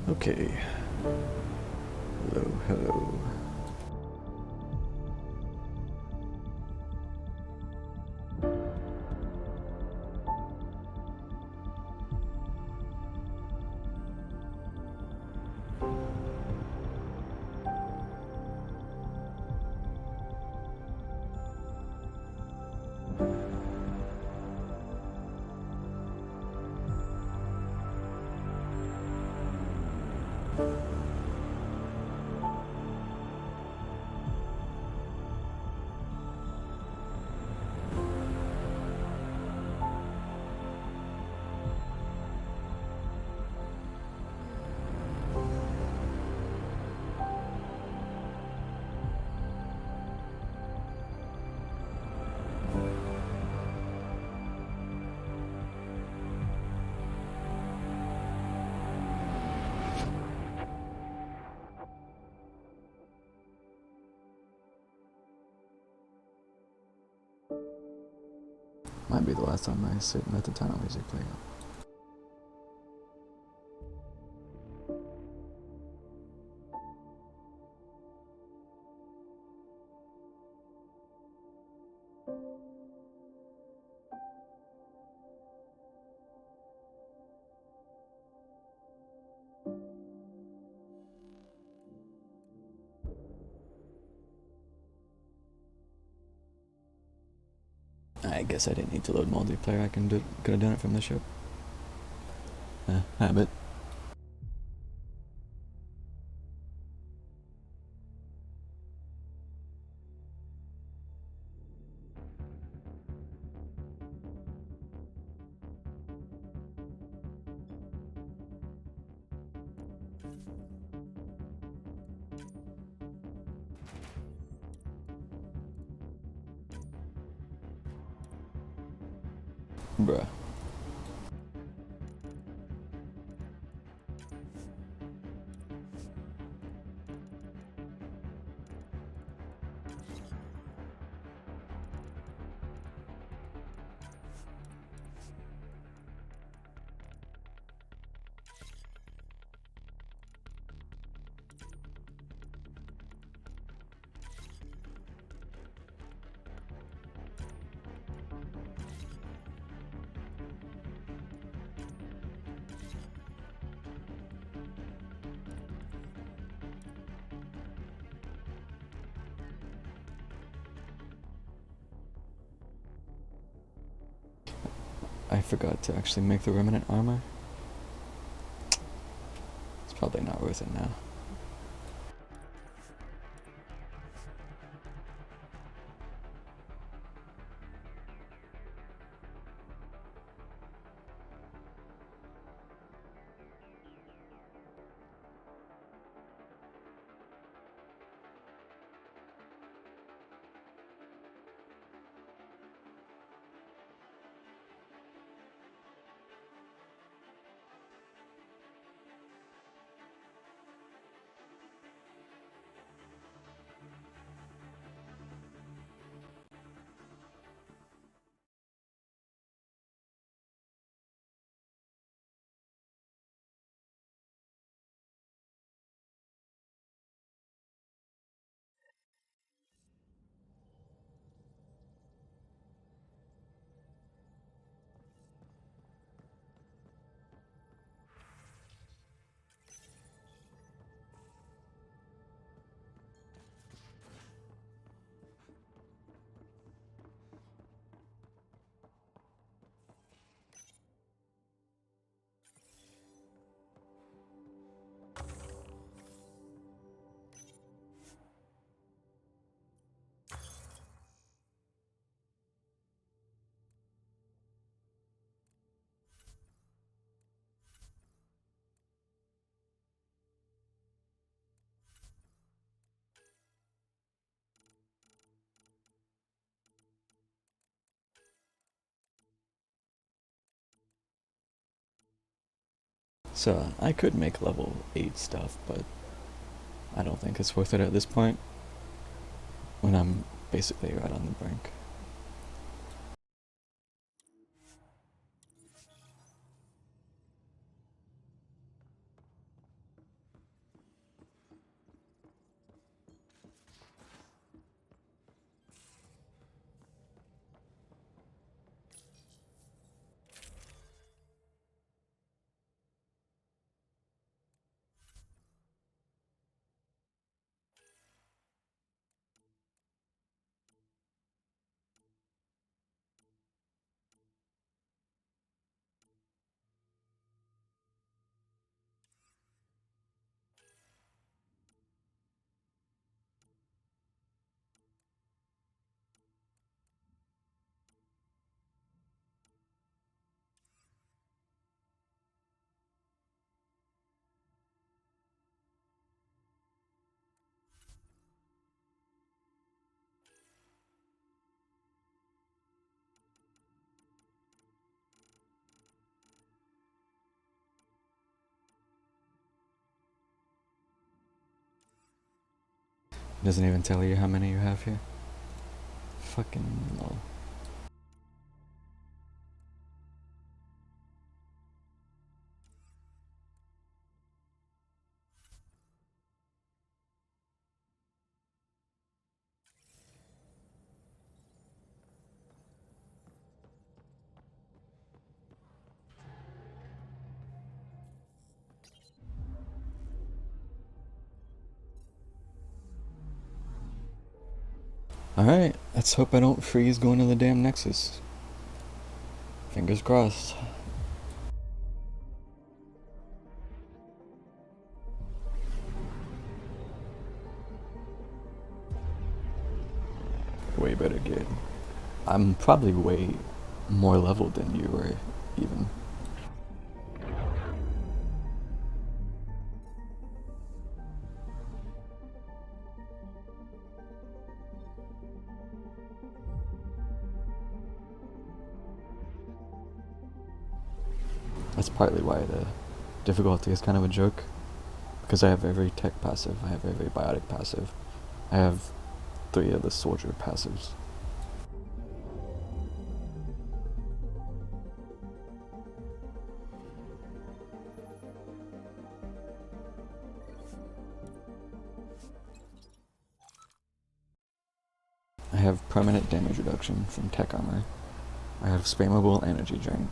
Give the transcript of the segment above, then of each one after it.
Okay. Hello, hello. Might be the last time I sit and let the title music play out. I guess I didn't need to load multiplayer. I could have done it from the ship. Habit. Bruh. I forgot to actually make the remnant armor. It's probably not worth it now. So I could make level 8 stuff, but I don't think it's worth it at this point when I'm basically right on the brink. Doesn't even tell you how many you have here. Fucking lol. Alright, let's hope I don't freeze going to the damn Nexus. Fingers crossed. Way better game. I'm probably way more leveled than you or even. That's partly why the difficulty is kind of a joke. Because I have every tech passive, I have every biotic passive. I have 3 of the soldier passives. I have permanent damage reduction from tech armor. I have spammable energy drain.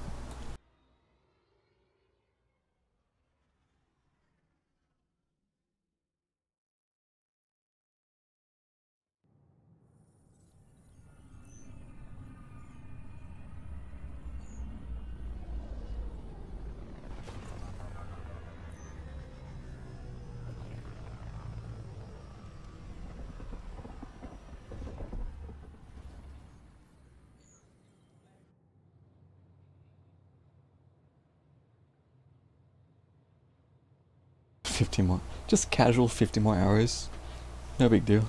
$50 more. Just casual $50 more hours. No big deal.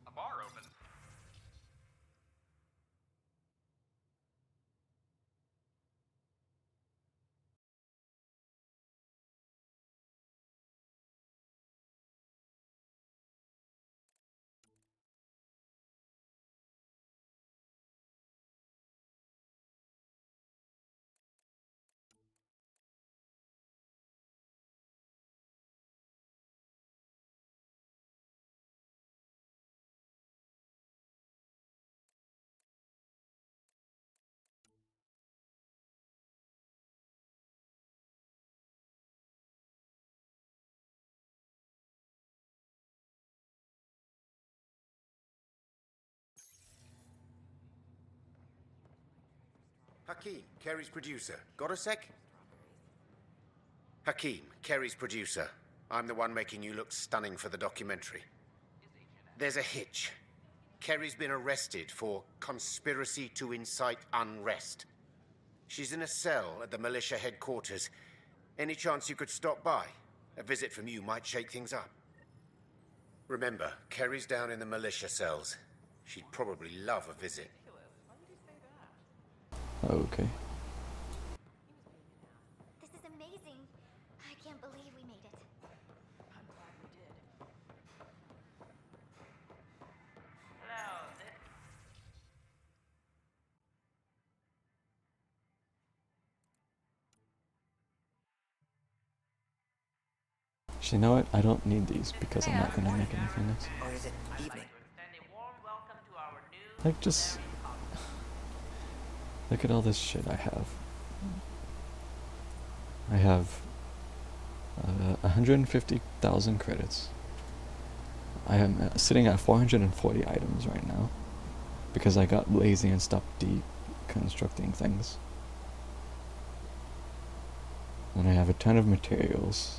A bar open. Hakeem, Kerry's producer. Got a sec? Hakeem, Kerry's producer. I'm the one making you look stunning for the documentary. There's a hitch. Kerry's been arrested for conspiracy to incite unrest. She's in a cell at the militia headquarters. Any chance you could stop by? A visit from you might shake things up. Remember, Kerry's down in the militia cells. She'd probably love a visit. Okay. This is amazing. I can't believe we made it. I'm glad we did. You know what? I don't need these because I'm not gonna make anything next. Or is it evening? Like, just look at all this shit I have. I have 150,000 credits. I am sitting at 440 items right now because I got lazy and stopped deconstructing things. And I have a ton of materials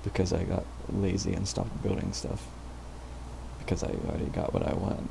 because I got lazy and stopped building stuff because I already got what I want.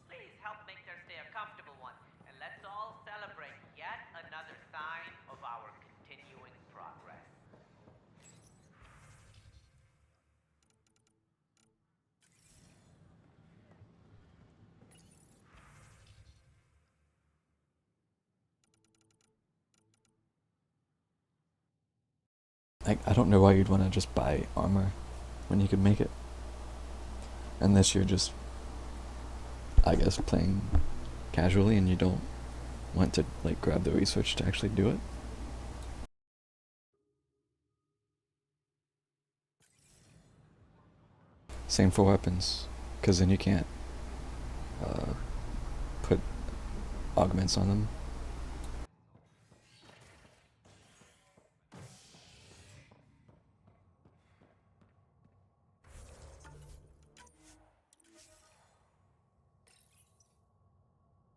Please help make their stay a comfortable one, and let's all celebrate yet another sign of our continuing progress. I don't know why you'd want to just buy armor when you could make it. Unless you're just, I guess, playing casually and you don't want to like grab the research to actually do it. Same for weapons, because then you can't put augments on them.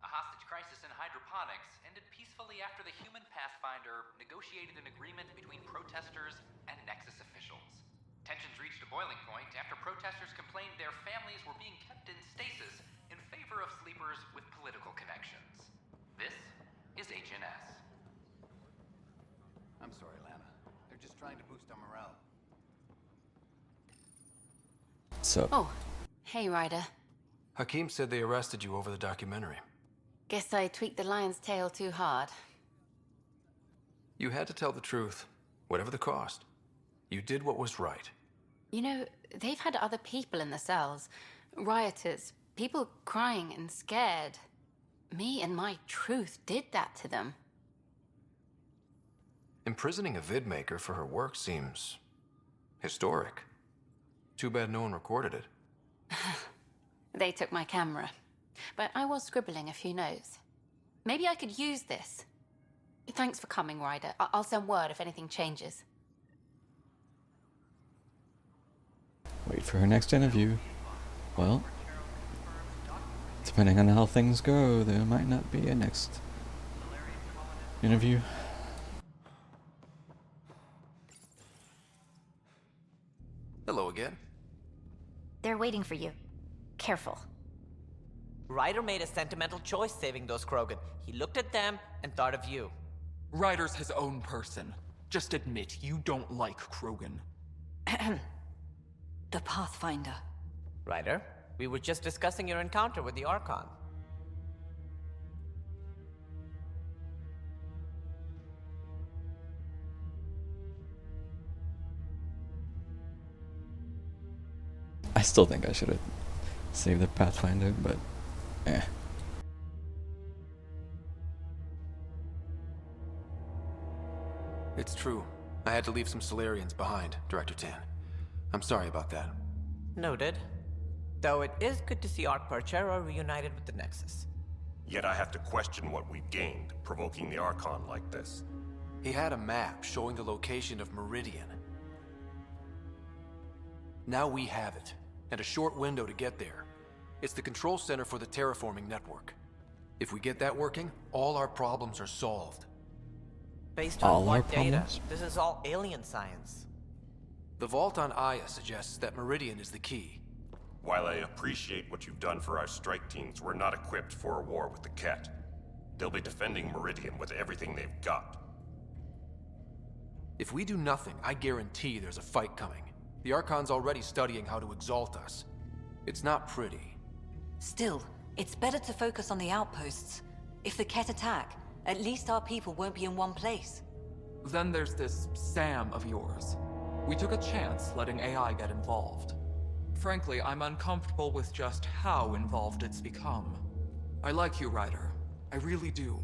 A hostage crisis in hydroponics ended peacefully after the human Pathfinder negotiated an agreement between protesters and Nexus officials. Tensions reached a boiling point after protesters complained their families were being kept in stasis in favor of sleepers with political connections. This is HNS. I'm sorry, Lana. They're just trying to boost our morale. So, Oh, hey, Ryder. Hakim said they arrested you over the documentary. Guess I tweaked the lion's tail too hard. You had to tell the truth, whatever the cost. You did what was right. You know, they've had other people in the cells. Rioters, people crying and scared. Me and my truth did that to them. Imprisoning a vidmaker for her work seems historic. Too bad no one recorded it. They took my camera. But I was scribbling a few notes. Maybe I could use this. Thanks for coming, Ryder. I'll send word if anything changes. wait for her next interview. Well, depending on how things go, there might not be a next interview. Hello again. They're waiting for you. Careful. Ryder made a sentimental choice saving those Krogan. He looked at them and thought of you. Ryder's his own person. Just admit you don't like Krogan. The Pathfinder. Ryder, we were just discussing your encounter with the Archon. I still think I should have saved the Pathfinder, but eh. It's true. I had to leave some Solarians behind, Director Tan. I'm sorry about that. Noted. Though it is good to see Ark Parchera reunited with the Nexus. Yet I have to question what we've gained, provoking the Archon like this. He had a map showing the location of Meridian. Now we have it, and a short window to get there. It's the control center for the terraforming network. If we get that working, all our problems are solved. Based on all our what data? problems? This is all alien science. The vault on Aya suggests that Meridian is the key. While I appreciate what you've done for our strike teams, we're not equipped for a war with the Ket. They'll be defending Meridian with everything they've got. If we do nothing, I guarantee there's a fight coming. The Archon's already studying how to exalt us. It's not pretty. Still, it's better to focus on the outposts. If the Ket attack, at least our people won't be in one place. Then there's this Sam of yours. We took a chance letting AI get involved. Frankly, I'm uncomfortable with just how involved it's become. I like you, Ryder. I really do.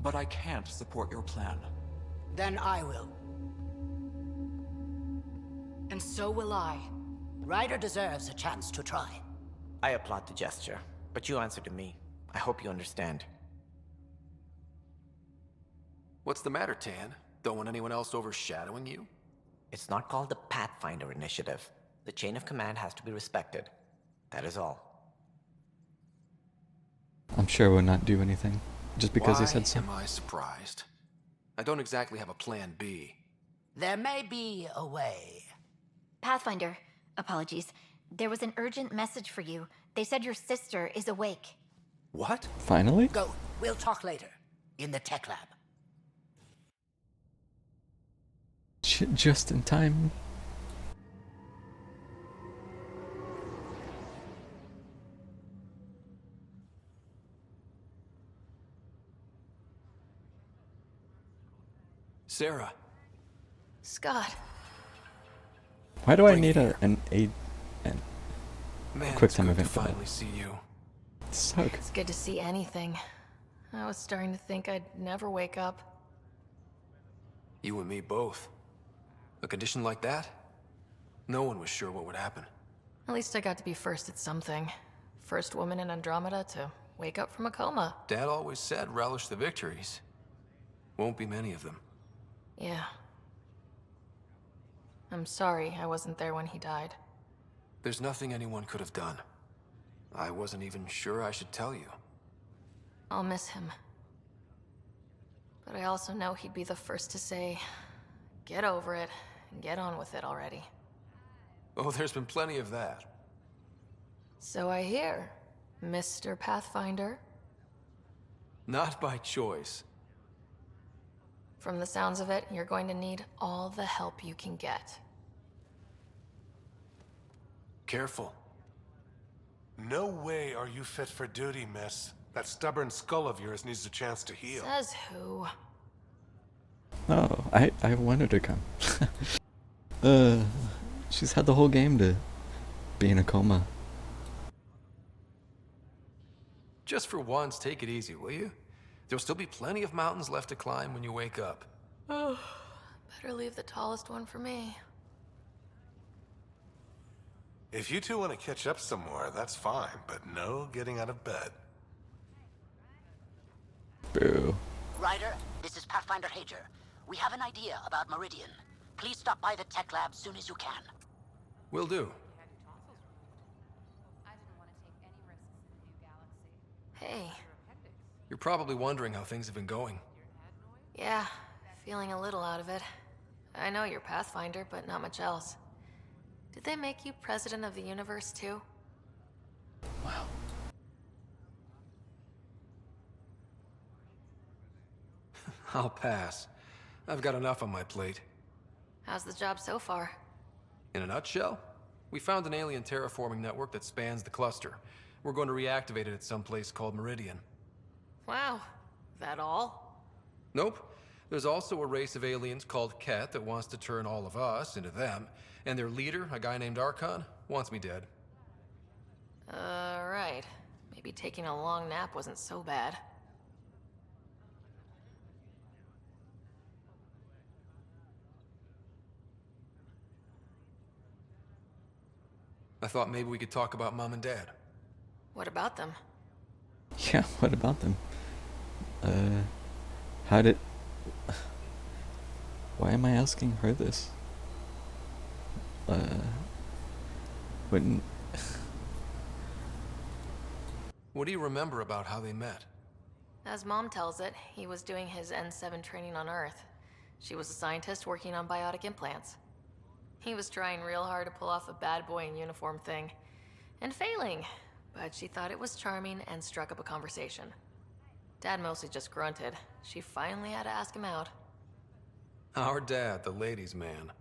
But I can't support your plan. Then I will. And so will I. Ryder deserves a chance to try. I applaud the gesture, but you answer to me. I hope you understand. What's the matter, Tan? Don't want anyone else overshadowing you? It's not called the Pathfinder Initiative. The chain of command has to be respected. That is all. I'm sure we'll not do anything, just because he said so. Why am I surprised? I don't exactly have a plan B. There may be a way. Pathfinder, apologies. There was an urgent message for you. They said your sister is awake. What? Finally? Go. We'll talk later. In the tech lab. Just in time. Sarah. Scott. Why do I Bring need it an Man, quick it's time good event to for that? finally see you. Suck. It's good to see anything. I was starting to think I'd never wake up. You and me both. A condition like that? No one was sure what would happen. At least I got to be first at something. First woman in Andromeda to wake up from a coma. Dad always said relish the victories. Won't be many of them. Yeah. I'm sorry I wasn't there when he died. There's nothing anyone could have done. I wasn't even sure I should tell you. I'll miss him. But I also know he'd be the first to say, get over it and get on with it already. Oh, there's been plenty of that. So I hear, Mr. Pathfinder. Not by choice. From the sounds of it, you're going to need all the help you can get. Careful. No way are you fit for duty, miss. That stubborn skull of yours needs a chance to heal. Says who? Oh, I wanted her to come. She's had the whole game to be in a coma. Just for once, take it easy, will you? There'll still be plenty of mountains left to climb when you wake up. Oh, better leave the tallest one for me. If you two want to catch up some more, that's fine, but no getting out of bed. Boo. Ryder, this is Pathfinder Hager. We have an idea about Meridian. Please stop by the tech lab soon as you can. Will do. Hey. You're probably wondering how things have been going. Yeah, feeling a little out of it. I know you're Pathfinder, but not much else. Did they make you president of the universe too? Wow. I'll pass. I've got enough on my plate. How's the job so far? In a nutshell, we found an alien terraforming network that spans the cluster. We're going to reactivate it at some place called Meridian. Wow, that all? Nope. There's also a race of aliens called Ket that wants to turn all of us into them, and their leader, a guy named Archon, wants me dead. Right. Maybe taking a long nap wasn't so bad. I thought maybe we could talk about Mom and Dad. What about them? Yeah, what about them? How did... Why am I asking her this? Wouldn't... What do you remember about how they met? As Mom tells it, he was doing his N7 training on Earth. She was a scientist working on biotic implants. He was trying real hard to pull off a bad boy in uniform thing, and failing, but she thought it was charming and struck up a conversation. Dad mostly just grunted. She finally had to ask him out. Our dad, the ladies' man.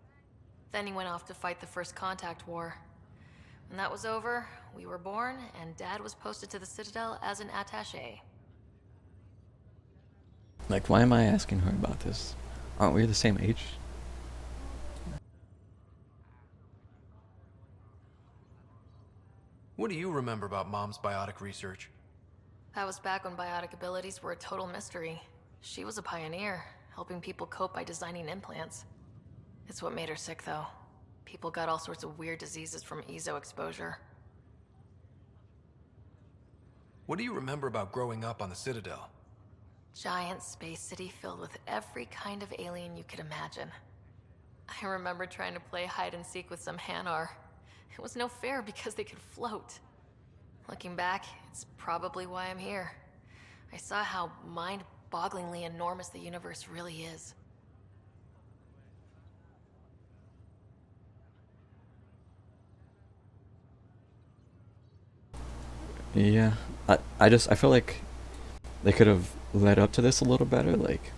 Then he went off to fight the First Contact War. When that was over, we were born, and Dad was posted to the Citadel as an attaché. Like, why am I asking her about this? Aren't we the same age? What do you remember about Mom's biotic research? That was back when biotic abilities were a total mystery. She was a pioneer, helping people cope by designing implants. It's what made her sick, though. People got all sorts of weird diseases from EZO exposure. What do you remember about growing up on the Citadel? Giant space city filled with every kind of alien you could imagine. I remember trying to play hide and seek with some Hanar. It was no fair because they could float. Looking back, it's probably why I'm here. I saw how mind-bogglingly enormous the universe really is. Yeah, I feel like they could have led up to this a little better. Like,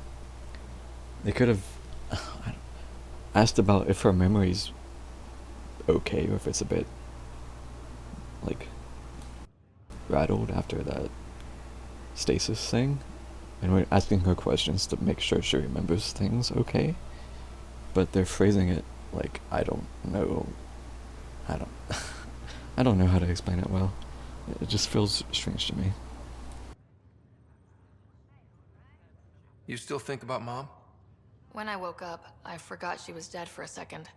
they could have asked about if her memory's okay, or if it's a bit, like, rattled after that stasis thing. And we're asking her questions to make sure she remembers things okay. But they're phrasing it like, I don't know. I don't know how to explain it well. It just feels strange to me. You still think about Mom? When I woke up, I forgot she was dead for a second.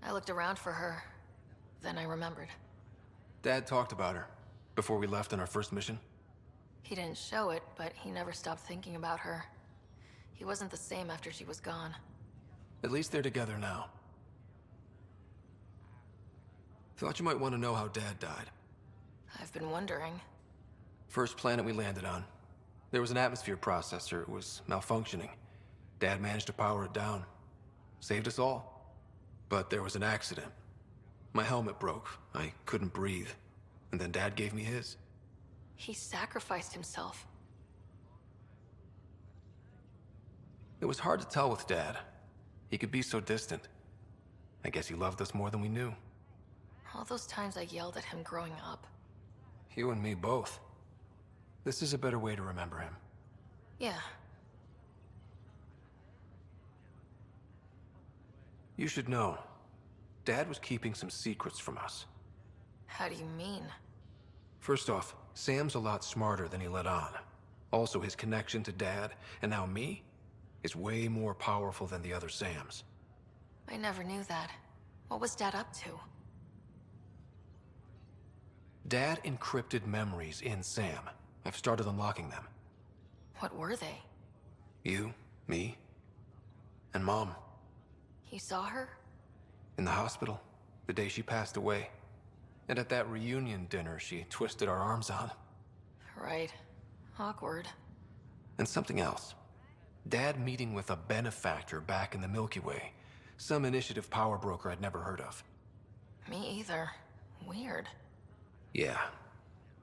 I looked around for her, then I remembered. Dad talked about her before we left on our first mission. He didn't show it, but he never stopped thinking about her. He wasn't the same after she was gone. At least they're together now. Thought you might want to know how Dad died. I've been wondering. First planet we landed on. There was an atmosphere processor. It was malfunctioning. Dad managed to power it down. Saved us all. But there was an accident. My helmet broke. I couldn't breathe. And then Dad gave me his. He sacrificed himself. It was hard to tell with Dad. He could be so distant. I guess he loved us more than we knew. All those times I yelled at him growing up. You and me both. This is a better way to remember him. Yeah. You should know. Dad was keeping some secrets from us. How do you mean? First off, Sam's a lot smarter than he let on. Also, his connection to Dad, and now me, is way more powerful than the other Sams. I never knew that. What was Dad up to? Dad encrypted memories in Sam. I've started unlocking them. What were they? You, me, and Mom. You saw her? In the hospital, the day she passed away. And at that reunion dinner she twisted our arms on. Right. Awkward. And something else. Dad meeting with a benefactor back in the Milky Way. Some initiative power broker I'd never heard of. Me either. Weird. Yeah.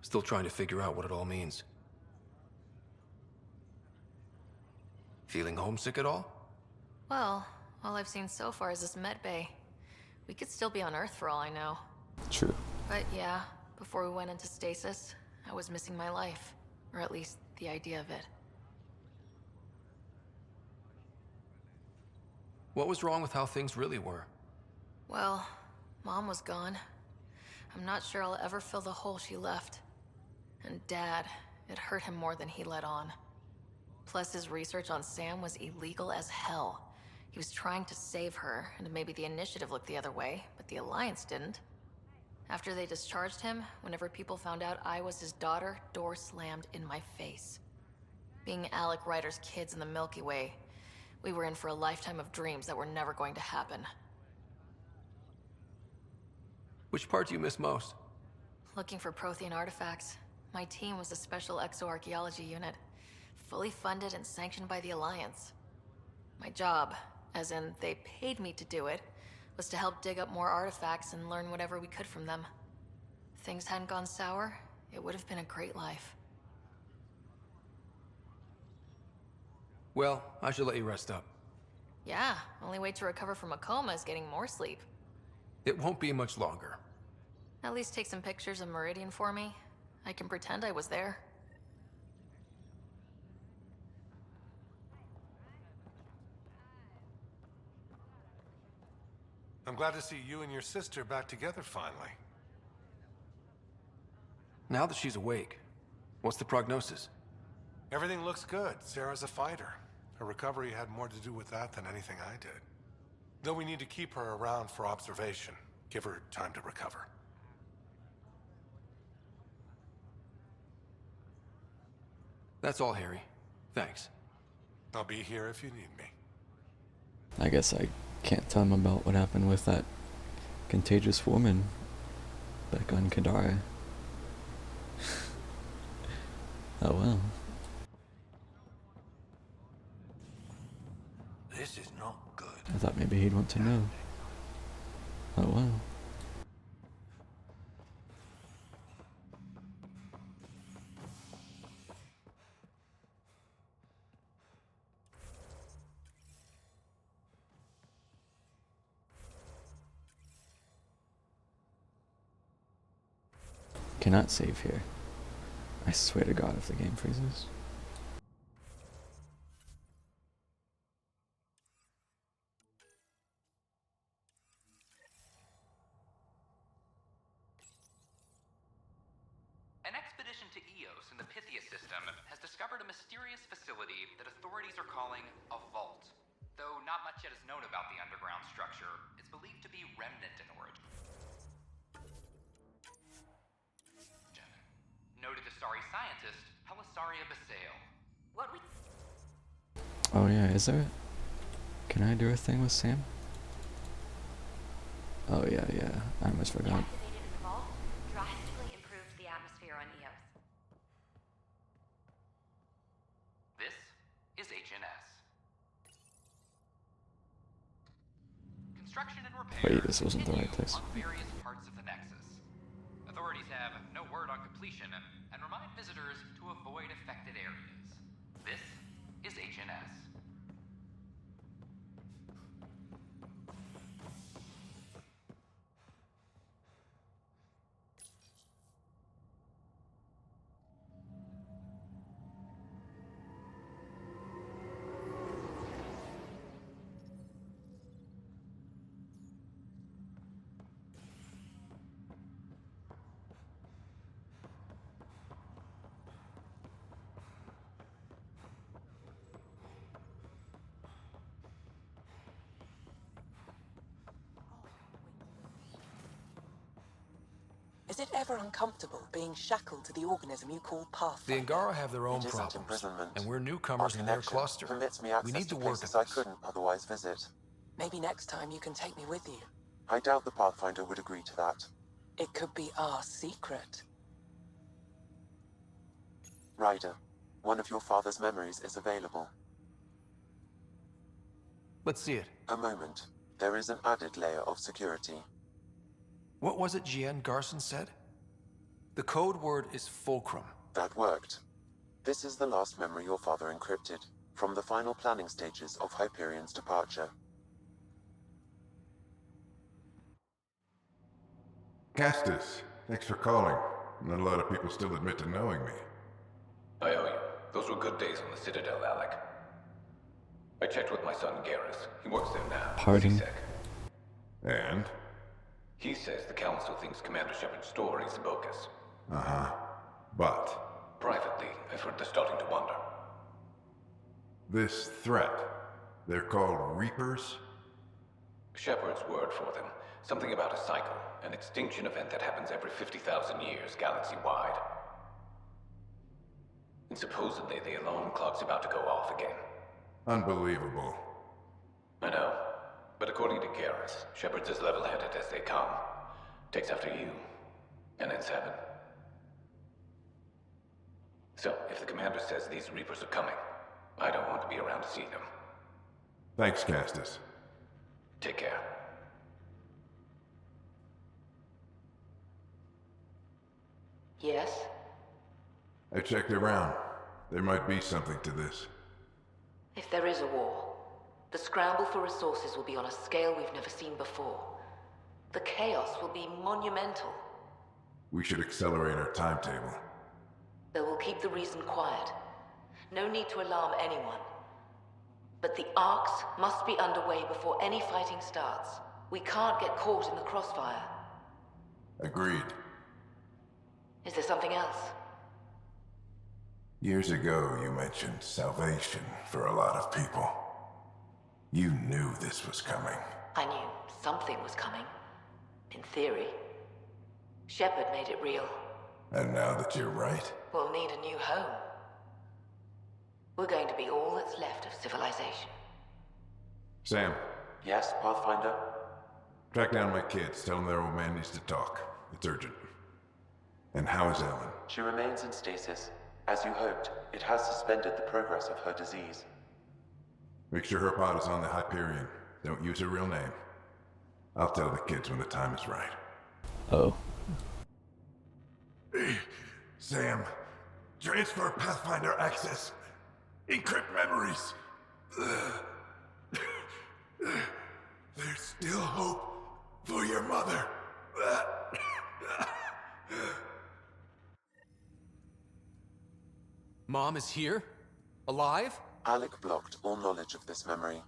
Still trying to figure out what it all means. Feeling homesick at all? Well, all I've seen so far is this med bay. We could still be on Earth for all I know. True. But yeah, before we went into stasis, I was missing my life. Or at least the idea of it. What was wrong with how things really were? Well, Mom was gone. I'm not sure I'll ever fill the hole she left. And Dad, it hurt him more than he let on. Plus, his research on Sam was illegal as hell. He was trying to save her, and maybe the Initiative looked the other way, but the Alliance didn't. After they discharged him, whenever people found out I was his daughter, door slammed in my face. Being Alec Ryder's kids in the Milky Way, we were in for a lifetime of dreams that were never going to happen. Which part do you miss most? Looking for Prothean artifacts. My team was a special exoarchaeology unit. fully funded and sanctioned by the Alliance. My job, as in they paid me to do it, was to help dig up more artifacts and learn whatever we could from them. If things hadn't gone sour, it would have been a great life. Well, I should let you rest up. Yeah, only way to recover from a coma is getting more sleep. It won't be much longer. At least take some pictures of Meridian for me. I can pretend I was there. I'm glad to see you and your sister back together finally. Now that she's awake, what's the prognosis? Everything looks good. Sarah's a fighter. Her recovery had more to do with that than anything I did. Though we need to keep her around for observation. Give her time to recover. That's all, Harry. Thanks. I'll be here if you need me. I guess I can't tell him about what happened with that contagious woman back on Kadara. Oh well. This is not good. I thought maybe he'd want to know. Oh well. Cannot save here. I swear to God if the game freezes. An expedition to Eos in the Pythia system has discovered a mysterious facility that authorities are calling a vault. Though not much yet is known about the underground structure, it's believed to be remnant in origin. Noted Asari scientist, Helisaria Basale. What we... Oh yeah, is there... Can I do a thing with Sam? Oh yeah, I almost forgot. Activated in the vault, drastically improved the atmosphere on Eos. This is HNS. Construction and repair. Wait, this wasn't the right place. On various parts of the Nexus. Authorities have no word on completion and remind visitors to avoid affected areas. This is HNS. Is it ever uncomfortable being shackled to the organism you call Pathfinder? The Angara have their own It isn't problems, imprisonment. and we're newcomers Our in their connection cluster. permits me We access need to to work places at I this. couldn't otherwise visit. Maybe next time you can take me with you. I doubt the Pathfinder would agree to that. It could be our secret. Ryder, one of your father's memories is available. Let's see it. A moment. There is an added layer of security. What was it Jien Garson said? The code word is Fulcrum. That worked. This is the last memory your father encrypted, from the final planning stages of Hyperion's departure. Castus, thanks for calling. Not a lot of people still admit to knowing me. I owe you. Those were good days on the Citadel, Alec. I checked with my son, Garrus. He works there now. Pardon? And? He says the Council thinks Commander Shepard's story is bogus. Uh-huh. But? Privately, I've heard they're starting to wonder. This threat, they're called Reapers? Shepard's word for them. Something about a cycle, an extinction event that happens every 50,000 years, galaxy-wide. And supposedly the alarm clock's about to go off again. Unbelievable. I know. But according to Garrus, Shepard's as level-headed as they come. Takes after you. And then Seven. So, if the commander says these Reapers are coming, I don't want to be around to see them. Thanks, Castus. Take care. Yes? I checked around. There might be something to this. If there is a war, the scramble for resources will be on a scale we've never seen before. The chaos will be monumental. We should accelerate our timetable. They will keep the reason quiet. No need to alarm anyone. But the arcs must be underway before any fighting starts. We can't get caught in the crossfire. Agreed. Is there something else? Years ago, you mentioned salvation for a lot of people. You knew this was coming. I knew something was coming. In theory. Shepard made it real. And now that you're right, We'll need a new home. We're going to be all that's left of civilization. Sam, Yes, Pathfinder? track down my kids. Tell them their old man needs to talk. It's urgent. And how is Ellen? She remains in stasis. As you hoped, it has suspended the progress of her disease. Make sure her pod is on the Hyperion. Don't use her real name. I'll tell the kids when the time is right. Oh. Sam, transfer Pathfinder access. Encrypt memories. There's still hope for your mother. Mom is here? Alive? Alec blocked all knowledge of this memory.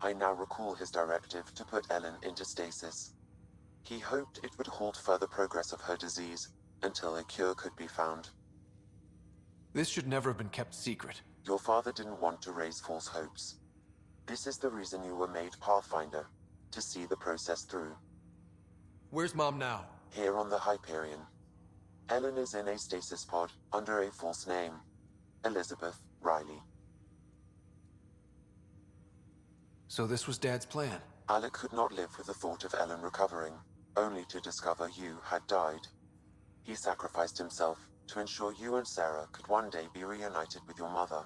I now recall his directive to put Ellen into stasis. He hoped it would halt further progress of her disease until a cure could be found. This should never have been kept secret. Your father didn't want to raise false hopes. This is the reason you were made Pathfinder, to see the process through. Where's Mom now? Here on the Hyperion. Ellen is in a stasis pod under a false name. Elizabeth Riley. So this was Dad's plan? Alec could not live with the thought of Ellen recovering, only to discover you had died. He sacrificed himself to ensure you and Sarah could one day be reunited with your mother.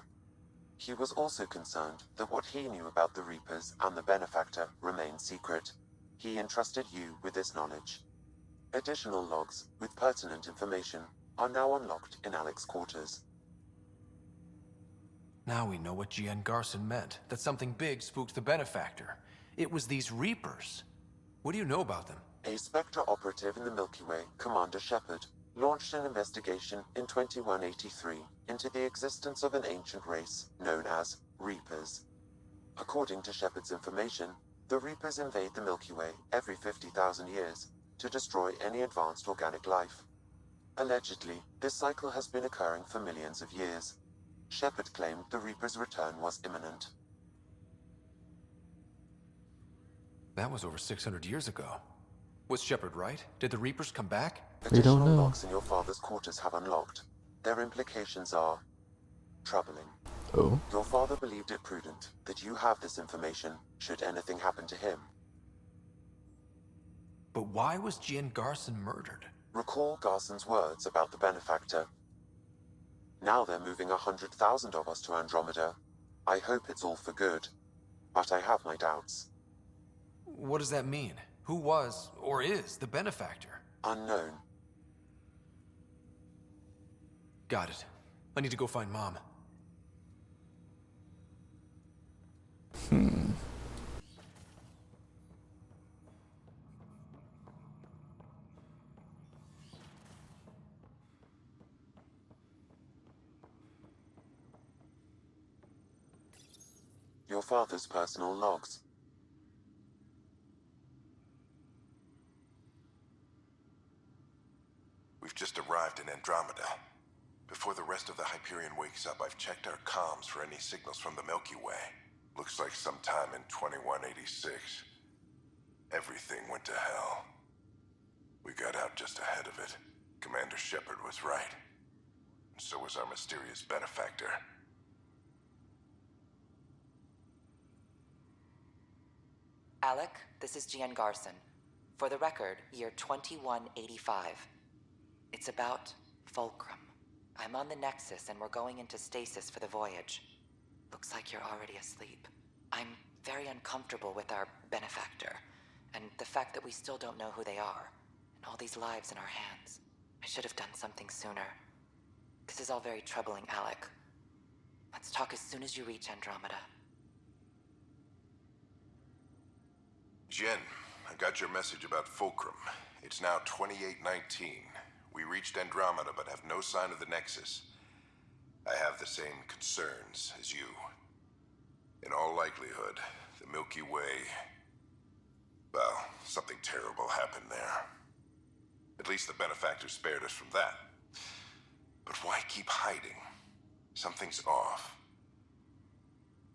He was also concerned that what he knew about the Reapers and the Benefactor remained secret. He entrusted you with this knowledge. Additional logs with pertinent information are now unlocked in Alec's quarters. Now we know what G.N. Garson meant, that something big spooked the Benefactor. It was these Reapers. What do you know about them? A Spectre operative in the Milky Way, Commander Shepard, launched an investigation in 2183 into the existence of an ancient race known as Reapers. According to Shepard's information, the Reapers invade the Milky Way every 50,000 years to destroy any advanced organic life. Allegedly, this cycle has been occurring for millions of years. Shepard claimed the Reapers' return was imminent. That was over 600 years ago. Was Shepard right? Did the Reapers come back? We don't know. Logs in your father's quarters have unlocked. Their implications are troubling. Oh? Your father believed it prudent that you have this information should anything happen to him. But why was G.N. Garson murdered? Recall Garson's words about the Benefactor. Now they're moving 100,000 of us to Andromeda. I hope it's all for good, but I have my doubts. What does that mean? Who was, or is, the Benefactor? Unknown. Got it. I need to go find Mom. Your father's personal logs. We've just arrived in Andromeda. Before the rest of the Hyperion wakes up, I've checked our comms for any signals from the Milky Way. Looks like sometime in 2186. Everything went to hell. We got out just ahead of it. Commander Shepard was right. And so was our mysterious Benefactor. Alec, this is G.N. Garson. For the record, year 2185. It's about Fulcrum. I'm on the Nexus and we're going into stasis for the voyage. Looks like you're already asleep. I'm very uncomfortable with our benefactor, and the fact that we still don't know who they are, and all these lives in our hands. I should have done something sooner. This is all very troubling, Alec. Let's talk as soon as you reach Andromeda. Jen, I got your message about Fulcrum. It's now 2819. We reached Andromeda but have no sign of the Nexus. I have the same concerns as you. In all likelihood, the Milky Way... well, something terrible happened there. At least the benefactor spared us from that. But why keep hiding? Something's off.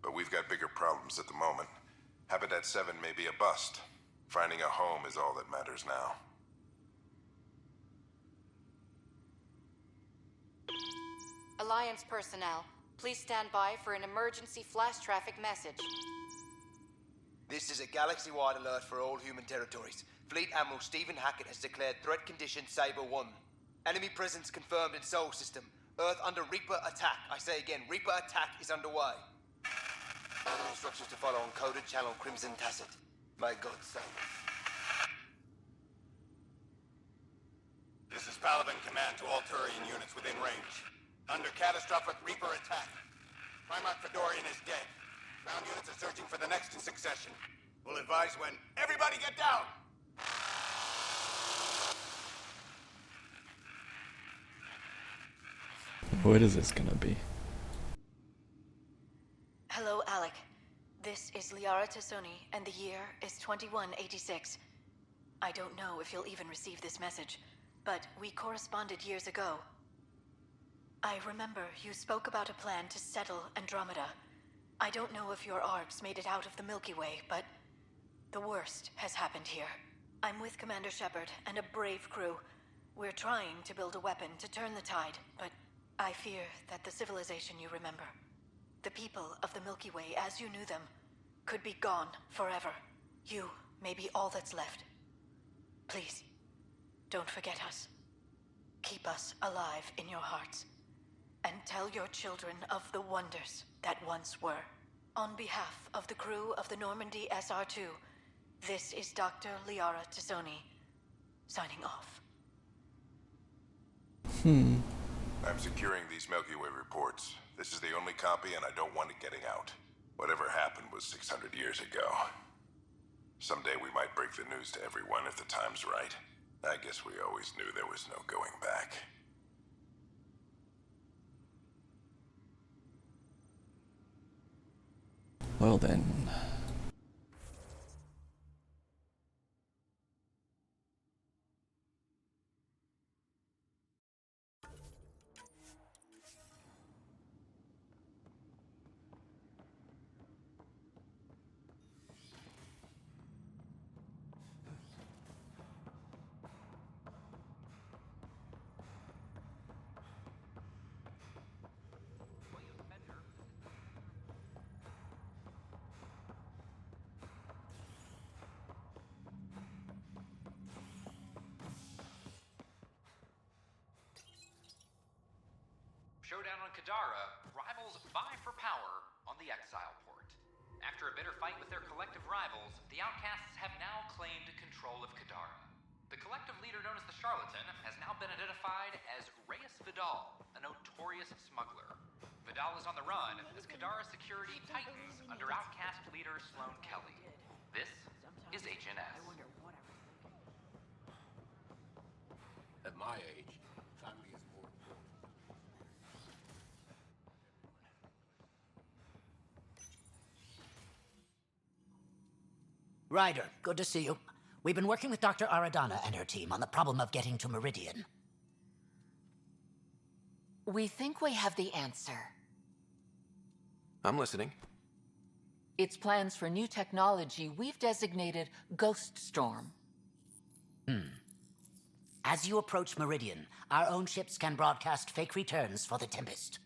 But we've got bigger problems at the moment. Habitat 7 may be a bust. Finding a home is all that matters now. Alliance personnel, please stand by for an emergency flash traffic message. This is a galaxy-wide alert for all human territories. Fleet Admiral Stephen Hackett has declared threat condition Saber 1. Enemy presence confirmed in Sol System. Earth under Reaper attack. I say again, Reaper attack is underway. Instructions to follow on coded channel Crimson Tacit. May God save us. This is Paladin Command to all Turian units within range. Under catastrophic Reaper attack. Primarch Fedorian is dead. Ground units are searching for the next in succession. We'll advise when. Everybody get down! What is this gonna be? Hello, Alec. This is Liara Tassoni, and the year is 2186. I don't know if you'll even receive this message, but we corresponded years ago. I remember you spoke about a plan to settle Andromeda. I don't know if your arcs made it out of the Milky Way, but the worst has happened here. I'm with Commander Shepard and a brave crew. We're trying to build a weapon to turn the tide, but I fear that the civilization you remember, the people of the Milky Way as you knew them, could be gone forever. You may be all that's left. Please, don't forget us. Keep us alive in your hearts. And tell your children of the wonders that once were. On behalf of the crew of the Normandy SR2, this is Dr. Liara Tassoni, signing off. I'm securing these Milky Way reports. This is the only copy, and I don't want it getting out. Whatever happened was 600 years ago. Someday we might break the news to everyone if the time's right. I guess we always knew there was no going back. Well then. Showdown on Kadara, rivals vie for power on the Exile port. After a bitter fight with their collective rivals, the Outcasts have now claimed control of Kadara. The collective leader known as the Charlatan has now been identified as Reyes Vidal, a notorious smuggler. Vidal is on the run as Kadara security tightens under Outcast leader Sloane Kelly. This is HNS. At my age, family is more important. Ryder, good to see you. We've been working with Dr. Aradana and her team on the problem of getting to Meridian. We think we have the answer. I'm listening. It's plans for new technology we've designated Ghost Storm. As you approach Meridian, our own ships can broadcast fake returns for the Tempest.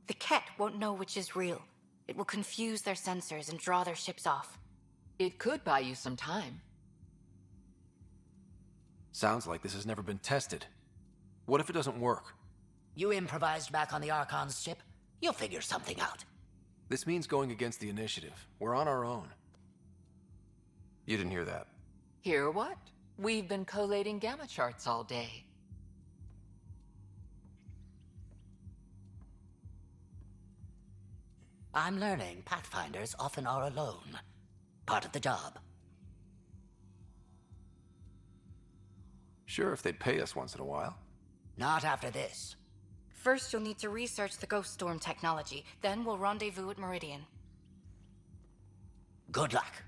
The Ket won't know which is real. It will confuse their sensors and draw their ships off. It could buy you some time. Sounds like this has never been tested. What if it doesn't work? You improvised back on the Archon's ship. You'll figure something out. This means going against the initiative. We're on our own. You didn't hear that. Hear what? We've been collating gamma charts all day. I'm learning Pathfinders often are alone. Part of the job. Sure, if they'd pay us once in a while. Not after this. First, you'll need to research the Ghost Storm technology. Then we'll rendezvous at Meridian. Good luck.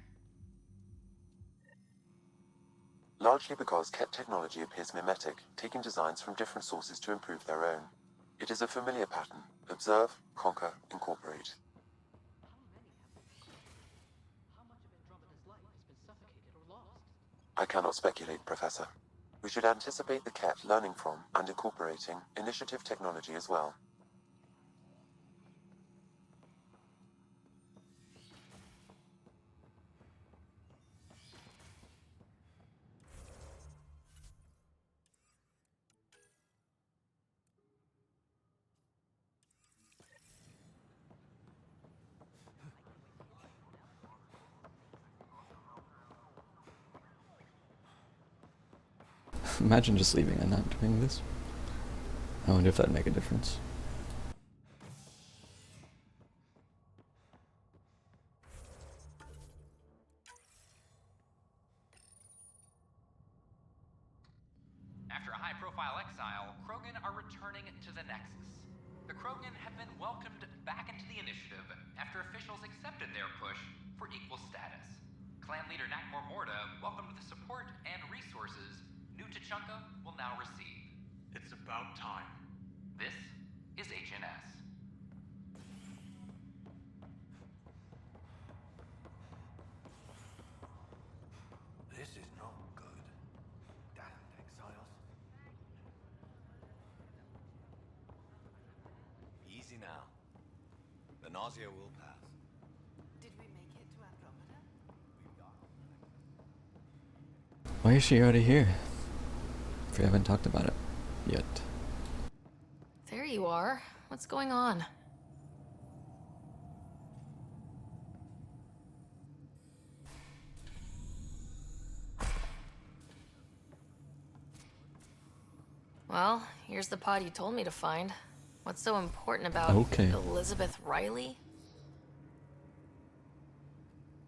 Largely because Ket technology appears mimetic, taking designs from different sources to improve their own. It is a familiar pattern. Observe, conquer, incorporate. I cannot speculate, Professor. We should anticipate the Ket learning from and incorporating initiative technology as well. Imagine just leaving and not doing this. I wonder if that'd make a difference. After a high-profile exile, Krogan are returning to the Nexus. The Krogan have been welcomed back into the initiative after officials accepted their push for equal status. Clan leader Nakmor Morda welcomed the support and resources New Tachanka will now receive. It's about time. This is HNS. This is not good. Damn exiles. Easy now. The nausea will pass. Did we make it to Andromeda? Why is she already here? If we haven't talked about it yet. There you are. What's going on? Well, here's the pod you told me to find. What's so important about Elizabeth Riley?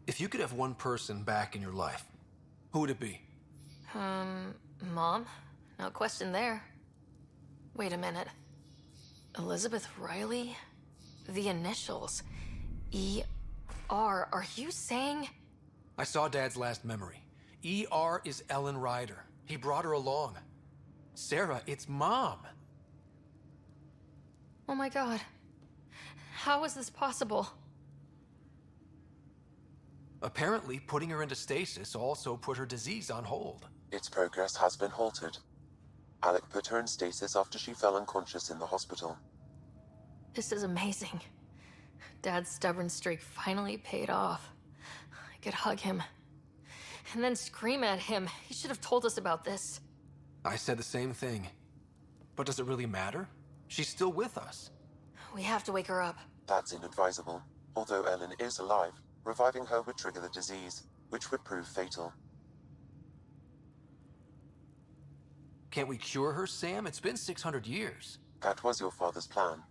If you could have one person back in your life, who would it be? Mom? No question there. Wait a minute. Elizabeth Riley? The initials. E.R. Are you saying? I saw Dad's last memory. E.R. is Ellen Ryder. He brought her along. Sarah, it's Mom. Oh my god. How is this possible? Apparently, putting her into stasis also put her disease on hold. Its progress has been halted. Alec put her in stasis after she fell unconscious in the hospital. This is amazing. Dad's stubborn streak finally paid off. I could hug him. And then scream at him. He should have told us about this. I said the same thing. But does it really matter? She's still with us. We have to wake her up. That's inadvisable. Although Ellen is alive, reviving her would trigger the disease, which would prove fatal. Can't we cure her, Sam? It's been 600 years. That was your father's plan.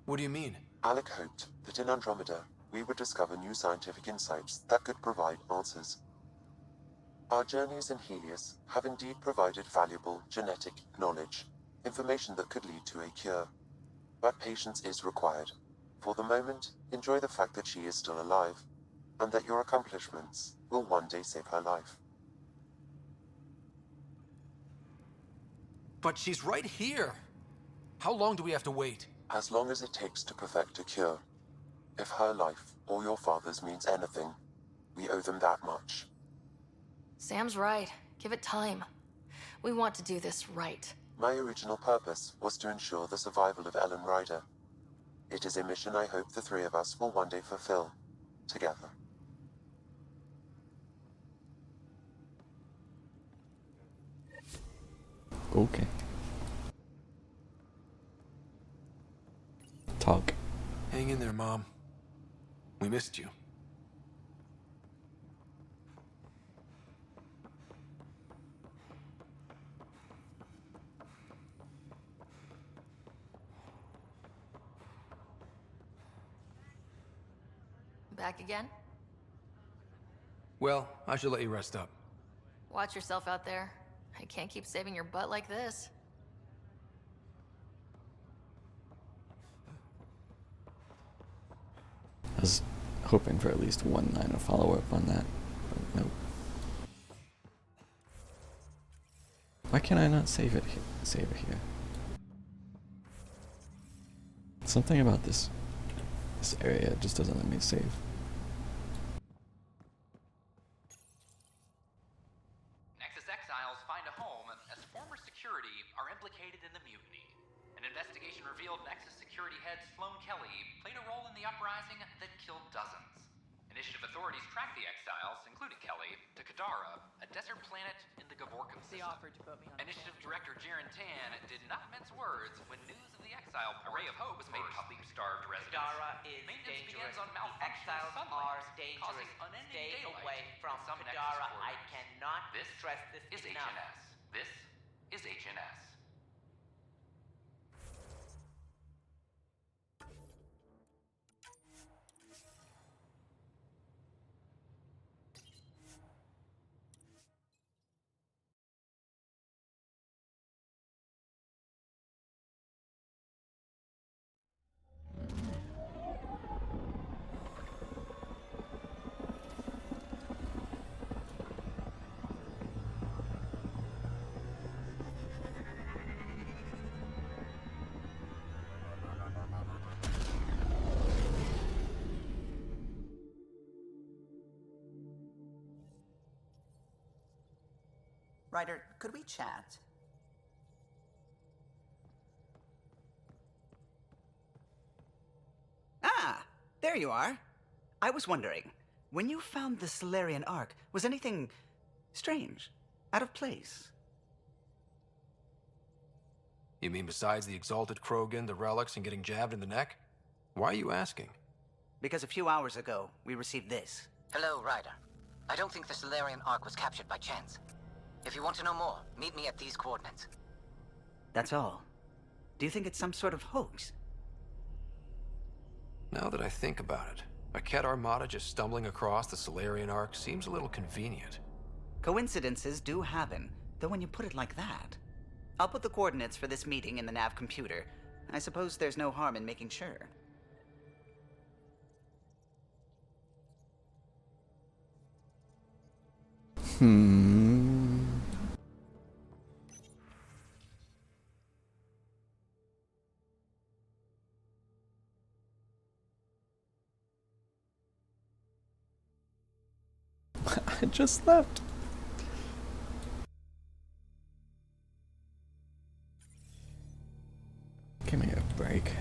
What do you mean? Alec hoped that in Andromeda, we would discover new scientific insights that could provide answers. Our journeys in Helios have indeed provided valuable genetic knowledge, information that could lead to a cure. But patience is required. For the moment, enjoy the fact that she is still alive, and that your accomplishments will one day save her life. But she's right here. How long do we have to wait? As long as it takes to perfect a cure. If her life or your father's means anything, we owe them that much. Sam's right. Give it time. We want to do this right. My original purpose was to ensure the survival of Ellen Ryder. It is a mission I hope the three of us will one day fulfill, together. Okay. Hang in there, Mom. We missed you. Back again? Well, I should let you rest up. Watch yourself out there. I can't keep saving your butt like this. I was hoping for at least one line of follow-up on that, but nope. Why can I not save it here? Something about this area just doesn't let me save. Nexus exiles find a home as former security are implicated in the mutiny. An investigation revealed Nexus security head Sloan Kelly played a role in the uprising that killed dozens. Initiative authorities tracked the exiles, including Kelly, to Kadara, a desert planet in the Gavorkum system. They offered to put me on Initiative Director Jiren Tan did not mince words when news of the exile a ray of hope was made public to starved residents. Kadara is Maintenance dangerous. begins on The malfunctioning exiles sun are lamps, dangerous. causing unending Stay daylight away from in some Nexus Kadara. I corridors. cannot This stress this is enough. HNS. This is HNS. Ryder, could we chat? Ah, there you are. I was wondering, when you found the Solarian Ark, was anything strange, out of place? You mean besides the Exalted Krogan, the relics, and getting jabbed in the neck? Why are you asking? Because a few hours ago, we received this. Hello, Ryder. I don't think the Solarian Ark was captured by chance. If you want to know more, meet me at these coordinates. That's all. Do you think it's some sort of hoax? Now that I think about it, a Kett Armada just stumbling across the Solarian Ark seems a little convenient. Coincidences do happen, though when you put it like that. I'll put the coordinates for this meeting in the nav computer. I suppose there's no harm in making sure. I just left. Give me a break.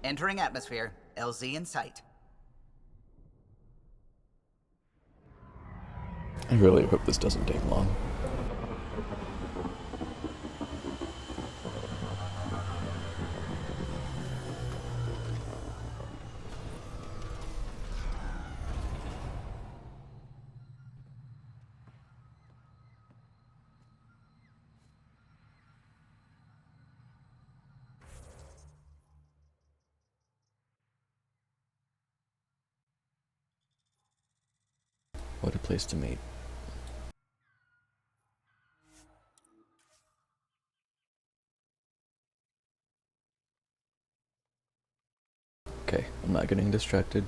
Entering atmosphere. LZ in sight. I really hope this doesn't take long. What a place to meet. Okay, I'm not getting distracted.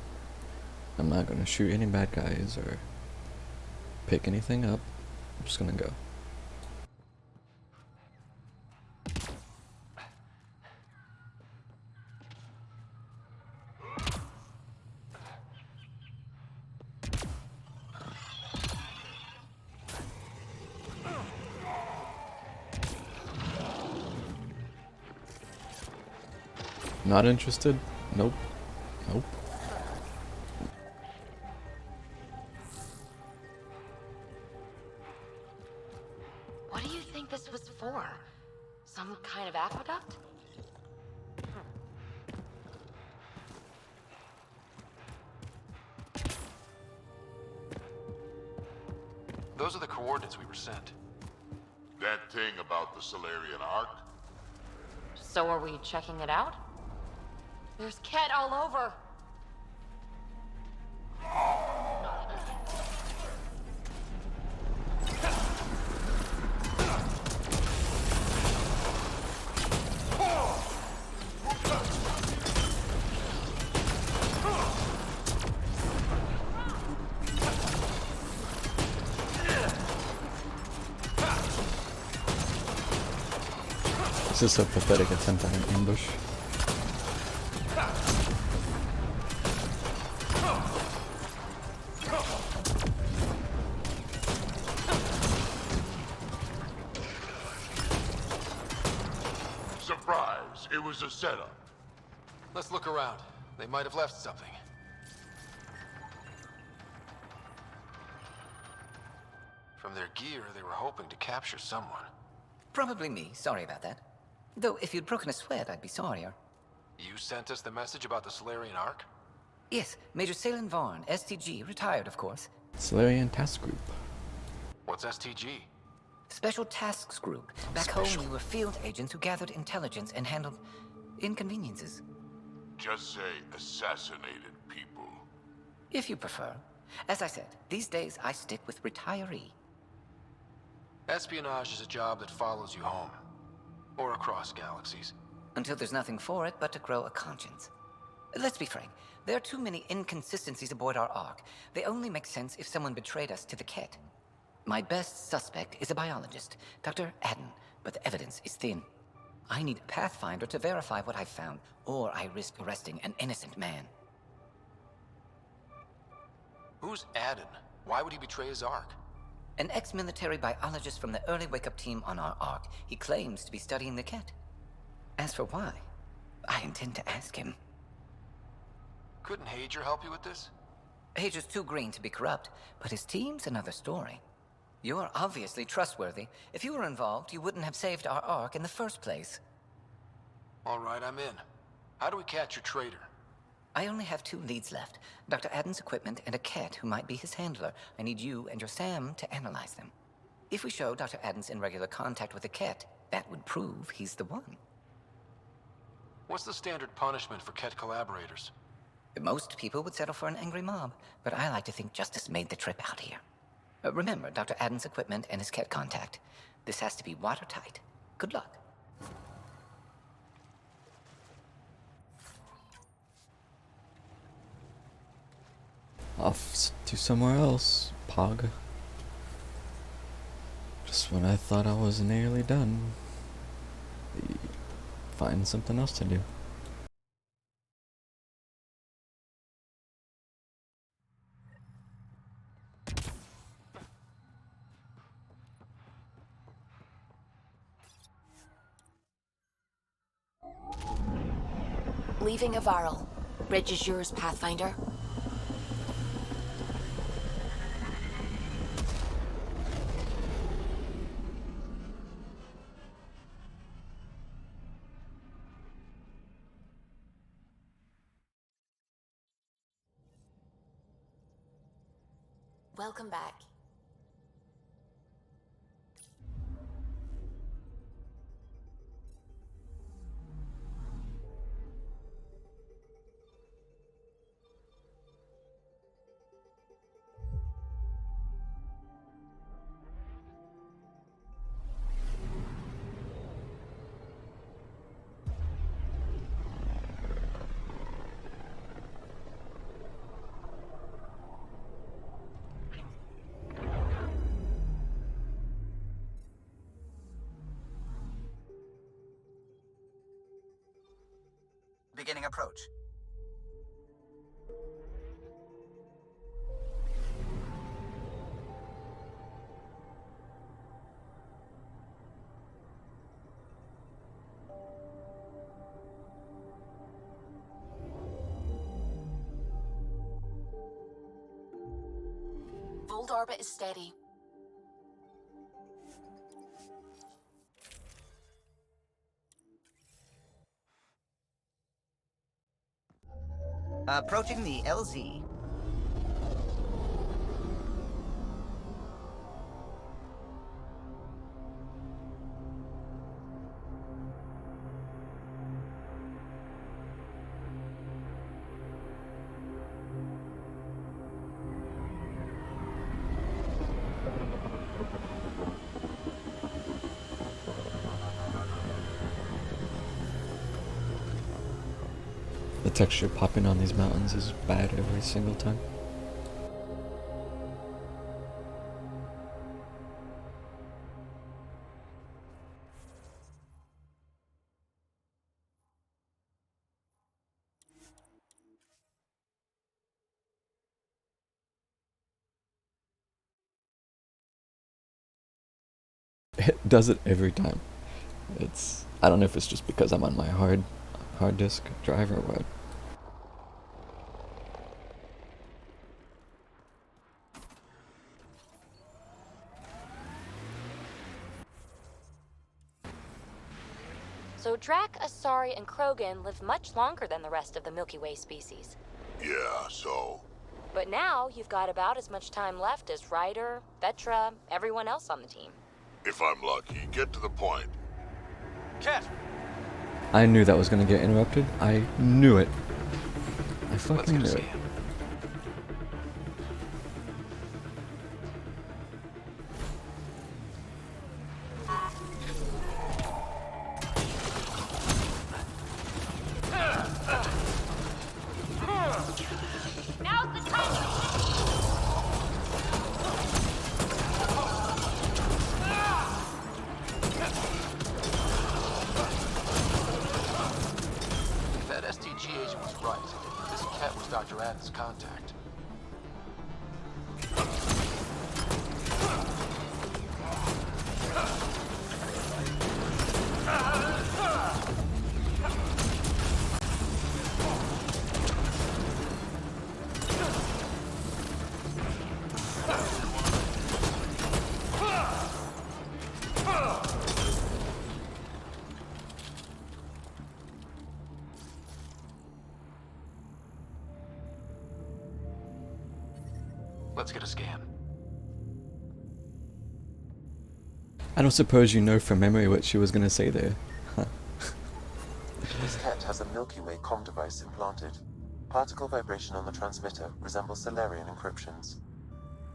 I'm not gonna shoot any bad guys or pick anything up. I'm just gonna go. Not interested? Nope. Nope. What do you think this was for? Some kind of aqueduct? Those are the coordinates we were sent. That thing about the Solarian Ark? So are we checking it out? There's Ket all over. This is a pathetic attempt at an ambush. Surprise! It was a setup. Let's look around. They might have left something. From their gear, they were hoping to capture someone. Probably me. Sorry about that. Though, if you'd broken a sweat, I'd be sorrier. You sent us the message about the Solarian Ark? Yes, Major Salen Vaughn, STG, retired, of course. Solarian Task Group. What's STG? Special Tasks Group. Back home, we were field agents who gathered intelligence and handled inconveniences. Just say assassinated people. If you prefer. As I said, these days I stick with retiree. Espionage is a job that follows you home. Or across galaxies. Until there's nothing for it but to grow a conscience. Let's be frank, there are too many inconsistencies aboard our Ark. They only make sense if someone betrayed us to the Ket. My best suspect is a biologist, Dr. Adden, but the evidence is thin. I need a Pathfinder to verify what I've found, or I risk arresting an innocent man. Who's Adden? Why would he betray his Ark? An ex-military biologist from the early wake-up team on our Ark. He claims to be studying the Ket. As for why, I intend to ask him. Couldn't Hager help you with this? Hager's too green to be corrupt, but his team's another story. You're obviously trustworthy. If you were involved, you wouldn't have saved our Ark in the first place. All right, I'm in. How do we catch your traitor? I only have 2 leads left. Dr. Adden's equipment and a Ket who might be his handler. I need you and your Sam to analyze them. If we show Dr. Adden's in regular contact with the Ket, that would prove he's the one. What's the standard punishment for Ket collaborators? Most people would settle for an angry mob, but I like to think justice made the trip out here. Remember Dr. Adden's equipment and his Ket contact. This has to be watertight. Good luck. Off to somewhere else, Pog. Just when I thought I was nearly done, find something else to do. Leaving Avaril. Bridge is yours, Pathfinder. Welcome back. Beginning approach. Volt orbit is steady. Approaching the LZ. The texture popping on these mountains is bad every single time. It does it every time. I don't know if it's just because I'm on my hard disk drive or what. So Drac, Asari, and Krogan live much longer than the rest of the Milky Way species. Yeah, so? But now you've got about as much time left as Ryder, Vetra, everyone else on the team. If I'm lucky, get to the point. Cat! I knew that was gonna get interrupted. I knew it. I fucking knew it. Now's the time! If that STG agent was right, this cat was Dr. Adams' contact. Let's get a scan. I don't suppose you know from memory what she was gonna say there. Huh. This cat has a Milky Way comm device implanted. Particle vibration on the transmitter resembles Solarian encryptions.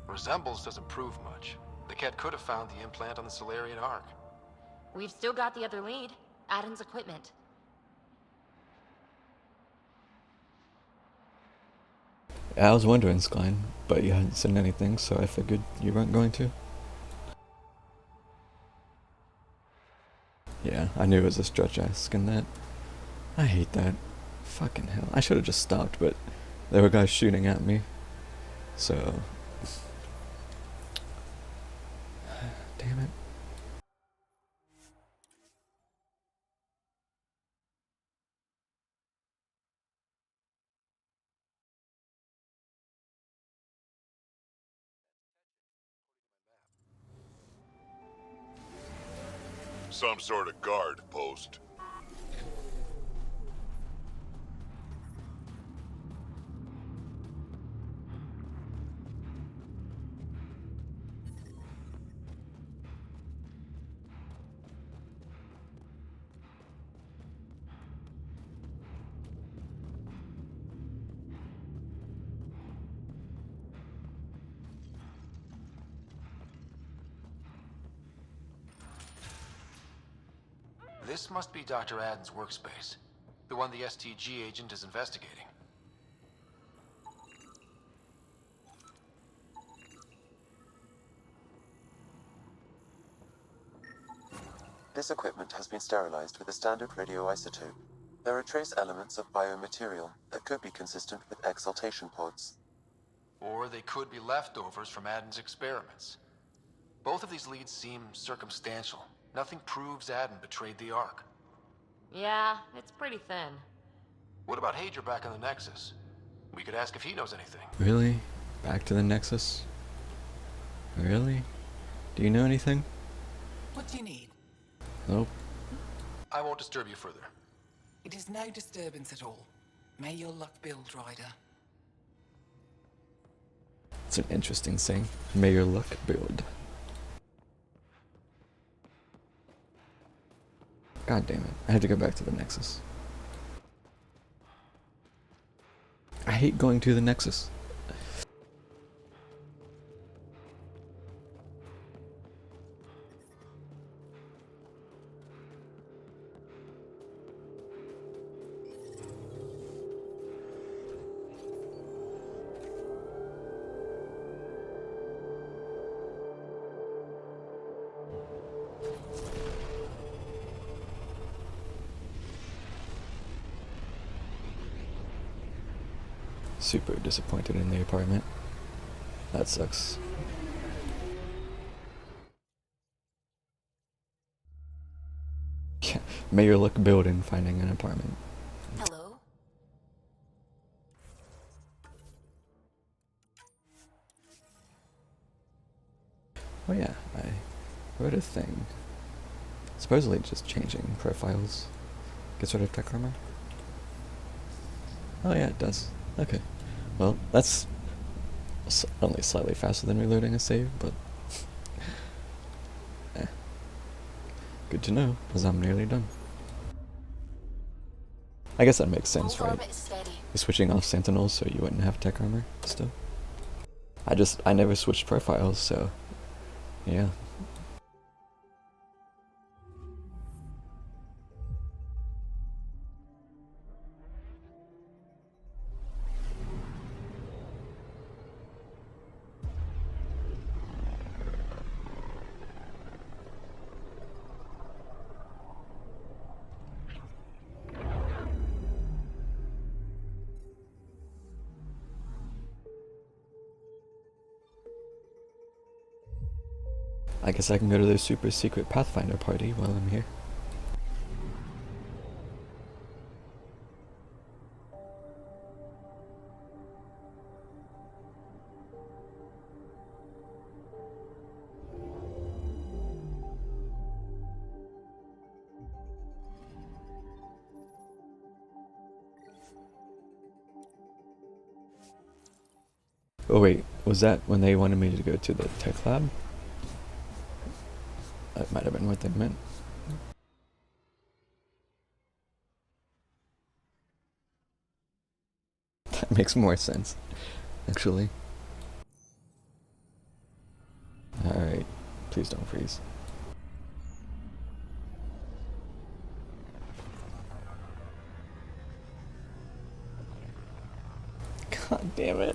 Resembles doesn't prove much. The cat could have found the implant on the Solarian Ark. We've still got the other lead, Adam's equipment. I was wondering, Skline, but you hadn't said anything, so I figured you weren't going to. Yeah, I knew it was a stretch asking that. I hate that. Fucking hell. I should have just stopped, but there were guys shooting at me. So... damn it. some sort of guard post. This must be Dr. Aden's workspace. The one the STG agent is investigating. This equipment has been sterilized with a standard radioisotope. There are trace elements of biomaterial that could be consistent with exaltation pods. Or they could be leftovers from Aden's experiments. Both of these leads seem circumstantial. Nothing proves Aden betrayed the Ark. Yeah, it's pretty thin. What about Hager back in the Nexus? We could ask if he knows anything. Really? Back to the Nexus? Really? Do you know anything? What do you need? Nope. I won't disturb you further. It is no disturbance at all. May your luck build, Ryder. It's an interesting saying. May your luck build. God damn it. I had to go back to the Nexus. I hate going to the Nexus. Super disappointed in the apartment. That sucks. Yeah, may your luck build in finding an apartment. Hello? Oh yeah, I wrote a thing. Supposedly just changing profiles gets rid of tech armor. Oh yeah, it does. Okay. Well, that's only slightly faster than reloading a save, but eh. Good to know, because I'm nearly done. I guess that makes sense, right? You're switching off Sentinels so you wouldn't have tech armor still. I never switched profiles, so yeah. I guess I can go to the super secret Pathfinder party while I'm here. Oh wait, was that when they wanted me to go to the tech lab? That might have been what they meant. That makes more sense, actually. Alright, please don't freeze. God damn it.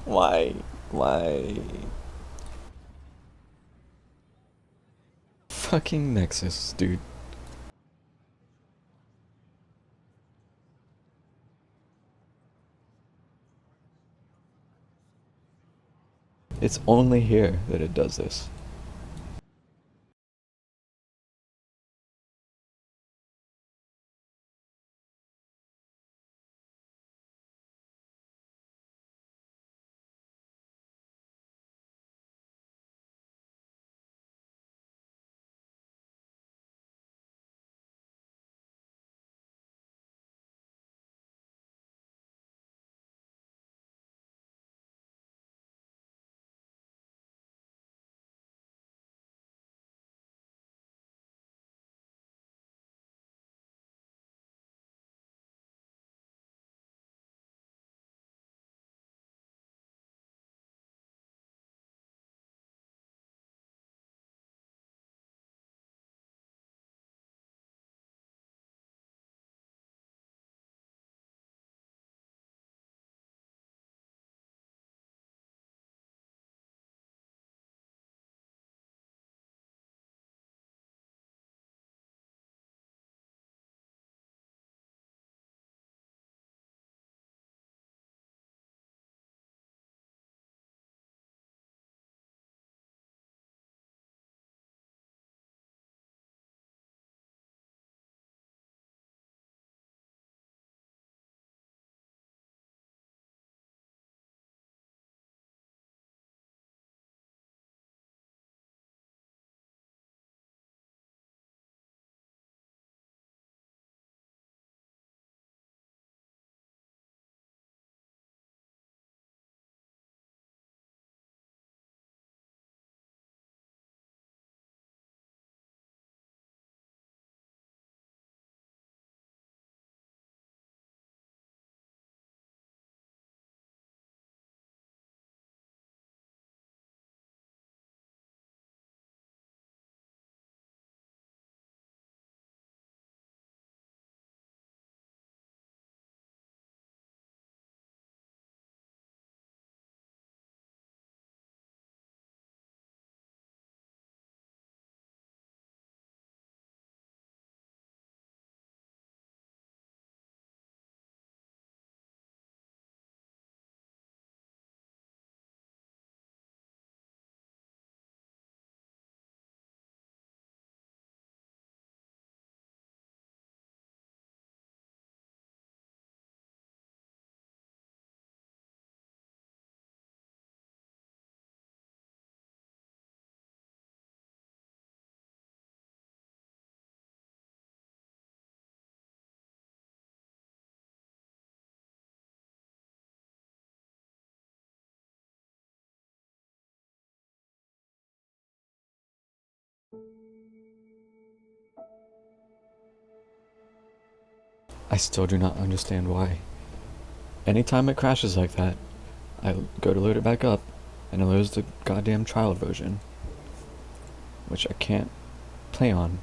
Why? Why? Fucking Nexus, dude. It's only here that it does this. I still do not understand why. Anytime it crashes like that, I go to load it back up, and it loads the goddamn trial version, which I can't play on.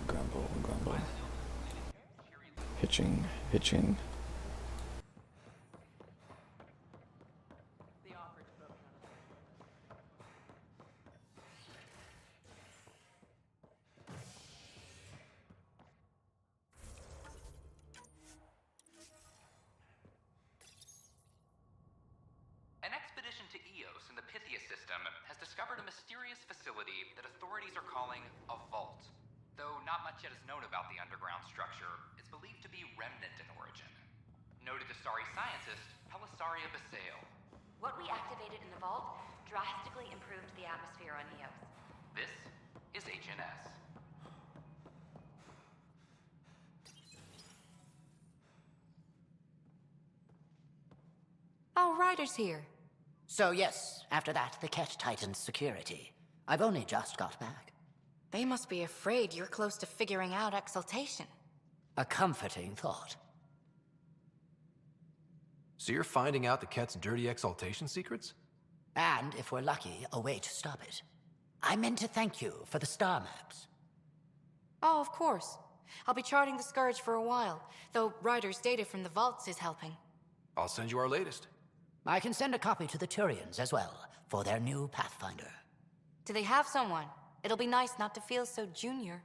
Grumble. Hitching. An expedition to Eos in the Pythia system has discovered a mysterious facility that authorities are calling a vault. Though not much yet is known about the underground structure, it's believed to be remnant in origin. Noted Asari scientist Pelisaria Basale. What we activated in the vault drastically improved the atmosphere on Eos. This is HNS. Oh, Ryder's here. So yes, after that, the Ket tightened security. I've only just got back. They must be afraid you're close to figuring out exaltation. A comforting thought. So you're finding out the Ket's dirty exaltation secrets? And, if we're lucky, a way to stop it. I meant to thank you for the star maps. Oh, of course. I'll be charting the Scourge for a while, though Ryder's data from the vaults is helping. I'll send you our latest. I can send a copy to the Turians as well, for their new Pathfinder. Do they have someone? It'll be nice not to feel so junior.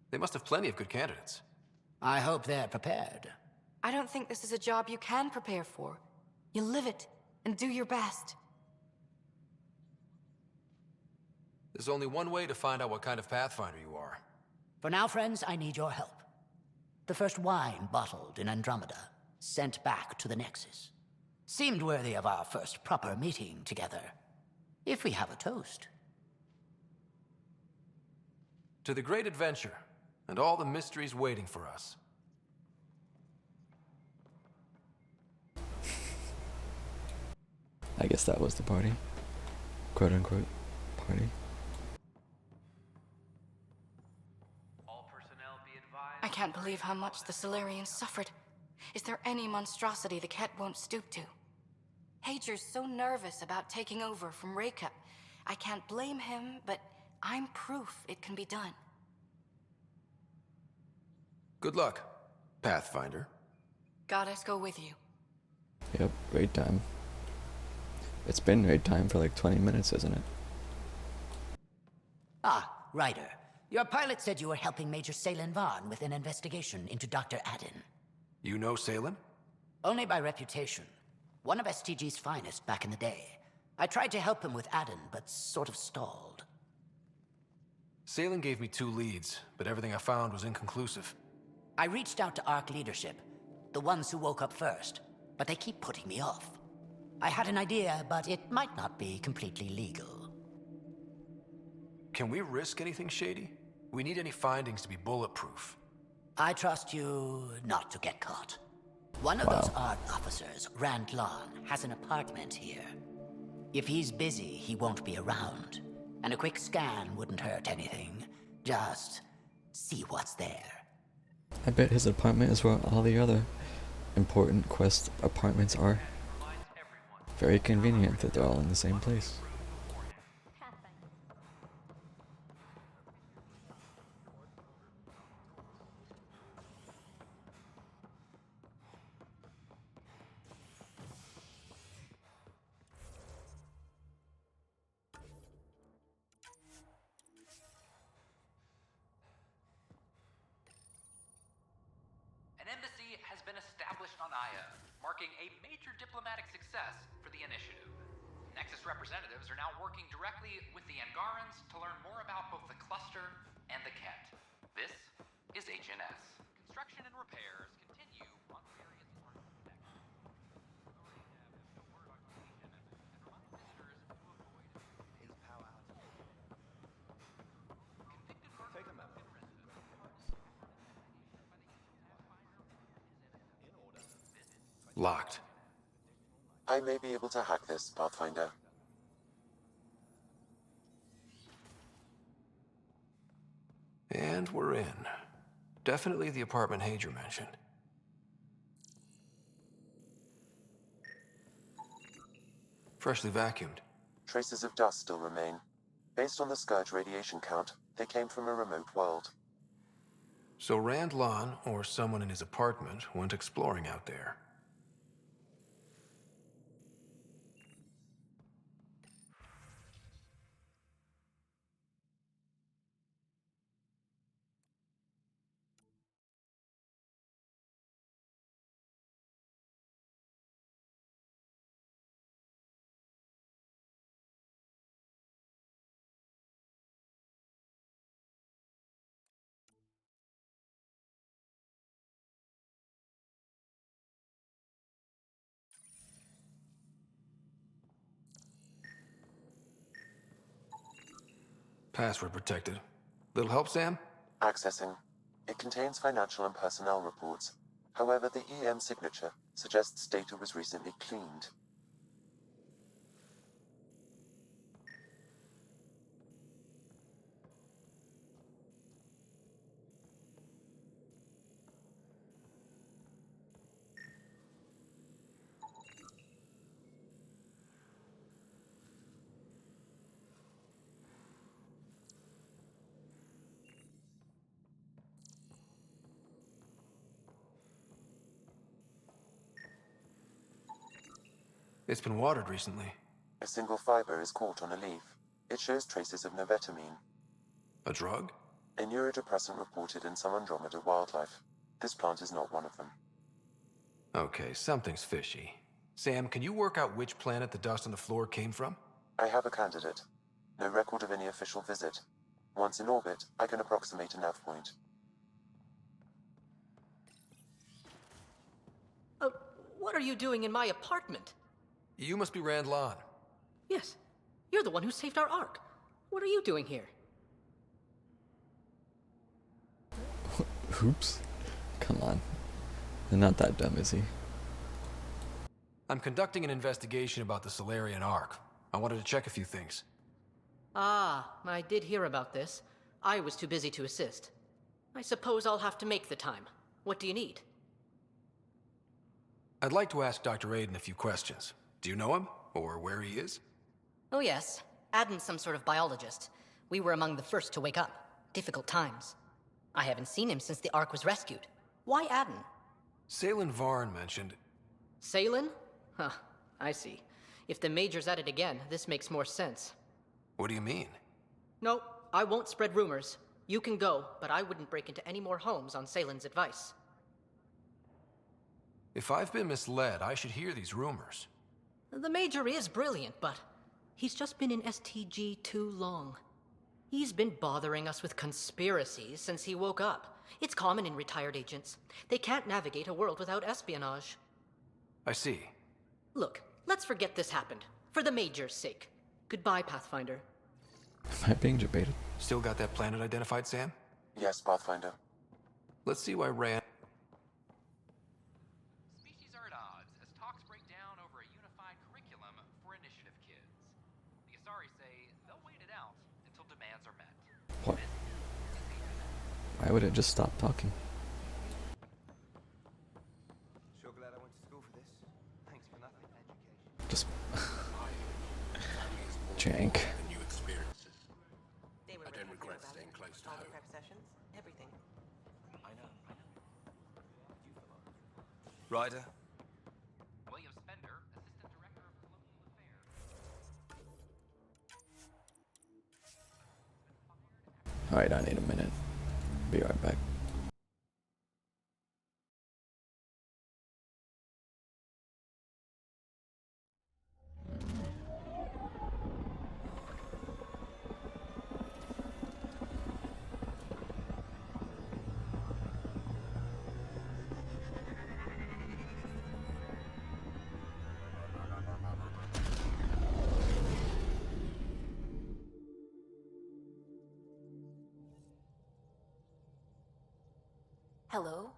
They must have plenty of good candidates. I hope they're prepared. I don't think this is a job you can prepare for. You live it, and do your best. There's only one way to find out what kind of Pathfinder you are. For now, friends, I need your help. The first wine bottled in Andromeda, sent back to the Nexus. Seemed worthy of our first proper meeting together. If we have a toast. To the great adventure, and all the mysteries waiting for us. I guess that was the party. Quote unquote party. I can't believe how much the Solarians suffered. Is there any monstrosity the Ket won't stoop to? Hager's so nervous about taking over from Raycup. I can't blame him, but I'm proof it can be done. Good luck, Pathfinder. Goddess go with you. Yep, raid time. It's been raid time for like 20 minutes, isn't it? Ah, Ryder. Your pilot said you were helping Major Salen Vaughn with an investigation into Dr. Adden. You know Salem? Only by reputation. One of STG's finest back in the day. I tried to help him with Adden, but sort of stalled. Salen gave me 2 leads, but everything I found was inconclusive. I reached out to ARC leadership, the ones who woke up first, but they keep putting me off. I had an idea, but it might not be completely legal. Can we risk anything shady? We need any findings to be bulletproof. I trust you not to get caught. One of those ARC officers, Rand Lon, has an apartment here. If he's busy, he won't be around. And a quick scan wouldn't hurt anything. Just see what's there. I bet his apartment is where all the other important quest apartments are. Very convenient that they're all in the same place. An embassy has been established on Aya, marking a major diplomatic success for the initiative. Nexus representatives are now working directly with the Angarans to learn more about both the cluster and the Ket. This is HNS. Construction and repairs continue on various parts of the Nexus. Take a memo. Locked. I may be able to hack this, Pathfinder. And we're in. Definitely the apartment Hager mentioned. Freshly vacuumed. Traces of dust still remain. Based on the Scourge radiation count, they came from a remote world. So Rand Lon, or someone in his apartment, went exploring out there. Password protected. Little help, Sam? Accessing. It contains financial and personnel reports. However, the EM signature suggests data was recently cleaned. It's been watered recently. A single fiber is caught on a leaf. It shows traces of novetamine. A drug? A neurodepressant reported in some Andromeda wildlife. This plant is not one of them. Okay, something's fishy. Sam, can you work out which planet the dust on the floor came from? I have a candidate. No record of any official visit. Once in orbit, I can approximate a nav point. are you doing in my apartment? You must be Rand Lon. Yes. You're the one who saved our Ark. What are you doing here? Oops. Come on. They're not that dumb, is he? I'm conducting an investigation about the Solarian Ark. I wanted to check a few things. Ah, I did hear about this. I was too busy to assist. I suppose I'll have to make the time. What do you need? I'd like to ask Dr. Aiden a few questions. Do you know him? Or where he is? Oh yes. Aden's some sort of biologist. We were among the first to wake up. Difficult times. I haven't seen him since the Ark was rescued. Why Aden? Salen Varn mentioned... Salen? Huh, I see. If the Major's at it again, this makes more sense. What do you mean? No, I won't spread rumors. You can go, but I wouldn't break into any more homes on Salen's advice. If I've been misled, I should hear these rumors. The Major is brilliant, but he's just been in STG too long. He's been bothering us with conspiracies since he woke up. It's common in retired agents. They can't navigate a world without espionage. I see. Look, let's forget this happened. For the Major's sake. Goodbye, Pathfinder. Am I being debated? Still got that planet identified, Sam? Yes, Pathfinder. Let's see why Rand... Species are at odds as talks break down over a unified curriculum for initiative kids. The Asari say they'll wait it out until demands are met. What? Why would it just stop talking? Sure glad I went to school for this. Thanks for nothing, education. Just... jank. New experiences. I don't regret staying close to home. Prep sessions, everything. I know. Ryder? William Spender, Assistant Director of Colonial Affairs. Alright, I need a minute. Be right back. Hello?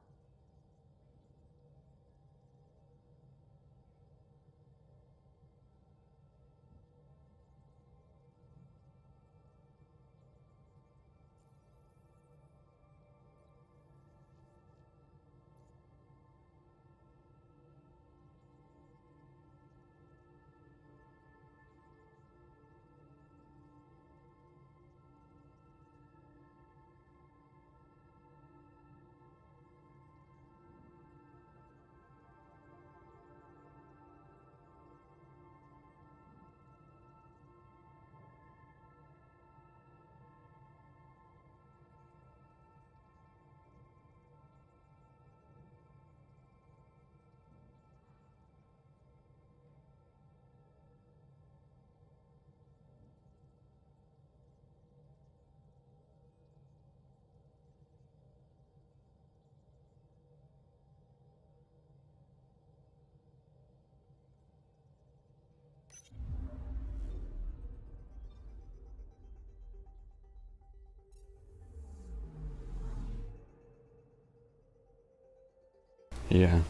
Yeah.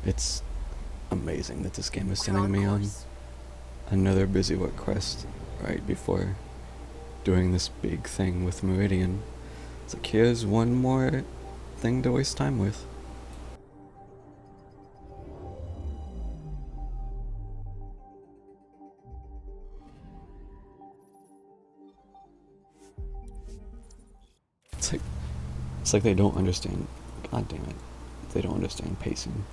It's amazing that this game is sending me on another busy work quest right before doing this big thing with Meridian. It's like, here's one more thing to waste time with. It's like, It's like they don't understand. God damn it. They don't understand pacing.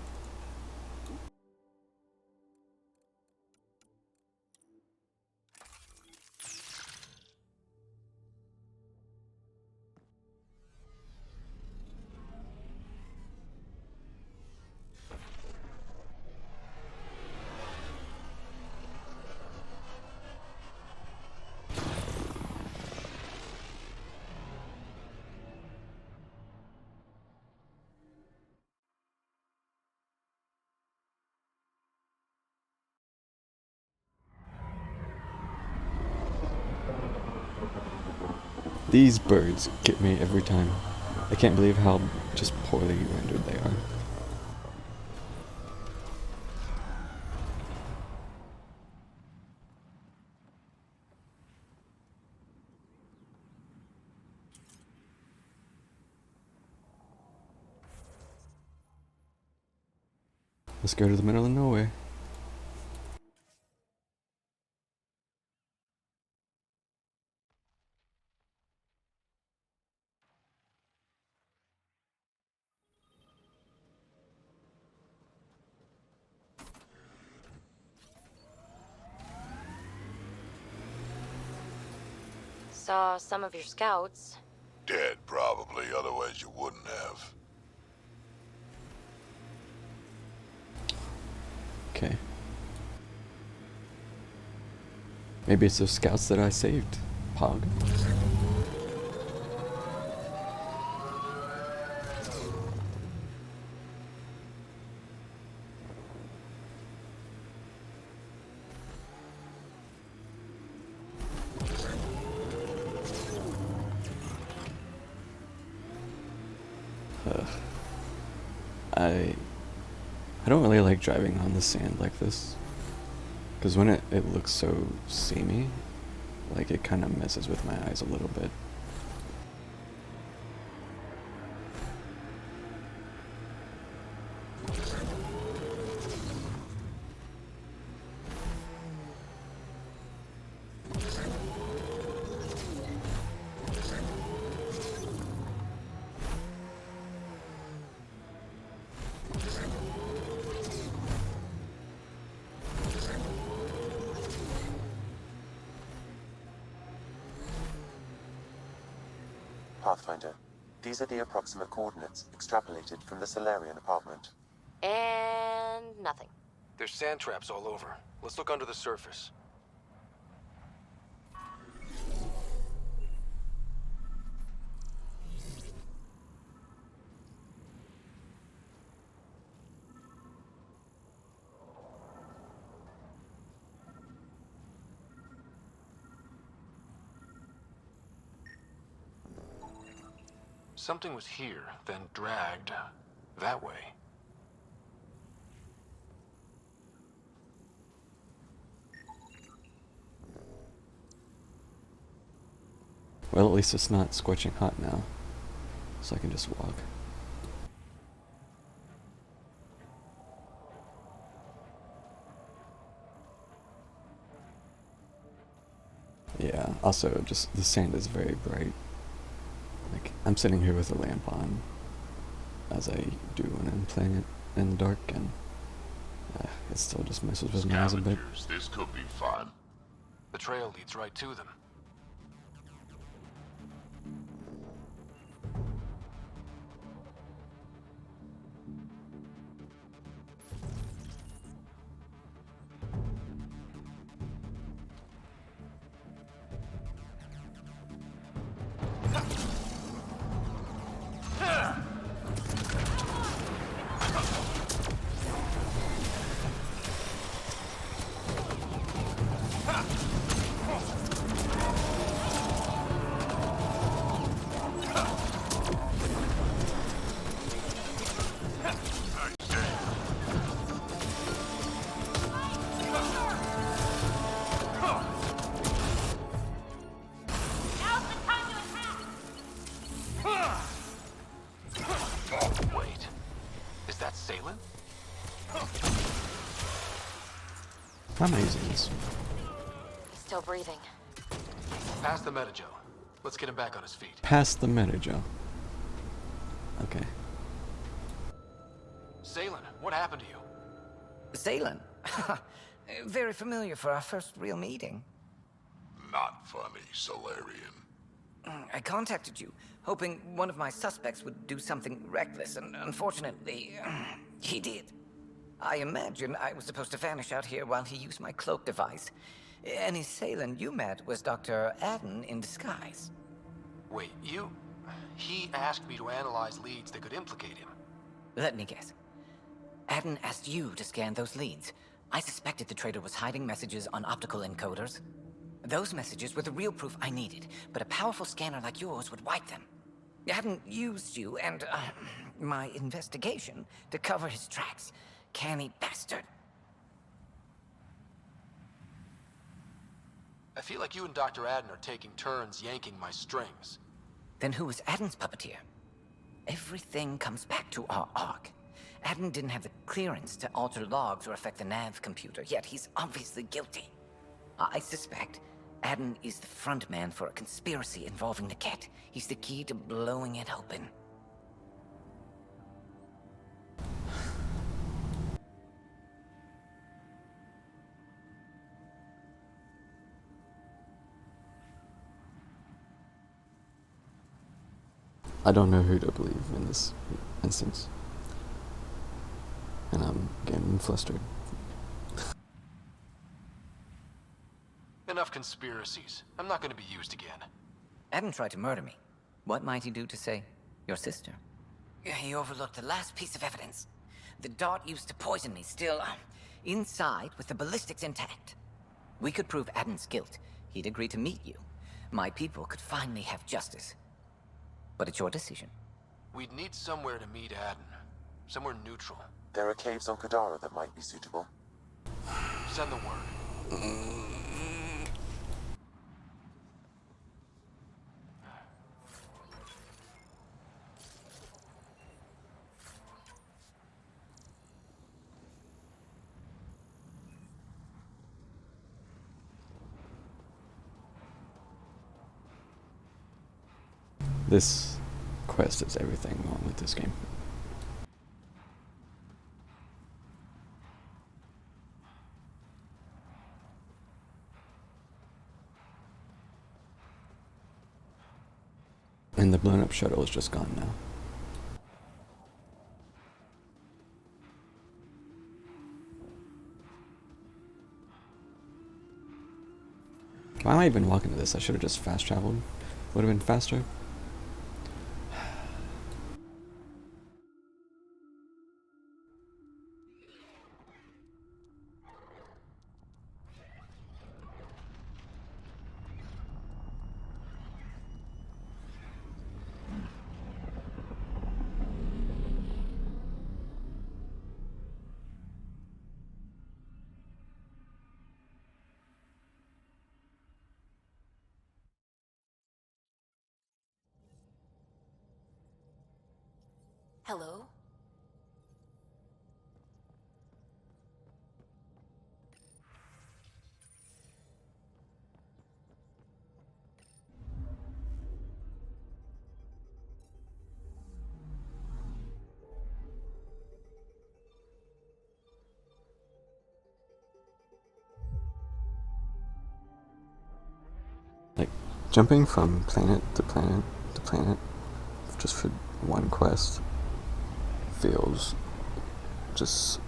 These birds get me every time. I can't believe how just poorly rendered they are. Let's go to the middle of nowhere. Saw some of your scouts. Dead, probably, otherwise you wouldn't have. Okay. Maybe it's those scouts that I saved, Pog. I don't really like driving on the sand like this, because when it looks so samey, like it kind of messes with my eyes a little bit. Pathfinder, these are the approximate coordinates extrapolated from the Solarian apartment. And nothing. There's sand traps all over. Let's look under the surface. Something was here, then dragged that way. Well, at least it's not scorching hot now, so I can just walk. Yeah, also just the sand is very bright. Like, I'm sitting here with a lamp on, as I do when I'm playing it in the dark, and it still just messes with my eyes a bit. This could be fun. The trail leads right to them. How am I using this? Still breathing. Pass the Metajo. Let's get him back on his feet. Pass the Metajo. okay. Salen, what happened to you? Salen? Very familiar for our first real meeting. Not funny, Solarian. I contacted you, hoping one of my suspects would do something reckless, and unfortunately, he did. I imagine I was supposed to vanish out here while he used my cloak device. Any Salen you met was Dr. Adden in disguise. Wait, he asked me to analyze leads that could implicate him. Let me guess. Adden asked you to scan those leads. I suspected the traitor was hiding messages on optical encoders. Those messages were the real proof I needed, but a powerful scanner like yours would wipe them. Adden used you and my investigation to cover his tracks. Canny bastard. I feel like you and Dr. Adden are taking turns yanking my strings. Then who was Adden's puppeteer? Everything comes back to our ARC. Adden didn't have the clearance to alter logs or affect the nav computer, yet he's obviously guilty. I suspect Adden is the front man for a conspiracy involving the Ket. He's the key to blowing it open. I don't know who to believe in this instance. And I'm getting flustered. Enough conspiracies. I'm not going to be used again. Adden tried to murder me. What might he do to, say, your sister? He overlooked the last piece of evidence. The dart used to poison me still inside with the ballistics intact. We could prove Adden's guilt. He'd agree to meet you. My people could finally have justice. But it's your decision. We'd need somewhere to meet Adden. Somewhere neutral. There are caves on Kadara that might be suitable. Send the word. This quest is everything wrong with this game. And the blown up shuttle is just gone now. Why am I even walking to this? I should have just fast traveled. Would have been faster. Hello? Like, jumping from planet to planet to planet just for one quest feels just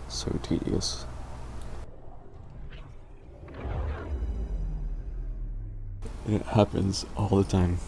so tedious. It happens all the time.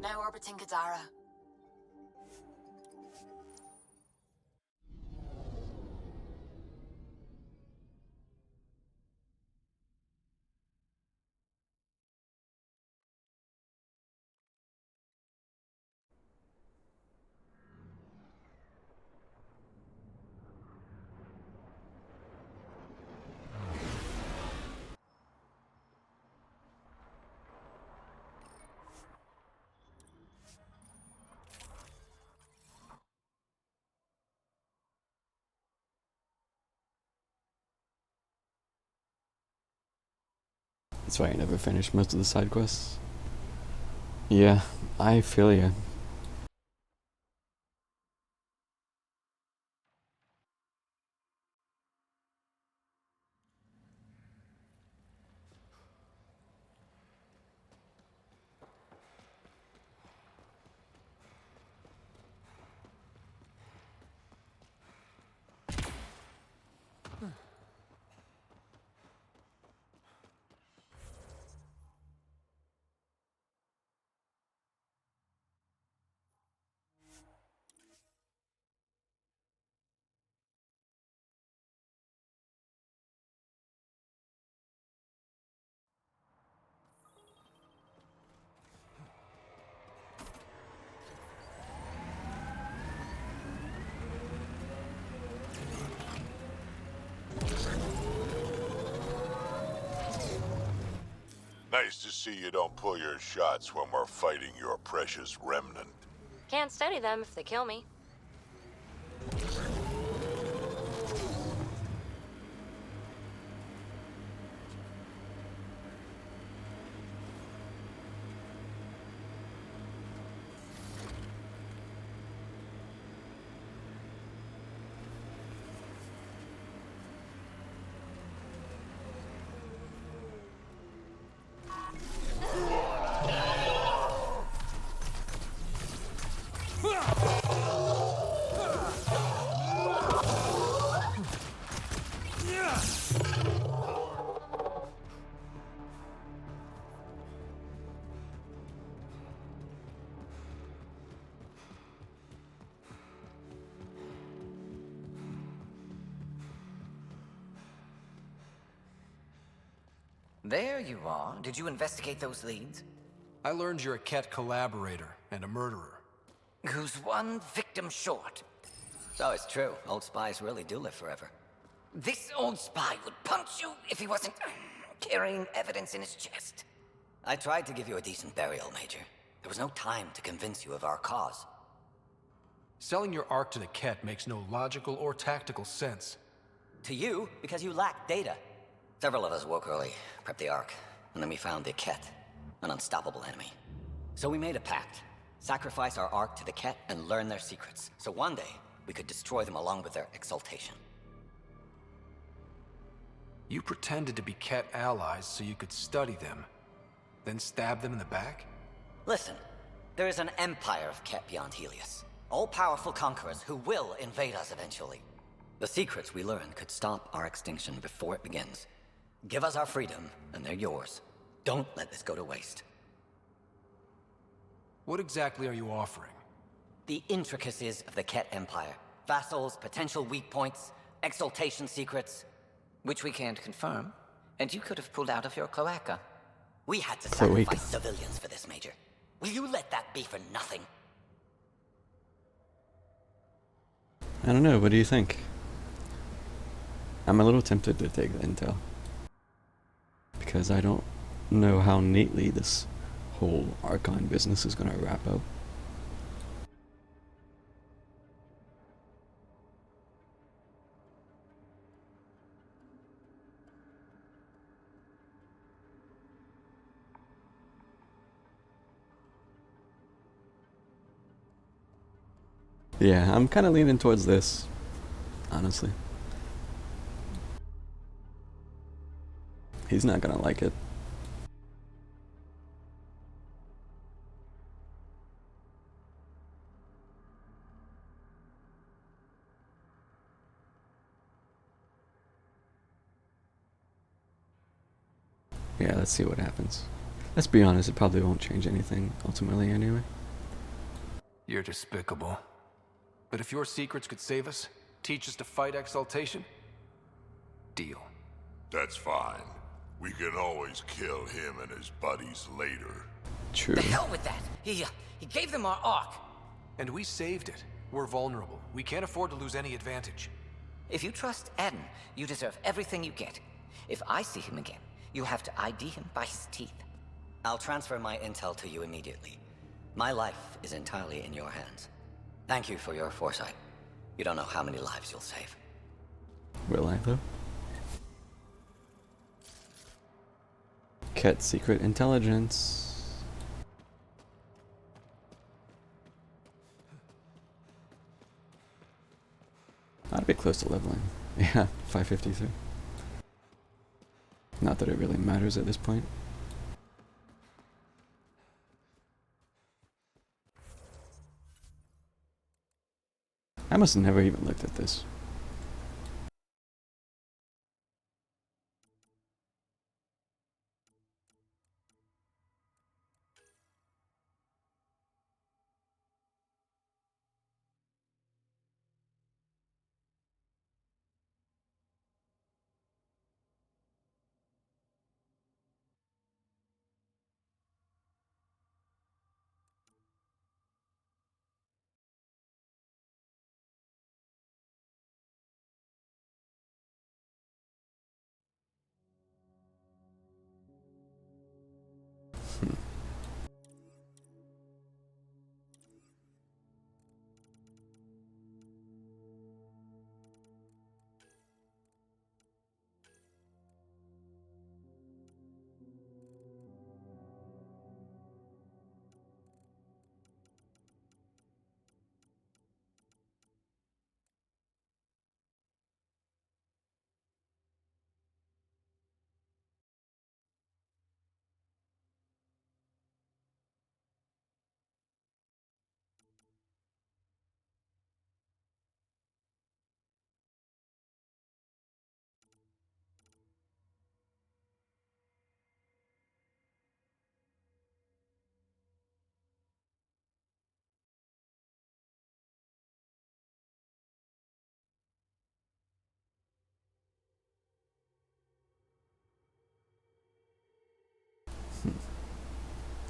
Now orbiting Kadara. That's why I never finished most of the side quests. Yeah, I feel ya. Nice to see you don't pull your shots when we're fighting your precious remnant. Can't study them if they kill me. There you are. Did you investigate those leads? I learned you're a Ket collaborator and a murderer. Who's one victim short? So it's true. Old spies really do live forever. This old spy would punch you if he wasn't carrying evidence in his chest. I tried to give you a decent burial, Major. There was no time to convince you of our cause. Selling your Ark to the Ket makes no logical or tactical sense. To you, because you lack data. Several of us woke early, prepped the Ark, and then we found the Ket, an unstoppable enemy. So we made a pact. Sacrifice our Ark to the Ket and learn their secrets, so one day we could destroy them along with their exaltation. You pretended to be Ket allies so you could study them, then stab them in the back? Listen, there is an empire of Ket beyond Helios. All-powerful conquerors who will invade us eventually. The secrets we learn could stop our extinction before it begins. Give us our freedom, and they're yours. Don't let this go to waste. What exactly are you offering? The intricacies of the Ket Empire. Vassals, potential weak points, exaltation secrets. Which we can't confirm. And you could have pulled out of your cloaca. We had to sacrifice civilians for this, Major. Will you let that be for nothing? I don't know, what do you think? I'm a little tempted to take the intel. Because I don't know how neatly this whole Archon business is gonna wrap up. Yeah, I'm kind of leaning towards this, honestly. He's not gonna like it. Yeah, let's see what happens. Let's be honest, it probably won't change anything, ultimately, anyway. You're despicable. But if your secrets could save us, teach us to fight exaltation, deal. That's fine. We can always kill him and his buddies later. True. The hell with that! He gave them our Ark. And we saved it. We're vulnerable. We can't afford to lose any advantage. If you trust Aden, you deserve everything you get. If I see him again, you'll have to ID him by his teeth. I'll transfer my intel to you immediately. My life is entirely in your hands. Thank you for your foresight. You don't know how many lives you'll save. Will I, though? Ket secret intelligence. Not a bit close to leveling. Yeah, 553. Not that it really matters at this point. I must have never even looked at this.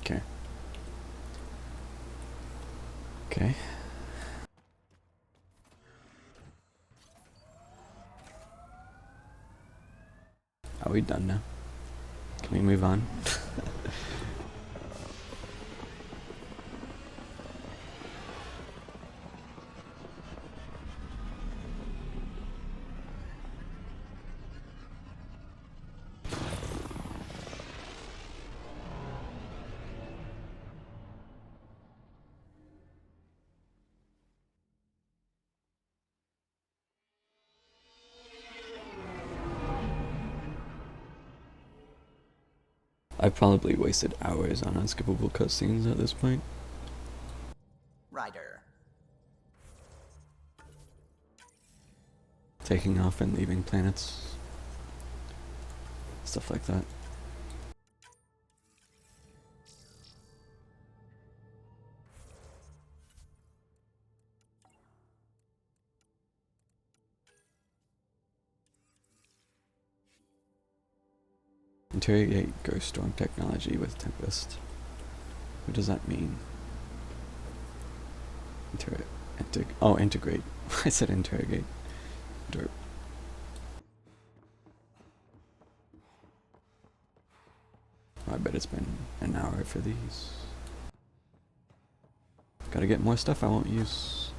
Okay. Okay. Are we done now? Can we move on? I've probably wasted hours on unskippable cutscenes at this point. Ryder. Taking off and leaving planets. Stuff like that. Interrogate Ghost Storm technology with Tempest. What does that mean? Integrate. I said interrogate. Derp. I bet it's been an hour for these. Gotta get more stuff I won't use.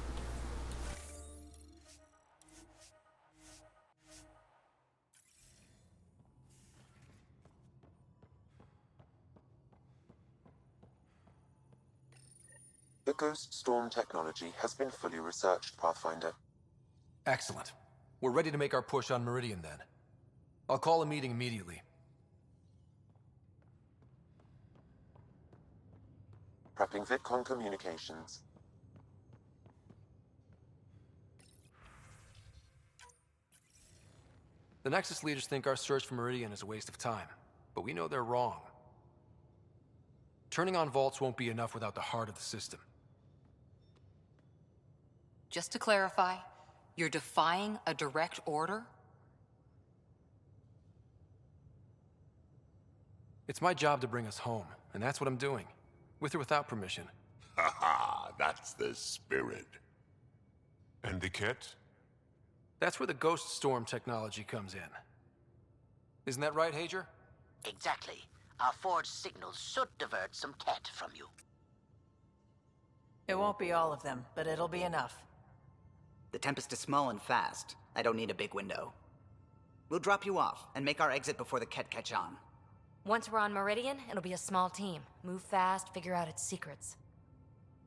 The Ghost Storm technology has been fully researched, Pathfinder. Excellent. We're ready to make our push on Meridian then. I'll call a meeting immediately. Prepping VidCon communications. The Nexus leaders think our search for Meridian is a waste of time, but we know they're wrong. Turning on vaults won't be enough without the heart of the system. Just to clarify, you're defying a direct order? It's my job to bring us home, and that's what I'm doing. With or without permission. Haha, that's the spirit. And the kit? That's where the Ghost Storm technology comes in. Isn't that right, Hager? Exactly. Our forged signals should divert some cat from you. It won't be all of them, but it'll be enough. The Tempest is small and fast. I don't need a big window. We'll drop you off and make our exit before the Ket catch on. Once we're on Meridian, it'll be a small team. Move fast, figure out its secrets.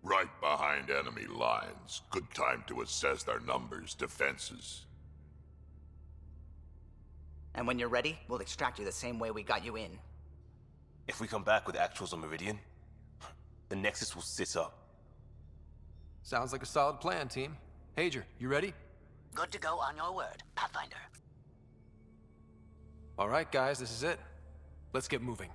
Right behind enemy lines. Good time to assess their numbers, defenses. And when you're ready, we'll extract you the same way we got you in. If we come back with actuals on Meridian, the Nexus will sit up. Sounds like a solid plan, team. Hager, you ready? Good to go on your word, Pathfinder. All right, guys, this is it. Let's get moving.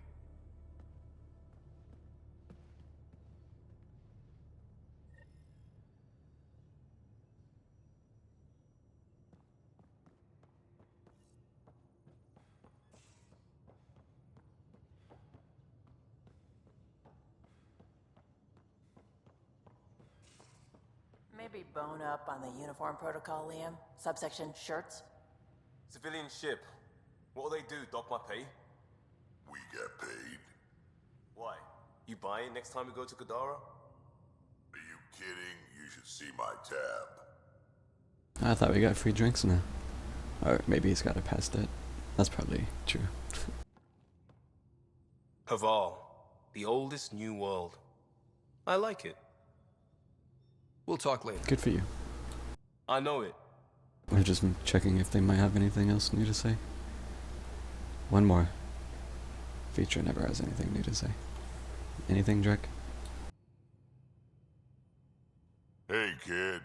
Maybe bone up on the uniform protocol, Liam. Subsection shirts. Civilian ship. What'll they do, dock my pay? We get paid. Why? You buying next time we go to Kadara? Are you kidding? You should see my tab. I thought we got free drinks now. Or maybe he's got a past it. That's probably true. Haval. The oldest new world. I like it. We'll talk later. Good for you. I know it. We're just checking if they might have anything else new to say. One more. Feature never has anything new to say. Anything, Drek? Hey, kid.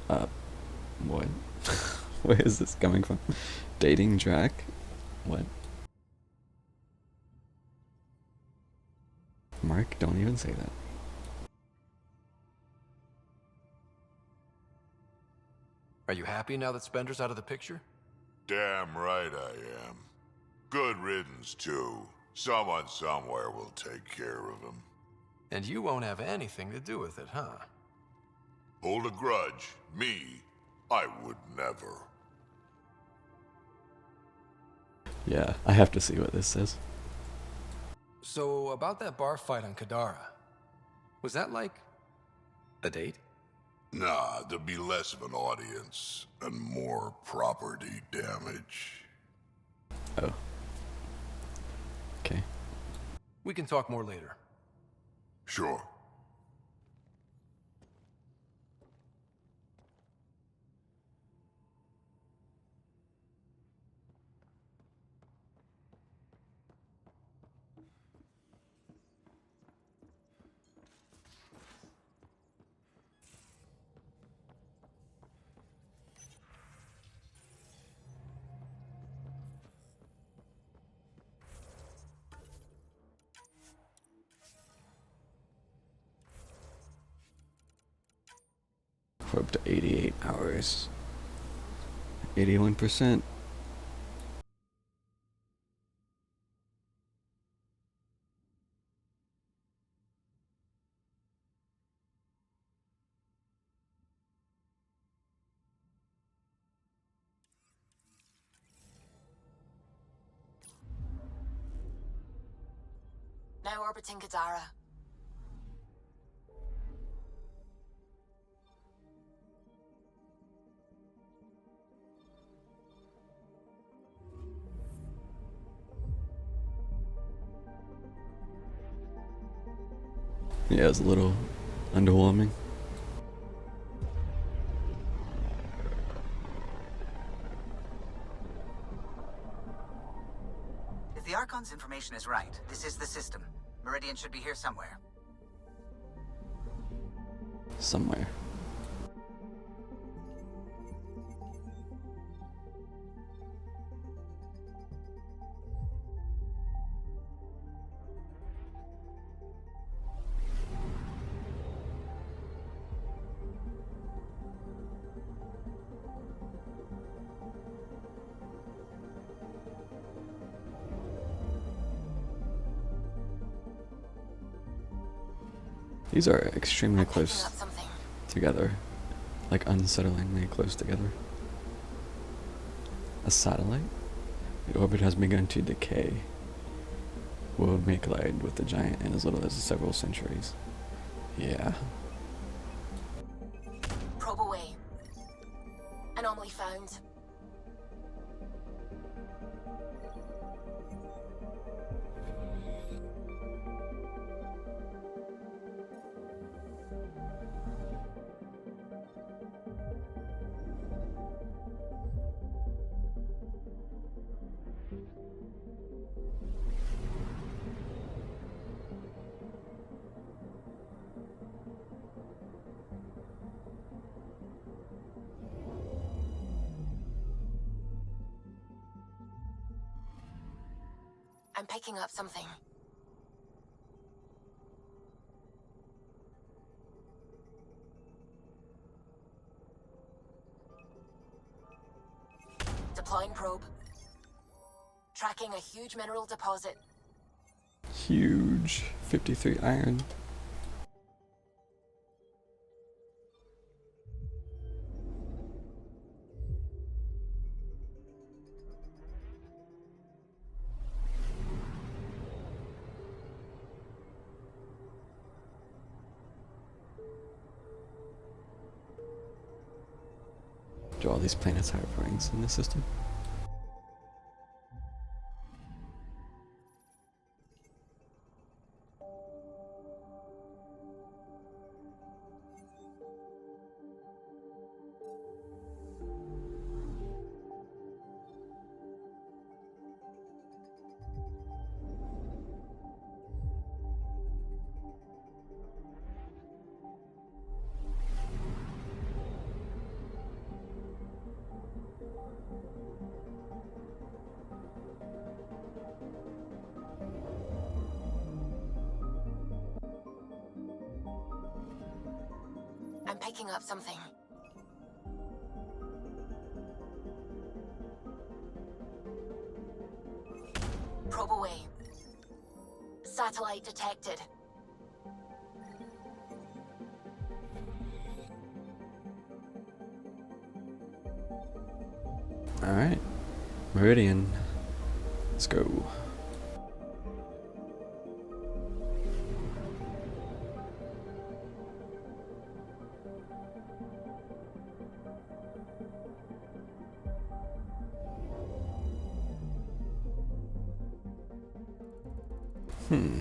What? Where is this coming from? Dating Drek? What? Mark, don't even say that. Are you happy now that Spender's out of the picture? Damn right I am. Good riddance, too. Someone somewhere will take care of him. And you won't have anything to do with it, huh? Hold a grudge. Me, I would never. Yeah, I have to see what this says. So, about that bar fight on Kadara. Was that like a date? Nah, there'll be less of an audience and more property damage. Oh. Okay. We can talk more later. Sure. We're up to 88 hours. 81%. Now orbiting Kadara. Yeah, it's a little underwhelming. If the Archon's information is right, this is the system. Meridian should be here somewhere. Somewhere. These are extremely close together, like unsettlingly close together. A satellite? The orbit has begun to decay. World may collide with the giant in as little as several centuries. Yeah. Probe away. Anomaly found. I'm picking up something. Deploying probe. Tracking a huge mineral deposit. Huge. 53 iron. Do all these planets have rings in the system? I'm picking up something. Probe away. Satellite detected. Alright. Meridian. Let's go.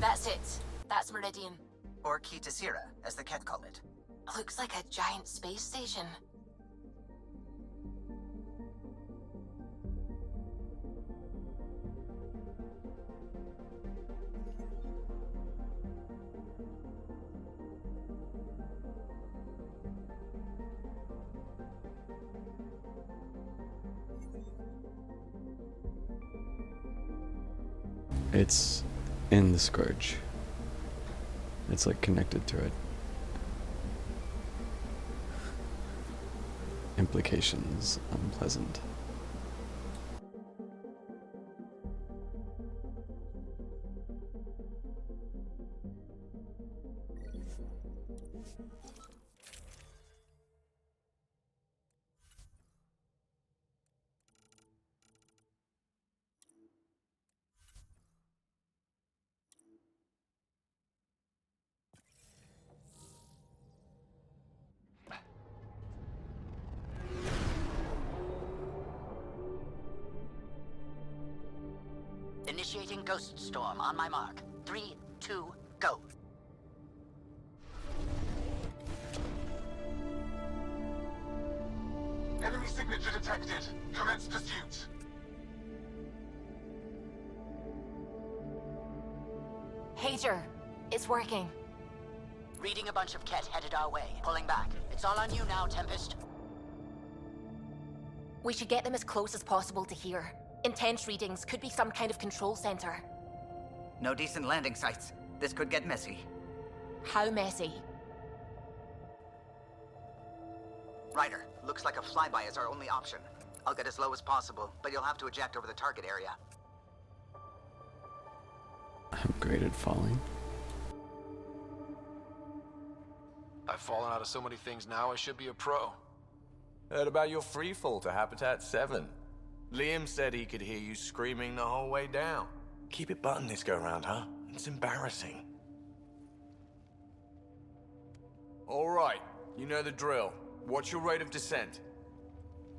That's it. That's Meridian. Or Kitasira, as the Ket call it. Looks like a giant space station. It's in the Scourge. It's like connected to it. Implications unpleasant. Initiating Ghost Storm on my mark. 3, 2, go. Enemy signature detected. Commence pursuit. Hager, it's working. Reading a bunch of Ket headed our way. Pulling back. It's all on you now, Tempest. We should get them as close as possible to here. Intense readings could be some kind of control center. No decent landing sites. This could get messy. How messy? Ryder, looks like a flyby is our only option. I'll get as low as possible, but you'll have to eject over the target area. I'm great at falling. I've fallen out of so many things now, I should be a pro. Heard about your free fall to Habitat 7. Liam said he could hear you screaming the whole way down. Keep it buttoned this go-round, huh? It's embarrassing. All right, you know the drill. What's your rate of descent?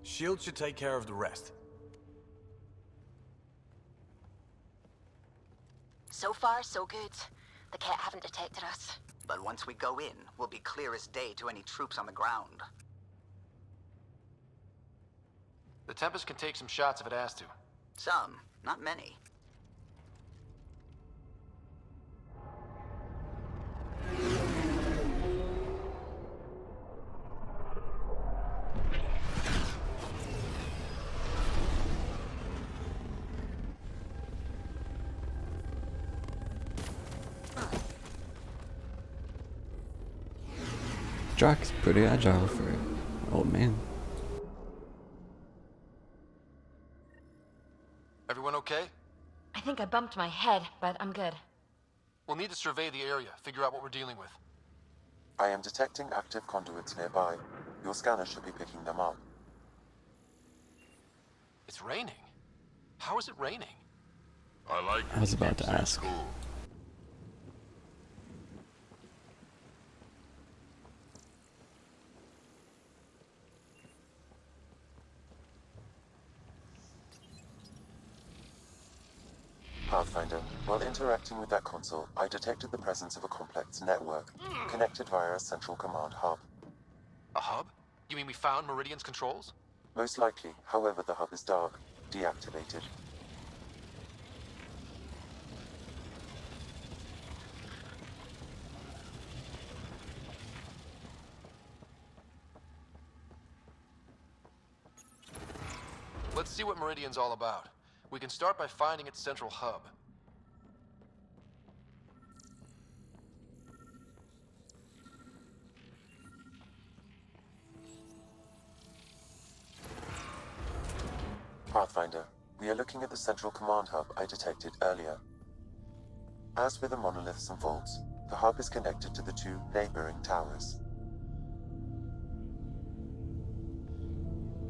Shield should take care of the rest. So far, so good. The Ket haven't detected us. But once we go in, we'll be clear as day to any troops on the ground. The Tempest can take some shots if it has to. Some, not many. Drax pretty agile for an old man. Everyone okay? I think I bumped my head, but I'm good. We'll need to survey the area, figure out what we're dealing with. I am detecting active conduits nearby. Your scanner should be picking them up. It's raining. How is it raining? I was about to ask. Pathfinder, while interacting with that console, I detected the presence of a complex network, connected via a central command hub. A hub? You mean we found Meridian's controls? Most likely, however, the hub is dark, deactivated. Let's see what Meridian's all about. We can start by finding its central hub. Pathfinder, we are looking at the central command hub I detected earlier. As with the monoliths and vaults, the hub is connected to the two neighboring towers.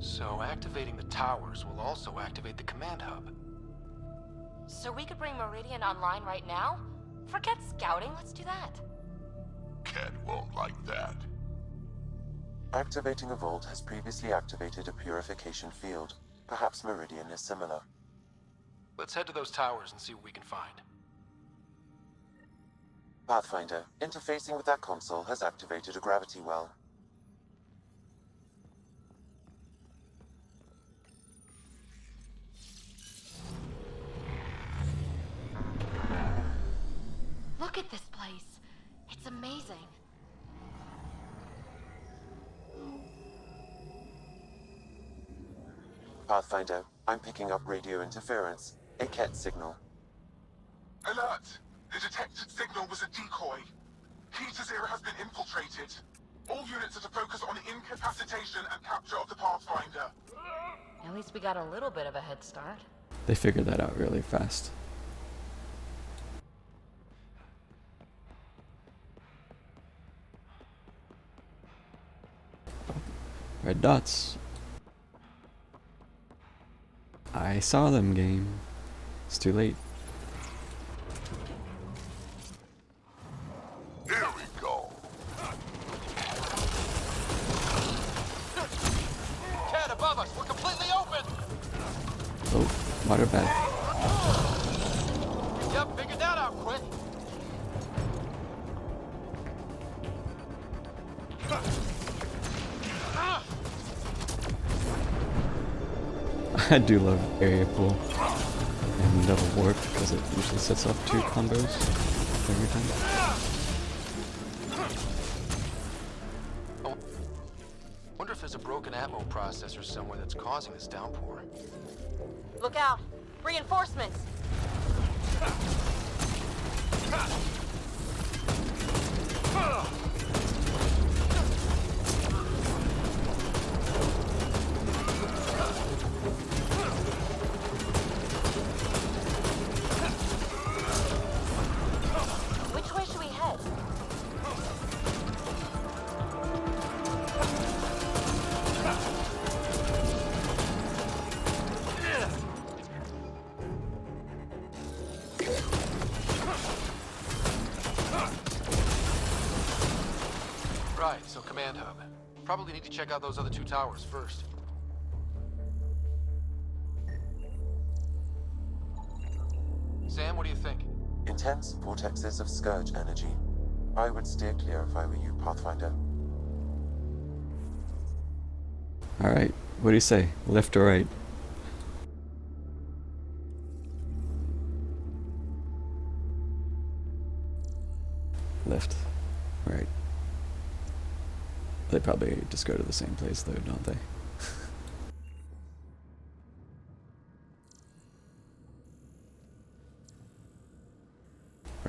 So activating the towers will also activate the command hub. So we could bring Meridian online right now? Forget scouting, let's do that. Cat won't like that. Activating a vault has previously activated a purification field. Perhaps Meridian is similar. Let's head to those towers and see what we can find. Pathfinder, interfacing with that console has activated a gravity well. Look at this place. It's amazing. Pathfinder, I'm picking up radio interference, a Ket signal. Alert! The detected signal was a decoy. Peter's era has been infiltrated. All units are to focus on incapacitation and capture of the Pathfinder. At least we got a little bit of a head start. They figured that out really fast. Red dots. I saw them, game. It's too late. Here we go. Cat above us! We're completely open! Oh, water bed. Yep, figured that out quick. I do love area pool and double warp because it usually sets off 2 combos every time. Wonder if there's a broken Atmo processor somewhere that's causing this downpour. Look out! Reinforcements! Which way should we head? Right, so command hub. Probably need to check out those other 2 towers first. Sam, what do you think? Intense vortexes of scourge energy. I would steer clear if I were you, Pathfinder. Alright, what do you say? Left or right? Left. Right. They probably just go to the same place though, don't they?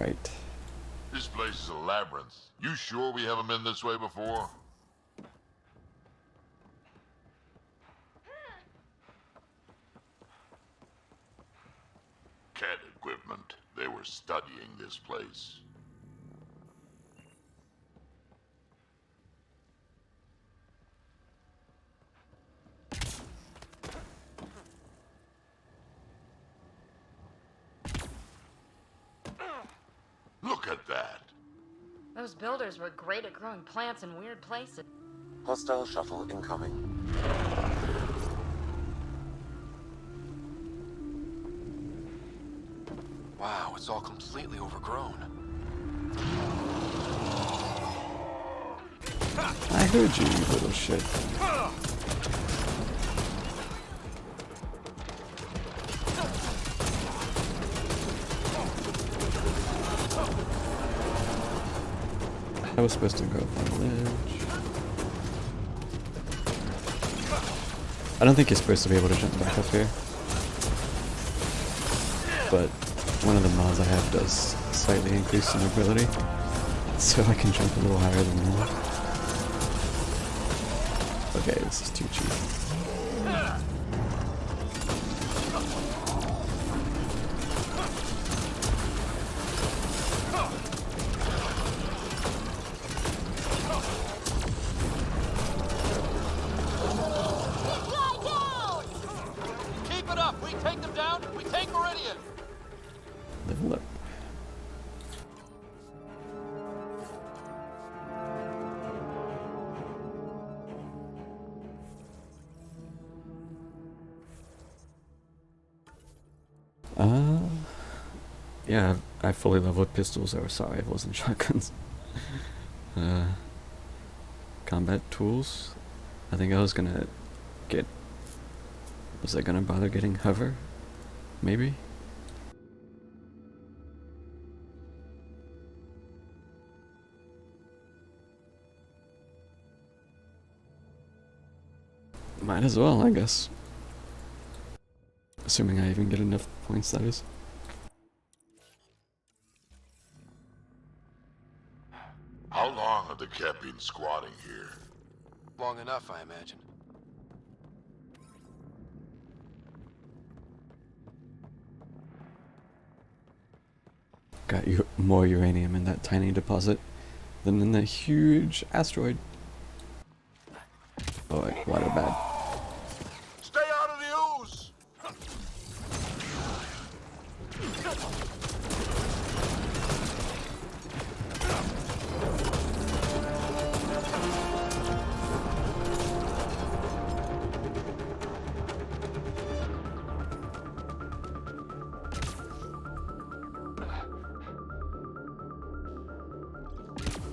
Right. This place is a labyrinth. You sure we haven't been this way before? hours studying this place. Look at that. Those builders were great at growing plants in weird places. Hostile shuttle incoming. Wow, it's all completely overgrown. I heard you, you little shit. I was supposed to go up on the ledge. I don't think you're supposed to be able to jump back up here. But one of the mods I have does slightly increase the mobility, so I can jump a little higher than normal. Okay, this is too cheap. Keep it up! We take them down, we take Meridian! Level up. Yeah, I fully leveled pistols. Or sorry, it wasn't shotguns. Combat tools. I think I was gonna get. Was I gonna bother getting hover? Maybe. Might as well, I guess. Assuming I even get enough points, that is. How long have the Ket been squatting here? Long enough, I imagine. Got you more uranium in that tiny deposit than in the huge asteroid. Oh, wait, water bad. Stay out of the ooze!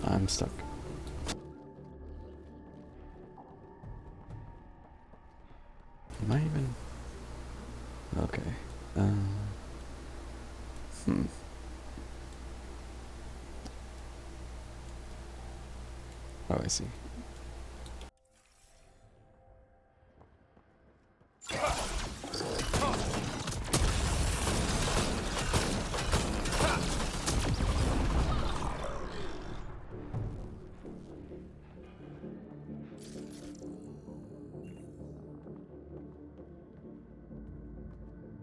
I'm stuck. Am I even? Okay. Oh, I see.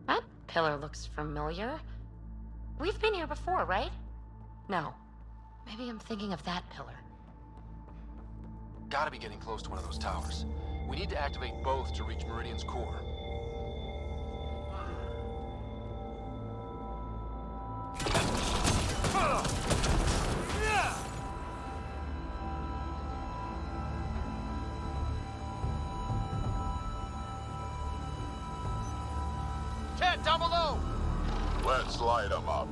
That pillar looks familiar. We've been here before, right? No. Maybe I'm thinking of that pillar. Gotta be getting close to one of those towers. We need to activate both to reach Meridian's core. Cat, down below! Let's light them up.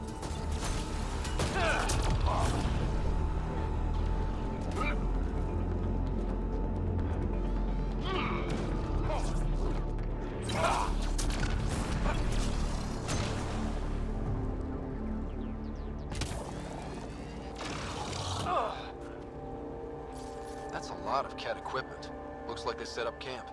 That's a lot of Ket equipment. Looks like they set up camp.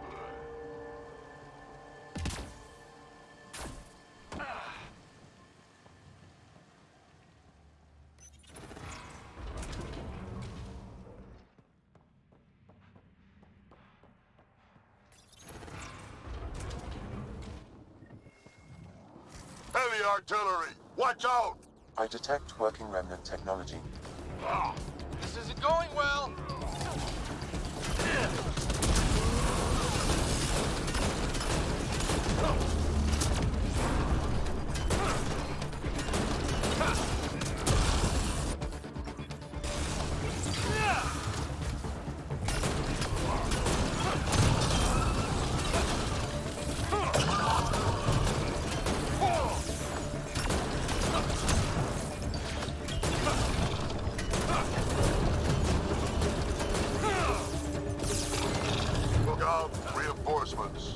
Heavy artillery! Watch out! I detect working remnant technology. This isn't going well! Look out! Reinforcements!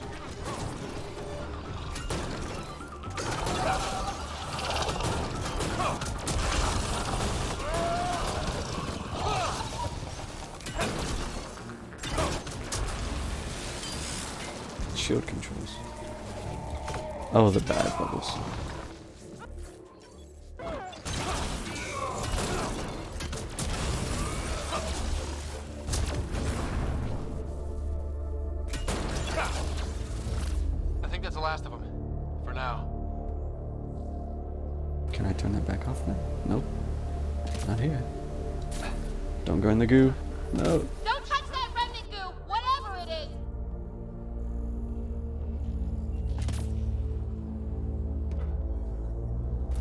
Shield controls. Oh, the bad bubbles. I think that's the last of them. For now. Can I turn that back off now? Nope. Not here. Don't go in the goo. No. Don't touch that remnant goo, whatever it is!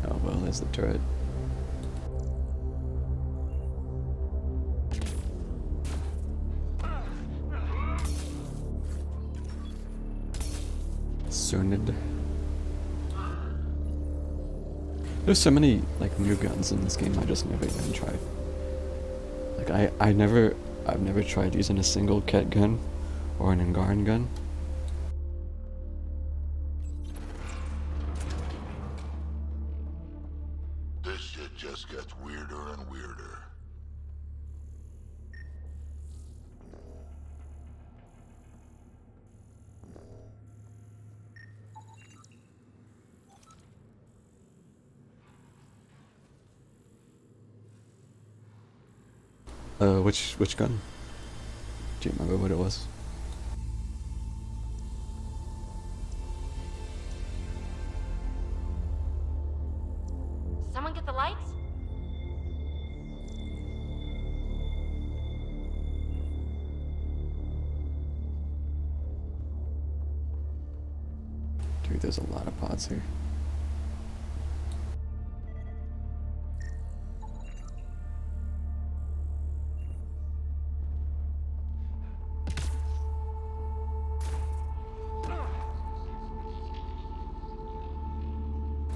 Oh well, there's the turret. Cernid. There's so many like new guns in this game I just never even tried. Like I've never tried using a single Ket gun or an Angaran gun. This shit just gets weirder and weirder. Which gun? Do you remember what it was? Someone get the lights? Dude, there's a lot of pods here.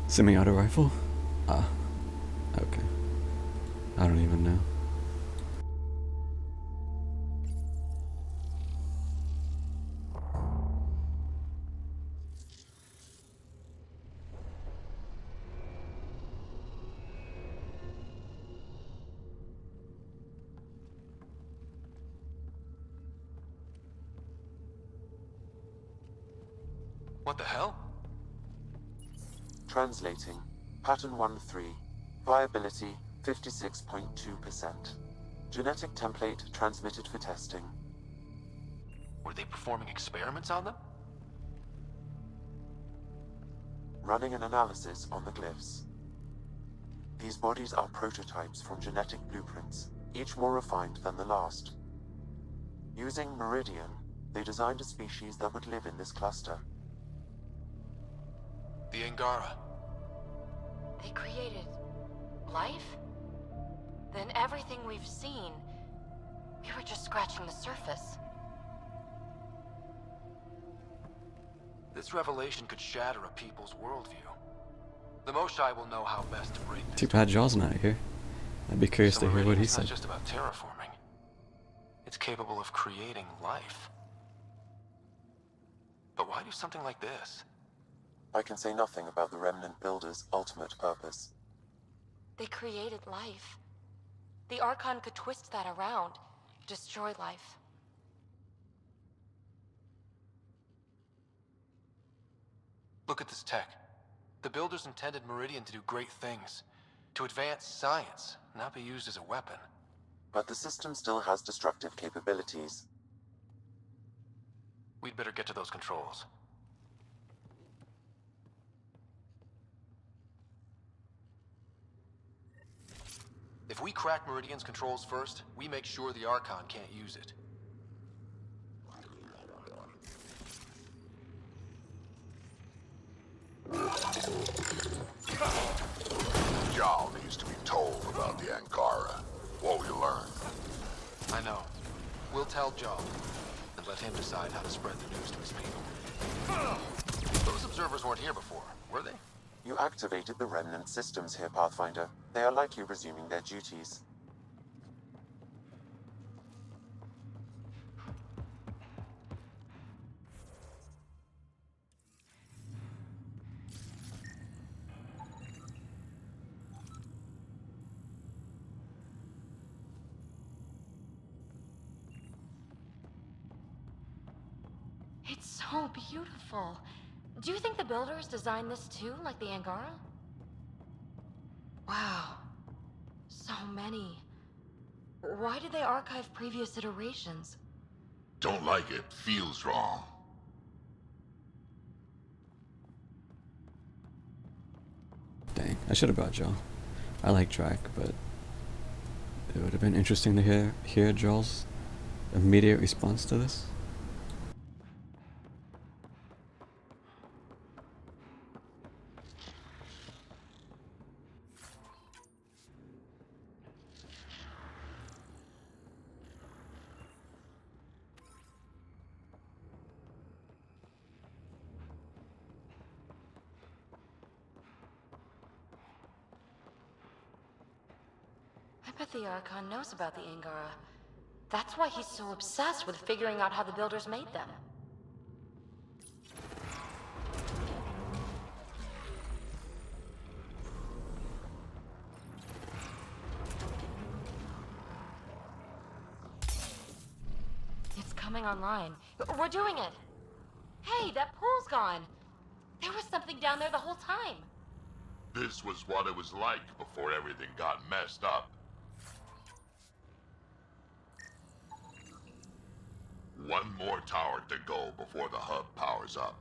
Semi-auto rifle? Ah, okay. I don't even know. What the hell? Translating. Pattern 1-3. Viability 56.2%. Genetic template transmitted for testing. Were they performing experiments on them? Running an analysis on the glyphs. These bodies are prototypes from genetic blueprints, each more refined than the last. Using Meridian, they designed a species that would live in this cluster. The Angara. They created life? Then everything we've seen, we were just scratching the surface. This revelation could shatter a people's worldview. The Moshae will know how best to break this. Too bad Jaws not here. I'd be curious to hear what he It's not said. just about terraforming. It's capable of creating life. But why do something like this? I can say nothing about the Remnant Builder's ultimate purpose. They created life. The Archon could twist that around, destroy life. Look at this tech. The Builders intended Meridian to do great things. To advance science, not be used as a weapon. But the system still has destructive capabilities. We'd better get to those controls. If we crack Meridian's controls first, we make sure the Archon can't use it. Jarl needs to be told about the Angara. What we learned. I know. We'll tell Jarl, and let him decide how to spread the news to his people. Those observers weren't here before, were they? You activated the Remnant systems here, Pathfinder. They are likely resuming their duties. It's so beautiful. Do you think the builders designed this too, like the Angara? Wow. So many. Why did they archive previous iterations? Don't like it. Feels wrong. Dang, I should have brought Joel. I like Drac, but it would have been interesting to hear Joel's immediate response to this. I bet the Archon knows about the Angara. That's why he's so obsessed with figuring out how the builders made them. It's coming online. We're doing it! Hey, that pool's gone! There was something down there the whole time! This was what it was like before everything got messed up. One more tower to go before the hub powers up.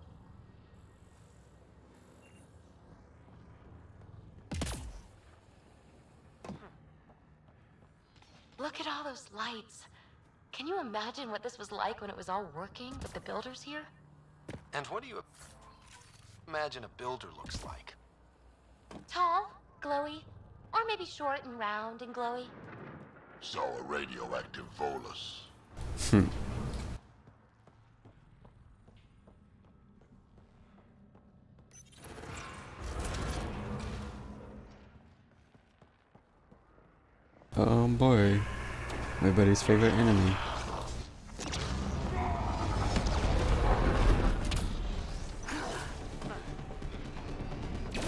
Look at all those lights. Can you imagine what this was like when it was all working with the builders here? And what do you imagine a builder looks like? Tall, glowy, or maybe short and round and glowy. So a radioactive Volus. Oh boy, my buddy's favorite enemy.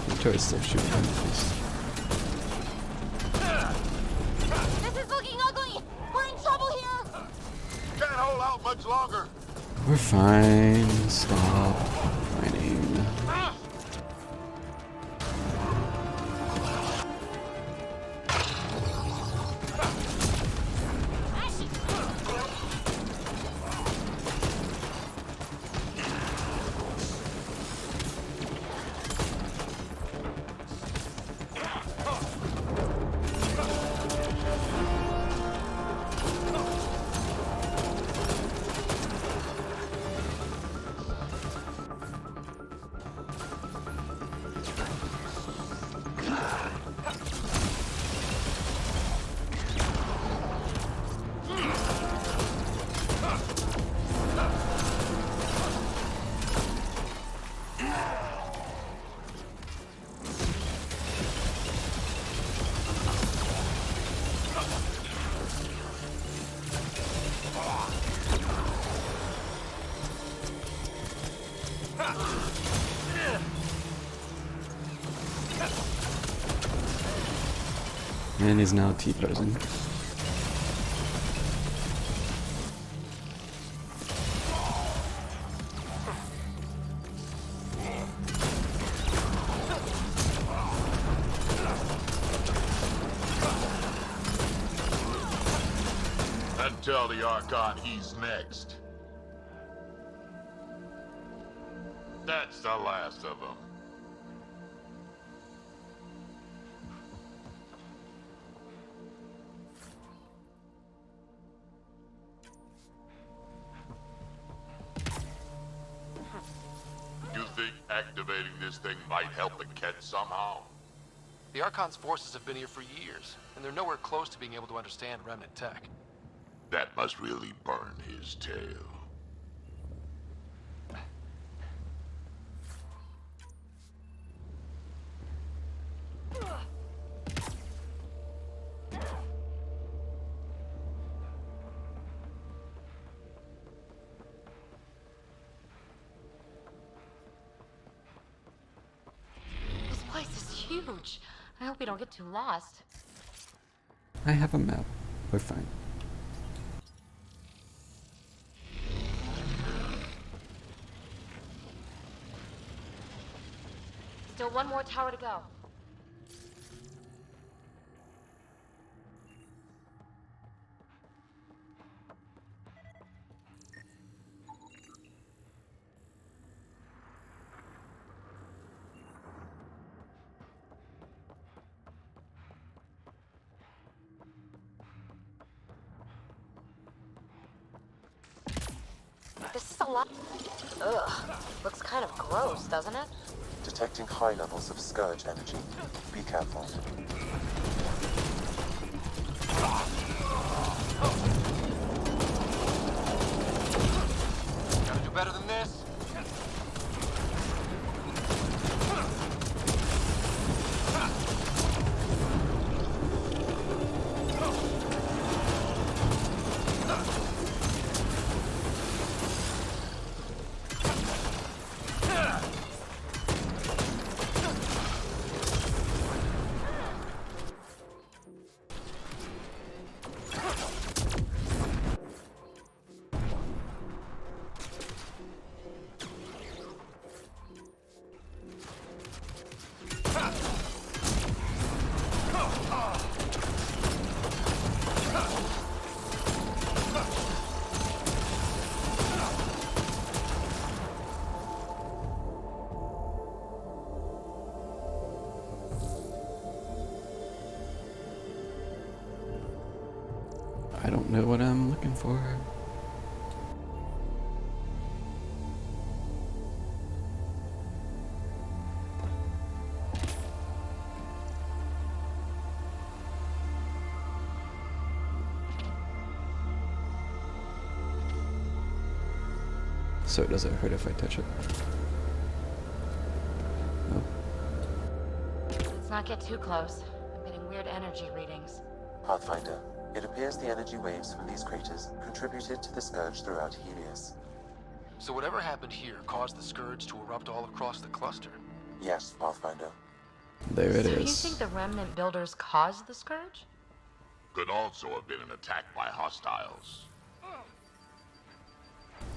The turret's still shooting at us. This is looking ugly! We're in trouble here! Can't hold out much longer. We're fine. Stop whining. And he's now T-posing. And tell the Archon he's next. That's the last of them. activating this thing might help the Ket somehow? The Archon's forces have been here for years, and they're nowhere close to being able to understand Remnant tech. That must really burn his tail. This place is huge. I hope we don't get too lost. I have a map. We're fine. Still one more tower to go. This is a lot. Ugh. Looks kind of gross, doesn't it? Detecting high levels of Scourge energy. Be careful. Gotta do better than this. I don't know what I'm looking for. So does it hurt if I touch it? No. Let's not get too close. I'm getting weird energy readings. Pathfinder, it appears the energy waves from these craters contributed to the Scourge throughout Helios. So whatever happened here caused the Scourge to erupt all across the cluster? Yes, Pathfinder. There it So you is. think the Remnant builders caused the Scourge? Could also have been an attack by hostiles.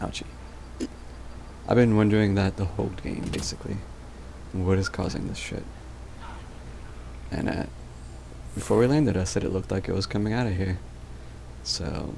Ouchie. I've been wondering that the whole game, basically. What is causing this shit? And before we landed, I said it looked like it was coming out of here. So...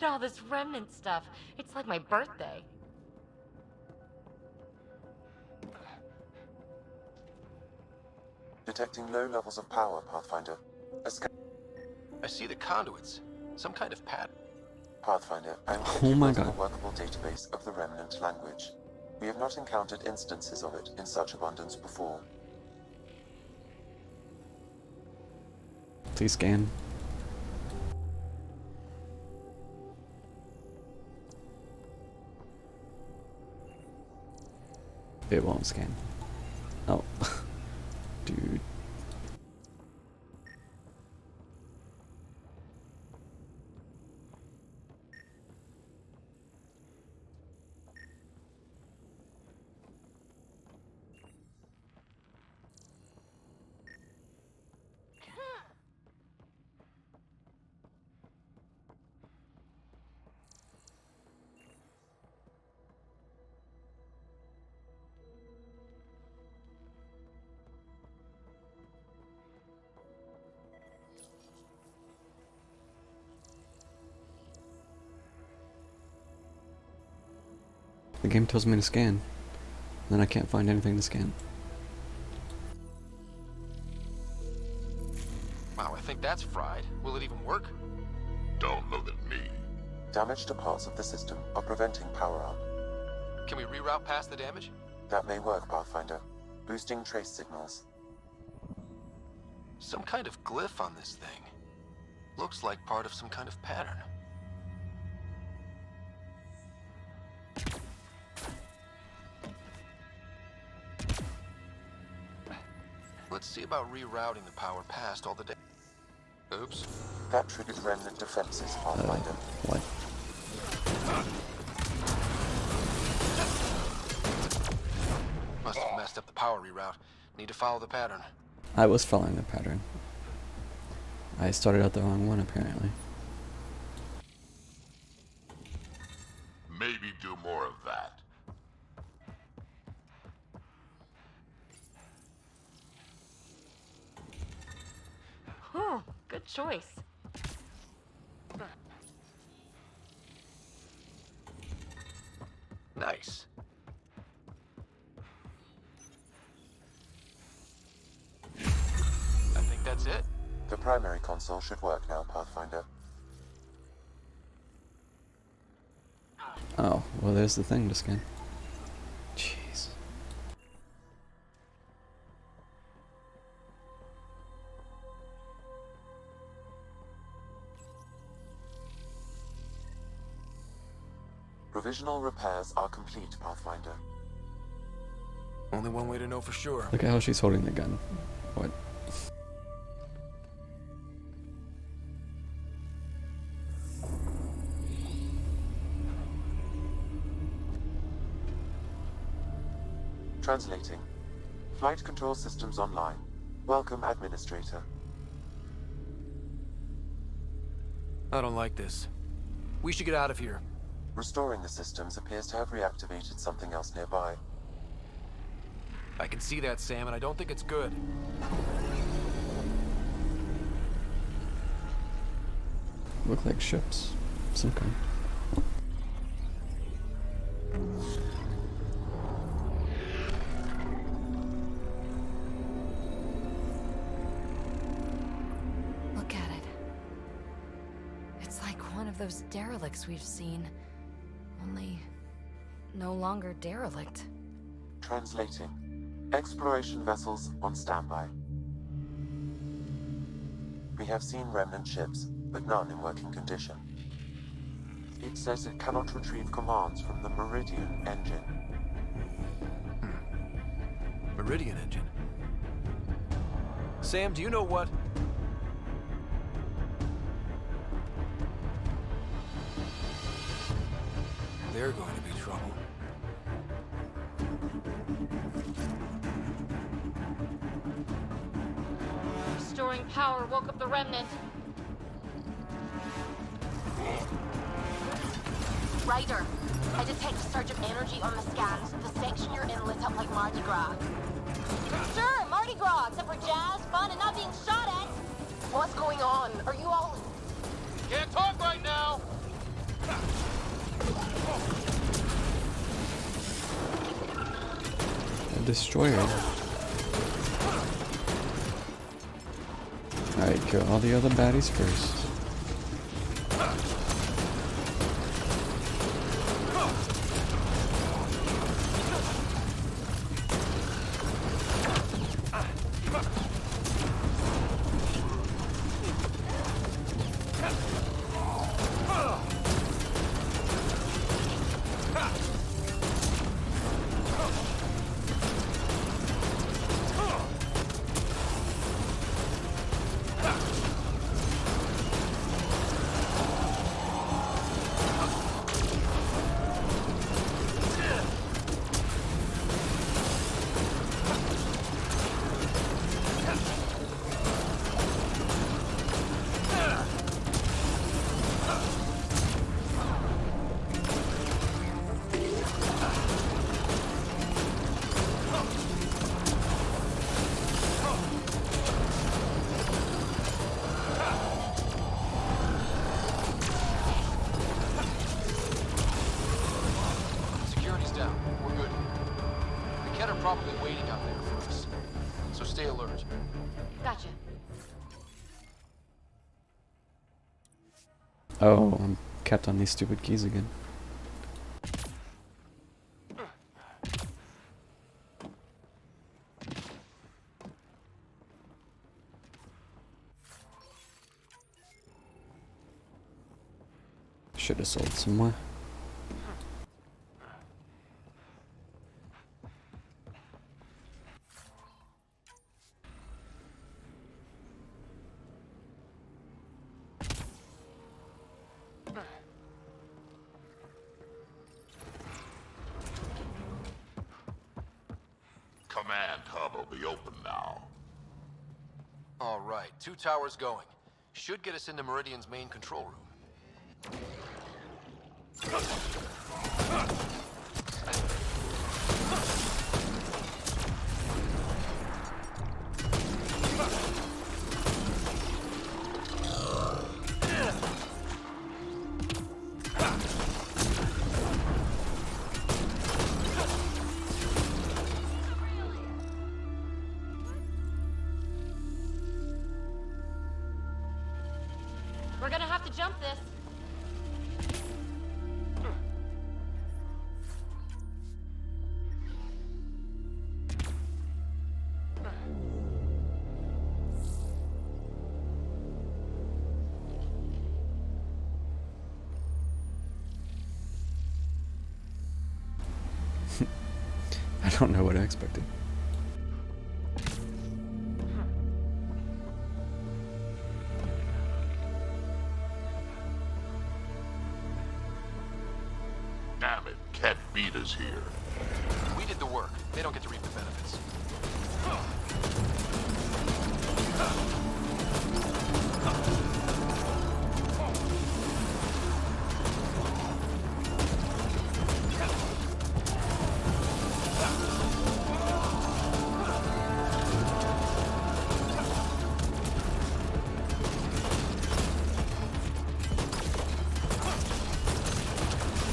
at all this remnant stuff. It's like my birthday. Detecting low levels of power, Pathfinder. I see the conduits. Some kind of pattern. Pathfinder, I am Oh checking my a God. workable database of the remnant language. We have not encountered instances of it in such abundance before. Please scan. It won't scan. Oh. Dude. The game tells me to scan, and then I can't find anything to scan. Wow, I think that's fried. Will it even work? Don't look at me. Damage to parts of the system are preventing power up. Can we reroute past the damage? That may work, Pathfinder. Boosting trace signals. Some kind of glyph on this thing. Looks like part of some kind of pattern. Let's see about rerouting the power past all the Oops. That triggered remnant defenses, Pathfinder. What? Must have messed up the power reroute. Need to follow the pattern. I was following the pattern. I started out the wrong one, apparently. Maybe do more of that. Oh, good choice. Nice. I think that's it. The primary console should work now, Pathfinder. Oh, well, there's the thing to scan. Jeez. Provisional repairs are complete, Pathfinder. Only one way to know for sure. Look at how she's holding the gun. What? Translating. Flight control systems online. Welcome, Administrator. I don't like this. We should get out of here. Restoring the systems appears to have reactivated something else nearby. I can see that, Sam, and I don't think it's good. Look like ships. Some kind. Look at it. It's like one of those derelicts we've seen. Only no longer derelict. Translating. Exploration vessels on standby. We have seen remnant ships, but none in working condition. It says it cannot retrieve commands from the Meridian engine. Meridian engine. Sam, do you know what? They're going to be trouble. Restoring power woke up the remnant. Ryder, I detect a surge of energy on the scans. The section you're in lit up like Mardi Gras. Sure, Mardi Gras, except for jazz, fun, and not being shot at. What's going on? Are you all... Can't talk right now! the destroyer. Alright, kill all the other baddies first. Probably waiting out there for us, so stay alert. Gotcha. Oh, I'm kept on these stupid keys again. Should have sold some more. Command hub will be open now. All right, 2 towers going. Should get us into Meridian's main control room. We're gonna have to jump this. I don't know what I expected. Damn it, Ket beat us here. We did the work. They don't get to reap the benefits.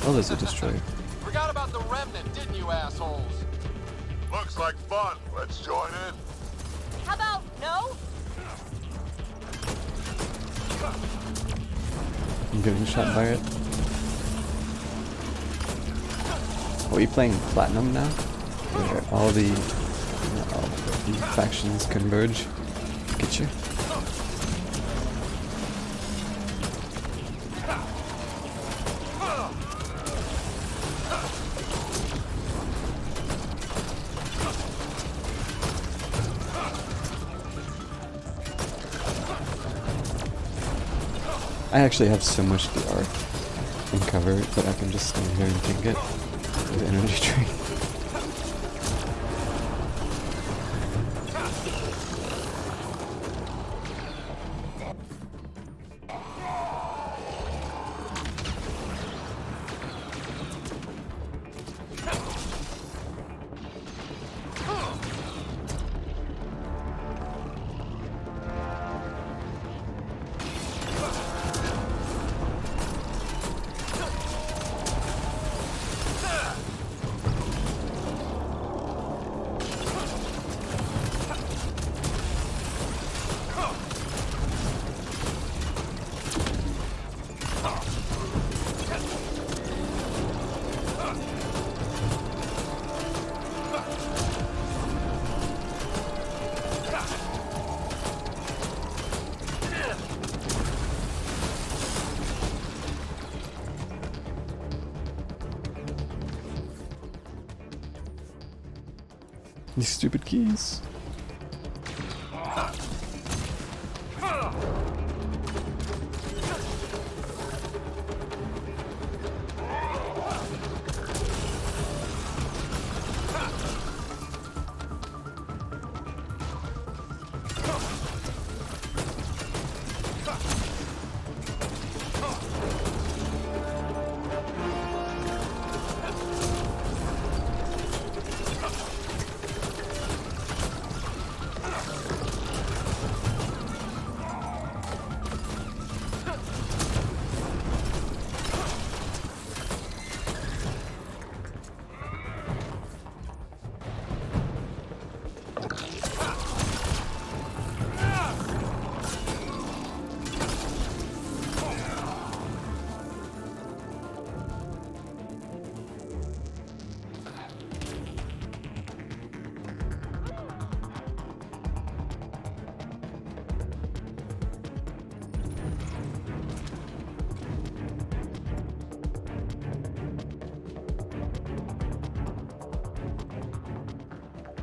Oh, there's a destroyer. Forgot about the remnant, didn't you, assholes? Looks like fun. Let's join in. How about no? I'm getting shot by it. Are you playing Platinum now? Where all the factions converge? Get you? I actually have so much DR and cover that I can just stand here and tank it with energy drain. These stupid keys.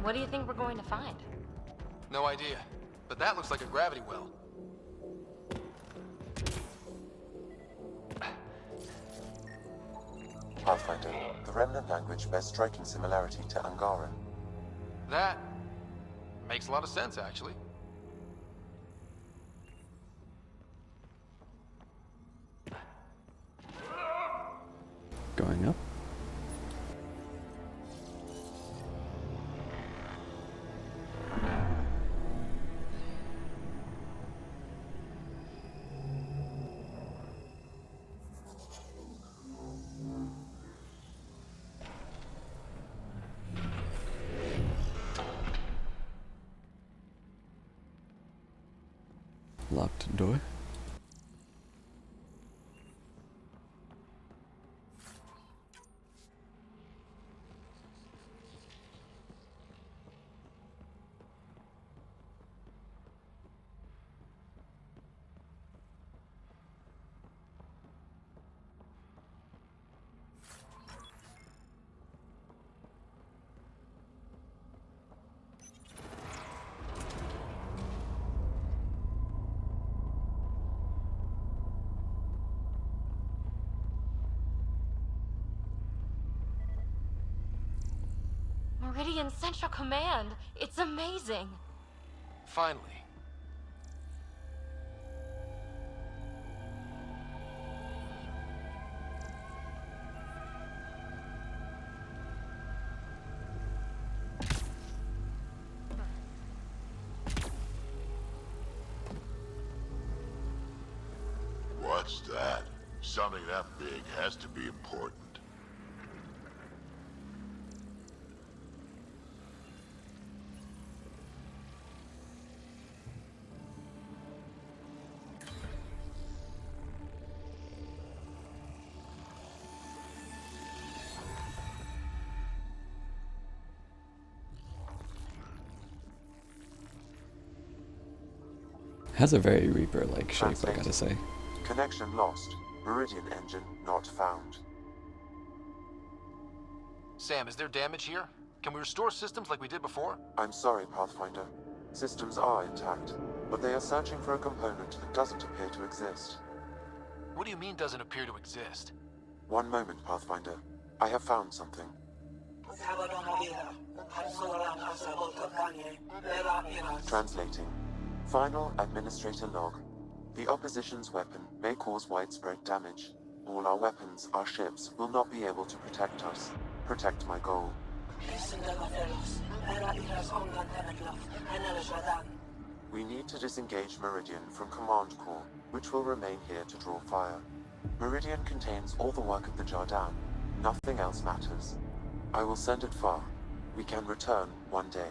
What do you think we're going to find? No idea. But that looks like a gravity well. Pathfinder, the Remnant language bears striking similarity to Angara. That makes a lot of sense, actually. Going up. Locked door. Meridian Central Command! It's amazing! Finally. What's that? Something that big has to be important. Has a very Reaper-like shape, I gotta say. Connection lost. Meridian engine not found. Sam, is there damage here? Can we restore systems like we did before? I'm sorry, Pathfinder. Systems are intact, but they are searching for a component that doesn't appear to exist. What do you mean doesn't appear to exist? One moment, Pathfinder. I have found something. Translating. Final Administrator log. The opposition's weapon may cause widespread damage. All our weapons, our ships, will not be able to protect us. Protect my goal. We need to disengage Meridian from Command Core, which will remain here to draw fire. Meridian contains all the work of the Jardan. Nothing else matters. I will send it far. We can return one day.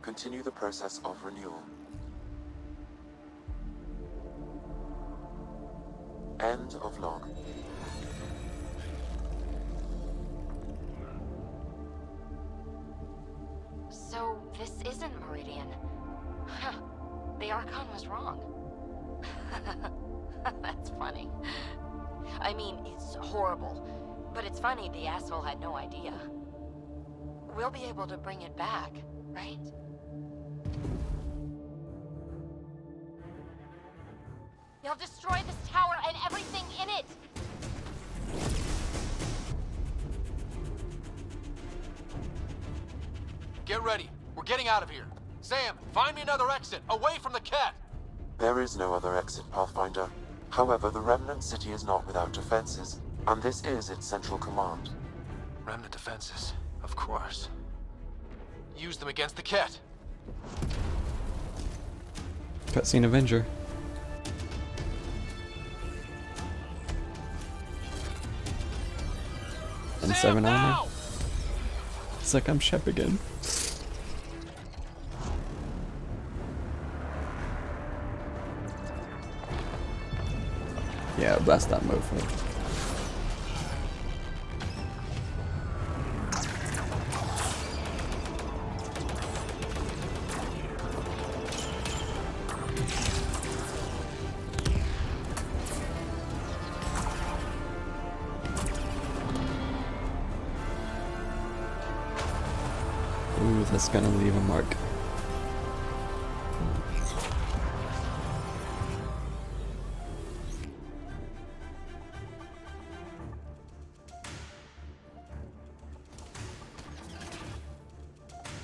Continue the process of renewal. End of log. So, this isn't Meridian. Huh. The Archon was wrong. That's funny. I mean, it's horrible. But it's funny the asshole had no idea. We'll be able to bring it back. right? You'll destroy this tower and everything in it! Get ready. We're getting out of here. Sam, find me another exit, away from the cat! There is no other exit, Pathfinder. However, the Remnant City is not without defenses, and this is its central command. Remnant defenses, of course. Use them against the cat. Cutscene Avenger. And 7 armor. It's like I'm Shep again. Yeah, blast that mofo. Ooh, that's gonna leave a mark.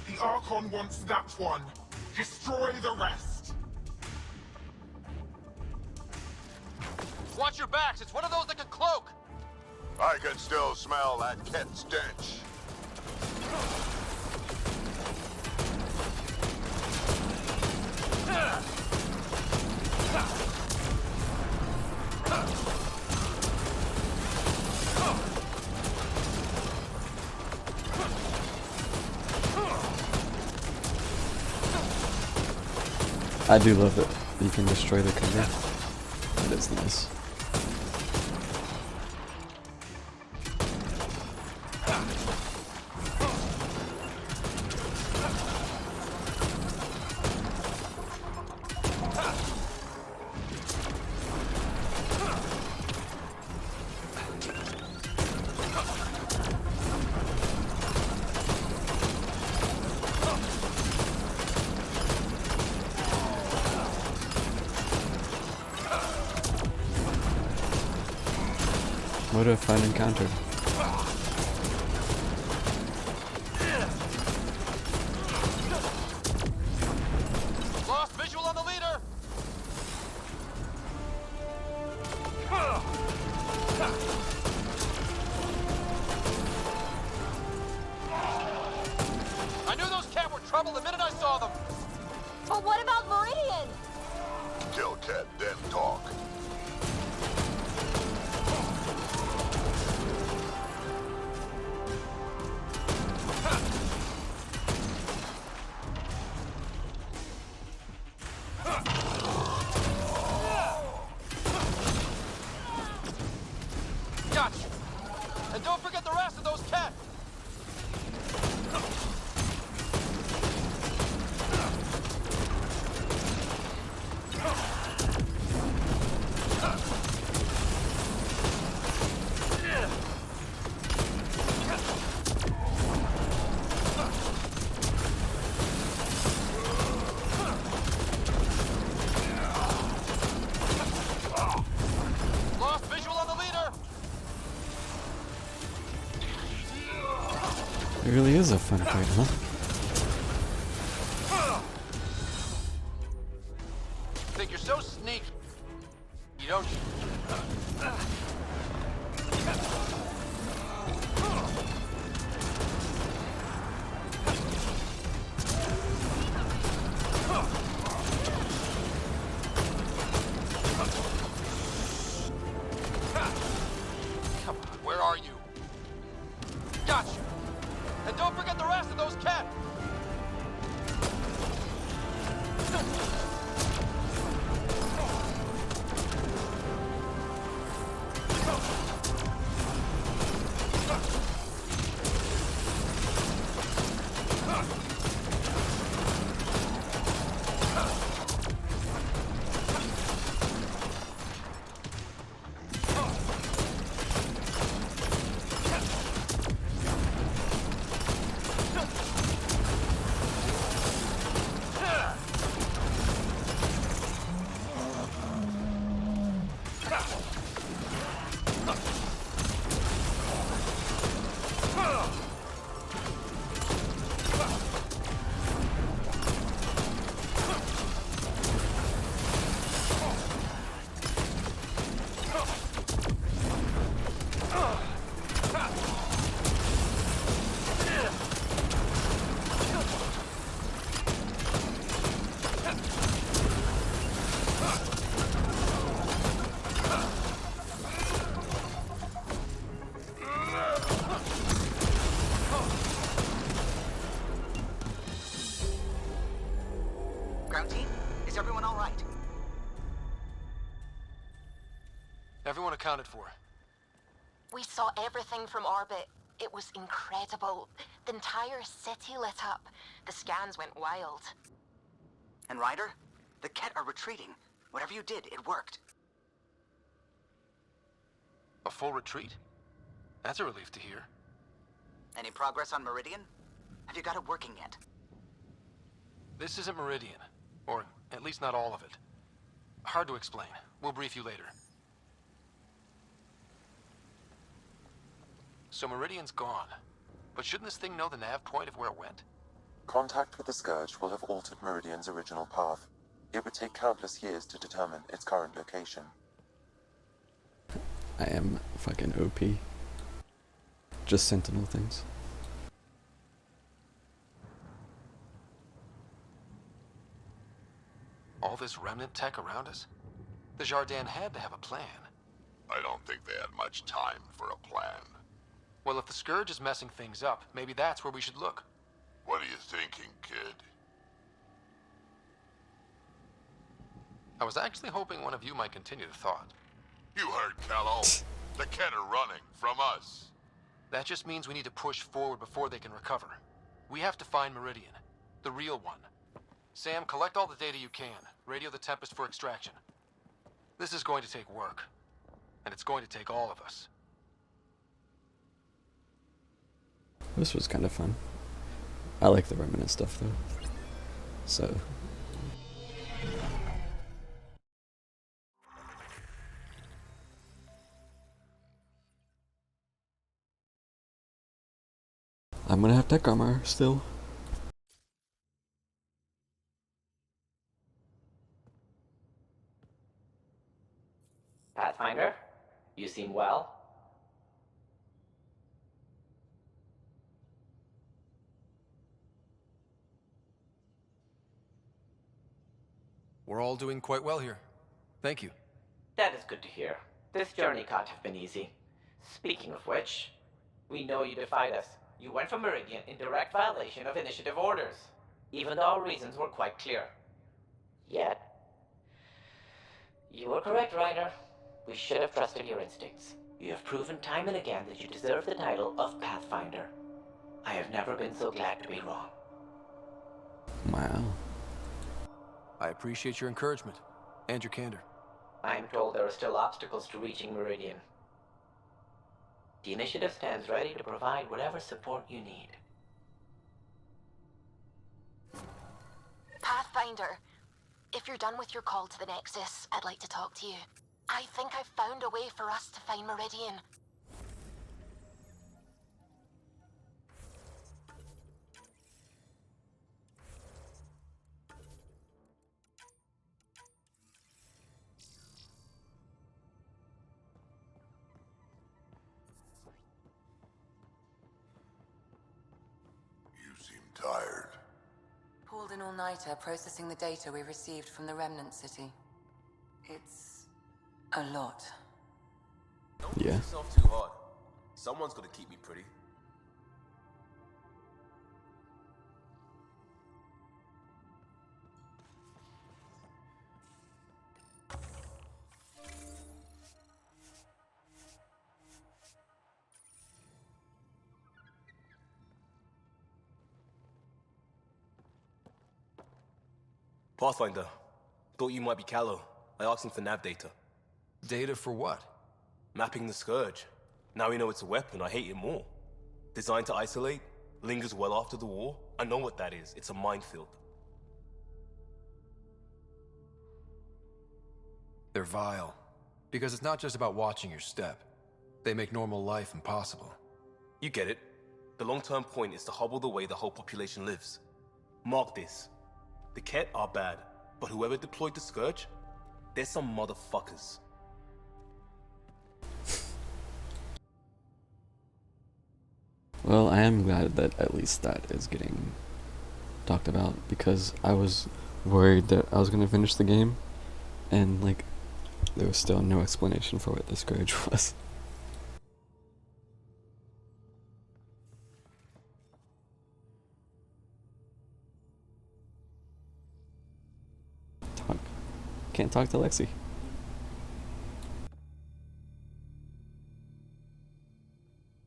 The Archon wants that one. Destroy the rest. Watch your backs, it's one of those that can cloak! I can still smell that cat stench. I do love it. You can destroy the cover. That is nice. What a fun encounter. Lost visual on the leader! I knew those cat were trouble the minute I saw them! But what about Meridian? Kill cat, then talk. Gotcha! And don't forget the rest of those cats! Lost visual on the leader! It really is a fun fight, huh? Think you're so sneaky. You don't. Come on, where are you? Gotcha! And don't forget the rest of those cats! Ground team, is everyone all right? Everyone accounted for. We saw everything from orbit. It was incredible. The entire city lit up. The scans went wild. And Ryder, the Ket are retreating. Whatever you did, it worked. A full retreat? That's a relief to hear. Any progress on Meridian? Have you got it working yet? This isn't Meridian. Or at least not all of it. Hard to explain. We'll brief you later. So Meridian's gone. But shouldn't this thing know the nav point of where it went? Contact with the Scourge will have altered Meridian's original path. It would take countless years to determine its current location. I am fucking OP. Just sentinel things. All this remnant tech around us? The Jardin had to have a plan. I don't think they had much time for a plan. Well, if the Scourge is messing things up, maybe that's where we should look. What are you thinking, kid? I was actually hoping one of you might continue the thought. You heard Callow. The Ket are running from us. That just means we need to push forward before they can recover. We have to find Meridian, the real one. Sam, collect all the data you can. Radio the Tempest for extraction. This is going to take work. And it's going to take all of us. This was kind of fun. I like the remnant stuff though. So. I'm gonna have tech armor still. Pathfinder, you seem well. We're all doing quite well here. Thank you. That is good to hear. This journey can't have been easy. Speaking of which, we know you defied us. You went for Meridian in direct violation of initiative orders, even though our reasons were quite clear. Yet, you were correct, Ryder. We should have trusted your instincts. You have proven time and again that you deserve the title of Pathfinder. I have never been so glad to be wrong. Wow. I appreciate your encouragement and your candor. I am told there are still obstacles to reaching Meridian. The initiative stands ready to provide whatever support you need. Pathfinder, if you're done with your call to the Nexus, I'd like to talk to you. I think I've found a way for us to find Meridian. You seem tired. Pulled an all-nighter processing the data we received from the Remnant City. It's a lot. Don't Yeah. push yourself too hard. Someone's got to keep me pretty. Pathfinder, thought you might be Callow. I asked him for nav data. Data for what? Mapping the Scourge. Now we know it's a weapon, I hate it more. Designed to isolate, lingers well after the war. I know what that is. It's a minefield. They're vile. Because it's not just about watching your step. They make normal life impossible. You get it. The long-term point is to hobble the way the whole population lives. Mark this. The Ket are bad, but whoever deployed the Scourge, they're some motherfuckers. Well, I am glad that at least that is getting talked about, because I was worried that I was gonna finish the game and like there was still no explanation for what the Scourge was. Can't talk to Lexi.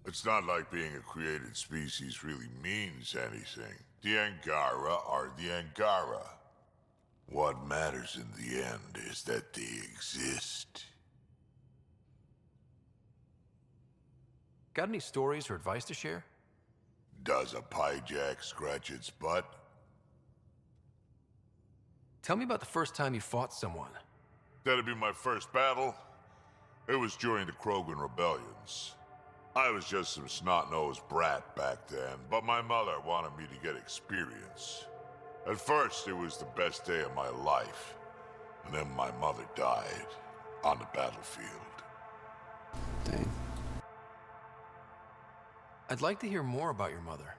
It's not like being a created species really means anything. The Angara are the Angara. What matters in the end is that they exist. Got any stories or advice to share? Does a pyjak scratch its butt? Tell me about the first time you fought someone. That'd be my first battle. It was during the Krogan rebellions. I was just some snot-nosed brat back then, but my mother wanted me to get experience. At first, it was the best day of my life. And then my mother died on the battlefield. Dang. I'd like to hear more about your mother.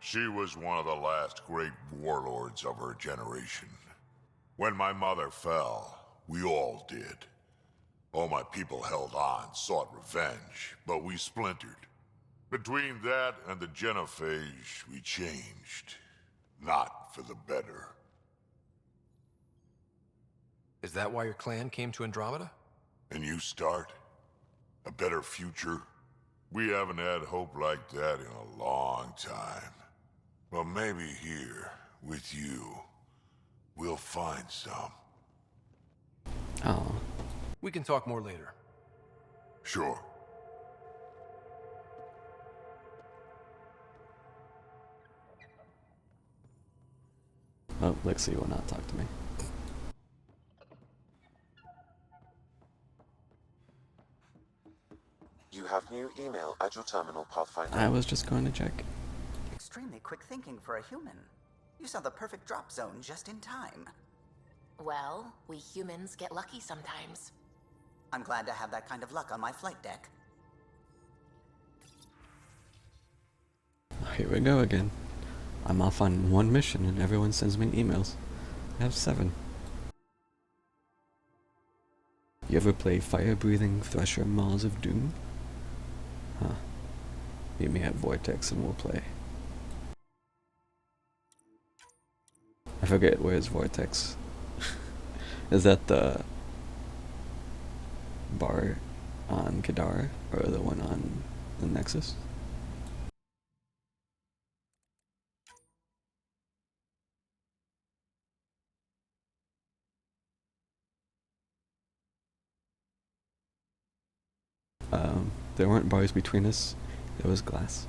She was one of the last great warlords of her generation. When my mother fell, we all did. All my people held on, sought revenge, but we splintered. Between that and the Genophage, we changed. Not for the better. Is that why your clan came to Andromeda? A new start? A better future? We haven't had hope like that in a long time. But maybe here, with you, we'll find some. Oh. We can talk more later. Sure. Oh, Lexi will not talk to me. You have new email at your terminal, Pathfinder. I was just going to check. Extremely quick thinking for a human. You saw the perfect drop zone just in time. Well, we humans get lucky sometimes. I'm glad to have that kind of luck on my flight deck. Here we go again. I'm off on one mission and everyone sends me emails. I have 7. You ever play Fire-Breathing Thresher Maws of Doom? Huh. Meet me at Vortex and we'll play. I forget, where's Vortex? Is that the bar on Kadar, or the one on the Nexus? There weren't bars between us, there was glass.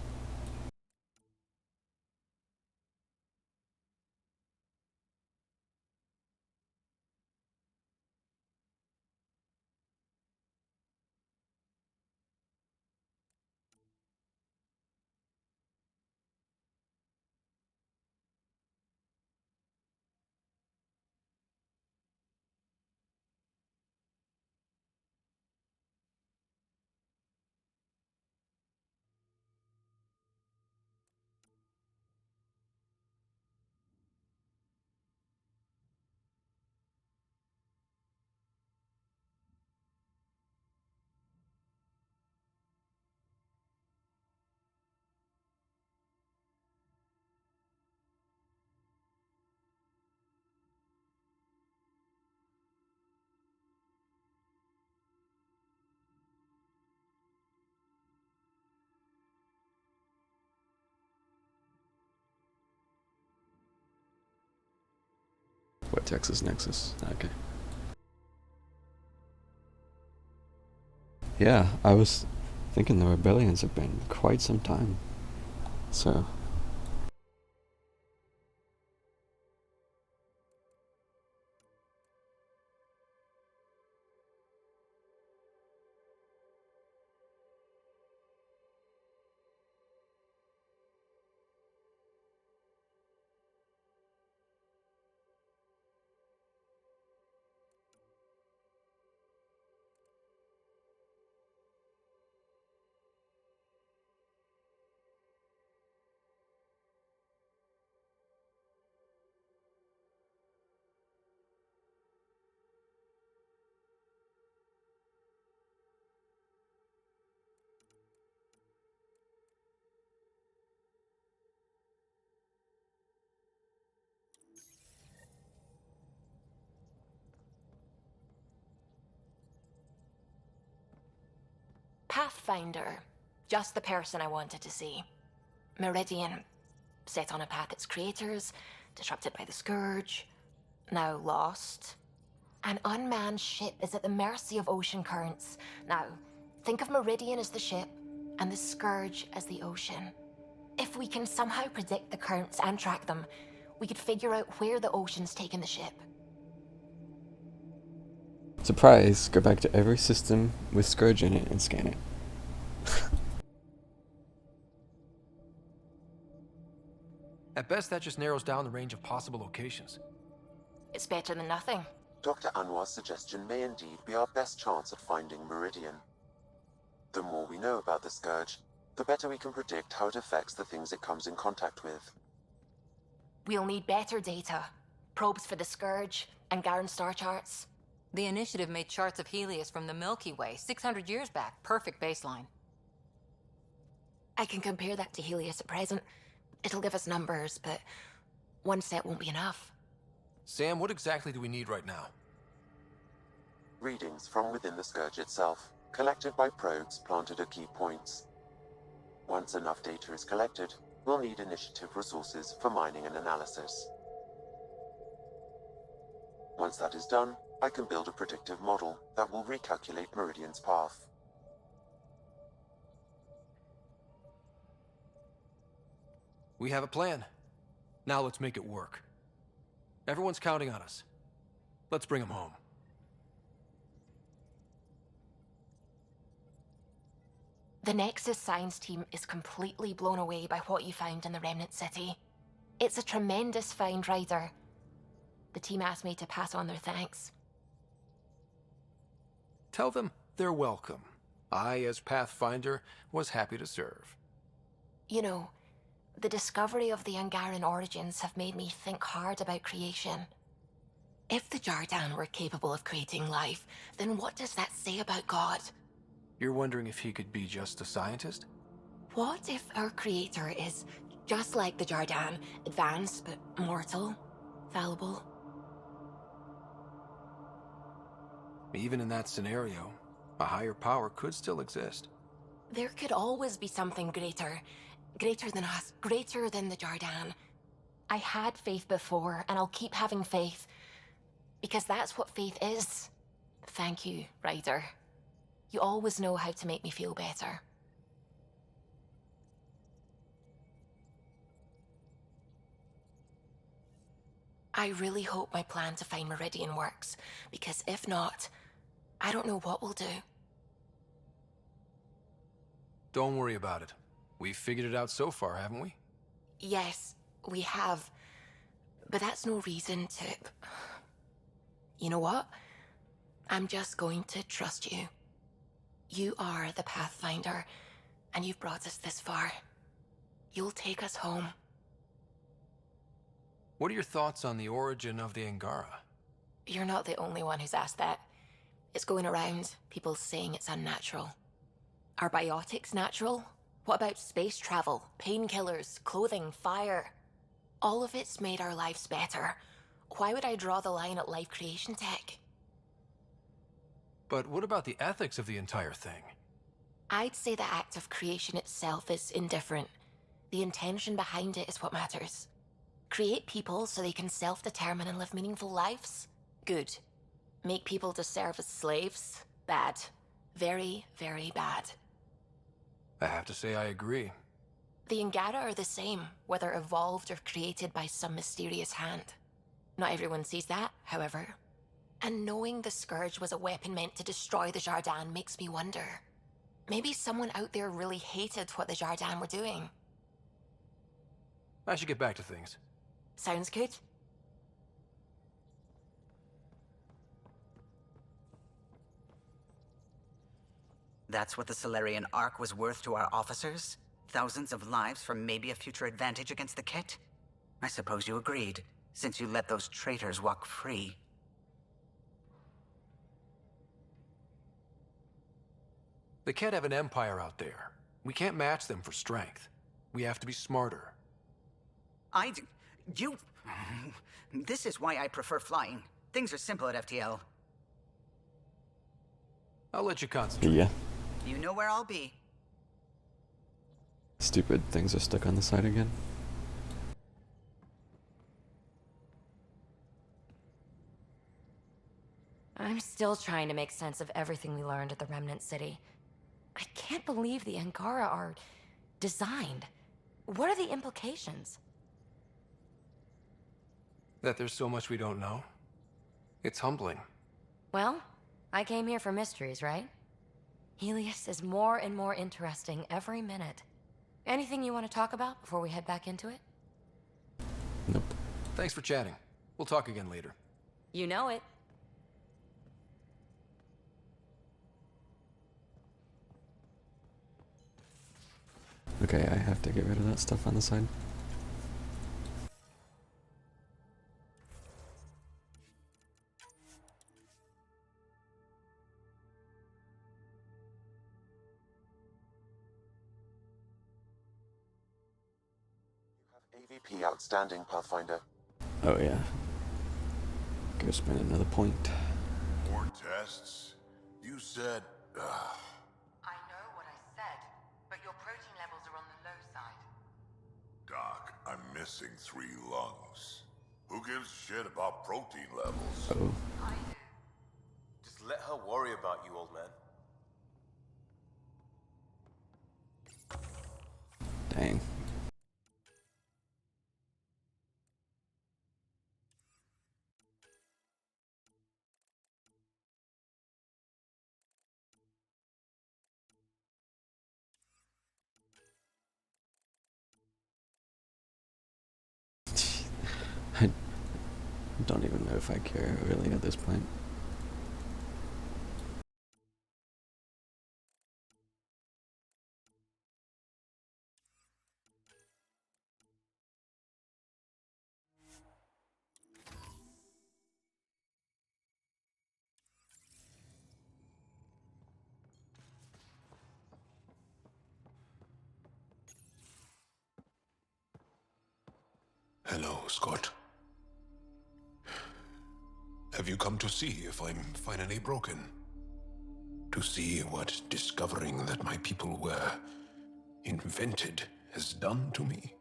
What, Texas Nexus? Okay. Yeah, I was thinking the rebellions have been quite some time. So... Pathfinder. Just the person I wanted to see. Meridian. Set on a path its creators, disrupted by the Scourge, now lost. An unmanned ship is at the mercy of ocean currents. Now, think of Meridian as the ship, and the Scourge as the ocean. If we can somehow predict the currents and track them, we could figure out where the ocean's taken the ship. Surprise! Go back to every system with Scourge in it and scan it. At best, that just narrows down the range of possible locations. It's better than nothing. Dr. Anwar's suggestion may indeed be our best chance at finding Meridian. The more we know about the Scourge, the better we can predict how it affects the things it comes in contact with. We'll need better data. Probes for the Scourge, and Garen star charts. The Initiative made charts of Helios from the Milky Way 600 years back. Perfect baseline. I can compare that to Helios at present. It'll give us numbers, but one set won't be enough. Sam, what exactly do we need right now? Readings from within the Scourge itself, collected by probes planted at key points. Once enough data is collected, we'll need Initiative resources for mining and analysis. Once that is done, I can build a predictive model that will recalculate Meridian's path. We have a plan. Now let's make it work. Everyone's counting on us. Let's bring them home. The Nexus science team is completely blown away by what you found in the Remnant City. It's a tremendous find, Ryder. The team asked me to pass on their thanks. Tell them they're welcome. I, as Pathfinder, was happy to serve. You know, the discovery of the Angaran origins have made me think hard about creation. If the Jardan were capable of creating life, then what does that say about God? You're wondering if he could be just a scientist? What if our creator is just like the Jardan, advanced but mortal, fallible? Even in that scenario, a higher power could still exist. There could always be something greater. Greater than us, greater than the Jardan. I had faith before, and I'll keep having faith. Because that's what faith is. Thank you, Ryder. You always know how to make me feel better. I really hope my plan to find Meridian works, because if not, I don't know what we'll do. Don't worry about it. We've figured it out so far, haven't we? Yes, we have. But that's no reason to... You know what? I'm just going to trust you. You are the Pathfinder, and you've brought us this far. You'll take us home. What are your thoughts on the origin of the Angara? You're not the only one who's asked that. It's going around, people saying it's unnatural. Are biotics natural? What about space travel, painkillers, clothing, fire? All of it's made our lives better. Why would I draw the line at life creation tech? But what about the ethics of the entire thing? I'd say the act of creation itself is indifferent. The intention behind it is what matters. Create people so they can self-determine and live meaningful lives? Good. Make people to serve as slaves? Bad. Very, very bad. I have to say I agree. The Angara are the same, whether evolved or created by some mysterious hand. Not everyone sees that, however. And knowing the Scourge was a weapon meant to destroy the Jardan makes me wonder. Maybe someone out there really hated what the Jardan were doing. I should get back to things. Sounds good. That's what the Solarian Ark was worth to our officers? Thousands of lives for maybe a future advantage against the Kett? I suppose you agreed, since you let those traitors walk free. The Kett have an empire out there. We can't match them for strength. We have to be smarter. This is why I prefer flying. Things are simple at FTL. I'll let you concentrate. Yeah. You know where I'll be. Stupid things are stuck on the side again. I'm still trying to make sense of everything we learned at the Remnant City. I can't believe the Angara are designed. What are the implications? That there's so much we don't know. It's humbling. Well, I came here for mysteries, right? Helios is more and more interesting every minute. Anything you want to talk about before we head back into it? Nope. Thanks for chatting. We'll talk again later. You know it. Okay, I have to get rid of that stuff on the side. AVP outstanding, Pathfinder. Oh yeah. Go spend another point. More tests? You said... I know what I said, but your protein levels are on the low side. Doc, I'm missing 3 lungs. Who gives shit about protein levels? Oh. I do. Just let her worry about you, old man. Dang. I don't even know if I care really at this point. Hello, Scott. Have you come to see if I'm finally broken? To see what discovering that my people were invented has done to me?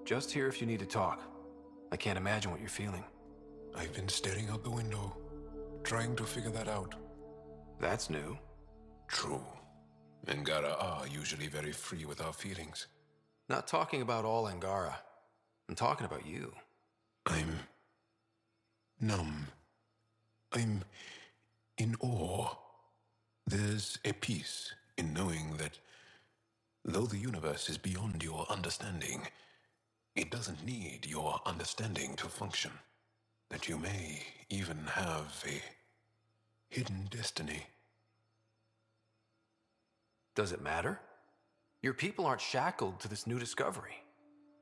Just here if you need to talk. I can't imagine what you're feeling. I've been staring out the window, trying to figure that out. That's new. True. Angara are usually very free with our feelings. Not talking about all Angara. I'm talking about you. I'm numb. I'm in awe. There's a peace in knowing that though the universe is beyond your understanding, it doesn't need your understanding to function. That you may even have a hidden destiny. Does it matter? Your people aren't shackled to this new discovery.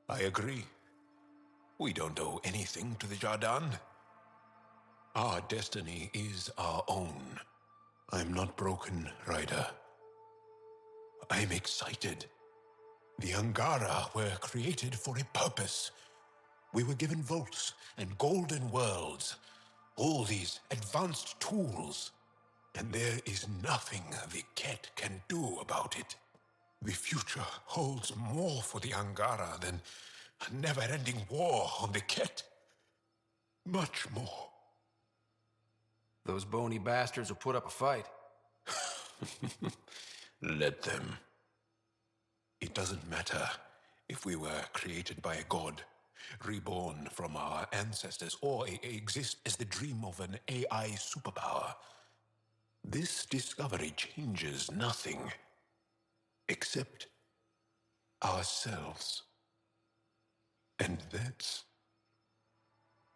I agree. We don't owe anything to the Jardan. Our destiny is our own. I'm not broken, Ryder. I'm excited. The Angara were created for a purpose. We were given vaults and golden worlds. All these advanced tools. And there is nothing the Ket can do about it. The future holds more for the Angara than a never-ending war on the Ket. Much more. Those bony bastards will put up a fight. Let them. It doesn't matter if we were created by a god, reborn from our ancestors, or exist as the dream of an AI superpower. This discovery changes nothing except ourselves. And that's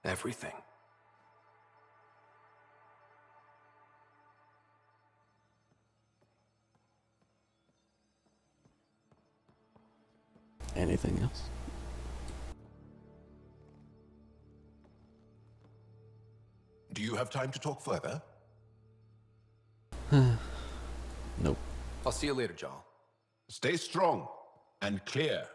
everything. Anything else? Do you have time to talk further? Nope. I'll see you later, Jarl. Stay strong and clear.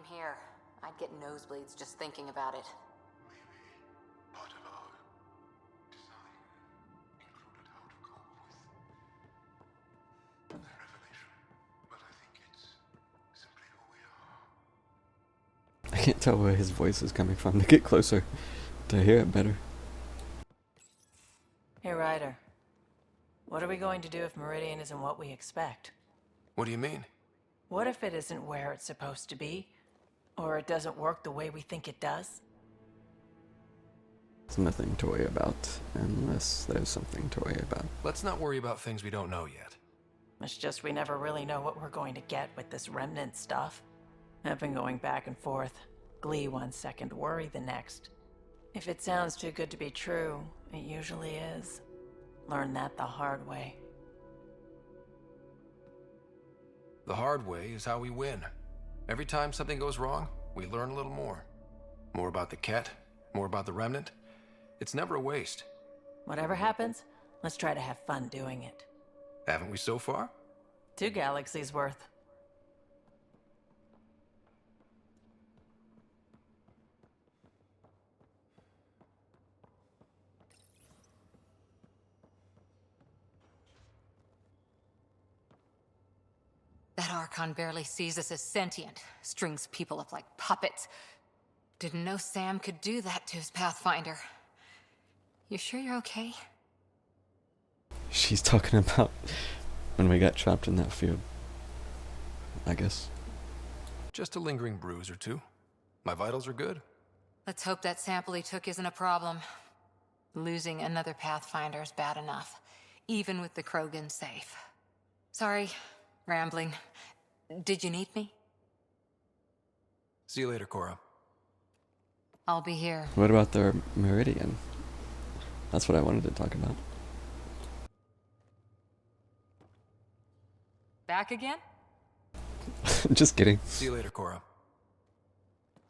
Same here. I'd get nosebleeds just thinking about it. Part of our design included how to cope with the revelation, but I think it's simply who we are. I can't tell where his voice is coming from. To get closer to hear it better. Hey, Ryder. What are we going to do if Meridian isn't what we expect? What do you mean? What if it isn't where it's supposed to be? Or it doesn't work the way we think it does? There's nothing to worry about, unless there's something to worry about. Let's not worry about things we don't know yet. It's just we never really know what we're going to get with this remnant stuff. I've been going back and forth. Glee one second, worry the next. If it sounds too good to be true, it usually is. Learn that the hard way. The hard way is how we win. Every time something goes wrong, we learn a little more. More about the Ket, more about the Remnant. It's never a waste. Whatever happens, let's try to have fun doing it. Haven't we so far? 2 galaxies worth. That Archon barely sees us as sentient, strings people up like puppets. Didn't know Sam could do that to his Pathfinder. You sure you're okay? She's talking about when we got trapped in that field, I guess. Just a lingering bruise or two. My vitals are good. Let's hope that sample he took isn't a problem. Losing another Pathfinder is bad enough, even with the Krogan safe. Sorry, rambling. Did you need me? See you later, Cora. I'll be here. What about the Meridian? That's what I wanted to talk about. Back again? Just kidding. See you later, Cora.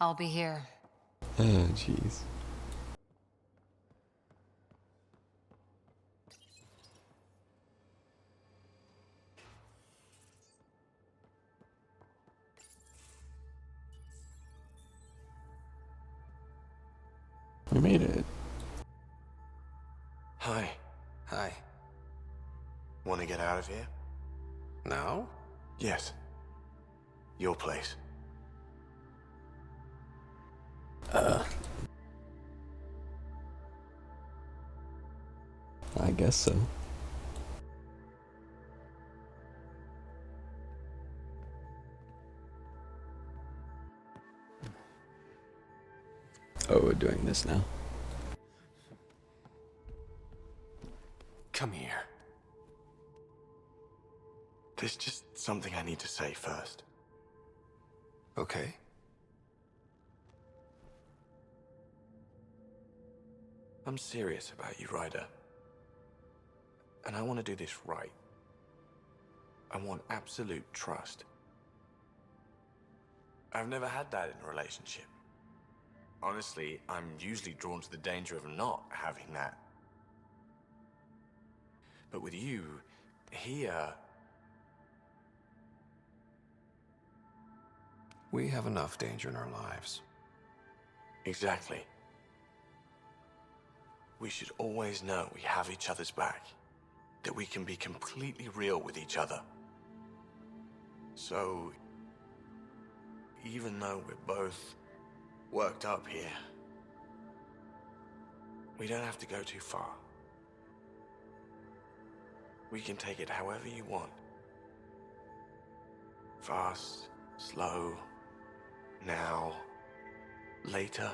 I'll be here. Oh, jeez. We made it. Hi. Hi. Want to get out of here? Now? Yes. Your place. I guess so. Oh, we're doing this now. Come here. There's just something I need to say first. Okay. I'm serious about you, Ryder. And I want to do this right. I want absolute trust. I've never had that in a relationship. Honestly, I'm usually drawn to the danger of not having that. But with you, here... We have enough danger in our lives. Exactly. We should always know we have each other's back. That we can be completely real with each other. So... even though we're both worked up here, we don't have to go too far. We can take it however you want. Fast, slow, now, later.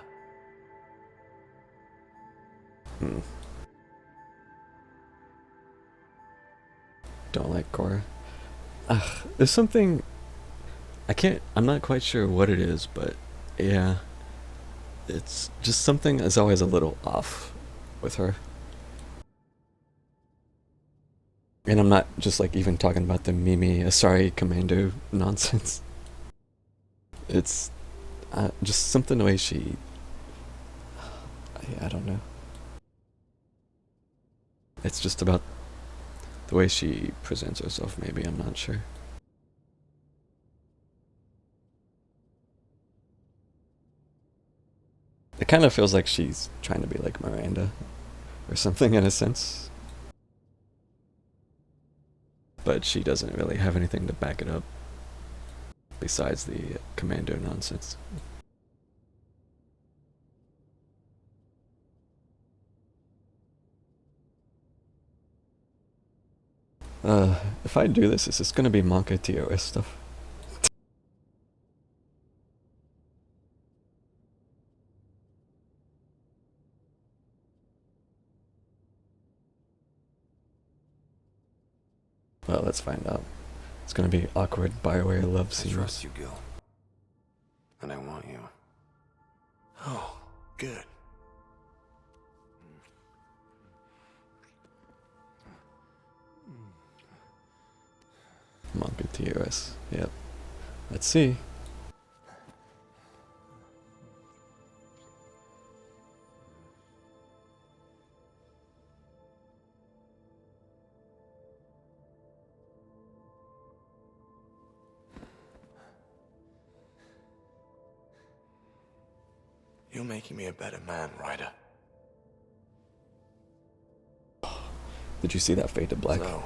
Don't like Cora. There's something... I'm not quite sure what it is, but yeah. It's just something is always a little off with her. And I'm not just like even talking about the Mimi Asari Commando nonsense. It's just something the way she... I don't know. It's just about the way she presents herself, maybe, I'm not sure. It kind of feels like she's trying to be like Miranda or something in a sense. But she doesn't really have anything to back it up besides the commando nonsense. If I do this, is this gonna be Monka TOS stuff? Well, let's find out. It's gonna be awkward BioWare love scenes. I trust you, Gil. And I want you. Oh, good. Monka TOS. Yep. Let's see. You're making me a better man, Ryder. Did you see that fade to black? So,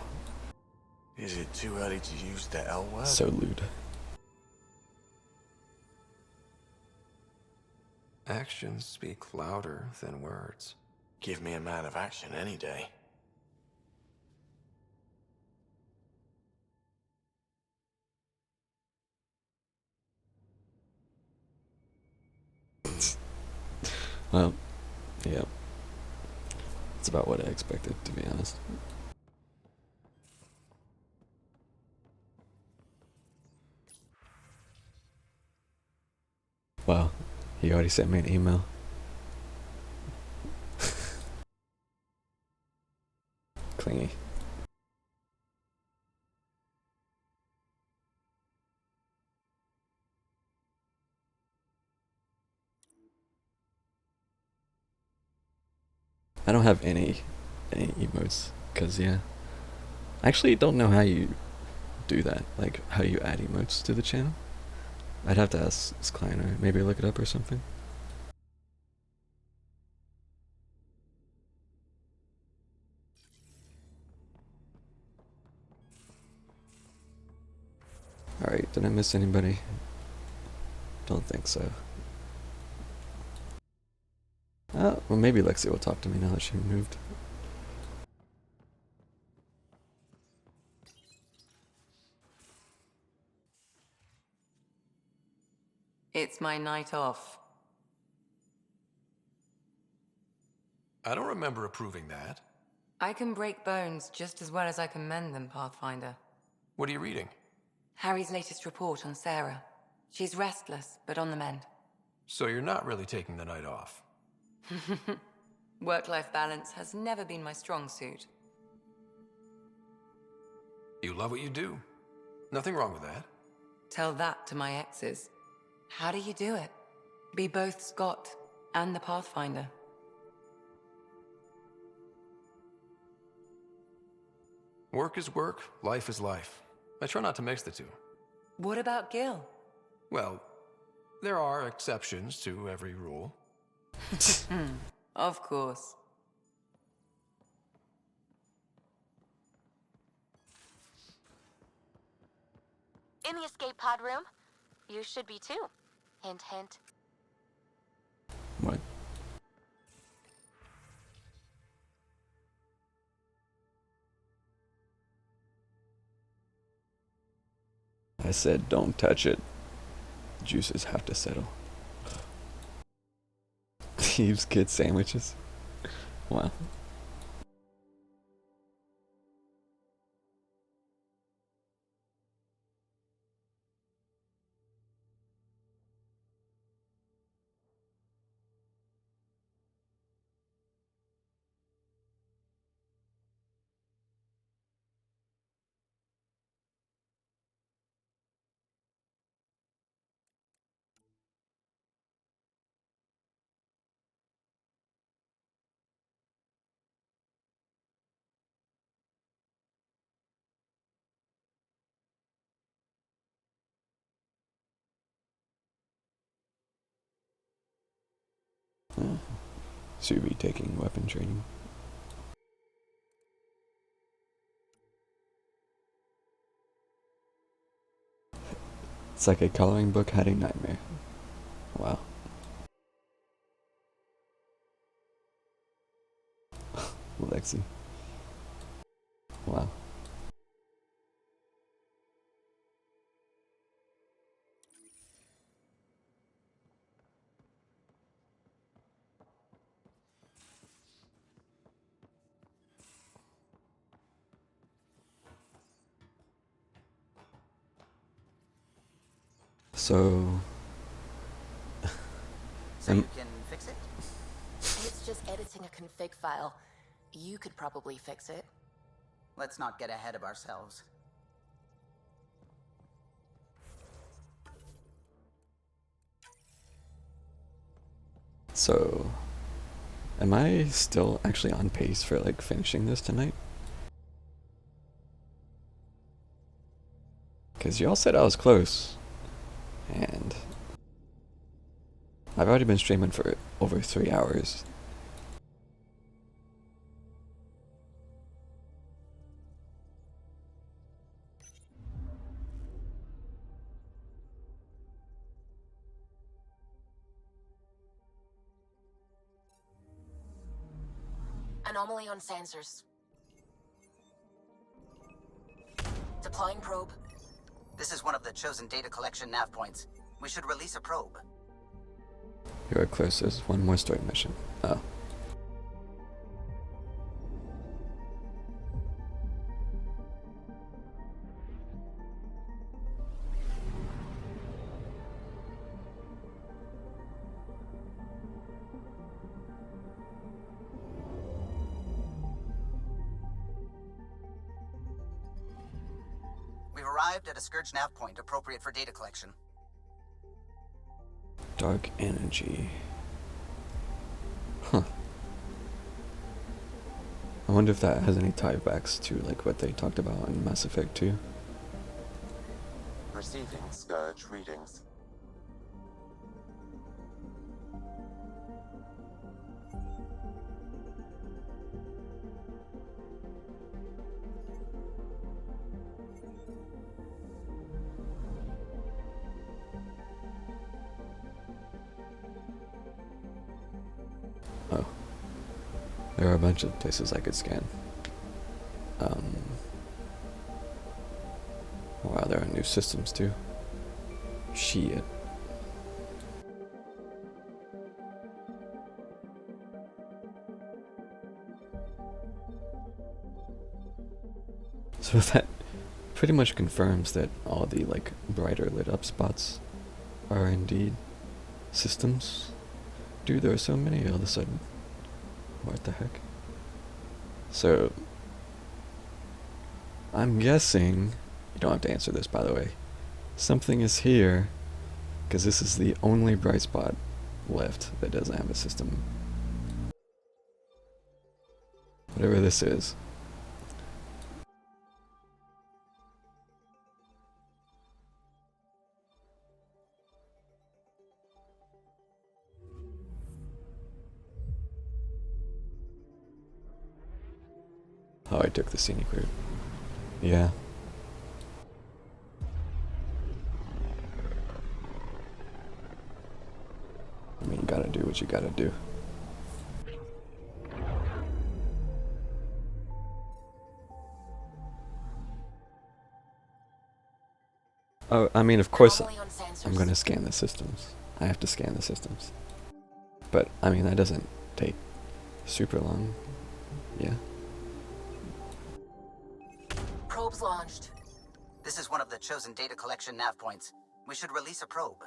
is it too early to use the L word? So lewd. Actions speak louder than words. Give me a man of action any day. Well, yeah. It's about what I expected, to be honest. Wow, he already sent me an email. Clingy. I don't have any emotes, cause yeah, I actually don't know how you do that, like how you add emotes to the channel. I'd have to ask this client or maybe look it up or something. Alright, did I miss anybody? Don't think so. Well, maybe Lexi will talk to me now that she moved. It's my night off. I don't remember approving that. I can break bones just as well as I can mend them, Pathfinder. What are you reading? Harry's latest report on Sarah. She's restless, but on the mend. So you're not really taking the night off. Work-life balance has never been my strong suit. You love what you do. Nothing wrong with that. Tell that to my exes. How do you do it? Be both Scott and the Pathfinder. Work is work, life is life. I try not to mix the two. What about Gil? Well, there are exceptions to every rule. Of course. In the escape pod room. You should be too. Hint, hint. What? I said don't touch it. Juices have to settle. Thieves kid sandwiches. Wow. Subi taking weapon training. It's like a coloring book had a nightmare. Wow. Lexi. Wow. So... So you can fix it? It's just editing a config file. You could probably fix it. Let's not get ahead of ourselves. So... Am I still actually on pace for like finishing this tonight? Because y'all said I was close. And... I've already been streaming for over 3 hours. Anomaly on sensors. Deploying probe. This is one of the chosen data collection nav points. We should release a probe. You are close. There's one more story mission. Oh. We've arrived at a Scourge nav point appropriate for data collection. Dark energy. Huh. I wonder if that has any tiebacks to like what they talked about in Mass Effect 2. Receiving Scourge readings. Oh. There are a bunch of places I could scan. Wow, there are new systems too. Shit. So that pretty much confirms that all the like brighter lit up spots are indeed systems. Dude, there are so many all of a sudden. What the heck? So, I'm guessing, you don't have to answer this by the way, something is here, because this is the only bright spot left that doesn't have a system. Whatever this is. Oh, I took the scenic route. Yeah. I mean, you gotta do what you gotta do. Oh, I mean, of course, I'm gonna scan the systems. I have to scan the systems. But, I mean, that doesn't take super long. Yeah. Probe's launched. This is one of the chosen data collection nav points. We should release a probe.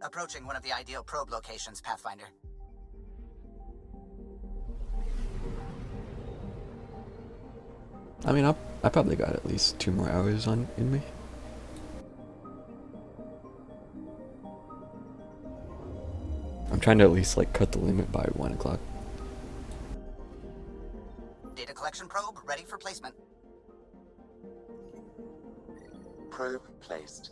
Approaching one of the ideal probe locations, Pathfinder. I mean, I probably got at least 2 more hours in me. I'm trying to at least like cut the limit by 1 o'clock. Data collection probe ready for placement. Probe placed.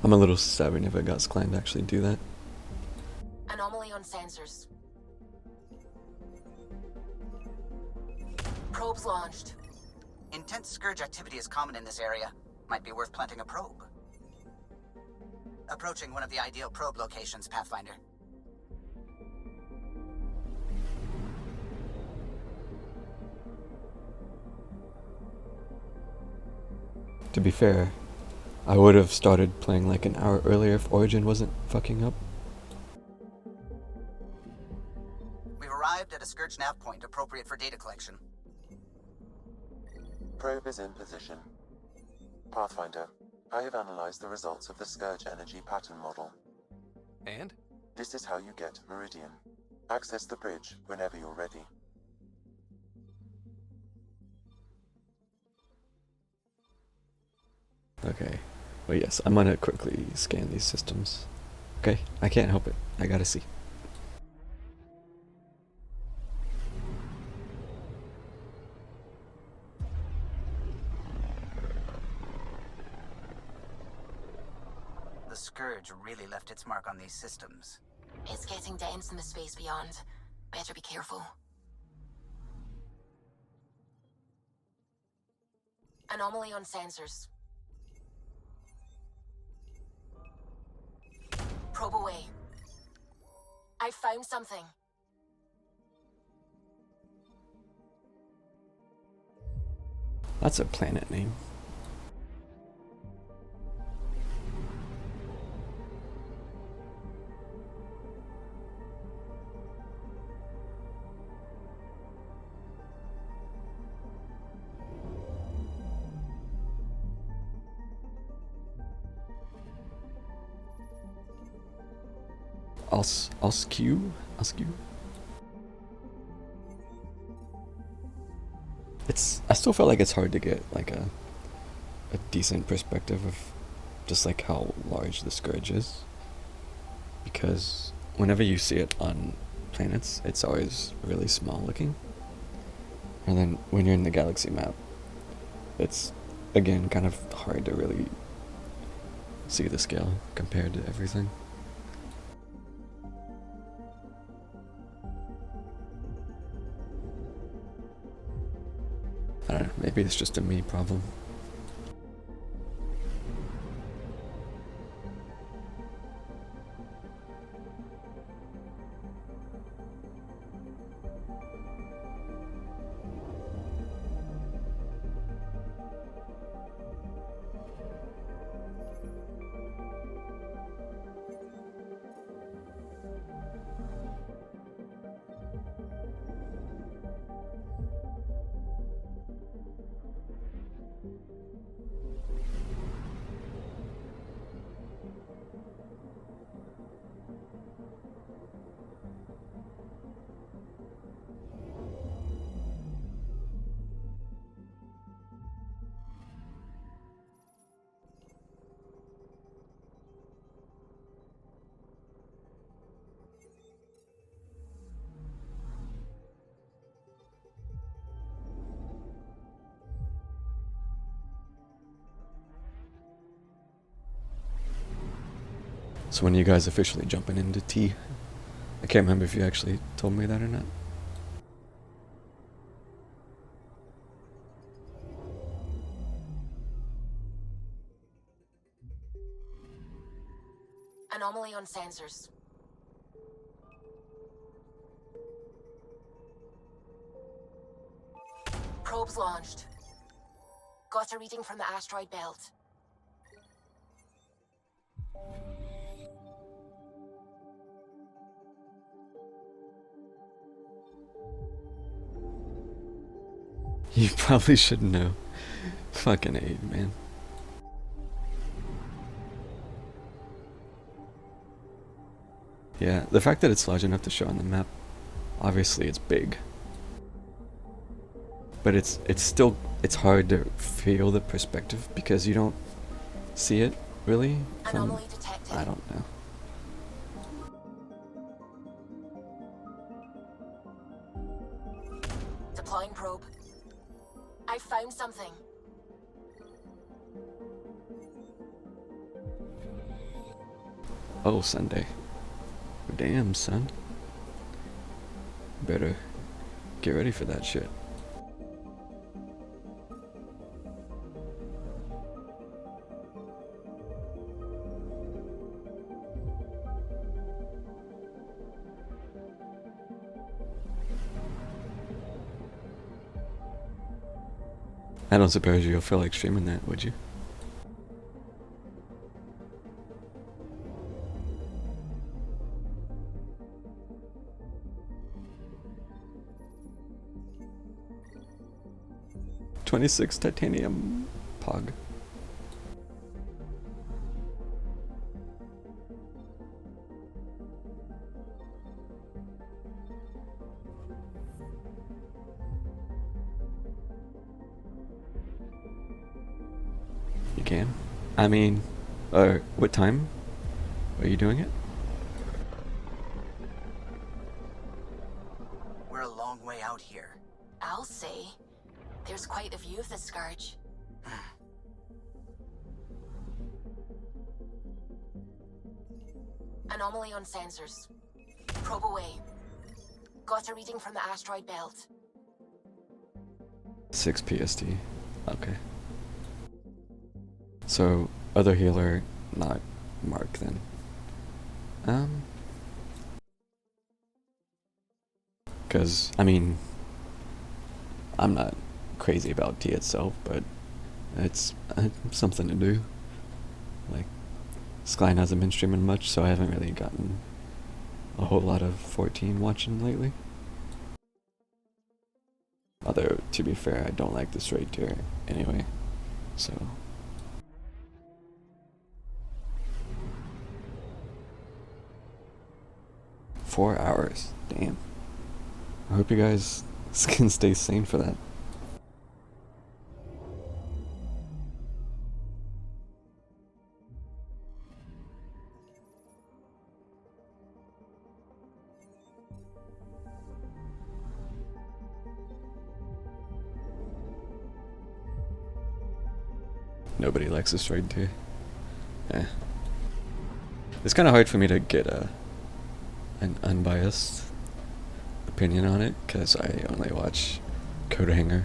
I'm a little stubborn if a Ghost Clan to actually do that. Anomaly on sensors. Probes launched. Intense Scourge activity is common in this area. Might be worth planting a probe. Approaching one of the ideal probe locations, Pathfinder. To be fair, I would have started playing like an hour earlier if Origin wasn't fucking up. We've arrived at a Scourge nav point appropriate for data collection. Probe is in position. Pathfinder, I have analyzed the results of the Scourge energy pattern model. And? This is how you get Meridian. Access the bridge whenever you're ready. Okay. Well, yes, I'm gonna quickly scan these systems. Okay? I can't help it. I gotta see. The Scourge really left its mark on these systems. It's getting dense in the space beyond. Better be careful. Anomaly on sensors. Probe away. I found something. That's a planet name. Askew? I still feel like it's hard to get like a decent perspective of just like how large the Scourge is, because whenever you see it on planets, it's always really small looking, and then when you're in the galaxy map, it's again kind of hard to really see the scale compared to everything. I don't know, maybe it's just a me problem. So when are you guys officially jumping into T? I can't remember if you actually told me that or not. Anomaly on sensors. Probes launched. Got a reading from the asteroid belt. You probably should know. Fucking A, man. Yeah, the fact that it's large enough to show on the map, obviously it's big. But it's still, it's hard to feel the perspective because you don't see it, really, from, I don't know. Deploying probe. I found something. Oh, Sunday. Damn, son. Better get ready for that shit. I don't suppose you'll feel like streaming that, would you? $26 titanium pog. You can. I mean, what time are you doing it? We're a long way out here. I'll say. There's quite a view of the Scourge. Anomaly on sensors. Probe away. Got a reading from the asteroid belt. 6 PST. Okay. So, other healer, not Mark then. Because, I mean, I'm not crazy about T itself, but it's something to do. Like, Skline hasn't been streaming much, so I haven't really gotten a whole lot of 14 watching lately. Although, to be fair, I don't like this raid tier anyway, so... $4 hours, damn. I hope you guys can stay sane for that. Nobody likes this raid tier. It's kind of hard for me to get an unbiased opinion on it, because I only watch Codehanger.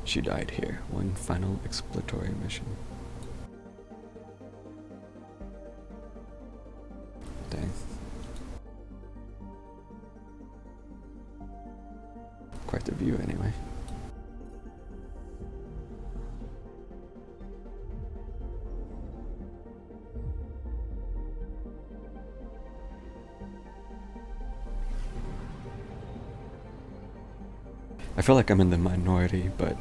She died here. One final exploratory mission. Dang. Quite the view anyway. I feel like I'm in the minority, but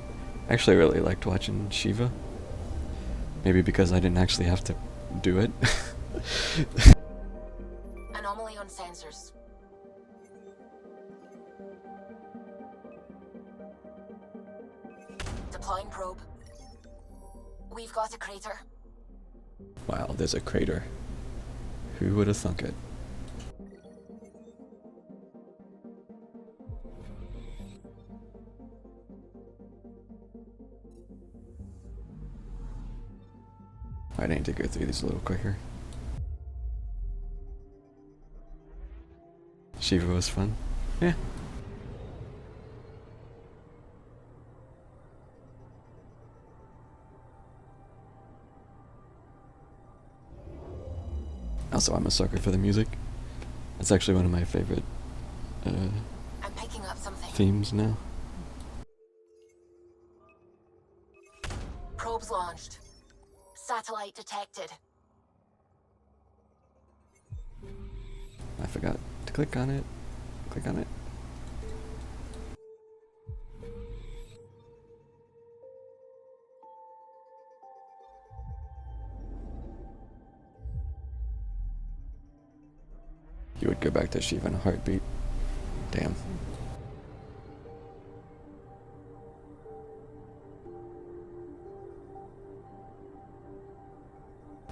I actually really liked watching Shiva. Maybe because I didn't actually have to do it. Anomaly on sensors. Deploying probe. We've got a crater. Wow, there's a crater. Who would have thunk it? I need to go through these a little quicker. Shiva was fun. Yeah. Also, I'm a sucker for the music. It's actually one of my favorite I'm picking up something. themes now. Probes launched. Satellite detected. I forgot to click on it. Click on it. You would go back to Shiva in a heartbeat. Damn.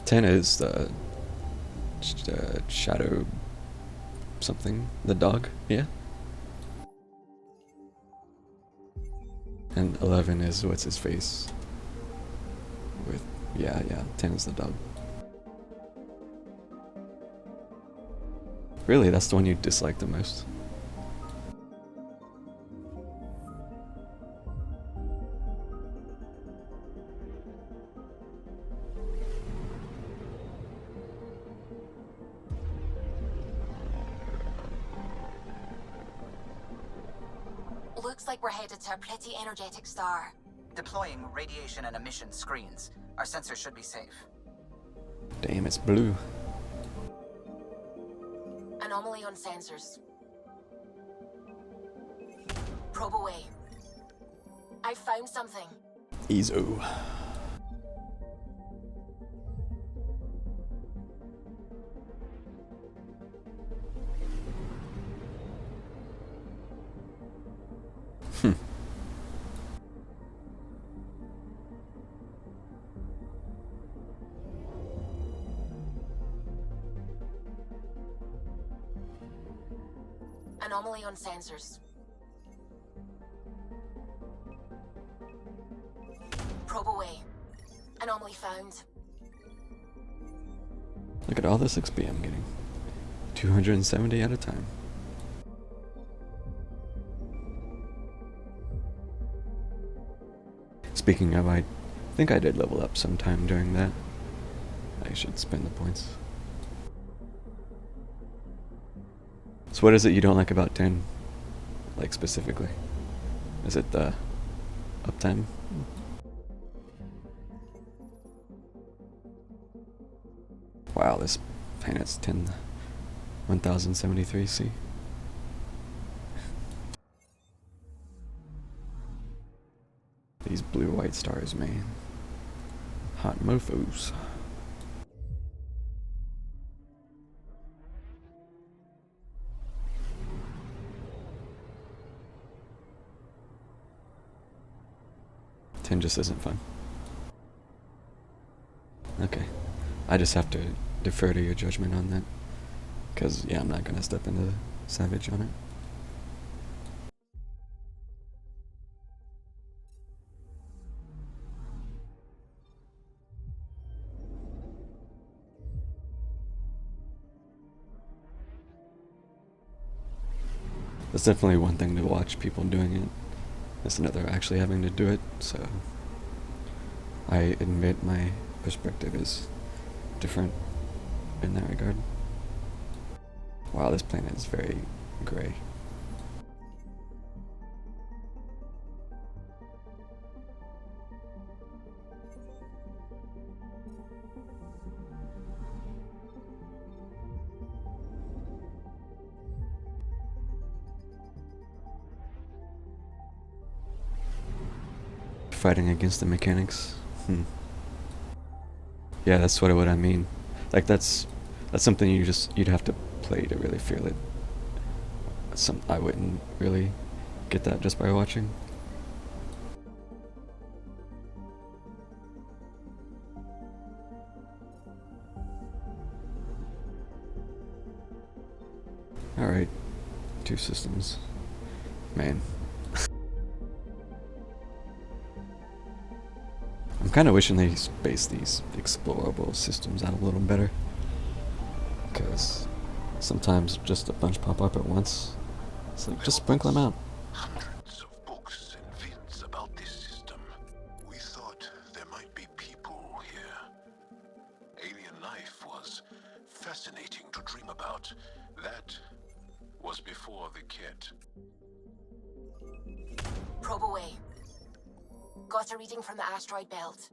10 is the shadow something, the dog, yeah. And 11 is what's his face. With, yeah, 10 is the dog. Really, that's the one you dislike the most? Looks like we're headed to a pretty energetic star. Deploying radiation and emission screens. Our sensors should be safe. Damn, it's blue. Anomaly on sensors. Probe away. I found something. Eezo. Anomaly on sensors. Probe away. Anomaly found. Look at all this XP I'm getting. 270 at a time. Speaking of, I think I did level up sometime during that. I should spend the points. So what is it you don't like about 10? Like specifically? Is it the uptime? Wow, this planet's 1073C. These blue-white stars, man. Hot mofos. Ten just isn't fun. Okay. I just have to defer to your judgment on that. Because, yeah, I'm not gonna step into Savage on it. That's definitely one thing to watch people doing it. It's another actually having to do it, so I admit my perspective is different in that regard. Wow, this planet is very gray. Fighting against the mechanics. Yeah, that's sort of what I mean. Like that's something you'd have to play to really feel it. I wouldn't really get that just by watching. Alright, 2 systems. Man. I'm kind of wishing they spaced these explorable systems out a little better. Because sometimes just a bunch pop up at once. It's like, just sprinkle them out. Hundreds of books and vids about this system. We thought there might be people here. Alien life was fascinating to dream about. That was before the kit. Probe away. Got a reading from the asteroid belt.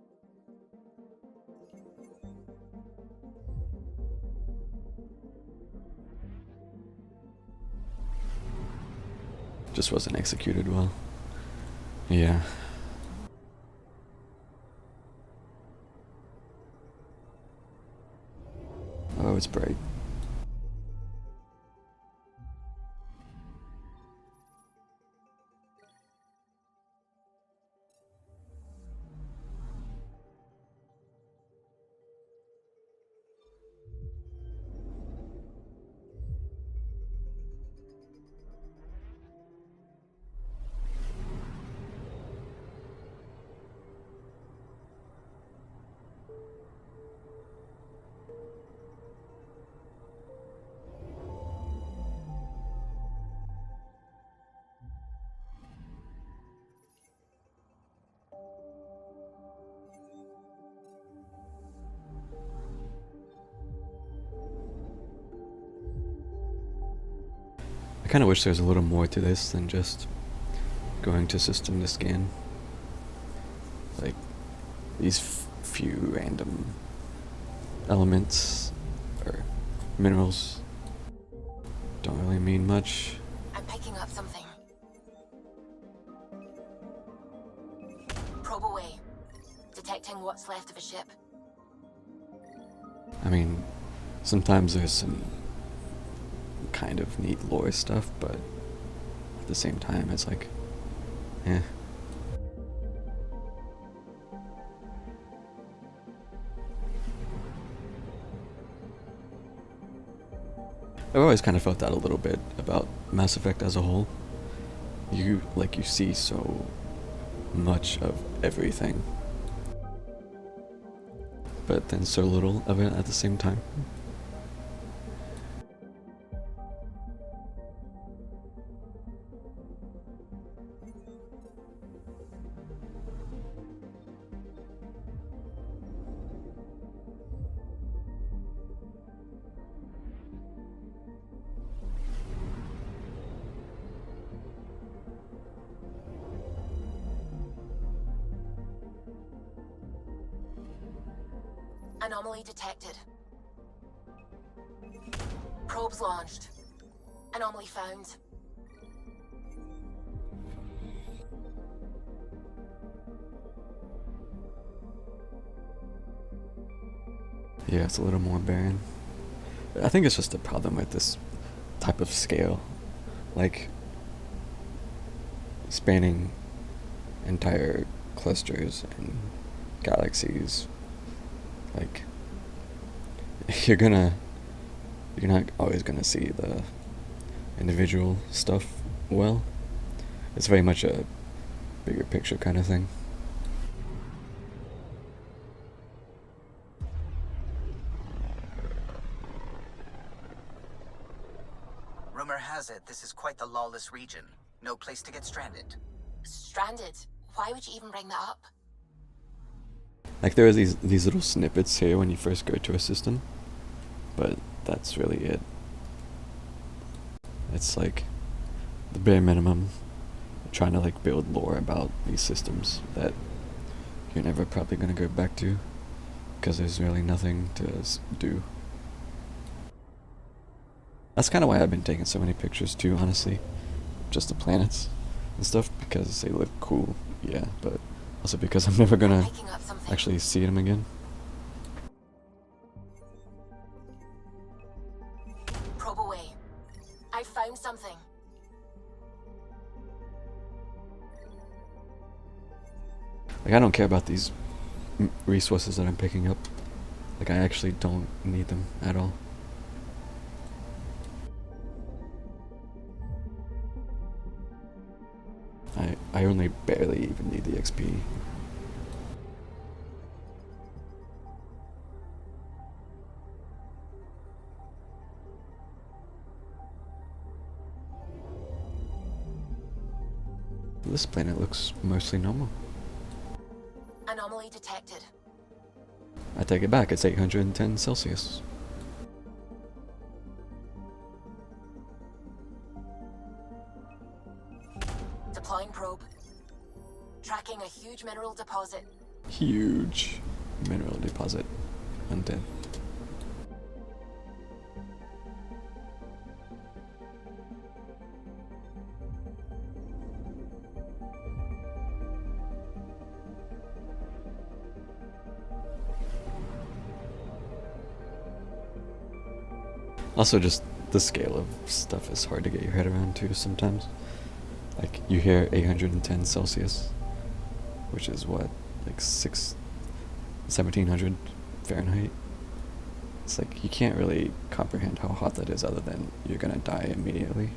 Just wasn't executed well. Yeah. Oh, it's bright. kind of wish there was a little more to this than just going to system to scan. Like, these few random elements or minerals don't really mean much. I'm picking up something. Probe away. Detecting what's left of a ship. I mean, sometimes there's some kind of neat lore stuff, but at the same time, it's like, eh. I've always kind of felt that a little bit about Mass Effect as a whole. You see so much of everything, but then so little of it at the same time. Anomaly detected. Probes launched. Anomaly found. Yeah, it's a little more barren. I think it's just a problem with this type of scale. Like, spanning entire clusters and galaxies. Like, you're not always gonna see the individual stuff well. It's very much a bigger picture kind of thing. Rumor has it this is quite the lawless region. No place to get stranded. Stranded? Why would you even bring that up? Like, there are these little snippets here when you first go to a system, but that's really it. It's like the bare minimum, trying to like build lore about these systems that you're never probably gonna go back to, because there's really nothing to do. That's kind of why I've been taking so many pictures too, honestly. Just the planets and stuff, because they look cool, yeah, but also because I'm never gonna actually see them again. Probe away. I found something. Like, I don't care about these resources that I'm picking up. Like, I actually don't need them at all. I only barely even need the XP. This planet looks mostly normal. Anomaly detected. I take it back, it's 810 Celsius. Deploying probe. Tracking a huge mineral deposit. Huge mineral deposit. Undead. Also, just the scale of stuff is hard to get your head around too sometimes. Like, you hear 810 Celsius, which is what, like 1700 Fahrenheit? It's like, you can't really comprehend how hot that is other than you're gonna die immediately.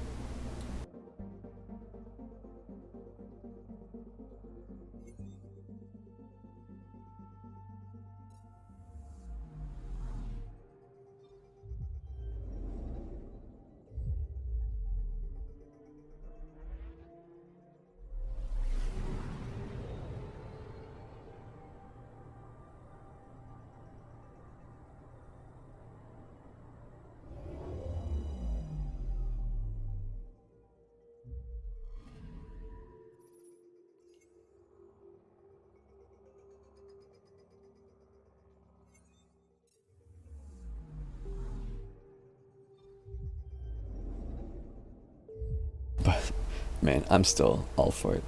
Man, I'm still all for it.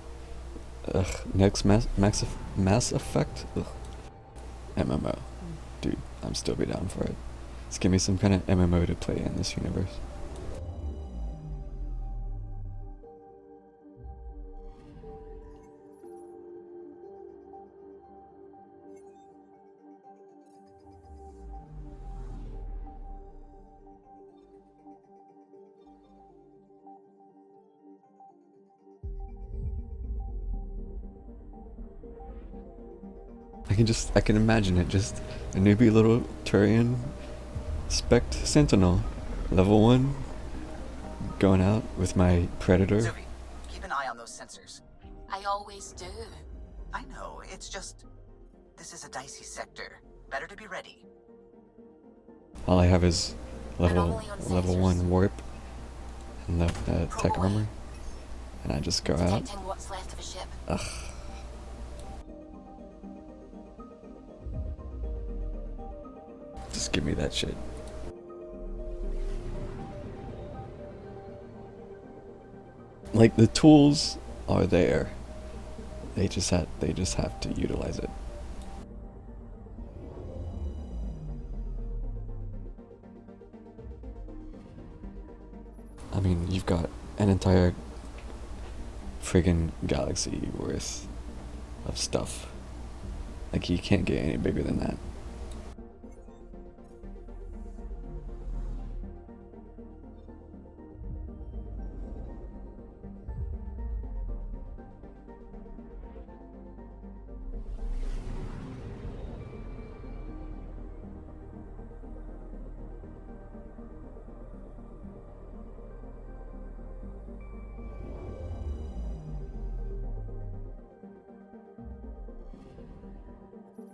Ugh, next Mass Effect? Ugh. MMO. Dude, I'm still be down for it. Just give me some kind of MMO to play in this universe. I can imagine it, just a newbie little Turian Spect Sentinel, level 1, going out with my Predator. Zuvi, keep an eye on those sensors. I always do. I know, it's just... This is a dicey sector. Better to be ready. All I have is level 1 warp and the tech armor, and I just go out. Detecting what's left of a ship. Ugh. Just give me that shit. Like, the tools are there. They just have to utilize it. I mean, you've got an entire friggin' galaxy worth of stuff. Like, you can't get any bigger than that.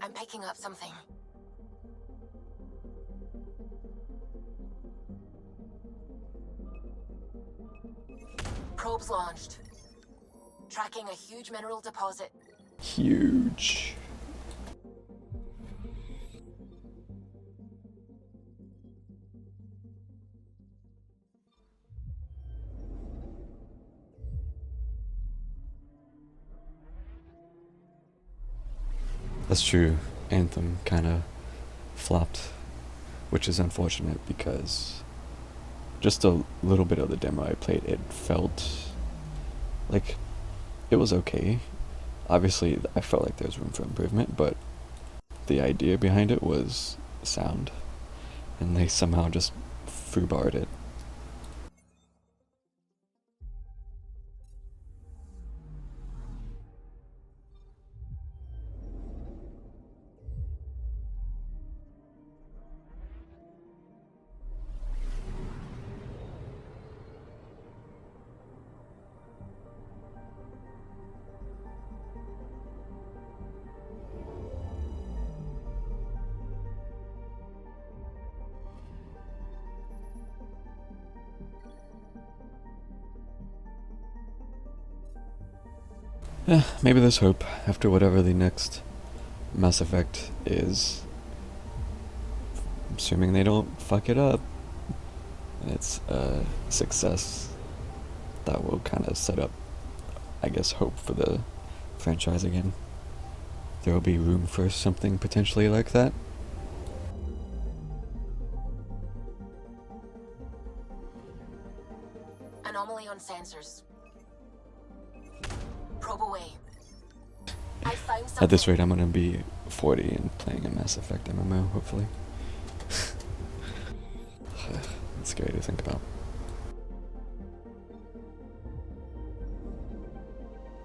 I'm picking up something. Probes launched. Tracking a huge mineral deposit. Huge. That's true. Anthem kind of flopped, which is unfortunate because just a little bit of the demo I played, it felt like it was okay. Obviously, I felt like there's room for improvement, but the idea behind it was sound, and they somehow just foobarred it. Maybe there's hope after whatever the next Mass Effect is. Assuming they don't fuck it up. It's a success that will kind of set up, I guess, hope for the franchise again. There will be room for something potentially like that. Anomaly on sensors. Probe away. I found something. At this rate, I'm gonna be 40 and playing a Mass Effect MMO, hopefully. It's scary to think about.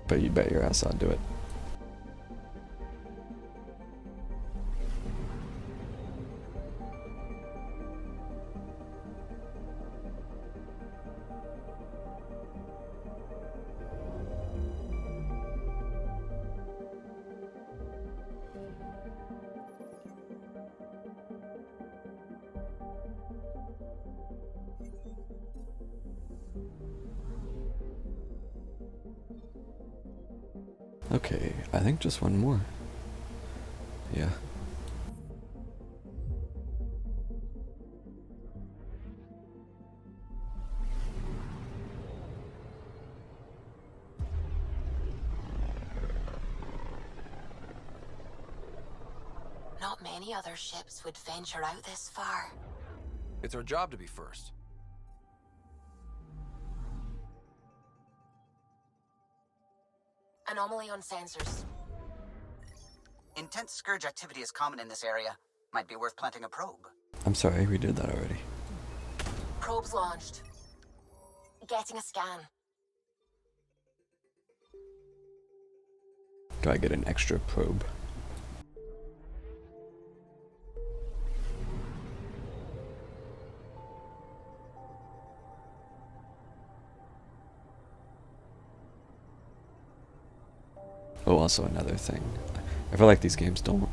But you bet your ass I'd do it. Okay, I think just one more. Yeah. many other ships would venture out this far. It's our job to be first. Anomaly on sensors. Intense Scourge activity is common in this area. Might be worth planting a probe. I'm sorry, we did that already. Probes launched. Getting a scan. Do I get an extra probe? Oh, also another thing. I feel like these games don't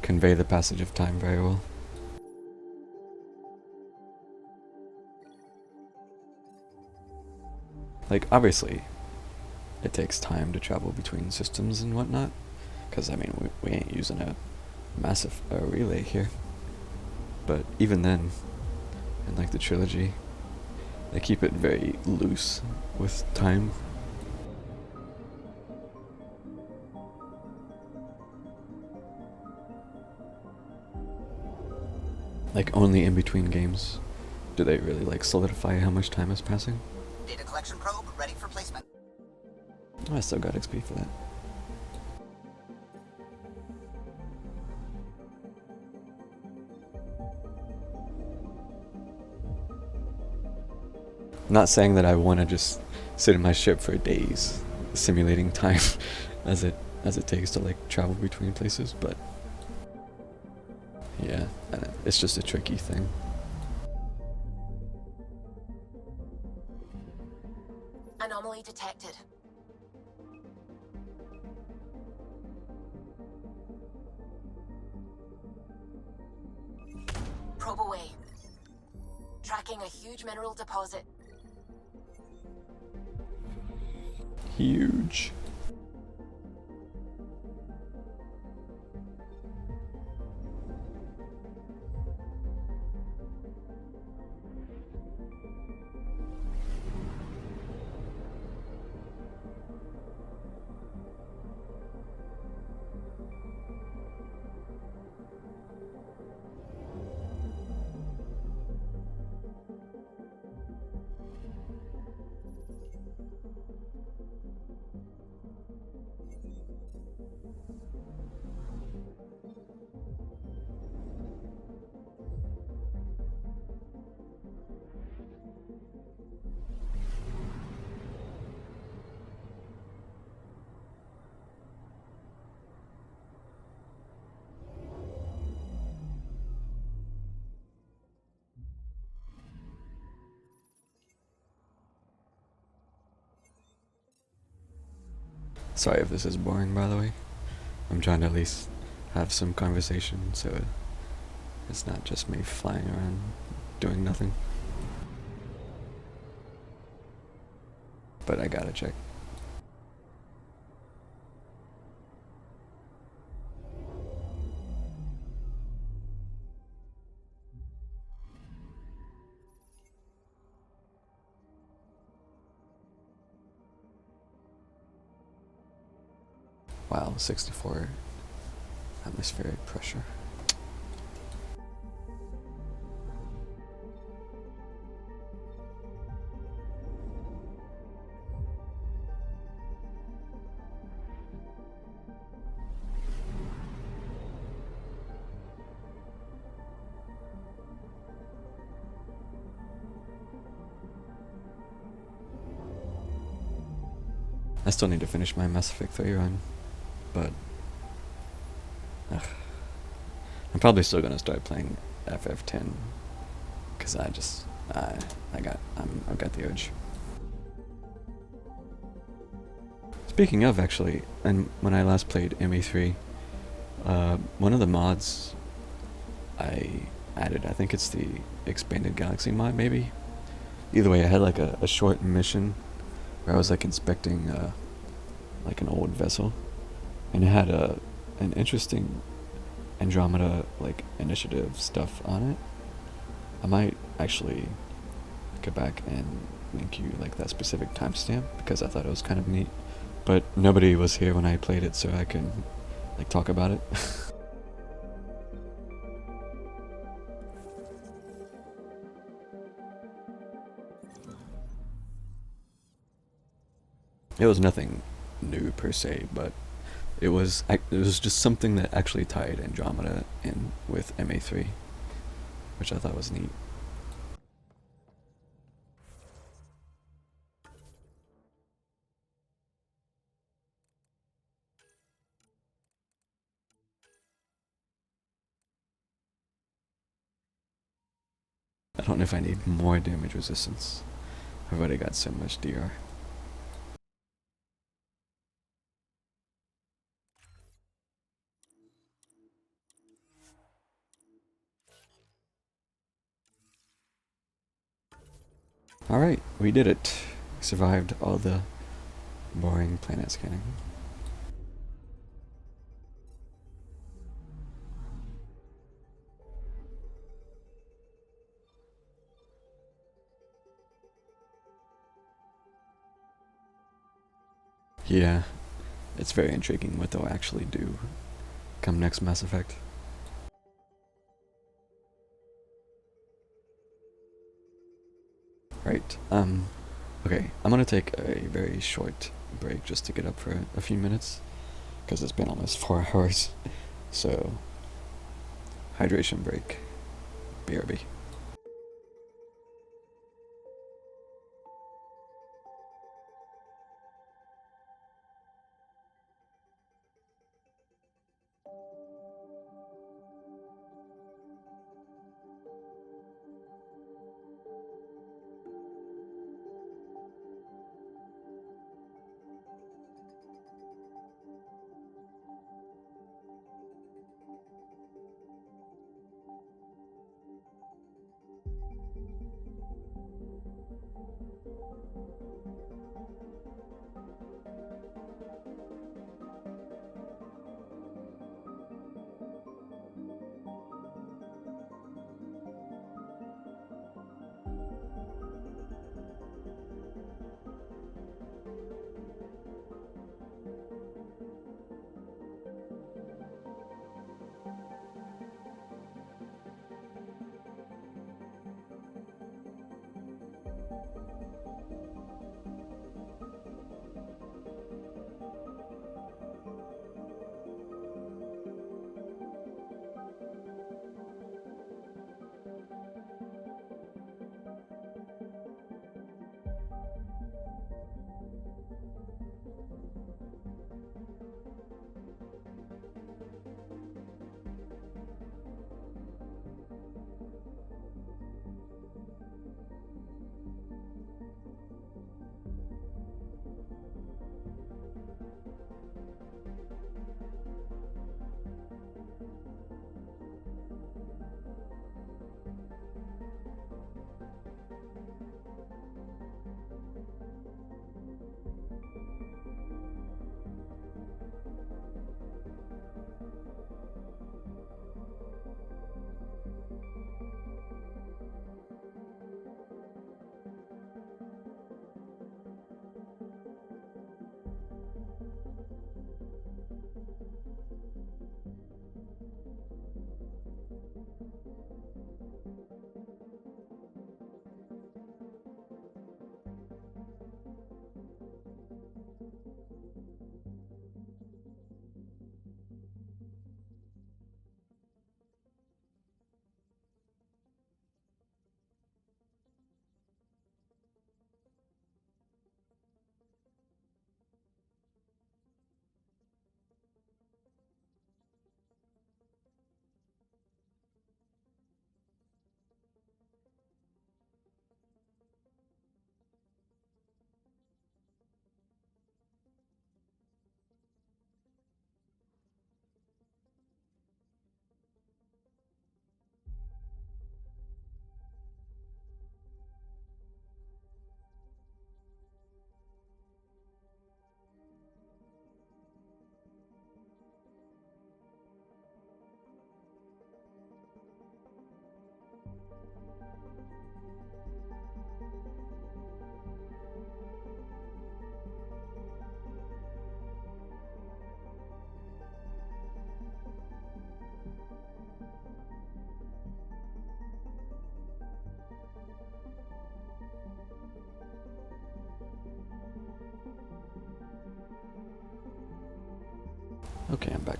convey the passage of time very well. Like, obviously, it takes time to travel between systems and whatnot, because, I mean, we ain't using a massive relay here. But even then, in, like, the trilogy, they keep it very loose with time. Like, only in between games do they really, like, solidify how much time is passing. Data collection probe ready for placement. Oh, I still got XP for that. I'm not saying that I want to just sit in my ship for days, simulating time as it takes to, like, travel between places, but yeah, it's just a tricky thing. Anomaly detected. Probe away. Tracking a huge mineral deposit. Huge. Sorry if this is boring, by the way. I'm trying to at least have some conversation, so it's not just me flying around doing nothing. But I gotta check. Wow, 64 atmospheric pressure. I still need to finish my Mass Effect 3 run, but I'm probably still gonna start playing FF10 because I've got the urge. Speaking of, actually, and when I last played ME3, one of the mods I added, I think it's the Expanded Galaxy mod, maybe. Either way, I had like a short mission where I was like inspecting like an old vessel, and it had an interesting Andromeda like initiative stuff on it. I might actually go back and link you like that specific timestamp because I thought it was kind of neat, but nobody was here when I played it, so I couldn't like talk about it. It was nothing new per se, but it was just something that actually tied Andromeda in with MA3, which I thought was neat. I don't know if I need more damage resistance. I've already got so much DR. Alright, we did it. We survived all the boring planet scanning. Yeah, it's very intriguing what they'll actually do come next Mass Effect. Right, okay, I'm gonna take a very short break just to get up for a few minutes, because it's been almost 4 hours, so hydration break, BRB. Okay, I'm back.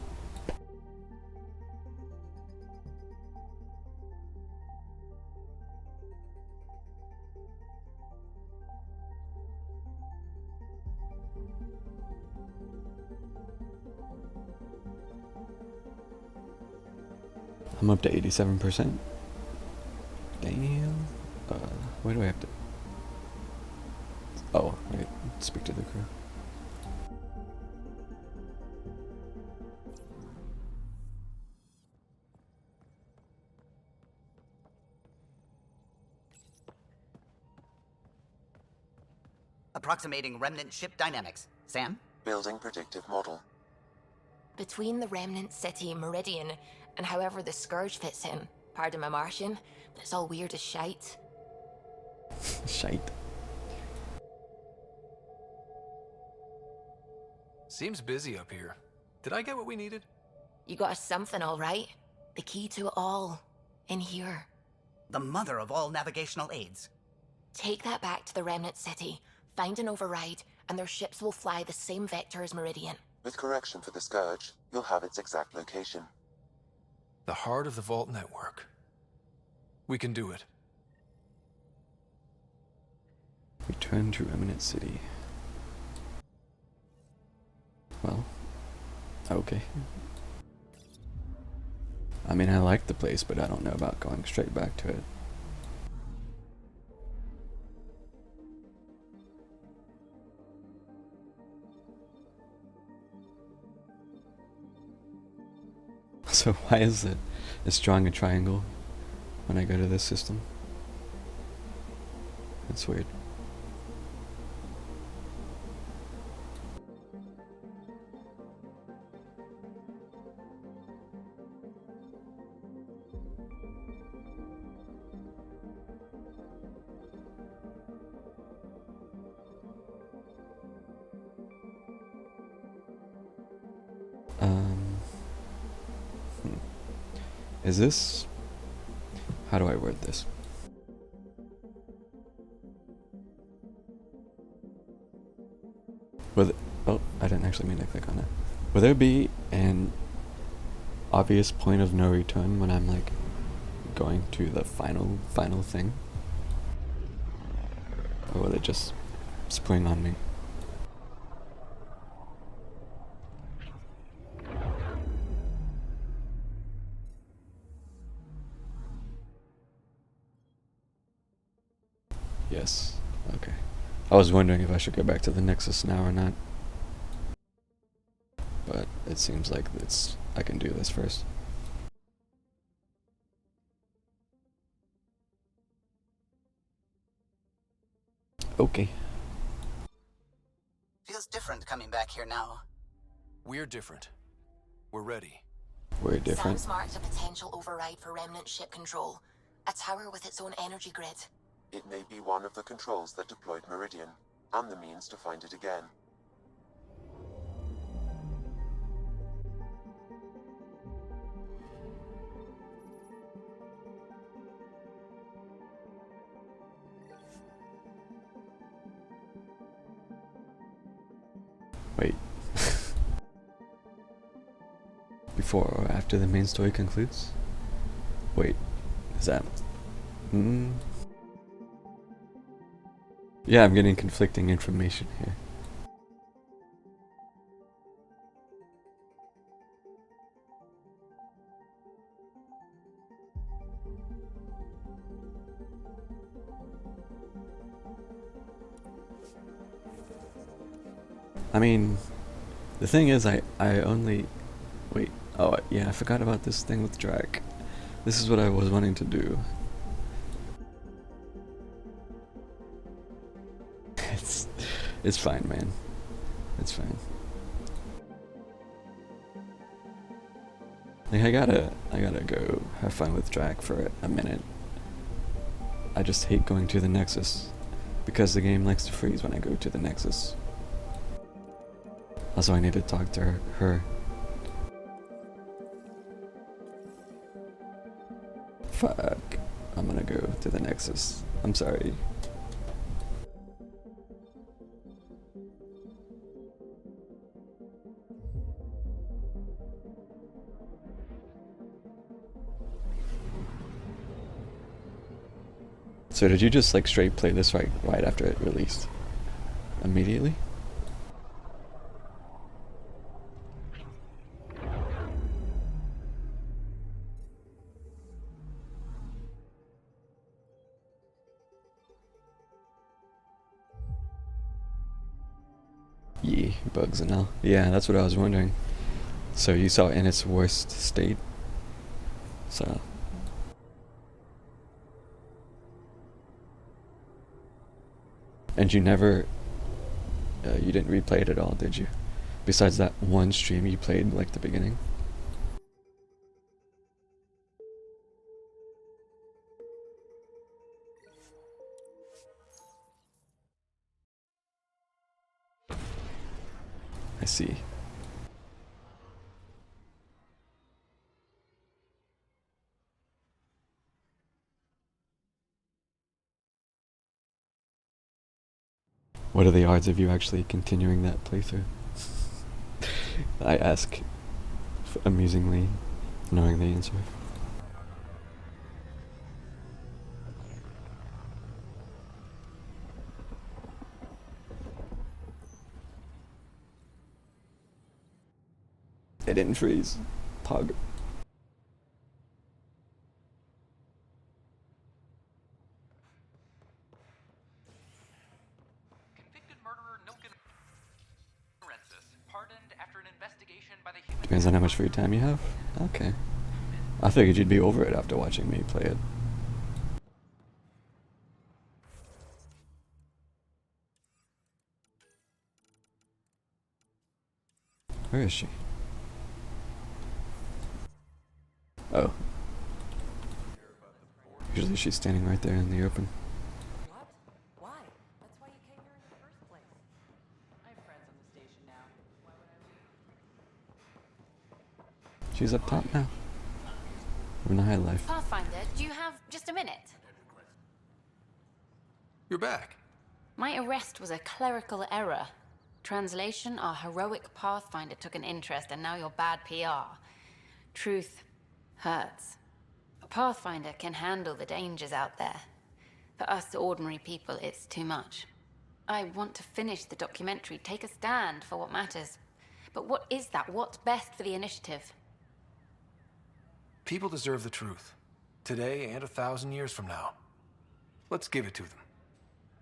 I'm up to 87%. Damn. Where do I have to? Oh, wait. Speak to the crew. Approximating remnant ship dynamics. Sam? Building predictive model. Between the remnant city, Meridian, and however the Scourge fits in, pardon my Martian, but it's all weird as shite. Shite. Seems busy up here. Did I get what we needed? You got us something, all right? The key to it all. In here. The mother of all navigational aids. Take that back to the remnant city, find an override, and their ships will fly the same vector as Meridian. With correction for the Scourge, you'll have its exact location. The heart of the Vault network. We can do it. Return to Remnant City. Well, okay. I mean, I like the place, but I don't know about going straight back to it. So why is it it's drawing a triangle when I go to this system? That's weird. Is this... How do I word this? Oh, I didn't actually mean to click on it. Will there be an obvious point of no return when I'm like going to the final thing? Or will it just spring on me? Yes. Okay. I was wondering if I should go back to the Nexus now or not. But it seems like I can do this first. Okay. Feels different coming back here now. We're different. We're ready. We're different. Sam's marked a potential override for remnant ship control. A tower with its own energy grid. It may be one of the controls that deployed Meridian, and the means to find it again. Wait. Before or after the main story concludes? Wait, is that... Yeah, I'm getting conflicting information here. I mean, the thing is, I only... Wait, oh yeah, I forgot about this thing with Drac. This is what I was wanting to do. It's fine, man. It's fine. Like, I gotta go have fun with Drac for a minute. I just hate going to the Nexus, because the game likes to freeze when I go to the Nexus. Also, I need to talk to her. Fuck. I'm gonna go to the Nexus. I'm sorry. So did you just like straight play this right after it released? Immediately? Yeah, bugs and all. Yeah, that's what I was wondering. So you saw it in its worst state. So. And you never, you didn't replay it at all, did you? Besides that one stream you played, like the beginning? I see. What are the odds of you actually continuing that playthrough? I ask, amusingly, knowing the answer. It didn't freeze. Pog. Depends on how much free time you have? Okay. I figured you'd be over it after watching me play it. Where is she? Oh. Usually she's standing right there in the open. What? Why? That's why you came here in the first place. I have friends on the station now. Why would I leave? She's up top now. Living a high life. Pathfinder, do you have just a minute? You're back. My arrest was a clerical error. Translation, our heroic Pathfinder took an interest, and now you're bad PR. Truth hurts. A Pathfinder can handle the dangers out there. For us ordinary people, it's too much. I want to finish the documentary, take a stand for what matters. But what is that? What's best for the initiative? People deserve the truth. Today and 1,000 years from now. Let's give it to them.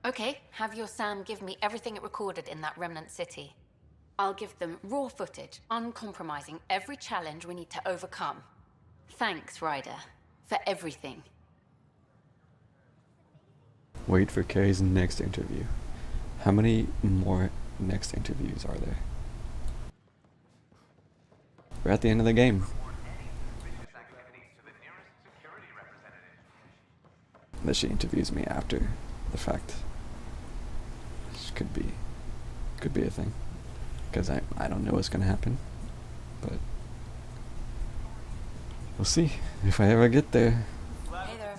Okay, have your Sam give me everything it recorded in that remnant city. I'll give them raw footage, uncompromising every challenge we need to overcome. Thanks, Ryder, for everything. Wait for Carrie's next interview. How many more next interviews are there? We're at the end of the game. Unless she interviews me after the fact. Which could be a thing. Because I don't know what's gonna happen. But we'll see if I ever get there. Hey there.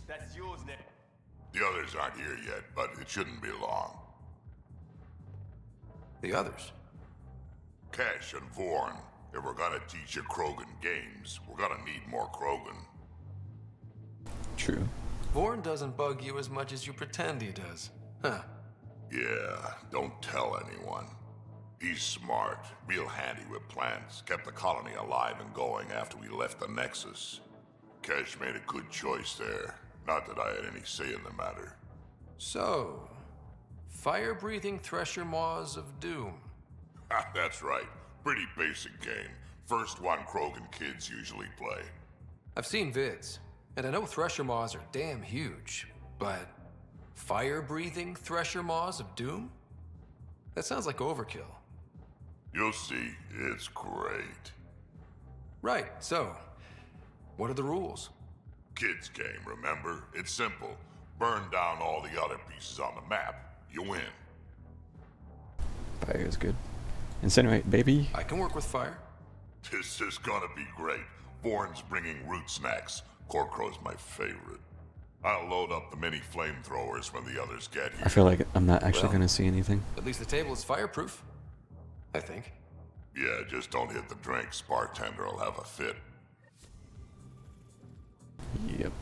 That's yours, Nick. The others aren't here yet, but it shouldn't be long. The others? Kesh and Vorn. If we're gonna teach you Krogan games, we're gonna need more Krogan. True. Vorn doesn't bug you as much as you pretend he does. Huh. Yeah, don't tell anyone. He's smart, real handy with plans, kept the colony alive and going after we left the Nexus. Kesh made a good choice there. Not that I had any say in the matter. So, fire-breathing Thresher Maws of Doom. That's right. Pretty basic game. First one Krogan kids usually play. I've seen vids, and I know Thresher Maws are damn huge, but fire-breathing Thresher Maws of Doom? That sounds like overkill. You'll see, it's great. Right, so, what are the rules? Kids game, remember? It's simple. Burn down all the other pieces on the map. You win. Fire is good. Incinerate, baby. I can work with fire. This is gonna be great. Vorn's bringing root snacks. Korkro's my favorite. I'll load up the mini flamethrowers when the others get here. I feel like I'm not actually gonna see anything. At least the table is fireproof. I think. Yeah, just don't hit the drinks. Bartender will have a fit. Yep.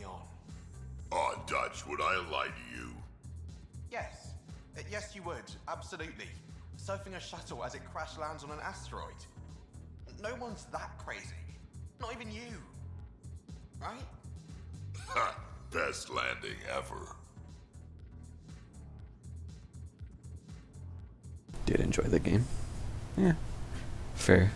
Leon. Oh, Dutch, would I lie to you? Yes. Yes, you would. Absolutely. Surfing a shuttle as it crash lands on an asteroid. No one's that crazy. Not even you. Right? Ha! Best landing ever. Did enjoy the game. Yeah. Fair.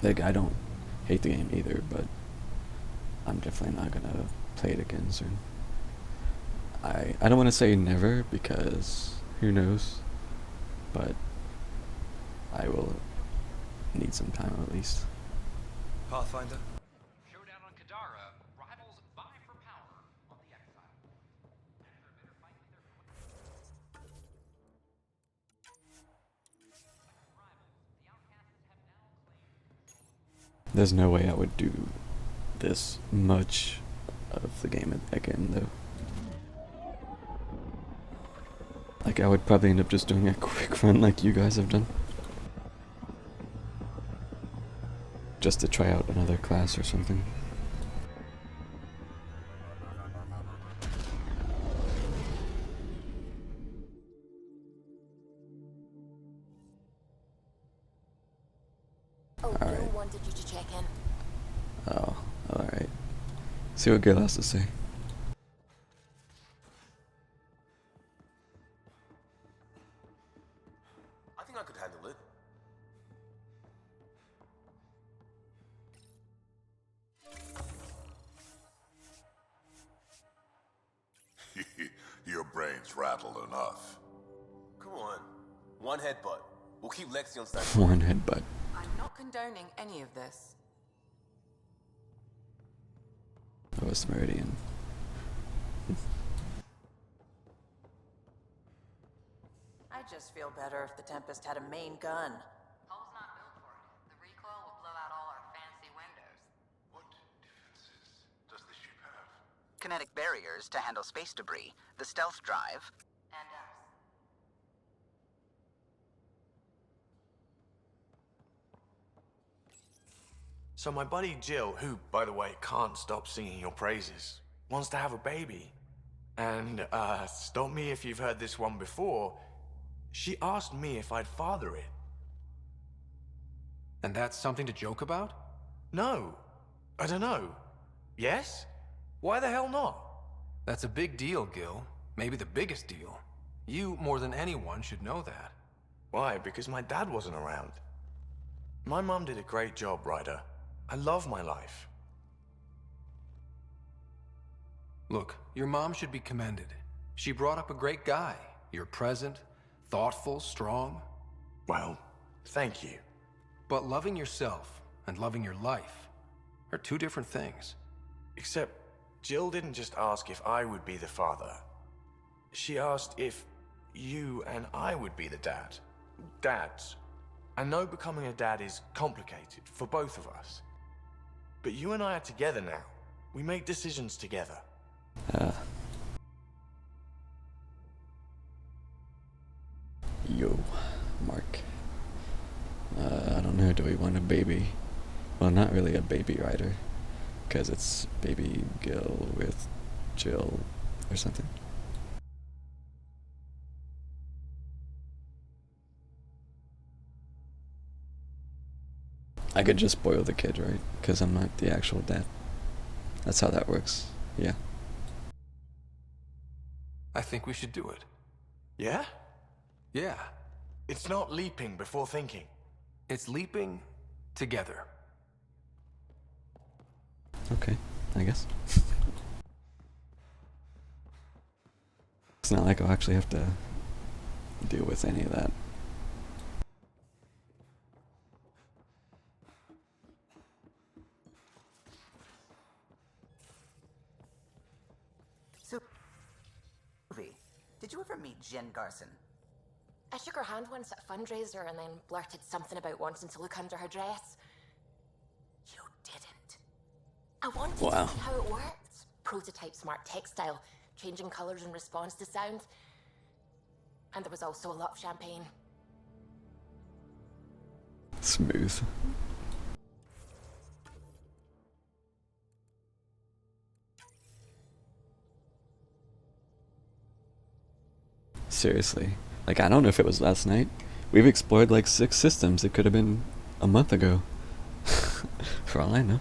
Like, I don't hate the game either, but I'm definitely not gonna play it again soon. I don't want to say never, because who knows, but I will need some time at least. Pathfinder? Showdown on Kadara. Rivals vie for power on the Exile. There's no way I would do this much of the game again, though. Like, I would probably end up just doing a quick run like you guys have done. Just to try out another class or something. Alright. Wanted you to check in. Oh, alright. See what Gil has to say. I think I could handle it. Your brain's rattled enough. Come on. One headbutt. We'll keep Lexi on standby. One headbutt. I'm not condoning any of this. That was Meridian. I'd just feel better if the Tempest had a main gun. Hull's not built for it. The recoil will blow out all our fancy windows. What defenses does the ship have? Kinetic barriers to handle space debris, the stealth drive, And us. So my buddy Jill, who, by the way, can't stop singing your praises, wants to have a baby. And, stop me if you've heard this one before, she asked me if I'd father it. And that's something to joke about? No. I don't know. Yes? Why the hell not? That's a big deal, Gil. Maybe the biggest deal. You, more than anyone, should know that. Why? Because my dad wasn't around. My mum did a great job, Ryder. I love my life. Look, your mom should be commended. She brought up a great guy. You're present, thoughtful, strong. Well, thank you. But loving yourself and loving your life are two different things. Except, Jill didn't just ask if I would be the father. She asked if you and I would be the dad. Dads. I know becoming a dad is complicated for both of us. But you and I are together now. We make decisions together. Yo, Mark. I don't know, do we want a baby? Well, not really a baby Ryder, because it's baby Gil with Jill or something. I could just spoil the kid, right? Because I'm not the actual dad. That's how that works. Yeah. I think we should do it. Yeah? Yeah. It's not leaping before thinking. It's leaping together. Okay, I guess. It's not like I'll actually have to deal with any of that. So, did you ever meet Jen Garson? I shook her hand once at a fundraiser and then blurted something about wanting to look under her dress. You didn't. I wanted to see how it worked. Prototype smart textile, changing colors in response to sound. And there was also a lot of champagne. Smooth. Seriously. Like, I don't know if it was last night. We've explored like 6 systems. It could have been a month ago. For all I know.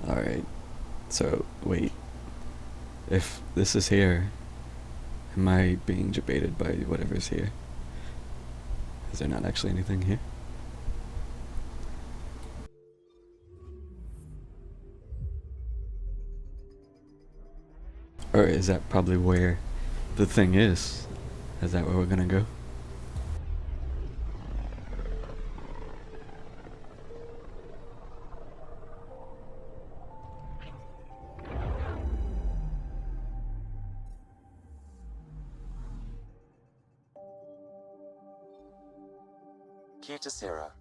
Alright. So, wait. If this is here, am I being debated by whatever's here? Is there not actually anything here? Or is that probably where the thing is? Is that where we're gonna go? Key to Sierra,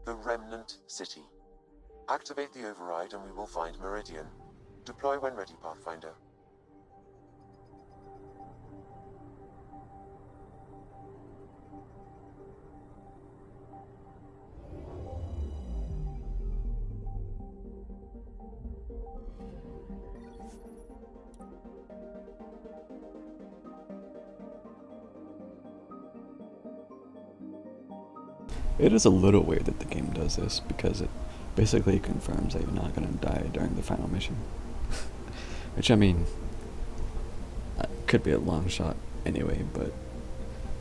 the Remnant City. Activate the override and we will find Meridian. Deploy when ready, Pathfinder. It is a little weird that the game does this, because it basically confirms that you're not going to die during the final mission. Which, I mean, could be a long shot anyway, but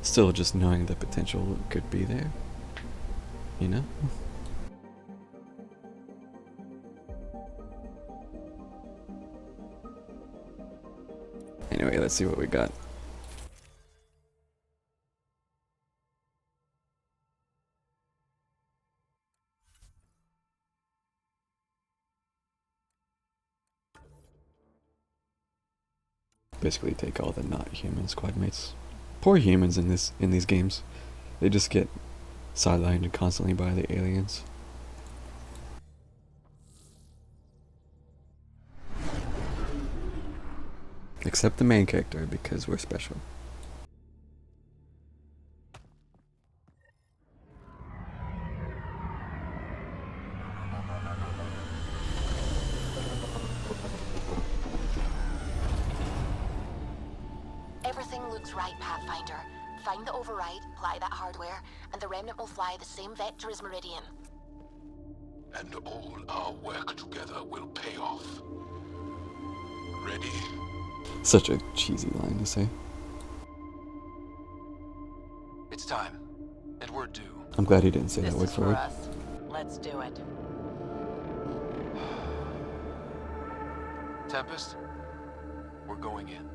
still just knowing the potential could be there, you know? Anyway, let's see what we got. Basically take all the not human squad mates. Poor humans in these games. They just get sidelined constantly by the aliens. Except the main character, because we're special. Everything looks right, Pathfinder. Find the override, apply that hardware, and the Remnant will fly the same vector as Meridian. And all our work together will pay off. Ready? Such a cheesy line to say. It's time. And we're due. I'm glad he didn't say that word This is for for word. us. Let's do it. Tempest, we're going in.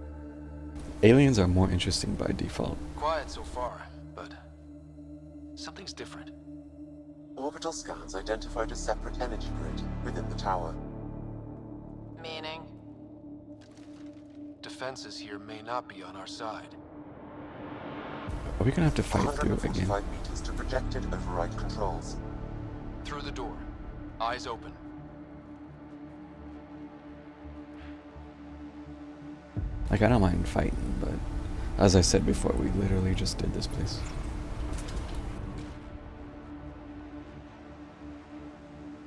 Aliens are more interesting by default. Quiet so far, but something's different. Orbital scans identified a separate energy grid within the tower. Meaning? Defenses here may not be on our side. Are we gonna have to fight through it again? 145 meters to projected override controls. Through the door. Eyes open. Like, I don't mind fighting, but as I said before, we literally just did this place.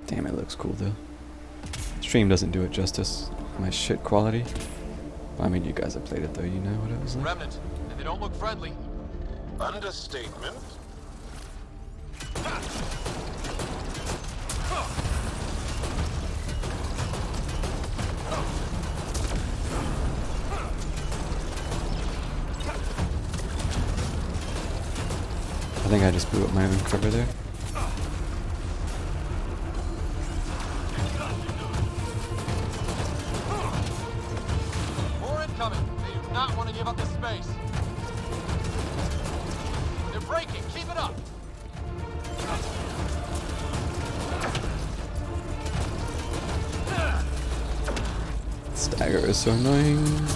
Damn, it looks cool though. Stream doesn't do it justice. My shit quality. I mean, you guys have played it though, you know what it was like. Remnant, and they don't look friendly. Understatement. I think I just blew up my own cover there. More incoming. They do not want to give up this space. They're breaking. Keep it up. Stagger is so annoying.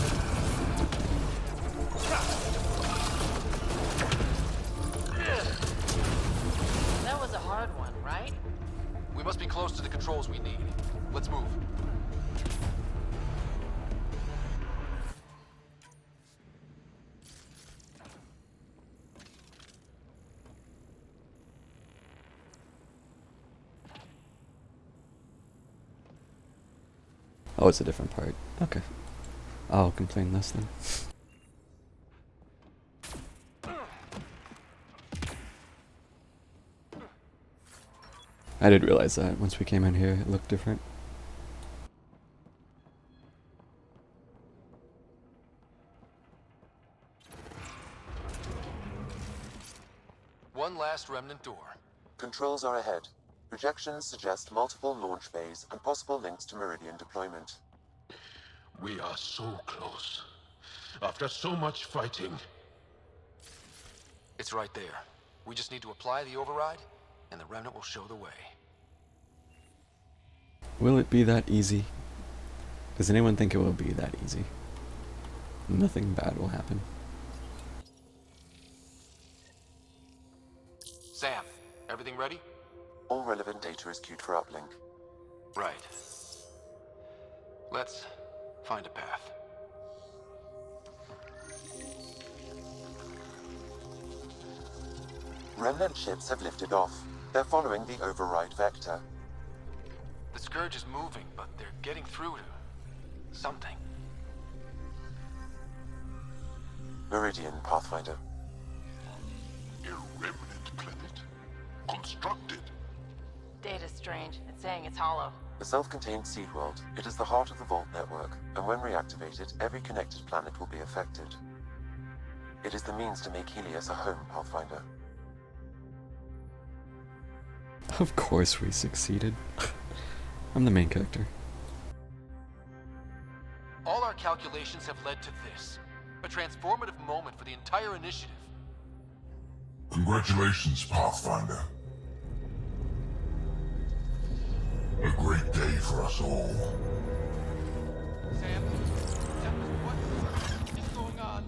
Let's move. Oh, it's a different part. Okay. I'll complain less then. I did realize that once we came in here, it looked different. One last remnant door. Controls are ahead. Projections suggest multiple launch bays and possible links to Meridian deployment. We are so close. After so much fighting. It's right there. We just need to apply the override, and the remnant will show the way. Will it be that easy? Does anyone think it will be that easy? Nothing bad will happen. Sam, everything ready? All relevant data is queued for uplink. Right. Let's find a path. Remnant ships have lifted off. They're following the override vector. The Scourge is moving, but they're getting through to something. Meridian, Pathfinder. A remnant planet? Constructed? Data's strange. It's saying it's hollow. A self-contained seed world. It is the heart of the Vault network, and when reactivated, every connected planet will be affected. It is the means to make Helios a home, Pathfinder. Of course we succeeded. I'm the main character. All our calculations have led to this. A transformative moment for the entire initiative. Congratulations, Pathfinder. A great day for us all. Sam, what is going on?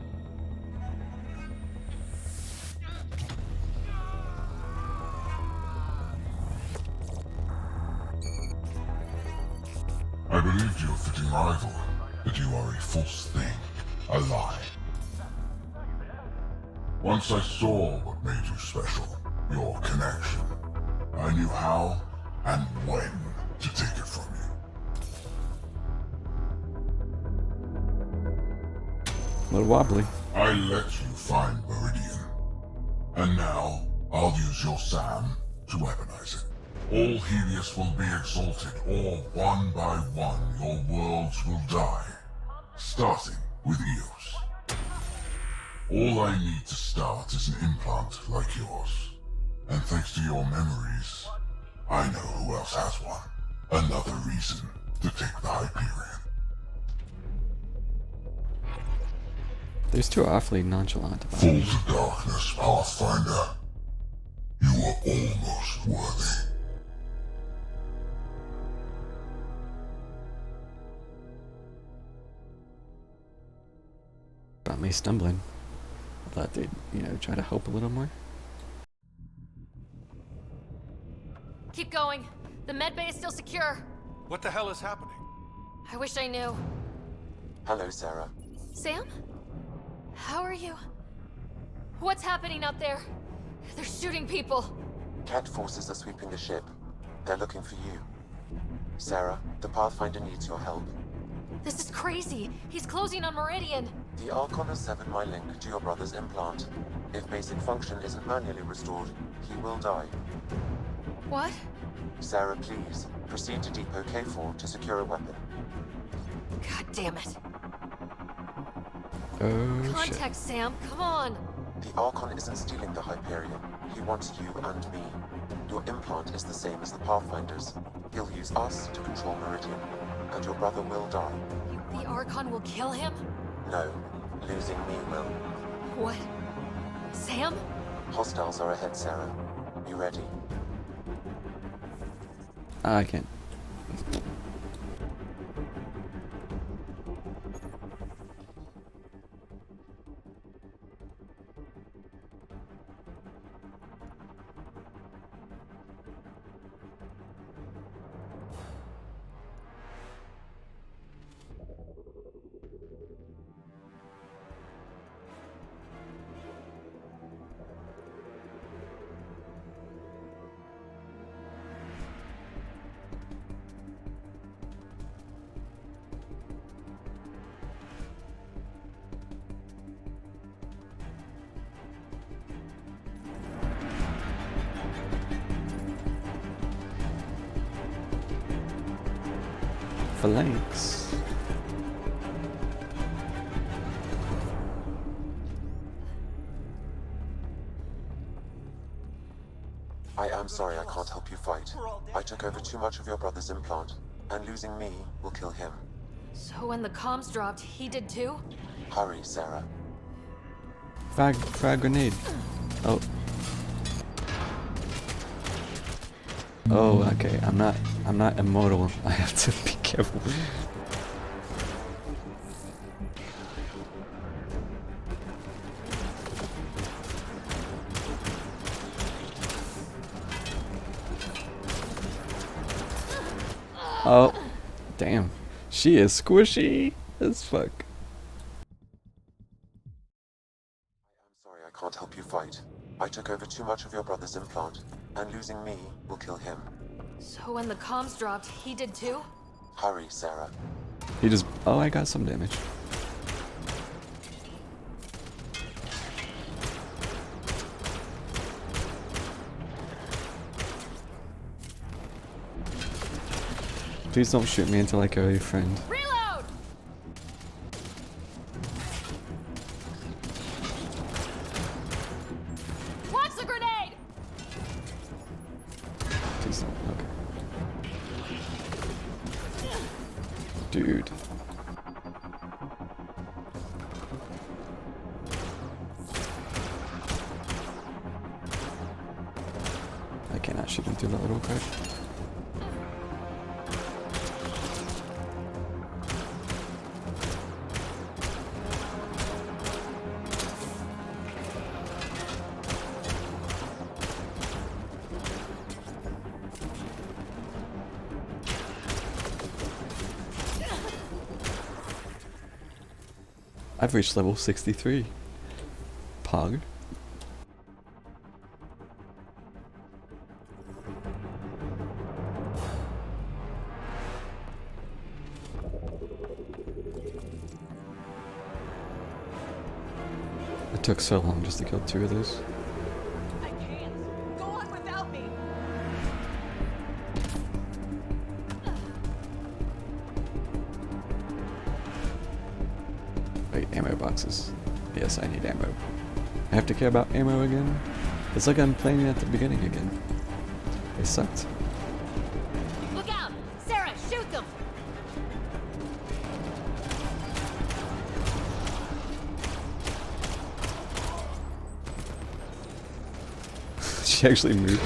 I believed you a fitting rival, but you are a false thing, a lie. Once I saw what made you special, your connection. I knew how and when to take it from you. A little wobbly. I let you find Meridian. And now, I'll use your Sam to weaponize it. All Helios will be exalted, or one by one your worlds will die. Starting with Eos. All I need to start is an implant like yours. And thanks to your memories, I know who else has one. Another reason to take the Hyperion. There's two awfully nonchalant about Fall it. to darkness, Pathfinder. You are almost worthy. About me stumbling. I thought they'd, try to help a little more. Keep going. The medbay is still secure. What the hell is happening? I wish I knew. Hello, Sarah. Sam? How are you? What's happening out there? They're shooting people. Cat forces are sweeping the ship. They're looking for you. Sarah, the Pathfinder needs your help. This is crazy. He's closing on Meridian. The Archon has severed my link to your brother's implant. If basic function isn't manually restored, he will die. What? Sarah, please, proceed to Depot K4 to secure a weapon. God damn it. Oh, Contact Sam, come on. The Archon isn't stealing the Hyperion. He wants you and me. Your implant is the same as the Pathfinder's. He'll use us to control Meridian, and your brother will die. The Archon will kill him? No, losing me will. What? Sam? Hostiles are ahead, Sarah. You ready? I can't. Phalanx. I am sorry I can't help you fight. I took over too much of your brother's implant, and losing me will kill him. So when the comms dropped, he did too? Hurry, Sarah. Frag grenade. Oh. Oh, okay. I'm not immortal. I have to be careful. Oh, damn. She is squishy as fuck. I'm sorry I can't help you fight. I took over too much of your brother's implant, and losing me will kill him. So when the comms dropped, he did too? Hurry, Sarah. He just... Oh, I got some damage. Please don't shoot me until I kill your friend. Reload! Watch the grenade! Please don't. Okay. Dude. I cannot shoot him through that little crack. I've reached level 63. Pog. It took so long just to kill 2 of those. I can't. Go on without me. Wait, ammo boxes. Yes, I need ammo. I have to care about ammo again? It's like I'm playing at the beginning again. They sucked. Look out! Sarah, shoot them! She actually moved.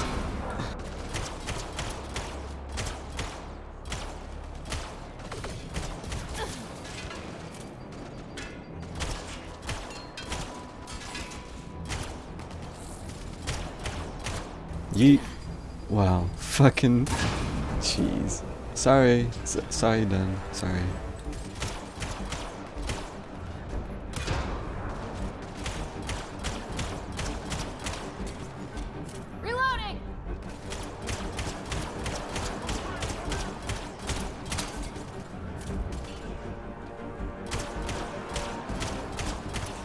Yeet. Wow. Fucking. Jeez. Sorry. Sorry, Dan. Sorry. Reloading!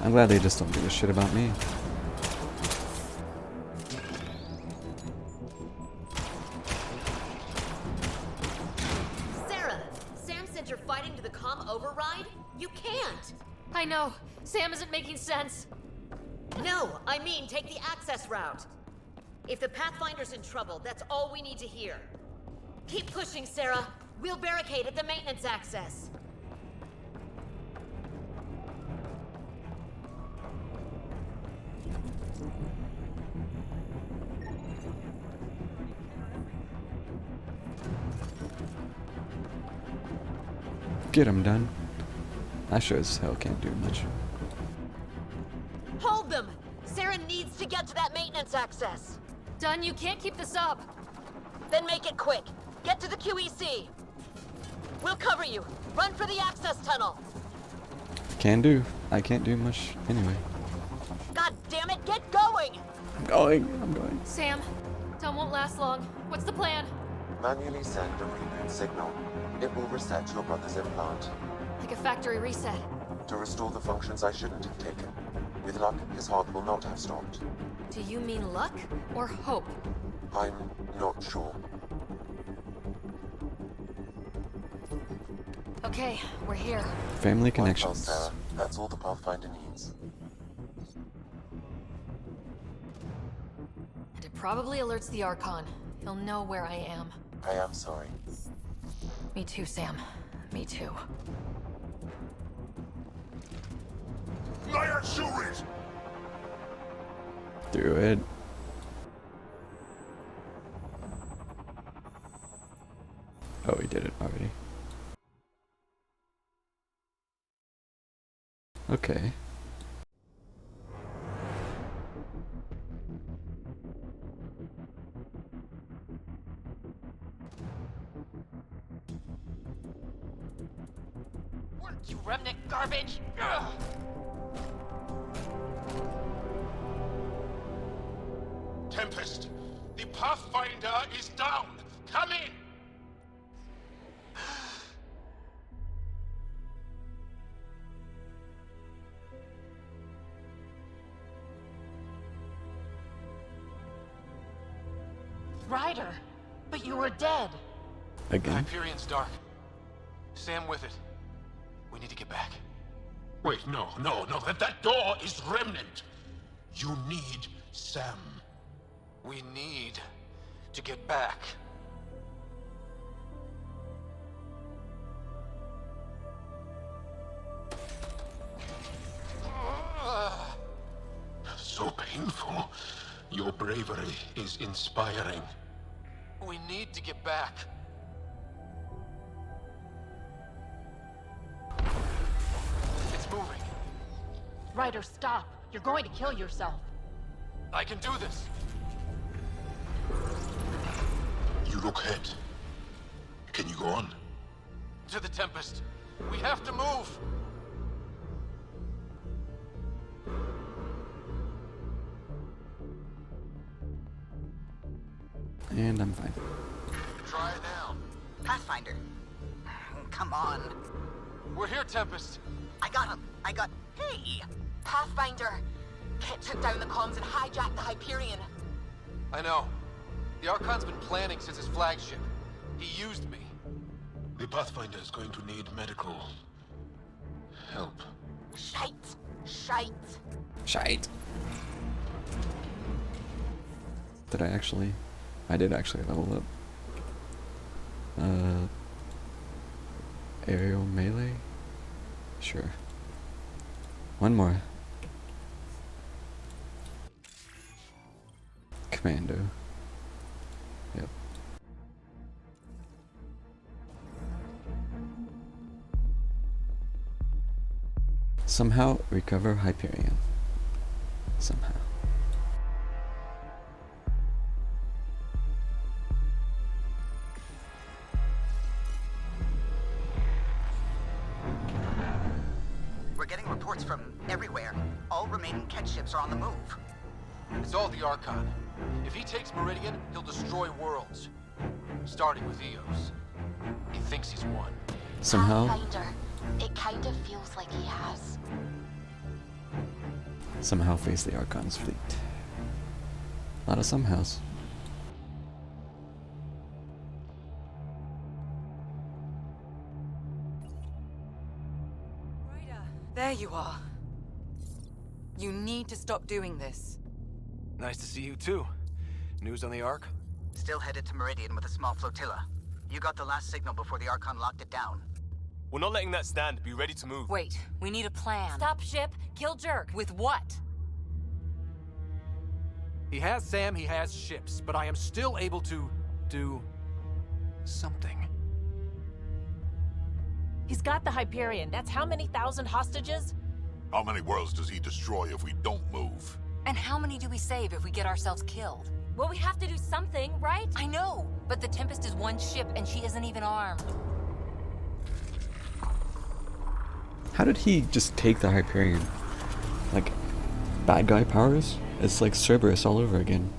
I'm glad they just don't give a shit about me. Sarah, Sam said you're fighting to the comm override? You can't! I know. Sam isn't making sense. No, I mean take the access route. If the Pathfinder's in trouble, that's all we need to hear. Keep pushing, Sarah. We'll barricade at the maintenance access. Get him done. I sure as hell can't do much. Hold them! Sarah needs to get to that maintenance access. Dunn, you can't keep this up. Then make it quick. Get to the QEC. We'll cover you. Run for the access tunnel. Can do. I can't do much anyway. God damn it, get going! I'm going. I'm going. Sam, Dunn won't last long. What's the plan? Manually send a reboot signal. It will reset your brother's implant. Like a factory reset. To restore the functions I shouldn't have taken. With luck, his heart will not have stopped. Do you mean luck or hope? I'm not sure. Okay, we're here. Family Well, connections. Sarah, that's all the Pathfinder needs. And it probably alerts the Archon. He'll know where I am. I am sorry. Me too, Sam. Me too. Liar, shoot it! Do it. Oh, he did it already. Okay. You remnant garbage! Ugh. Tempest, the Pathfinder is down. Come in. Ryder, but you were dead. Again? Hyperion's dark. Sam with it. We need to get back. Wait, no. That door is Remnant. You need Sam. We need to get back. So painful. Your bravery is inspiring. We need to get back. It's moving. Ryder, stop. You're going to kill yourself. I can do this. You look hurt. Can you go on? To the Tempest. We have to move. And I'm fine. Try it now. Pathfinder. Come on. We're here, Tempest. I got him. Hey! Pathfinder! Kit took down the comms and hijacked the Hyperion. I know. The Archon's been planning since his flagship. He used me. The Pathfinder is going to need medical help. Shite. Shite. Did I actually? I did actually level up. Aerial melee? Sure. One more. Commando. Yep. Somehow recover Hyperion. Somehow. We're getting reports from everywhere. All remaining Ket ships are on the move. It's all the Archon. If he takes Meridian, he'll destroy worlds. Starting with Eos. He thinks he's won. Somehow. Pathfinder. It kind of feels like he has. Somehow face the Archon's fleet. A lot of somehows. There you are. You need to stop doing this. Nice to see you too. News on the Ark? Still headed to Meridian with a small flotilla. You got the last signal before the Archon locked it down. We're not letting that stand. Be ready to move. Wait, we need a plan. Stop ship, kill Jerk. With what? He has Sam, he has ships, but I am still able to do something. He's got the Hyperion. That's how many thousand hostages? How many worlds does he destroy if we don't move? And how many do we save if we get ourselves killed? Well, we have to do something, right? I know, but the Tempest is one ship and she isn't even armed. How did he just take the Hyperion? Like, bad guy powers? It's like Cerberus all over again.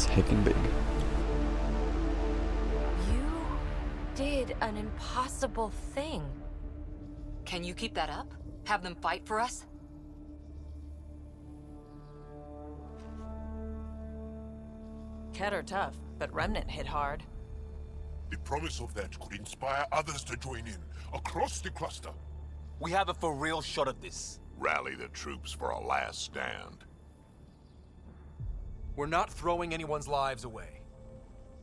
is heckin' big. You did an impossible thing. Can you keep that up? Have them fight for us? Ket are tough, but Remnant hit hard. The promise of that could inspire others to join in, across the cluster. We have a for real shot at this. Rally the troops for a last stand. We're not throwing anyone's lives away.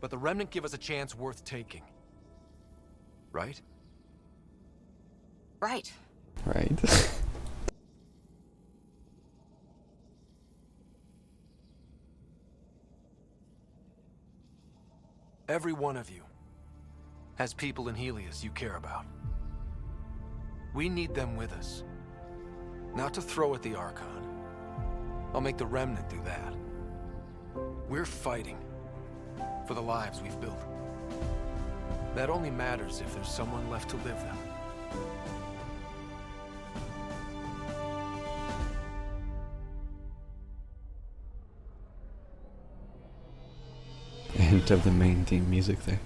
But the Remnant give us a chance worth taking. Right? Right. Right. Every one of you has people in Helios you care about. We need them with us. Not to throw at the Archon. I'll make the Remnant do that. We're fighting for the lives we've built. That only matters if there's someone left to live them. A hint of the main theme music there.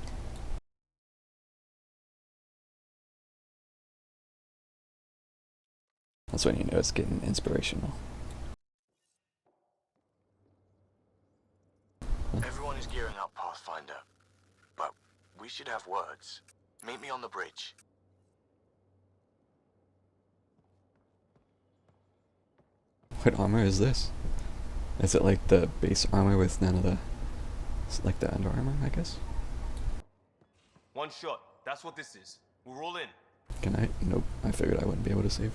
That's when you know it's getting inspirational. Everyone is gearing up, Pathfinder. But we should have words. Meet me on the bridge. What armor is this? Is it like the base armor with none of the... like the under armor, I guess? One shot. That's what this is. We're all in. Can I? Nope. I figured I wouldn't be able to save.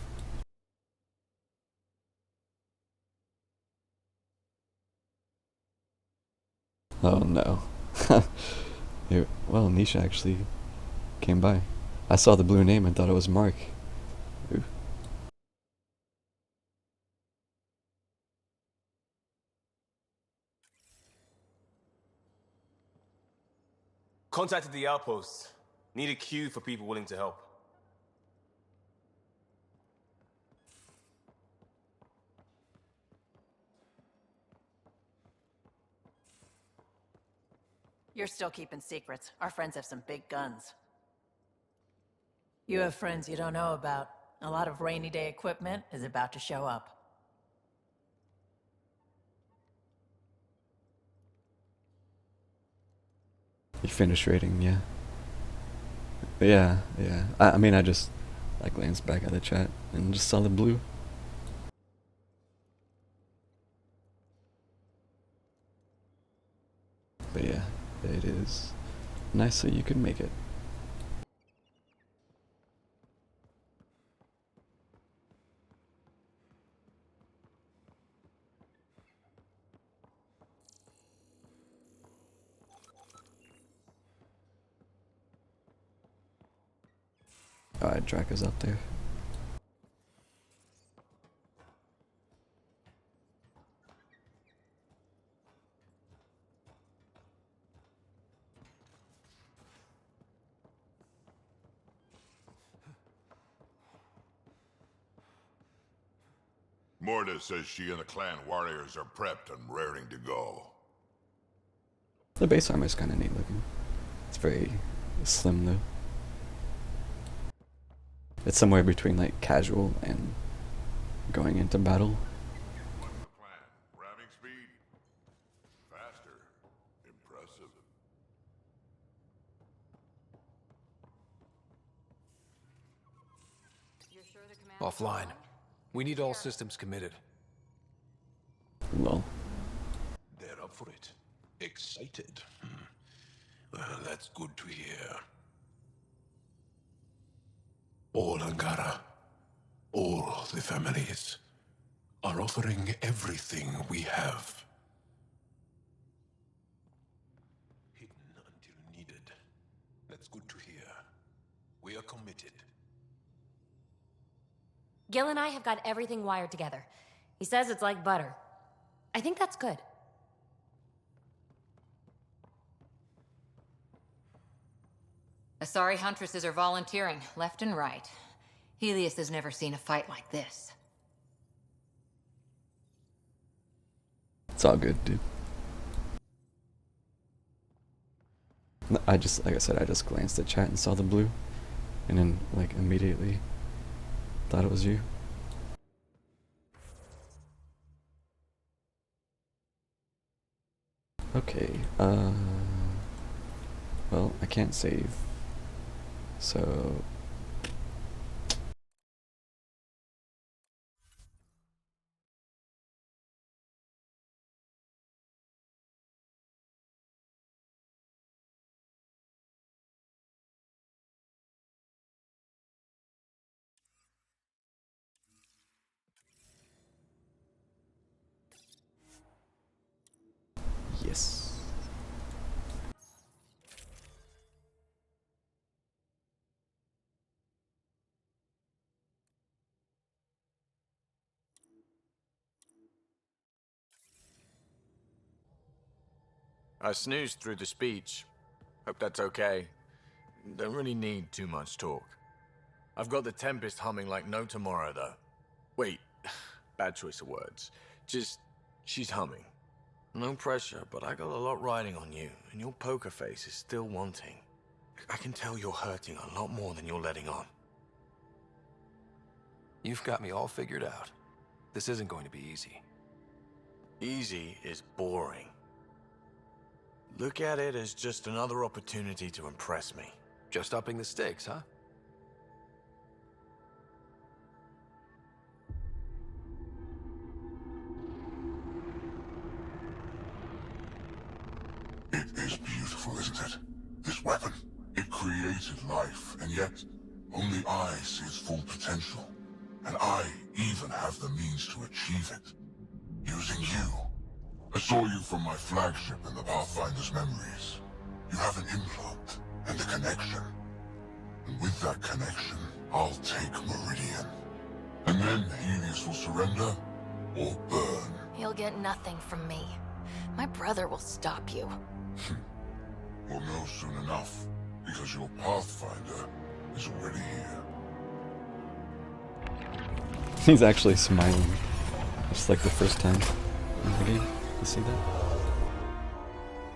Oh no. Well, Nisha actually came by. I saw the blue name and thought it was Mark. Ooh. Contacted the outpost. Need a queue for people willing to help. You're still keeping secrets. Our friends have some big guns. You have friends you don't know about. A lot of rainy day equipment is about to show up. You finished rating, yeah. Yeah. I mean, I just like glanced back at the chat and just saw the blue. But yeah, it is nice so you can make it. Alright, Draca's up there. Morda says she and the clan warriors are prepped and raring to go. The base armor is kind of neat looking. It's very slim though. It's somewhere between like casual and going into battle. What's the plan? Ramming speed? Faster? Impressive. Offline. We need all systems committed. Well. They're up for it. Excited. Well, that's good to hear. All Angara, all the families, are offering everything we have. Hidden until needed. That's good to hear. We are committed. Gil and I have got everything wired together. He says it's like butter. I think that's good. Asari huntresses are volunteering, left and right. Helios has never seen a fight like this. It's all good, dude. I just, like I said, I just glanced at chat and saw the blue, and then like immediately thought it was you. Okay, well, I can't save, so yes. I snoozed through the speech. Hope that's okay. Don't really need too much talk. I've got the Tempest humming like no tomorrow, though. Wait, bad choice of words. Just, she's humming. No pressure, but I got a lot riding on you, and your poker face is still wanting. I can tell you're hurting a lot more than you're letting on. You've got me all figured out. This isn't going to be easy. Easy is boring. Look at it as just another opportunity to impress me. Just upping the stakes, huh? It is beautiful, isn't it? This weapon. It created life, and yet only I see its full potential. And I even have the means to achieve it. Using you. I saw you from my flagship in the Pathfinder's memories. You have an implant and a connection. And with that connection, I'll take Meridian. And then Helios will surrender or burn. You'll get nothing from me. My brother will stop you. We'll know soon enough, because your Pathfinder is already here. He's actually smiling, just like the first time in the game. You see that?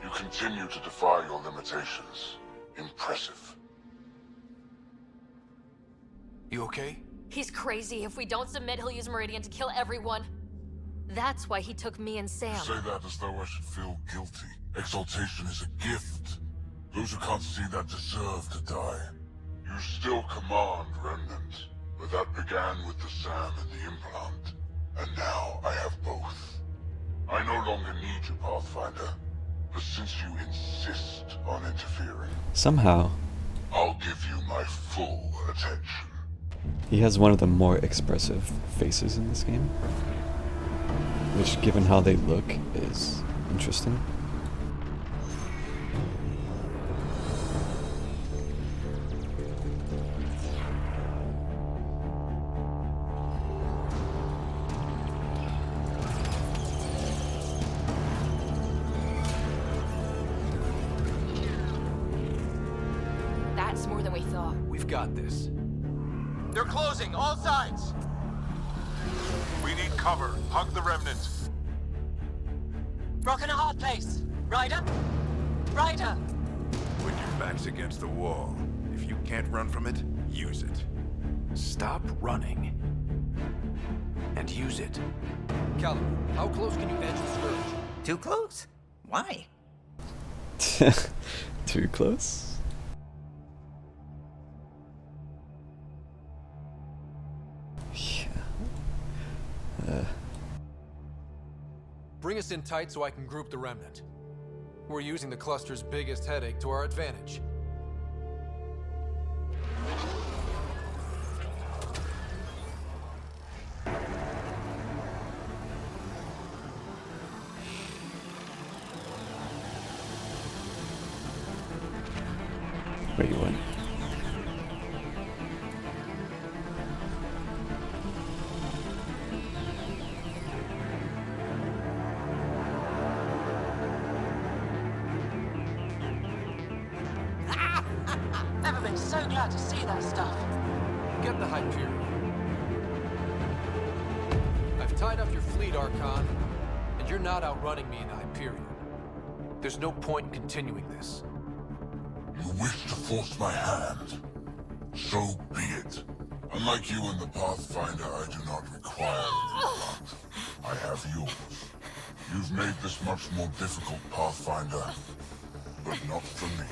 You continue to defy your limitations. Impressive. You okay? He's crazy. If we don't submit, he'll use Meridian to kill everyone. That's why he took me and Sam. You say that as though I should feel guilty. Exaltation is a gift. Those who can't see that deserve to die. You still command Remnant, but that began with the Sam and the implant. And now I have both. I no longer need you, Pathfinder. But since you insist on interfering, Somehow, I'll give you my full attention. he has one of the more expressive faces in this game, which, given how they look, is interesting. That's more than we thought. We've got this. They're closing, all sides! We need cover. Hug the remnant. Rockin' a hard place. Ryder? Ryder! When your back's against the wall, if you can't run from it, use it. Stop running. And use it. Callum, how close can you edge the Scourge? Too close? Why? Too close? Bring us in tight so I can group the Remnant. We're using the cluster's biggest headache to our advantage. Wait, what? Never been so glad to see that stuff. Get the Hyperion. I've tied up your fleet, Archon, and you're not outrunning me in the Hyperion. There's no point in continuing this. wish to force my hand, so be it. Unlike you in the Pathfinder, I do not require your blood. I have yours. You've made this much more difficult, Pathfinder, but not for me.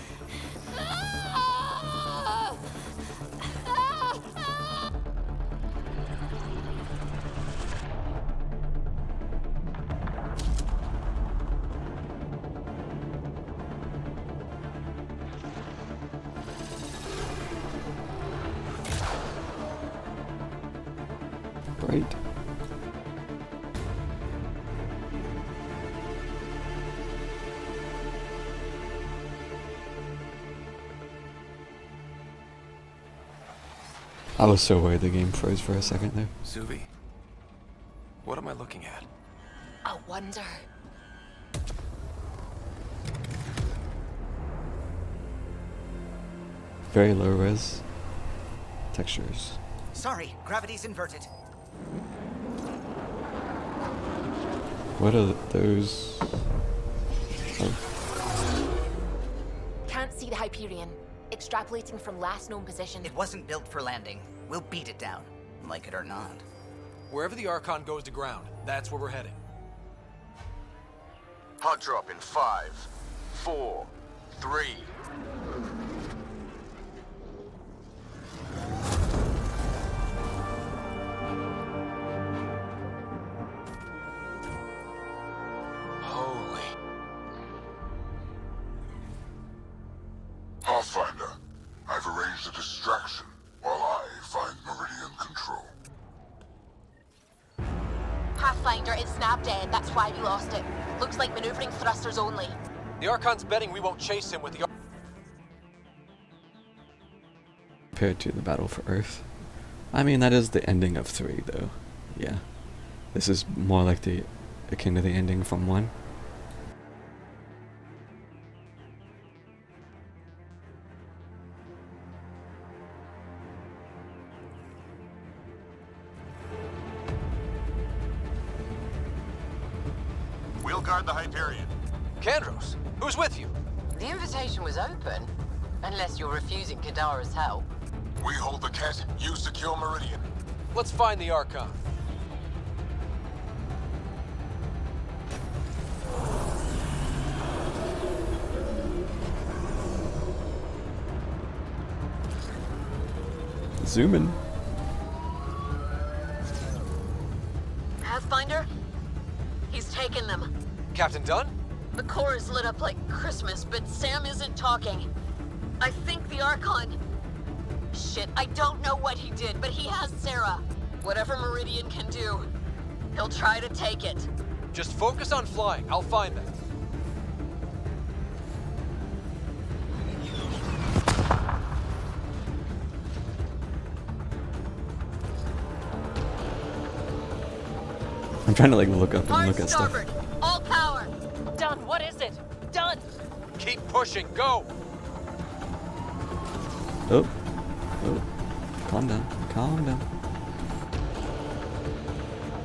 Great. I was so worried the game froze for a second there. Suvi, what am I looking at? A wonder. Very low res textures. Sorry, gravity's inverted. What are those? Oh. Can't see the Hyperion. Extrapolating from last known position. It wasn't built for landing. We'll beat it down, like it or not. Wherever the Archon goes to ground, that's where we're heading. Hot drop in 5, 4, 3. Holy. Pathfinder, I've arranged a distraction while I find Meridian control. Pathfinder is snap dead, that's why we lost it. Looks like maneuvering thrusters only. The Archon's betting we won't chase him with the... Compared to the Battle for Earth. I mean, that is the ending of 3, though. Yeah. This is more like the akin to the ending from 1. We'll guard the Hyperion. Kandros, who's with you? The invitation was open, unless you're refusing Kadara's help. We hold the Ket, you secure Meridian. Let's find the Archon. Zoom in. Pathfinder? He's taken them. Captain Dunn? The core is lit up like Christmas, but Sam isn't talking. I think the Archon... Shit, I don't know what he did, but he has Sarah. Whatever Meridian can do, he'll try to take it. Just focus on flying. I'll find them. I'm trying to like look up and Hard look at stuff. starboard, all power. Done, what is it? Done. Keep pushing. Go. Oh. Oh. Calm down. Calm down.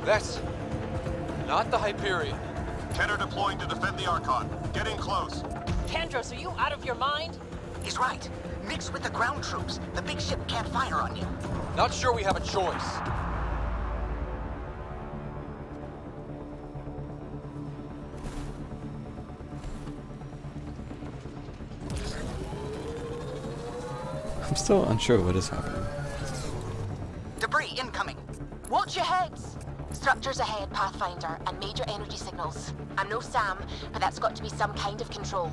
That's not the Hyperion. Ket are deploying to defend the Archon. Get in close. Kandros, are you out of your mind? He's right. Mix with the ground troops. The big ship can't fire on you. Not sure we have a choice. I'm still unsure what is happening. Debris incoming. Watch your heads! Structures ahead, Pathfinder, and major energy signals. I'm no Sam, but that's got to be some kind of control.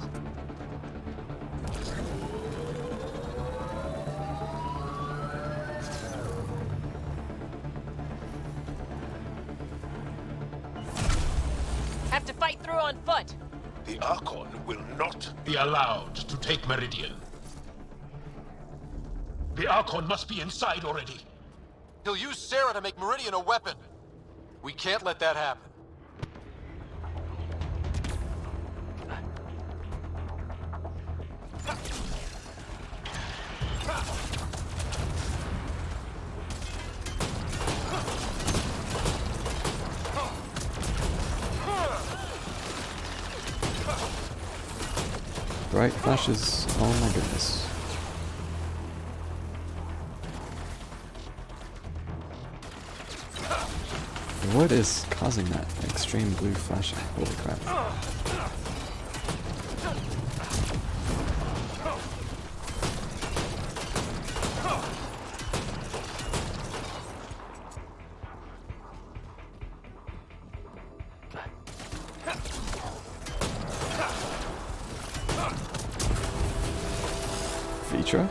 Have to fight through on foot. The Archon will not be allowed to take Meridian. The Archon must be inside already. He'll use Sarah to make Meridian a weapon. We can't let that happen. bright flashes. Oh my goodness. What is causing that extreme blue flashing? Holy crap. Vitra?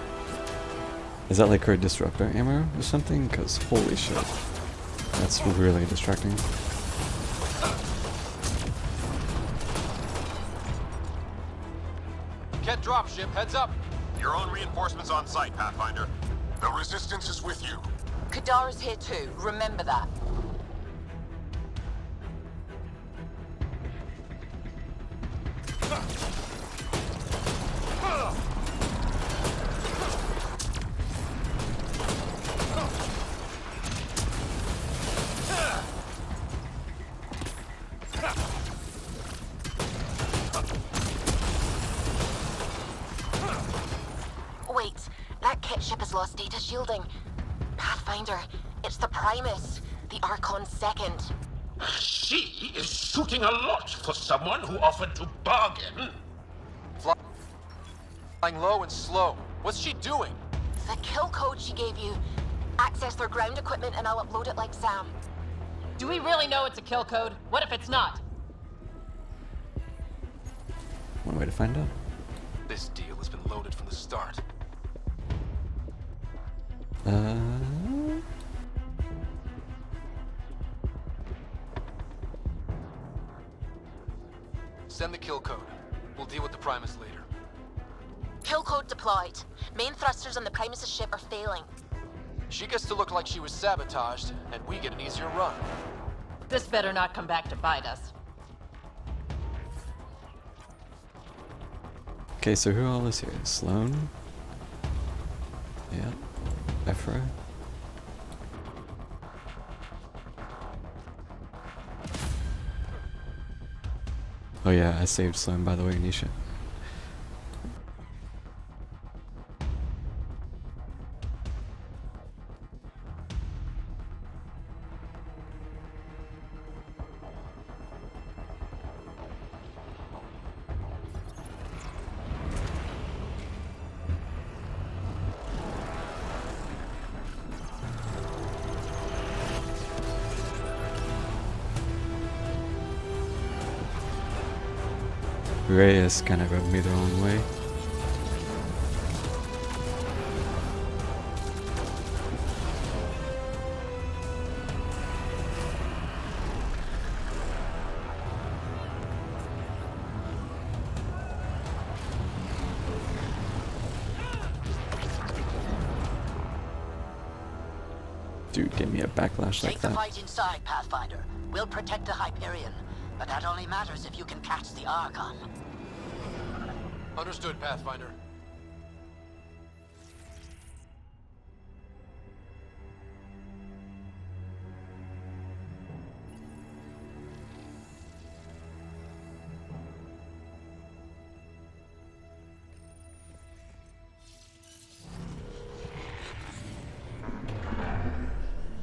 Is that like her disruptor ammo or something? Cause holy shit. That's really distracting. Ket dropship, heads up! Your own reinforcements on site, Pathfinder. The Resistance is with you. Kadara's here too, remember that. Wait, that Ket ship has lost data shielding. Pathfinder, it's the Primus, the Archon's second. She is shooting a lot for someone who offered to bargain. Flying low and slow. What's she doing? The kill code she gave you. Access their ground equipment and I'll upload it like Sam. Do we really know it's a kill code? What if it's not? One way to find out. This deal has been loaded from the start. Send the kill code. We'll deal with the Primus later. Kill code deployed. Main thrusters on the Primus' ship are failing. She gets to look like she was sabotaged, and we get an easier run. This better not come back to bite us. Okay, so who all is here? Sloane? Yeah. Ephra? Oh yeah, I saved Sloane by the way, Nisha. Reyes kind of rubbed me the wrong way. Dude, give me a backlash like Take the that. fight inside, Pathfinder. We'll protect the Hyperion, but that only matters if you can catch the Archon. Understood, Pathfinder.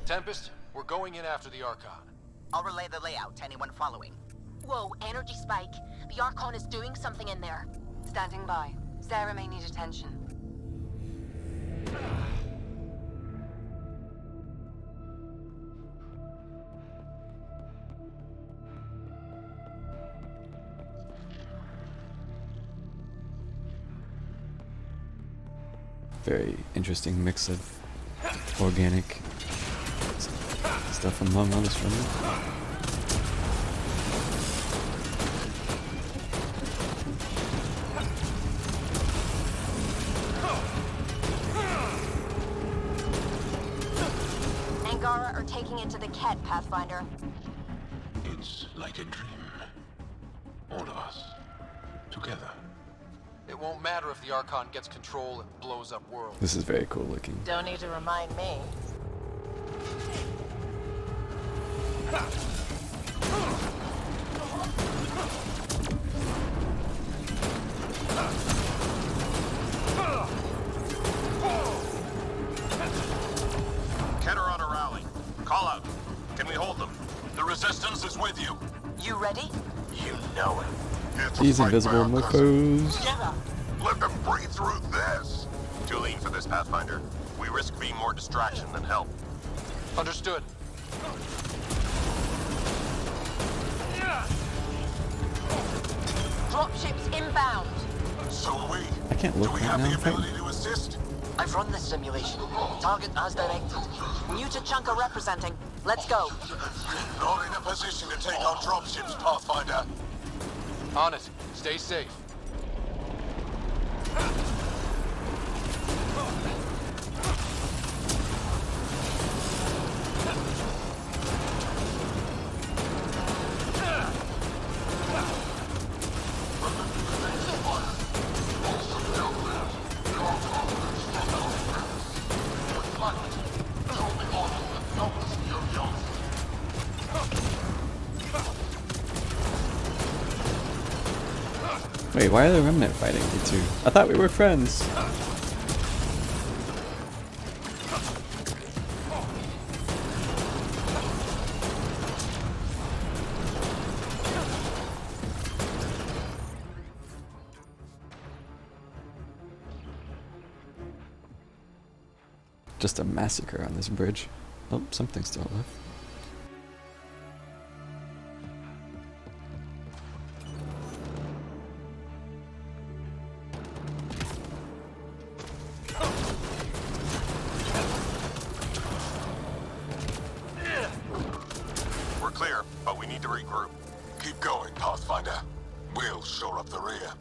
Tempest, we're going in after the Archon. I'll relay the layout to anyone following. Whoa, energy spike. The Archon is doing something in there. Standing by. Sarah may need attention. Very interesting mix of organic stuff among others from it. Angara are taking it to the Ket, Pathfinder. It's like a dream. All of us. Together. It won't matter if the Archon gets control and blows up worlds. This is very cool looking. Don't need to remind me. These invisible mofos. Let them breathe through this. Too lean for this, Pathfinder. We risk being more distraction than help. Understood. Dropships inbound. So we. I can't look right now. To assist? I've run this simulation. Target as directed. New Tachanka representing. Let's go. Not in a position to take on dropships, Pathfinder. On it. Stay safe. Wait, why are the Remnant fighting me too? I thought we were friends. Just a massacre on this bridge. Oh, something's still left. We're clear, but we need to regroup. Keep going, Pathfinder. We'll shore up the rear.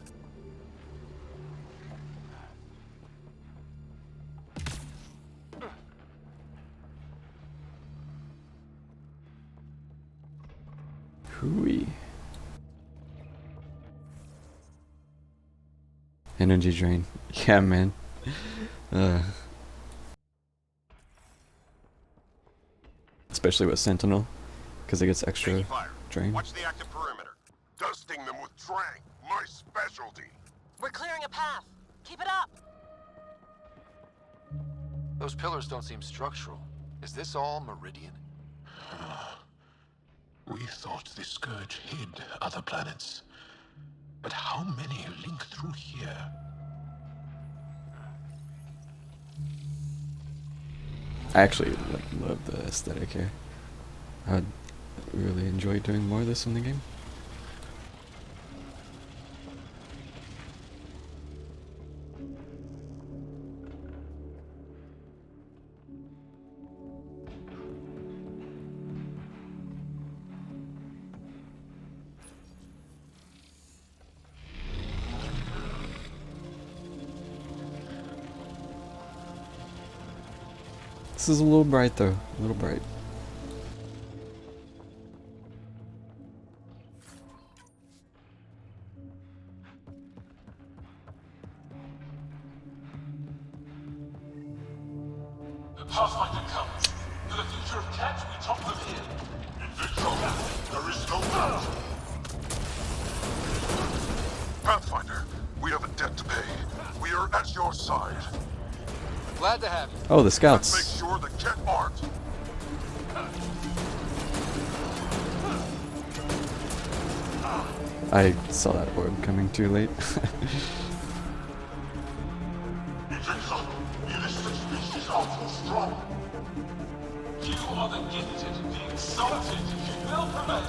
Hooey. Energy drain. Yeah, man. Especially with Sentinel, because it gets extra drain. Watch the active perimeter. Dusting them with Drang, my specialty. We're clearing a path. Keep it up. Those pillars don't seem structural. Is this all Meridian? We thought the Scourge hid other planets. But how many link through here? I actually love the aesthetic here. I'd really enjoy doing more of this in the game. This is a little bright though, a little bright. The Pathfinder comes. To the future of cats, we top them here. Victor, there is no doubt. Pathfinder, we have a debt to pay. We are at your side. Glad to have you. Oh, the scouts. Let's make sure the Ket aren't. I saw that orb coming too late. Victor, illicit species are too strong. You are the gifted, the exalted. You will prevail.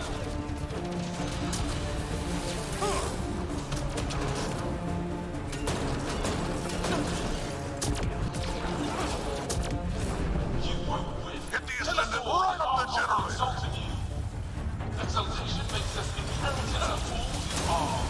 Exaltation makes us inheritors of fools all.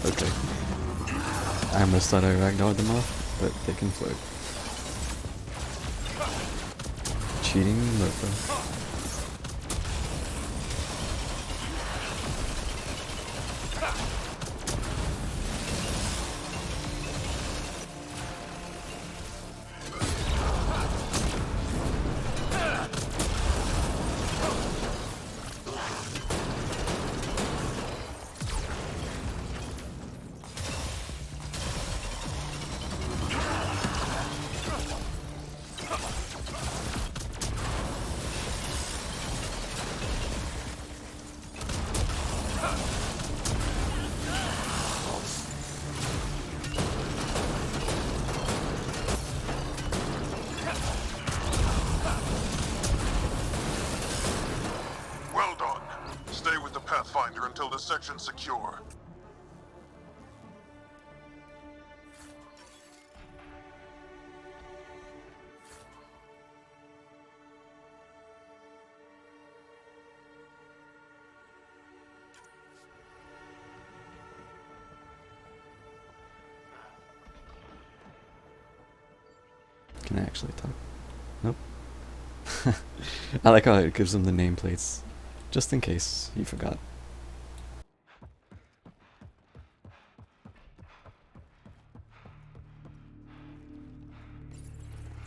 Okay. I almost thought I ragdolled them off, but they can float. Cheating mofo. Pathfinder until the section's secure. Can I actually talk? Nope. I like how it gives them the nameplates, just in case you forgot.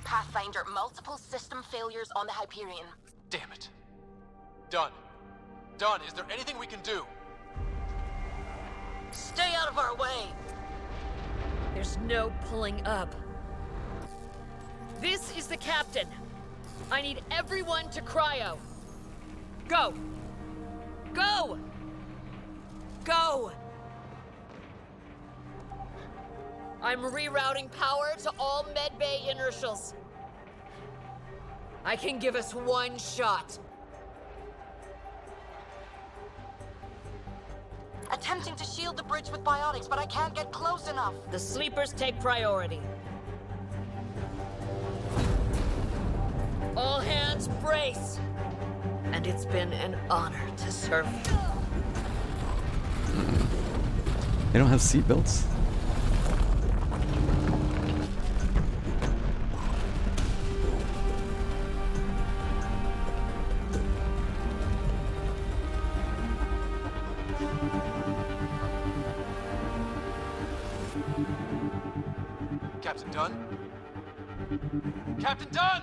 Pathfinder, multiple system failures on the Hyperion. Damn it. Done. Done. Is there anything we can do? Stay out of our way! There's no pulling up. This is the captain. I need everyone to cryo. Go! Go! Go! I'm rerouting power to all medbay inertials. I can give us one shot. Attempting to shield the bridge with biotics, but I can't get close enough. The sleepers take priority. All hands brace. And it's been an honor to serve you. They don't have seatbelts? Captain Dunn? Captain Dunn!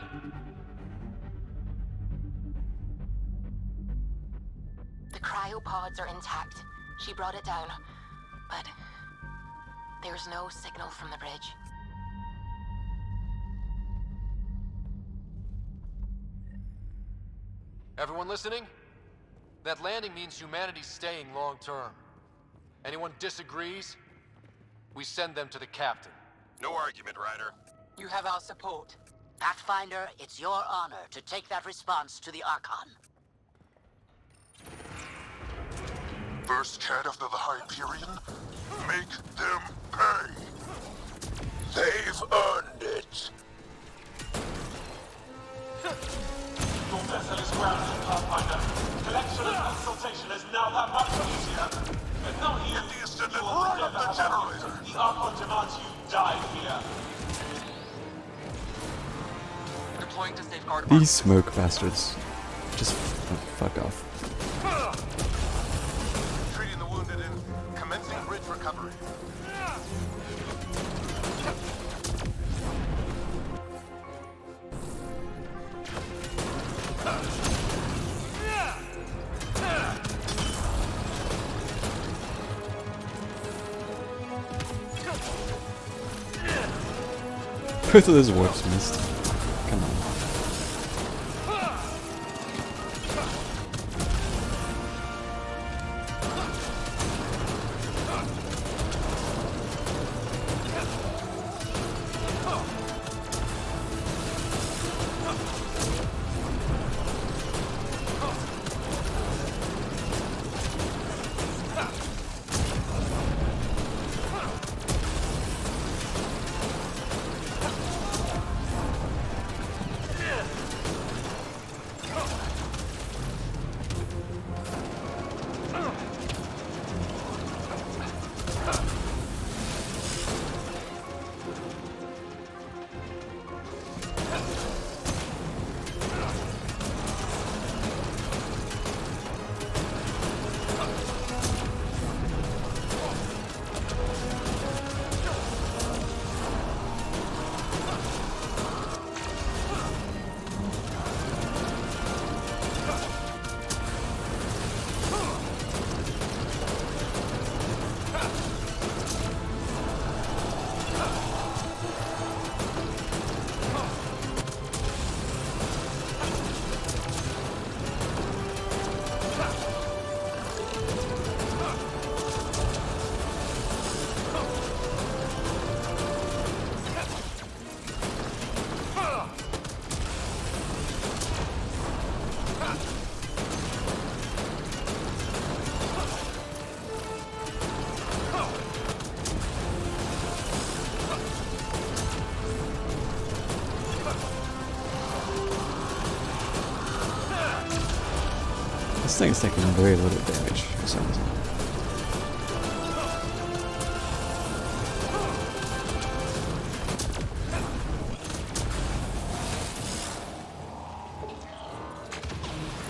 The cryopods are intact. She brought it down. But there's no signal from the bridge. Everyone listening? That landing means humanity's staying long term. Anyone disagrees? We send them to the captain. No argument, Ryder. You have our support. Pathfinder, it's your honor to take that response to the Archon. First cat after the Hyperion? Make them pay! They've earned it! Your vessel is grounded, Pathfinder. Collection and consultation is now that much easier. And now here, the ascendant right up the generator. The Archon demands you die here. Deploying to safeguard. These smoke bastards. Just fuck off. Treating the wounded and commencing bridge recovery. Both of those warps missed. Come on. This thing is taking very little damage for some reason.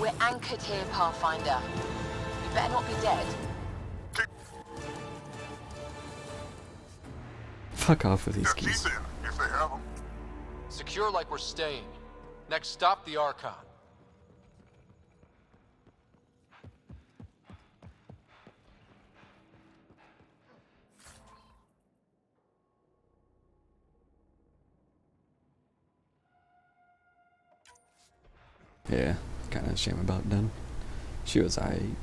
We're anchored here, Pathfinder. You better not be dead. Fuck off with these keys. If they have them. Secure like we're staying. Next stop, the Archon. Yeah, kind of a shame about Den. She was aight.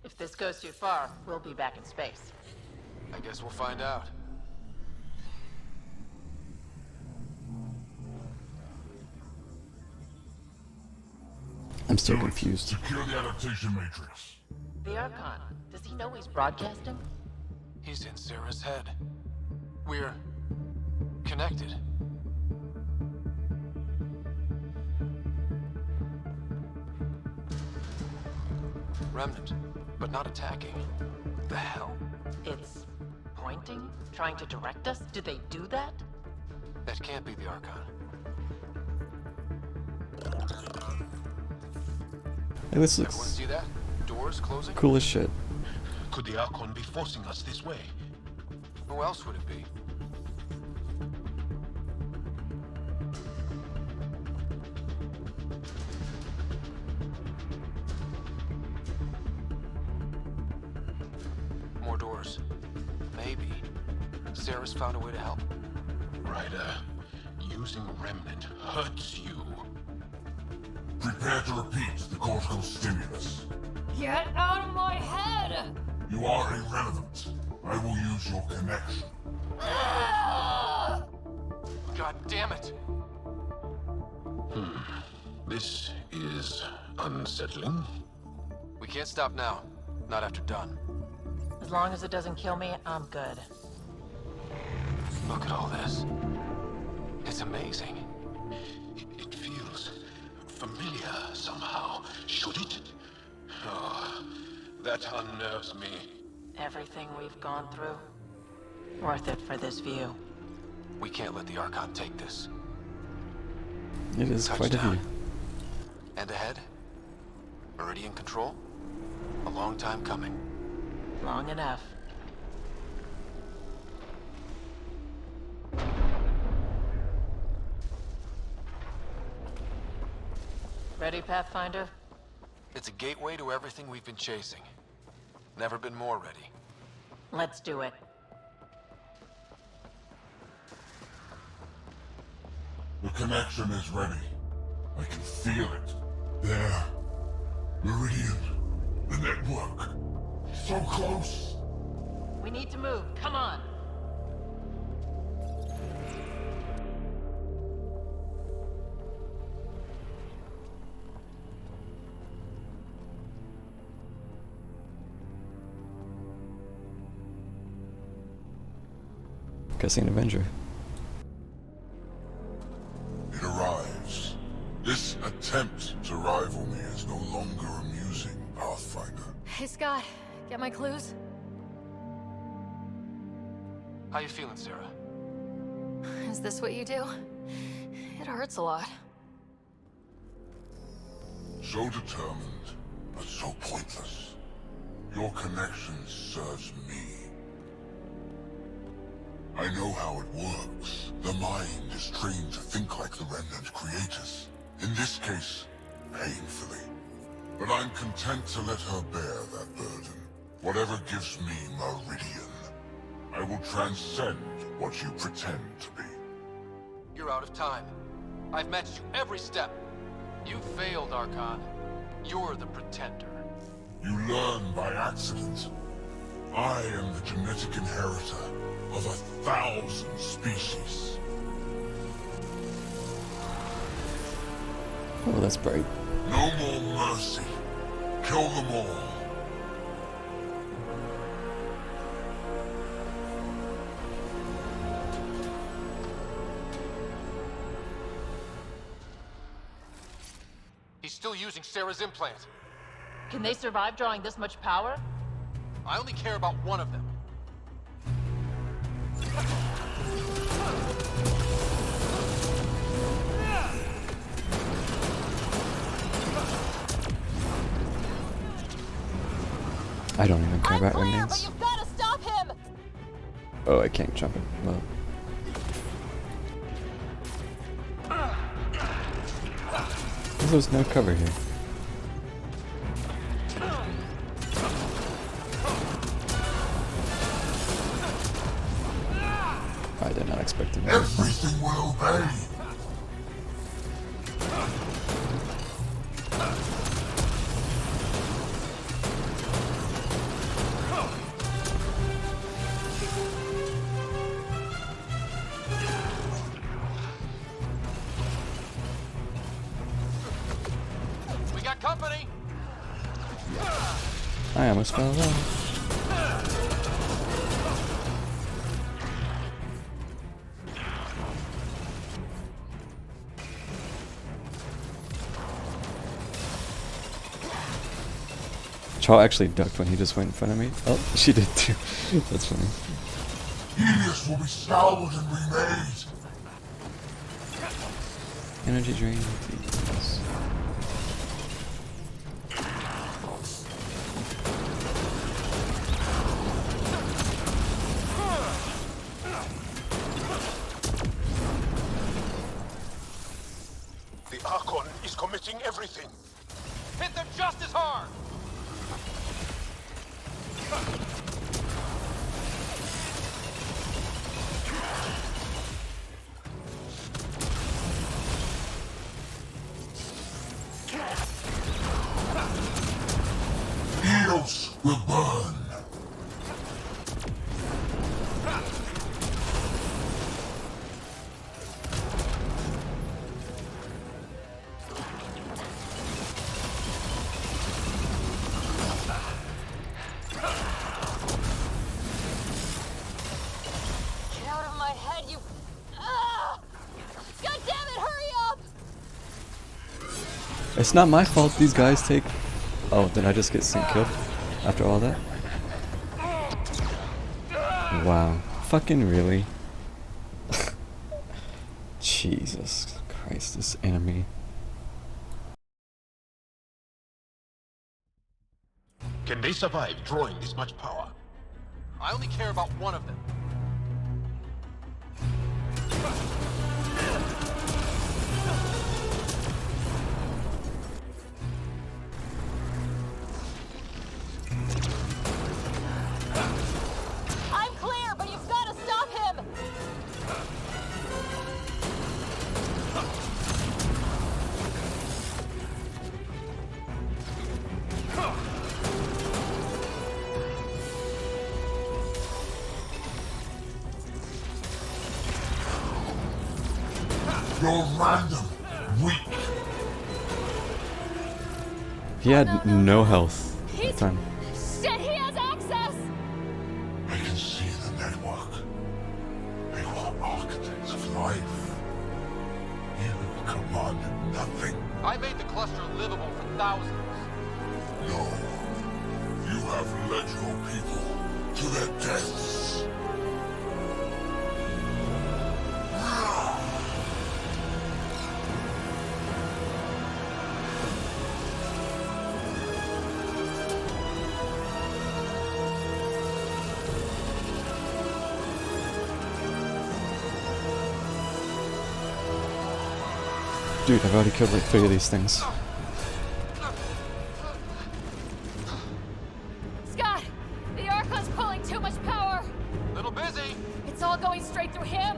If this goes too far, we'll be back in space. I guess we'll find out. I'm still confused. Secure the adaptation matrix. The Archon, does he know he's broadcasting? He's in Sarah's head. We're connected. Remnant, but not attacking. The hell? It's pointing? Trying to direct us? Do they do that? That can't be the Archon. Hey, this Everyone looks see that? Doors closing? cool as shit. Could the Archon be forcing us this way? Who else would it be? More doors. Maybe. Sarah's found a way to help. Ryder, using Remnant hurts you. Prepare to repeat the cortical stimulus. Get out of my head! You are irrelevant. I will use your connection. God damn it! This is unsettling. We can't stop now. Not after done. As long as it doesn't kill me, I'm good. Look at all this. It's amazing. It feels familiar somehow. Should it? Oh, that unnerves me. Everything we've gone through, worth it for this view. We can't let the Archon take this. It is quite a view. And ahead? Meridian control? A long time coming. Long enough. Ready, Pathfinder? It's a gateway to everything we've been chasing. Never been more ready. Let's do it. The connection is ready. I can feel it. There. Meridian. The network. So close. We need to move. Come on. Cutscene Avenger. It arrives. This attempt to rival me is no longer amusing, Pathfinder. Hey, Scott. Get my clues? How you feeling, Sarah? Is this what you do? It hurts a lot. So determined, but so pointless. Your connection serves me. I know how it works. The mind is trained to think like the Remnant creators. In this case, painfully. But I'm content to let her bear that burden. Whatever gives me Meridian. I will transcend what you pretend to be. You're out of time. I've matched you every step. You failed, Archon. You're the pretender. You learn by accident. I am the genetic inheritor of 1,000 species. Oh, that's bright. No more mercy. Kill them all. still using Sarah's implant. Can they survive drawing this much power? I only care about one of them. I don't even care about But remnants. you've got to stop him! Oh, I can't jump it. Well. There's no cover here. I did not expect him. Everything will obey. We got company! I almost fell off. Char actually ducked when he just went in front of me. Oh, she did too. That's funny. Helios will be scoured and remade. Energy drain, please. The Archon is committing everything. Hit them just as hard! Helios will burn. Get out of my head, you... Ah! God damn it, hurry up! It's not my fault these guys take... Oh, did I just get sync killed after all that? Wow. Fucking really? Jesus Christ, this enemy. Can they survive drawing this much power? I only care about one of them. I'm clear, but you've got to stop him! You're random, weak. He had no health at the time. Shit, he has access! I can see the network. They are architects of life. You command nothing. I made the cluster livable for thousands. No. You have led your people to their deaths. Dude, I've already killed like 3 of these things. Scott! The Archon's pulling too much power! Little busy. It's all going straight through him!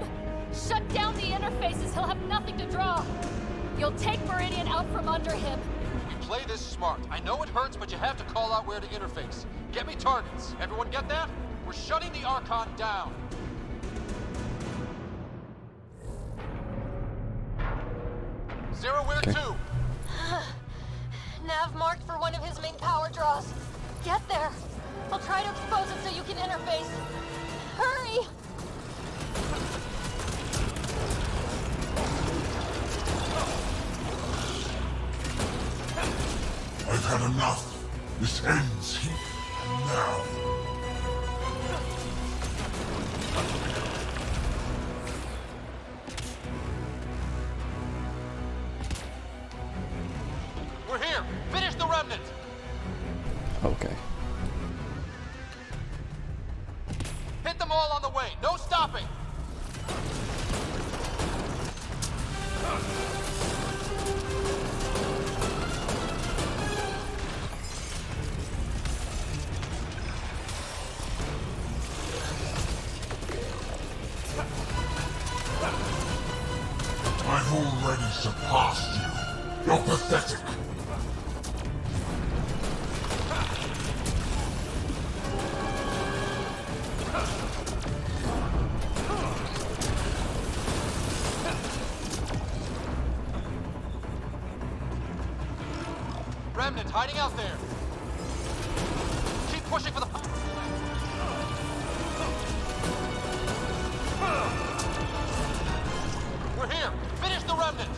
Shut down the interfaces, he'll have nothing to draw! You'll take Meridian out from under him. We play this smart. I know it hurts, but you have to call out where to interface. Get me targets. Everyone get that? We're shutting the Archon down. Zero, where to? Nav marked for one of his main power draws. Get there. I'll try to expose it so you can interface. Hurry! enough. This ends here and now. We're here! Finish the remnant! Okay. Hit them all on the way! No stopping! I've already surpassed you. You're pathetic. Remnant hiding out there! Keep pushing for the... We're here! Finish the remnant!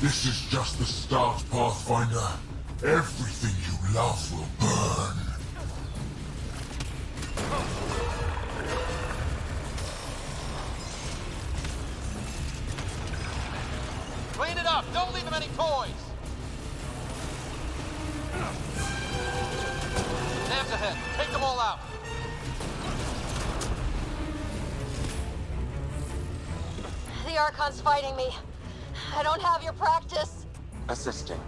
This is just the start, Pathfinder. Everything you love will burn. Clean it up! Don't leave him any toys! Nabs ahead! Take them all out! The Archon's fighting me. I don't have your practice. Assisting.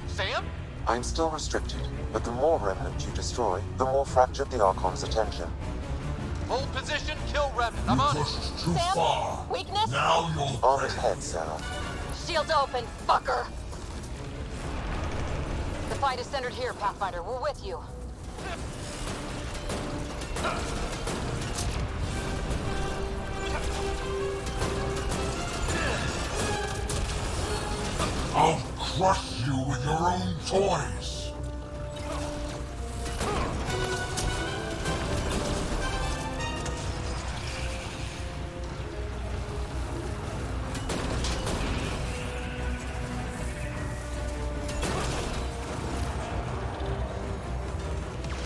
Sam? I'm still restricted, but the more remnant you destroy, the more fractured the Archon's attention. Hold position, kill remnant. I'm on it. Too Sam? far. Weakness? Now you're on ahead, Sarah. Shields open, fucker. The fight is centered here, Pathfinder. We're with you. I'll crush you with your own toys.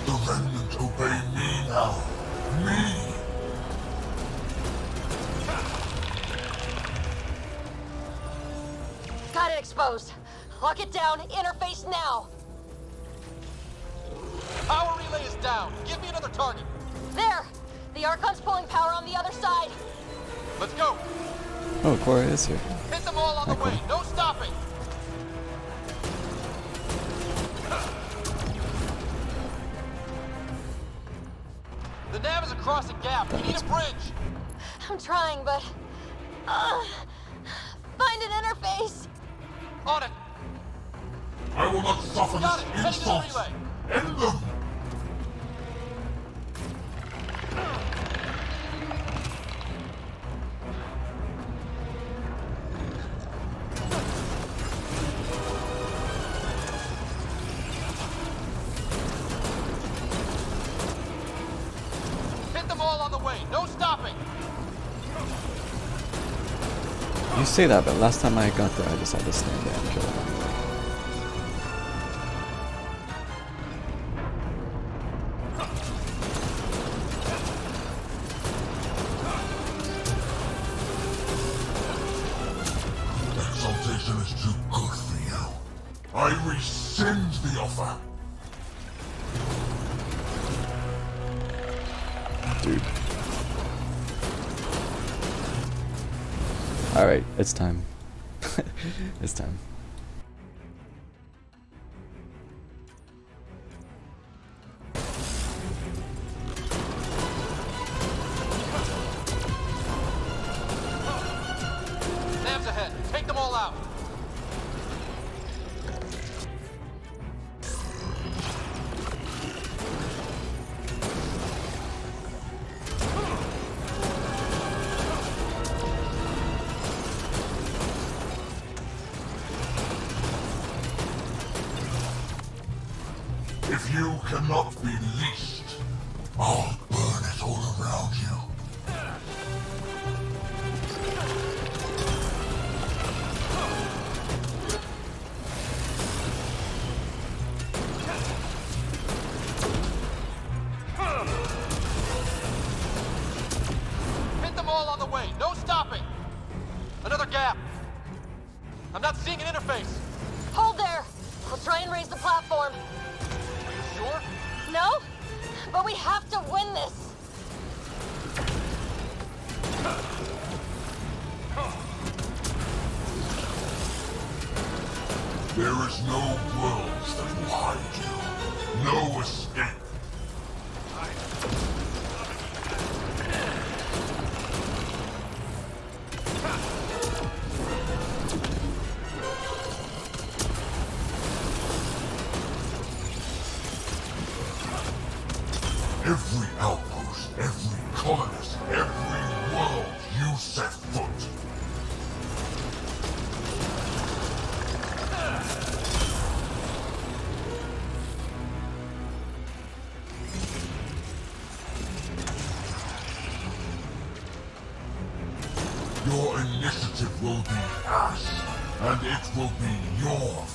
The remnant obey me now. Me! Got it exposed. Lock it down. Interface now. Power relay is down. Give me another target. There! The Archon's pulling power on the other side. Let's go. Oh, Cora is here. Hit them all on the way. No stopping. The nav is across a gap. We need a bridge. I'm trying, but... find an interface. On it. I will not suffer Got it. this Heading to the insult. relay. End them! Hit them all on the way. No stopping. You say that, but last time I got there, I just had to stand there and kill them anyway. Exaltation is too good for you. I rescind the offer. Dude. Alright, it's time. It's time. Nabs ahead. Take them all out. If you cannot be leased, I'll burn it all around you. platform. Are you sure? No? But we have to win this. There is no worlds that will hide you. No escape. Every outpost, every colonist, every world you set foot. Your initiative will be ash, and it will be your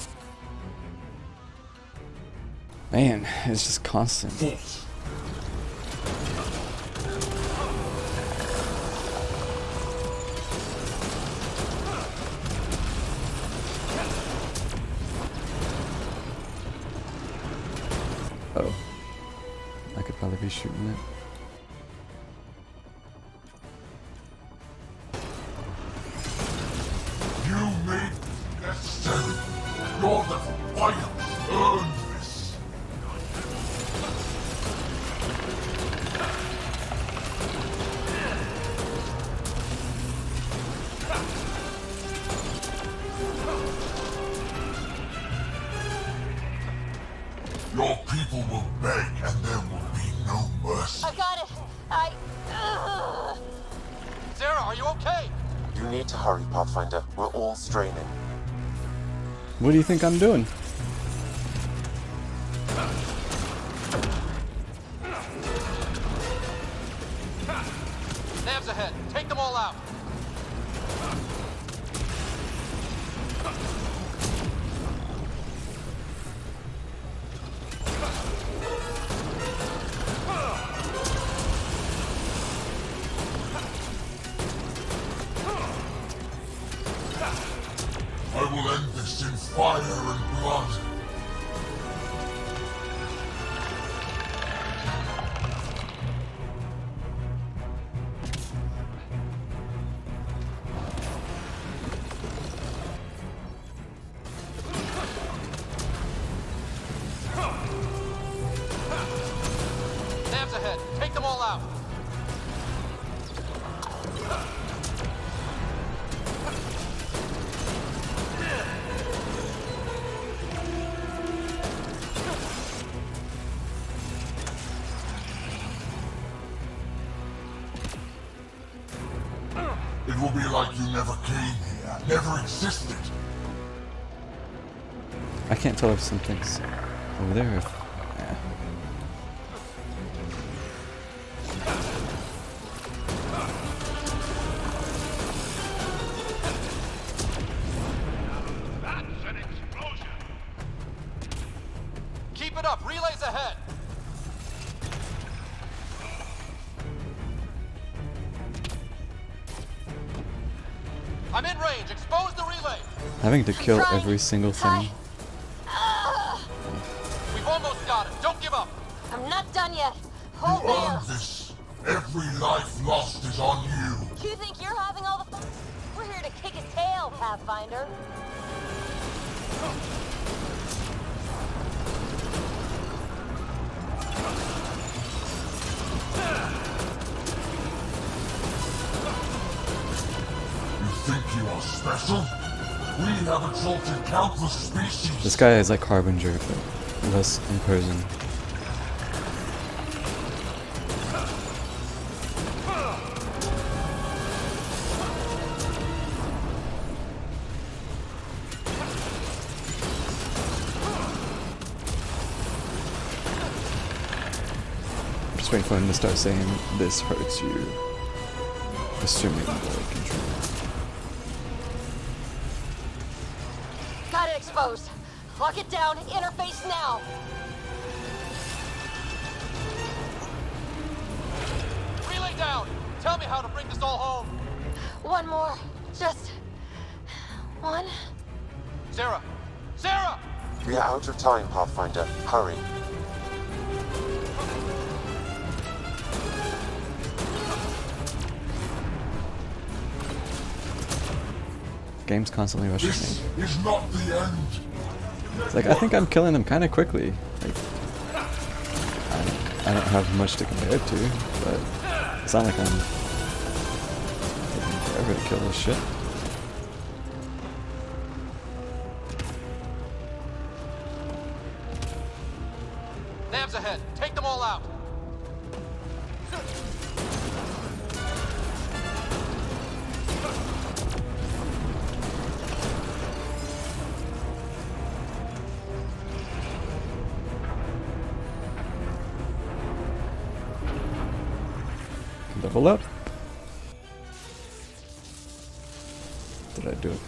Man, it's just constant. fault. Oh. I could probably be shooting it. You made it necessary. Your defiance earned this. Your people will beg, and there will be no mercy. I've got it. Sarah, are you okay? You need to hurry, Pathfinder. We're all straining. What do you think I'm doing? Nav's ahead. Take them all out. I will end this in fire and blood. Nav's ahead. Take them all out. It will be like you never came here, never existed. I can't tell if something's over there or if... Yeah. Keep it up. Relays ahead. I'm in range. Expose the relay. Having to kill every single thing. We've almost got it. Don't give up. I'm not done yet. Hold You there. earned this. Every life lost is on you. You think you're having all the fun? We're here to kick his tail, Pathfinder. You think you are special? We have exalted countless species. This guy is like Harbinger, but less imposing. I'm just waiting for him to start saying, "This hurts you." Assuming boy control. Got it exposed. Lock it down. Interface now. Relay down. Tell me how to bring this all home. One more. Just one. Sarah. Sarah! We are out of time, Pathfinder. Hurry. Game's constantly rushing me. Is not the end. It's like, I think I'm killing them kind of quickly. Like, I don't have much to compare it to, but it's not like I'm taking forever to kill this shit. Nabs ahead. Take them all out. Level up. Did I do it?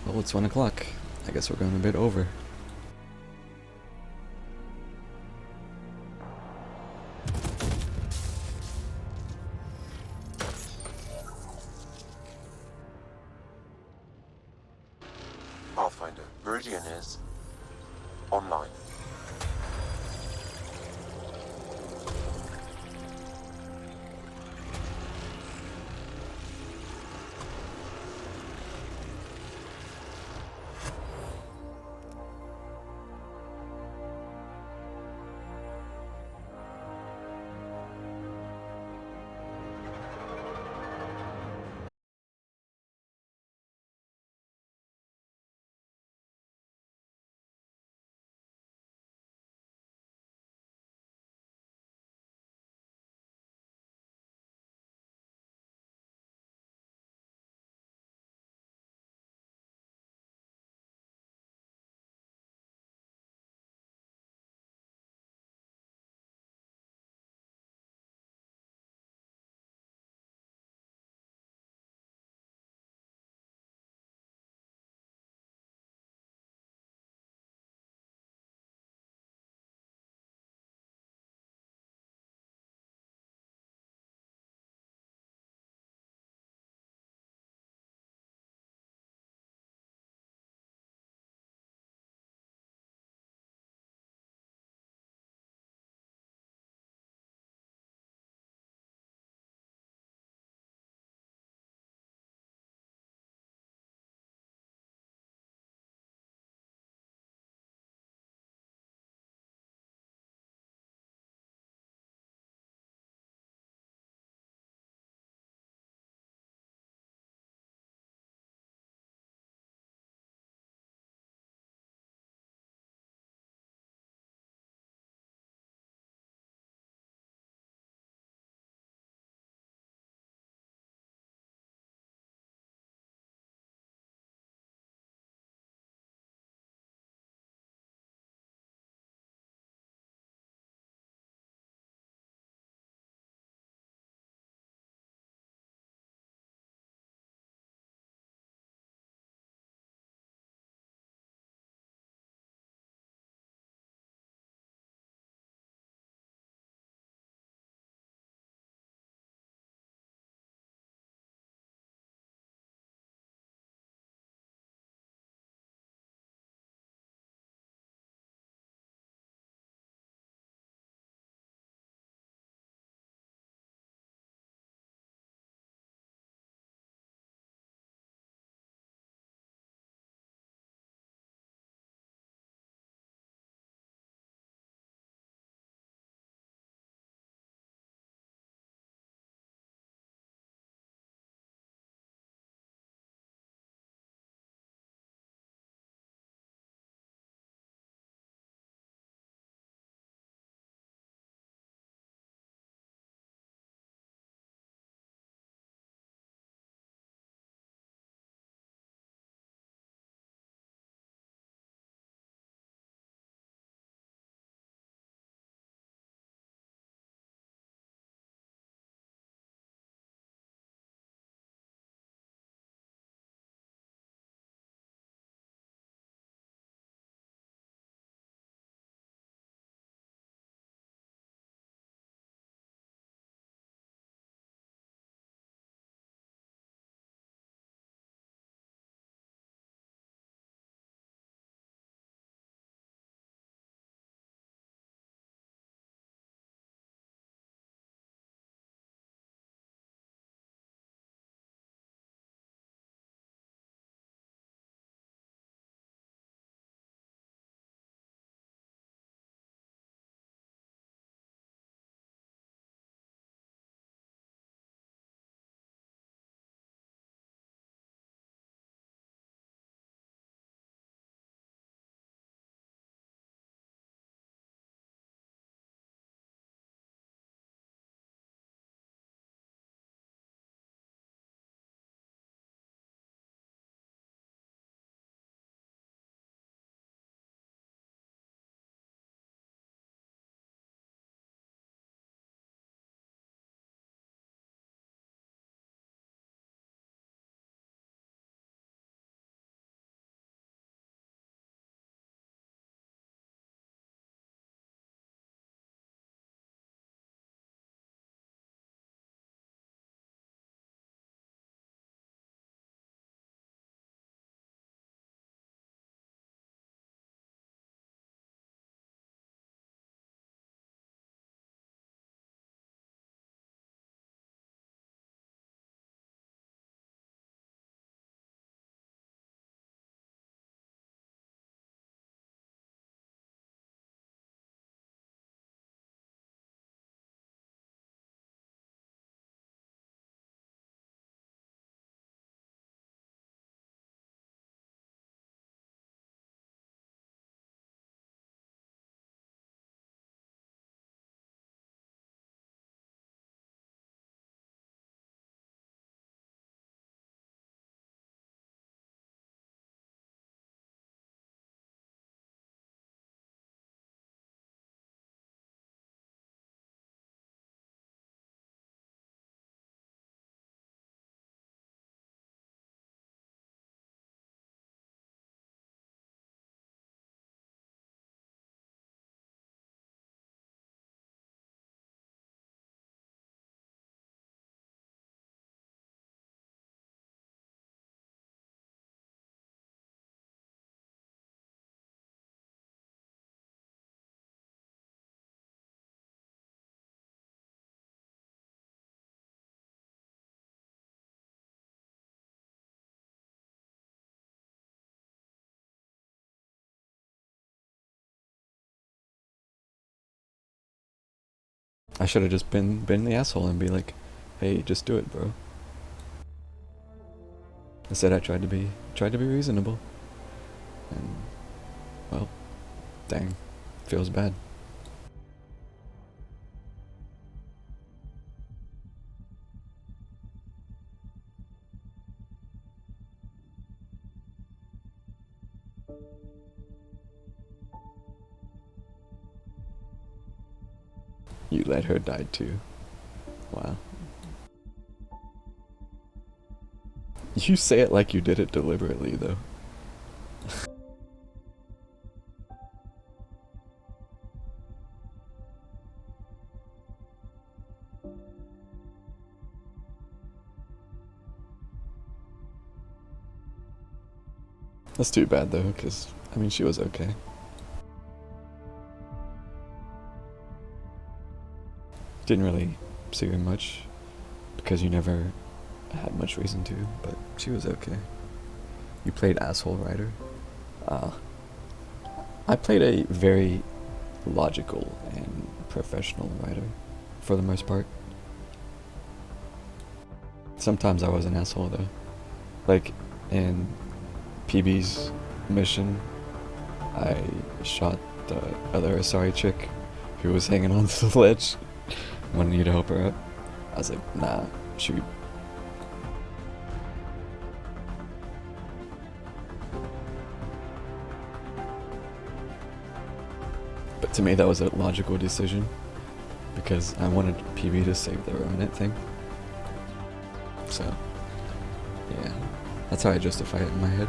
Well, it's 1 o'clock. I guess we're going a bit over. Pathfinder, Meridian is online. I should have just been the asshole and be like, hey, just do it, bro. Instead, I tried to be reasonable, and well, dang, feels bad. You let her die too. Wow. You say it like you did it deliberately, though. That's too bad, though, because, I mean, she was okay. Didn't really see her much, because you never had much reason to, but she was okay. You played Asshole Rider? I played a very logical and professional writer, for the most part. Sometimes I was an asshole, though. Like, in PB's mission, I shot the other Asari chick who was hanging onto the ledge. Wanted you to help her up. I was like, nah, shoot. But to me that was a logical decision, because I wanted PB to save the Remnant thing. So, yeah, that's how I justify it in my head.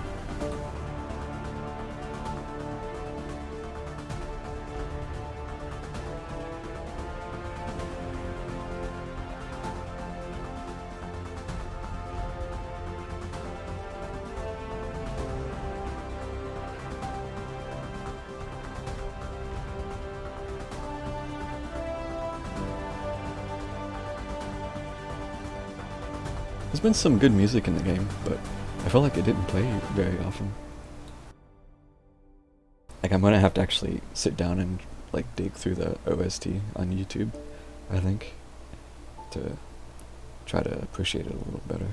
There's been some good music in the game, but I feel like it didn't play very often. Like, I'm gonna have to actually sit down and like dig through the OST on YouTube, I think, to try to appreciate it a little better.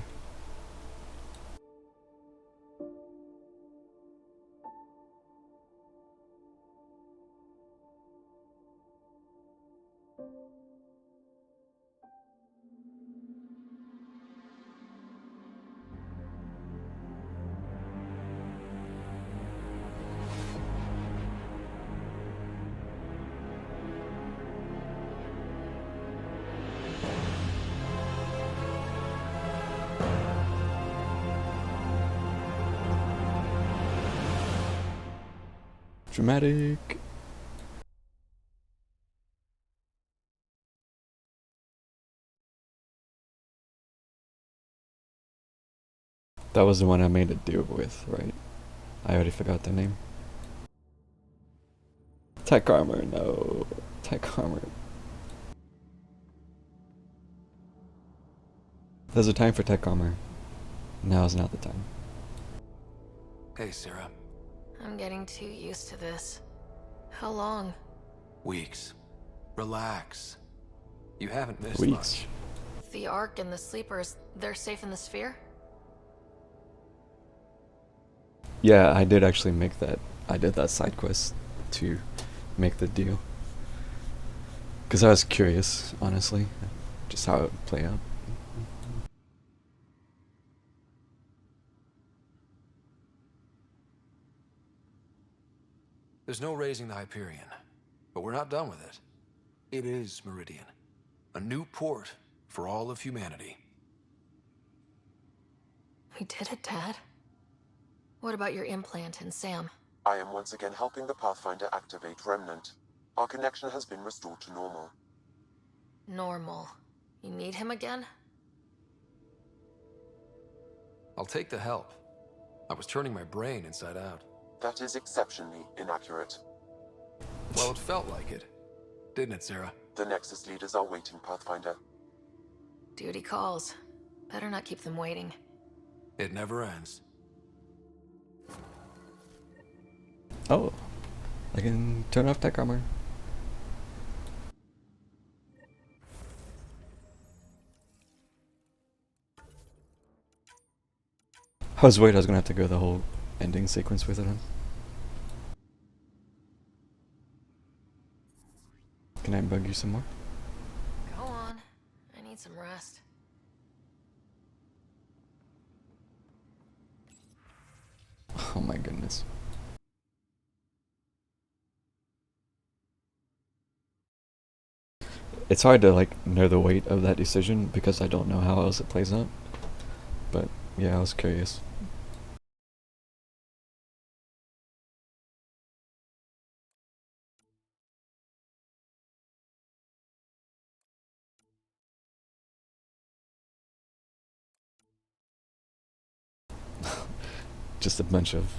Dramatic. That was the one I made a deal with, right? I already forgot the name. Tech armor, no. Tech armor. There's a time for tech armor. Now is not the time. Hey, Sarah. I'm getting too used to this. How long? Weeks. Relax. You haven't missed Weeks. much. The Ark and the Sleepers, they're safe in the sphere? Yeah, I did actually make that. I did that side quest to make the deal. Because I was curious, honestly, just how it would play out. There's no raising the Hyperion, but we're not done with it. It is Meridian, a new port for all of humanity. We did it, Dad. What about your implant and Sam? I am once again helping the Pathfinder activate Remnant. Our connection has been restored to normal. Normal. You need him again? I'll take the help. I was turning my brain inside out. That is exceptionally inaccurate. Well, it felt like it. Didn't it, Sarah? The Nexus leaders are waiting, Pathfinder. Duty calls. Better not keep them waiting. It never ends. Oh, I can turn off tech armor. I was worried I was gonna have to go the whole ending sequence with it on. Can I bug you some more? Go on. I need some rest. Oh my goodness. It's hard to like know the weight of that decision because I don't know how else it plays out. But yeah, I was curious. Just a bunch of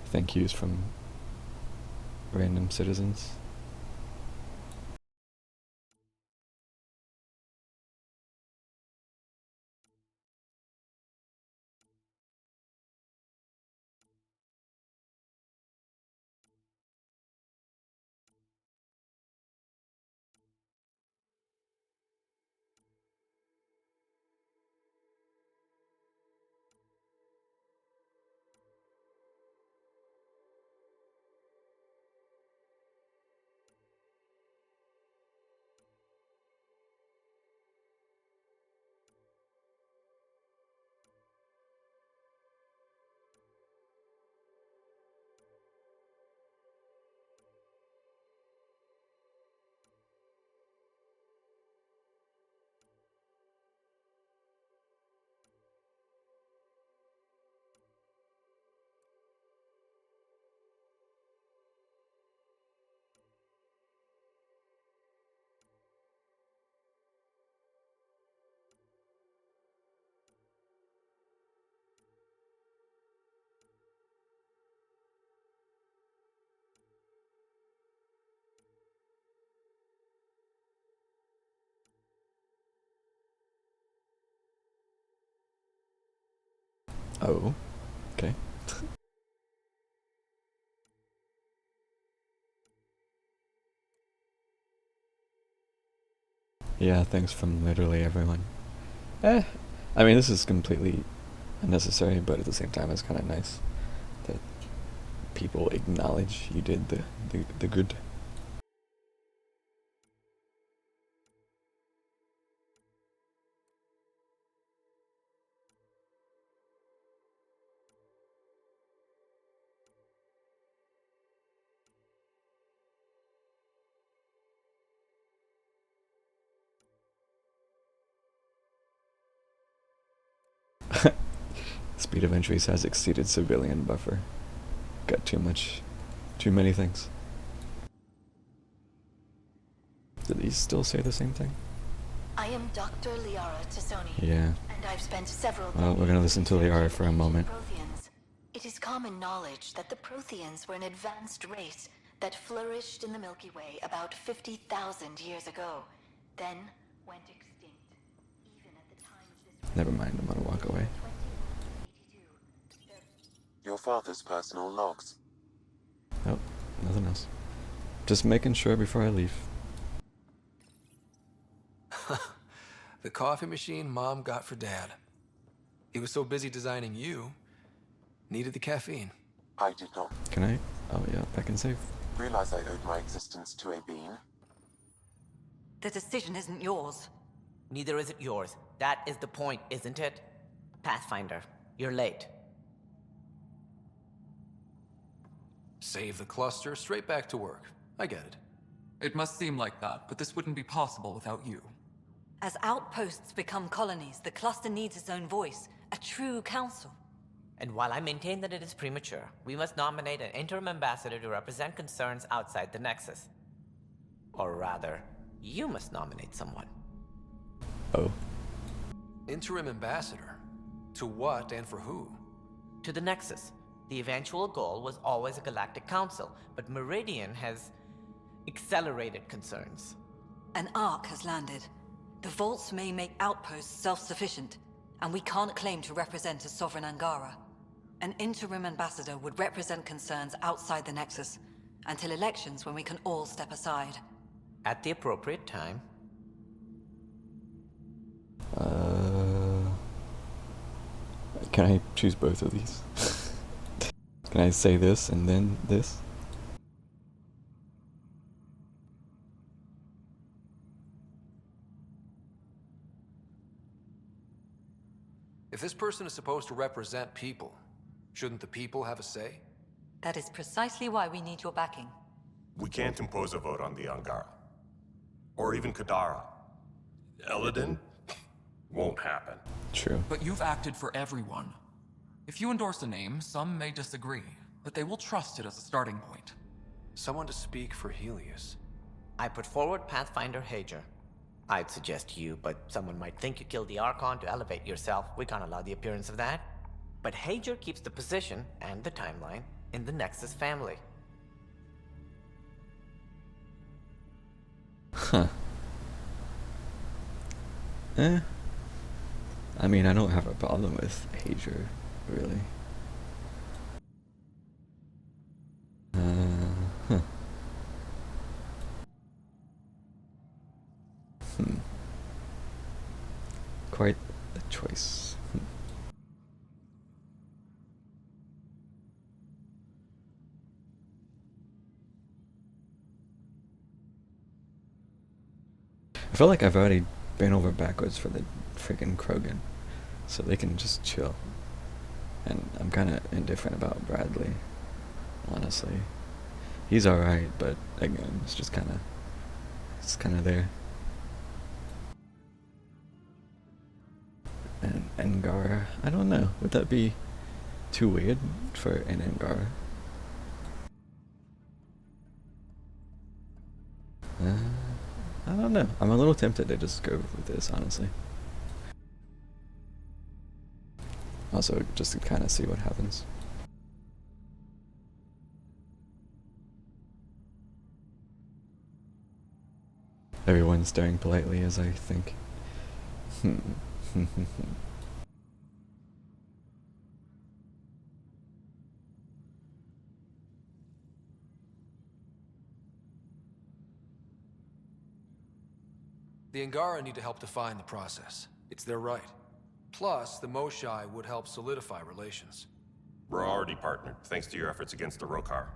thank yous from random citizens. Oh, okay. Yeah, thanks from literally everyone. I mean, this is completely unnecessary, but at the same time, it's kind of nice that people acknowledge you did the good. Speed of entries has exceeded civilian buffer. Got too many things. Did he still say the same thing? I am Dr. Liara Tassoni. Yeah. And I've spent several Well, we're gonna listen to Liara for a moment. Protheans. It is common knowledge that the Protheans were an advanced race that flourished in the Milky Way about 50,000 years ago, then went extinct. Even at the time of this... Never mind, I'm gonna walk away. Your father's personal logs. Oh, nothing else. Just making sure before I leave. The coffee machine Mom got for Dad. He was so busy designing you, needed the caffeine. I did not. Can I? Oh yeah, back and save. Realize I owed my existence to a being. The decision isn't yours. Neither is it yours. That is the point, isn't it? Pathfinder, you're late. Save the cluster, straight back to work. I get it. It must seem like that, but this wouldn't be possible without you. As outposts become colonies, the cluster needs its own voice, a true council. And while I maintain that it is premature, we must nominate an interim ambassador to represent concerns outside the Nexus. Or rather, you must nominate someone. Oh. Interim ambassador? To what and for who? To the Nexus. The eventual goal was always a galactic council, but Meridian has accelerated concerns. An Ark has landed. The vaults may make outposts self-sufficient, and we can't claim to represent a sovereign Angara. An interim ambassador would represent concerns outside the Nexus, until elections when we can all step aside. At the appropriate time. Can I choose both of these? Can I say this and then this? If this person is supposed to represent people, shouldn't the people have a say? That is precisely why we need your backing. We can't impose a vote on the Angara. Or even Kadara. Eladin? Won't happen. True. But you've acted for everyone. If you endorse a name, some may disagree, but they will trust it as a starting point. Someone to speak for Helios. I put forward Pathfinder Hager. I'd suggest you, but someone might think you killed the Archon to elevate yourself. We can't allow the appearance of that. But Hager keeps the position and the timeline in the Nexus family. Huh. I mean, I don't have a problem with Hager, really. Huh. Quite a choice. I feel like I've already been over backwards for the freaking Krogan, so they can just chill. And I'm kind of indifferent about Bradley, honestly. He's alright, but again, it's just kind of there. And Angara, I don't know. Would that be too weird for an Angara? I don't know. I'm a little tempted to just go with this, honestly. Also, just to kind of see what happens. Everyone's staring politely as I think. The Angara need to help define the process. It's their right. Plus, the Moshae would help solidify relations. We're already partnered, thanks to your efforts against the Rokar.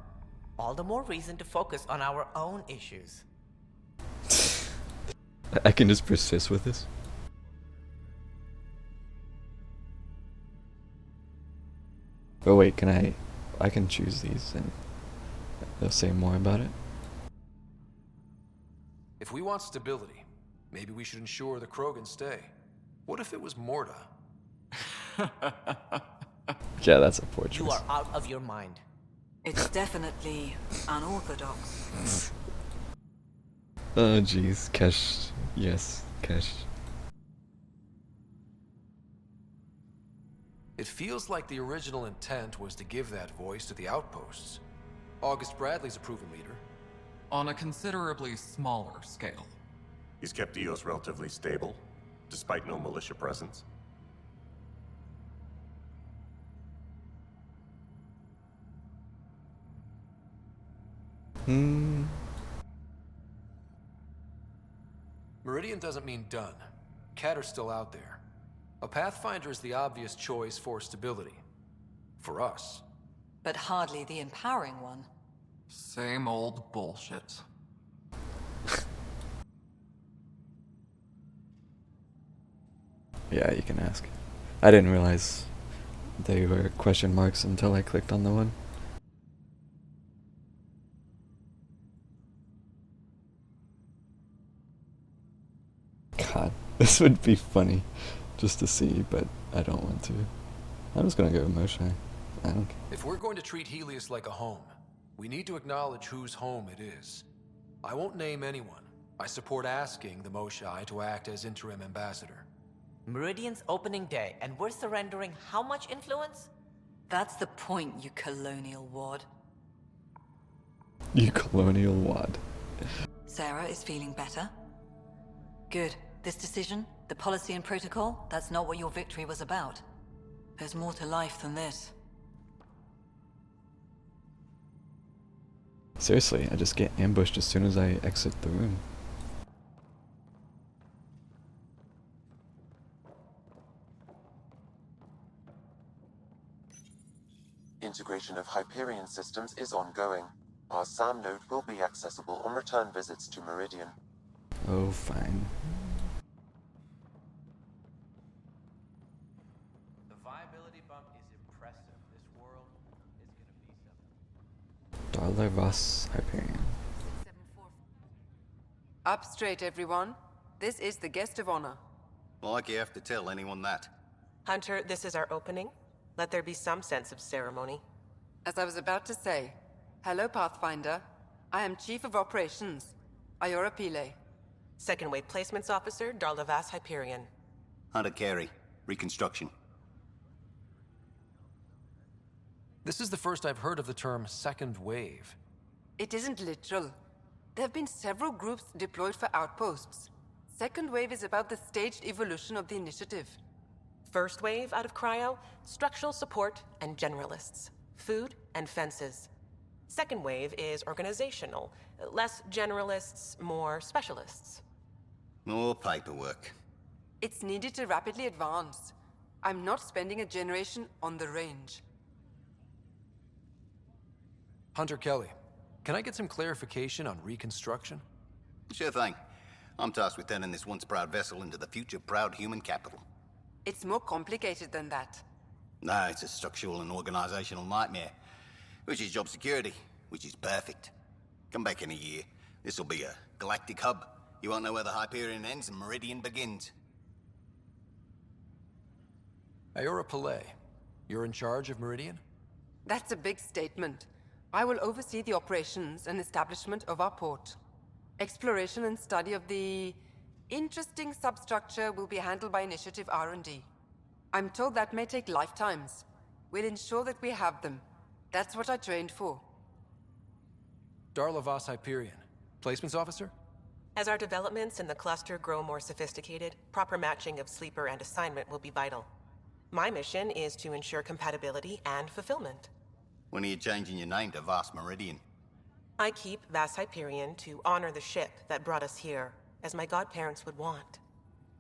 All the more reason to focus on our own issues. I can just persist with this. But wait, I can choose these and they'll say more about it? If we want stability, maybe we should ensure the Krogan stay. What if it was Morda? Yeah, that's a poor choice. You are out of your mind. It's definitely unorthodox. Oh jeez, Kesh. Yes, Kesh. It feels like the original intent was to give that voice to the outposts. August Bradley's a proven leader. On a considerably smaller scale. He's kept Eos relatively stable, despite no militia presence. Meridian doesn't mean done. Catter's still out there. A Pathfinder is the obvious choice for stability. For us. But hardly the empowering one. Same old bullshit. Yeah, you can ask. I didn't realize they were question marks until I clicked on the one. God, this would be funny just to see, but I don't want to. I'm just gonna go with Moshae. I don't care. If we're going to treat Helios like a home, we need to acknowledge whose home it is. I won't name anyone. I support asking the Moshae to act as interim ambassador. Meridian's opening day, and we're surrendering how much influence? That's the point, you colonial wad. You colonial wad. Sarah is feeling better? Good. This decision, the policy and protocol, that's not what your victory was about. There's more to life than this. Seriously, I just get ambushed as soon as I exit the room. integration of Hyperion systems is ongoing. Our SAM node will be accessible on return visits to Meridian. Oh, fine. The viability bump is impressive. This world is gonna be something. Darla Voss Hyperion. Up straight, everyone. This is the guest of honor. Like you have to tell anyone that. Hunter, this is our opening. Let there be some sense of ceremony. As I was about to say, hello, Pathfinder. I am Chief of Operations, Iora Pile. Second Wave Placements Officer, Darla Voss Hyperion. Hunter Carey, Reconstruction. This is the first I've heard of the term second wave. It isn't literal. There have been several groups deployed for outposts. Second Wave is about the staged evolution of the initiative. First Wave out of Cryo, structural support and generalists. Food and fences. Second Wave is organizational. Less generalists, more specialists. More paperwork. It's needed to rapidly advance. I'm not spending a generation on the range. Hunter Kelly, can I get some clarification on reconstruction? Sure thing. I'm tasked with turning this once proud vessel into the future proud human capital. It's more complicated than that. No, it's a structural and organizational nightmare. Which is job security, which is perfect. Come back in a year. This'll be a galactic hub. You won't know where the Hyperion ends and Meridian begins. Iora Pillay, you're in charge of Meridian? That's a big statement. I will oversee the operations and establishment of our port. Exploration and study of the interesting substructure will be handled by Initiative R&D. I'm told that may take lifetimes. We'll ensure that we have them. That's what I trained for. Darla Voss Hyperion, Placements Officer? As our developments in the cluster grow more sophisticated, proper matching of sleeper and assignment will be vital. My mission is to ensure compatibility and fulfillment. When are you changing your name to Vast Meridian? I keep Voss Hyperion to honor the ship that brought us here, as my godparents would want.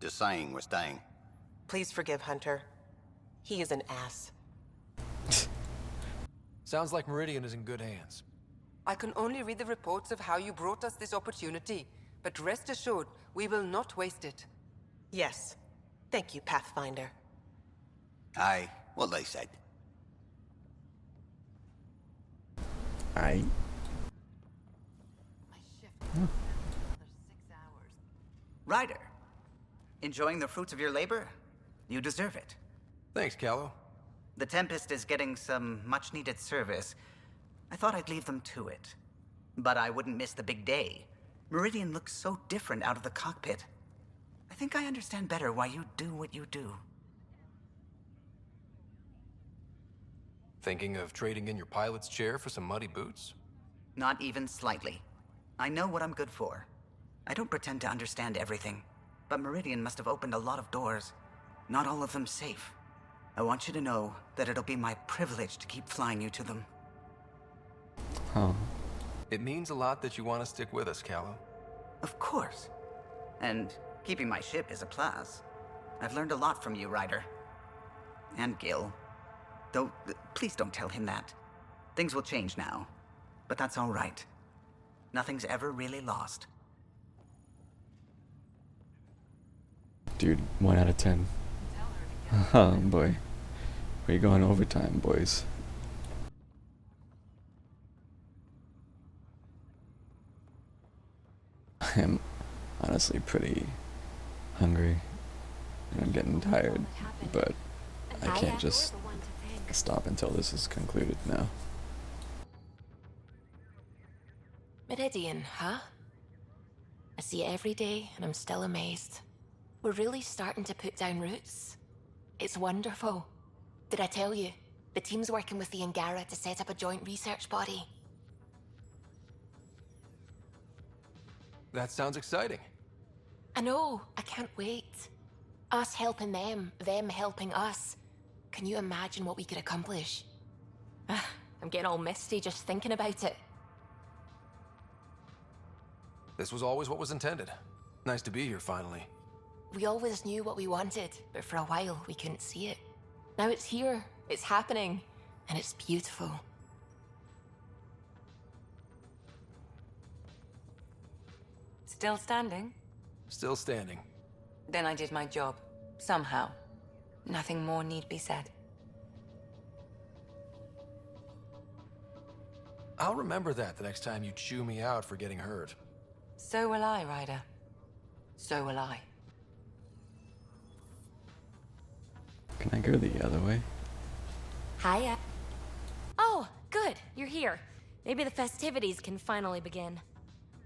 Just saying we're staying. Please forgive Hunter. He is an ass. Sounds like Meridian is in good hands. I can only read the reports of how you brought us this opportunity, but rest assured, we will not waste it. Yes. Thank you, Pathfinder. Aye, what they said. Aye. Ryder, enjoying the fruits of your labor? You deserve it. Thanks, Callow. The Tempest is getting some much-needed service. I thought I'd leave them to it. But I wouldn't miss the big day. Meridian looks so different out of the cockpit. I think I understand better why you do what you do. Thinking of trading in your pilot's chair for some muddy boots? Not even slightly. I know what I'm good for. I don't pretend to understand everything, but Meridian must have opened a lot of doors. Not all of them safe. I want you to know that it'll be my privilege to keep flying you to them. Huh. It means a lot that you want to stick with us, Callow. Of course. And keeping my ship is a plus. I've learned a lot from you, Ryder. And Gil. Though, please don't tell him that. Things will change now. But that's all right. Nothing's ever really lost. Dude, 1 out of 10. Oh boy. We're going overtime, boys. I am honestly pretty hungry. And I'm getting tired, but I can't just stop until this is concluded now. Meridian, huh? I see it every day, and I'm still amazed. We're really starting to put down roots. It's wonderful. Did I tell you? The team's working with the Angara to set up a joint research body. That sounds exciting. I know, I can't wait. Us helping them helping us. Can you imagine what we could accomplish? I'm getting all misty just thinking about it. This was always what was intended. Nice to be here finally. We always knew what we wanted, but for a while we couldn't see it. Now it's here, it's happening. And it's beautiful. Still standing? Still standing. Then I did my job. Somehow. Nothing more need be said. I'll remember that the next time you chew me out for getting hurt. So will I, Ryder. So will I. Can I go the other way? Hiya. Oh, good. You're here. Maybe the festivities can finally begin.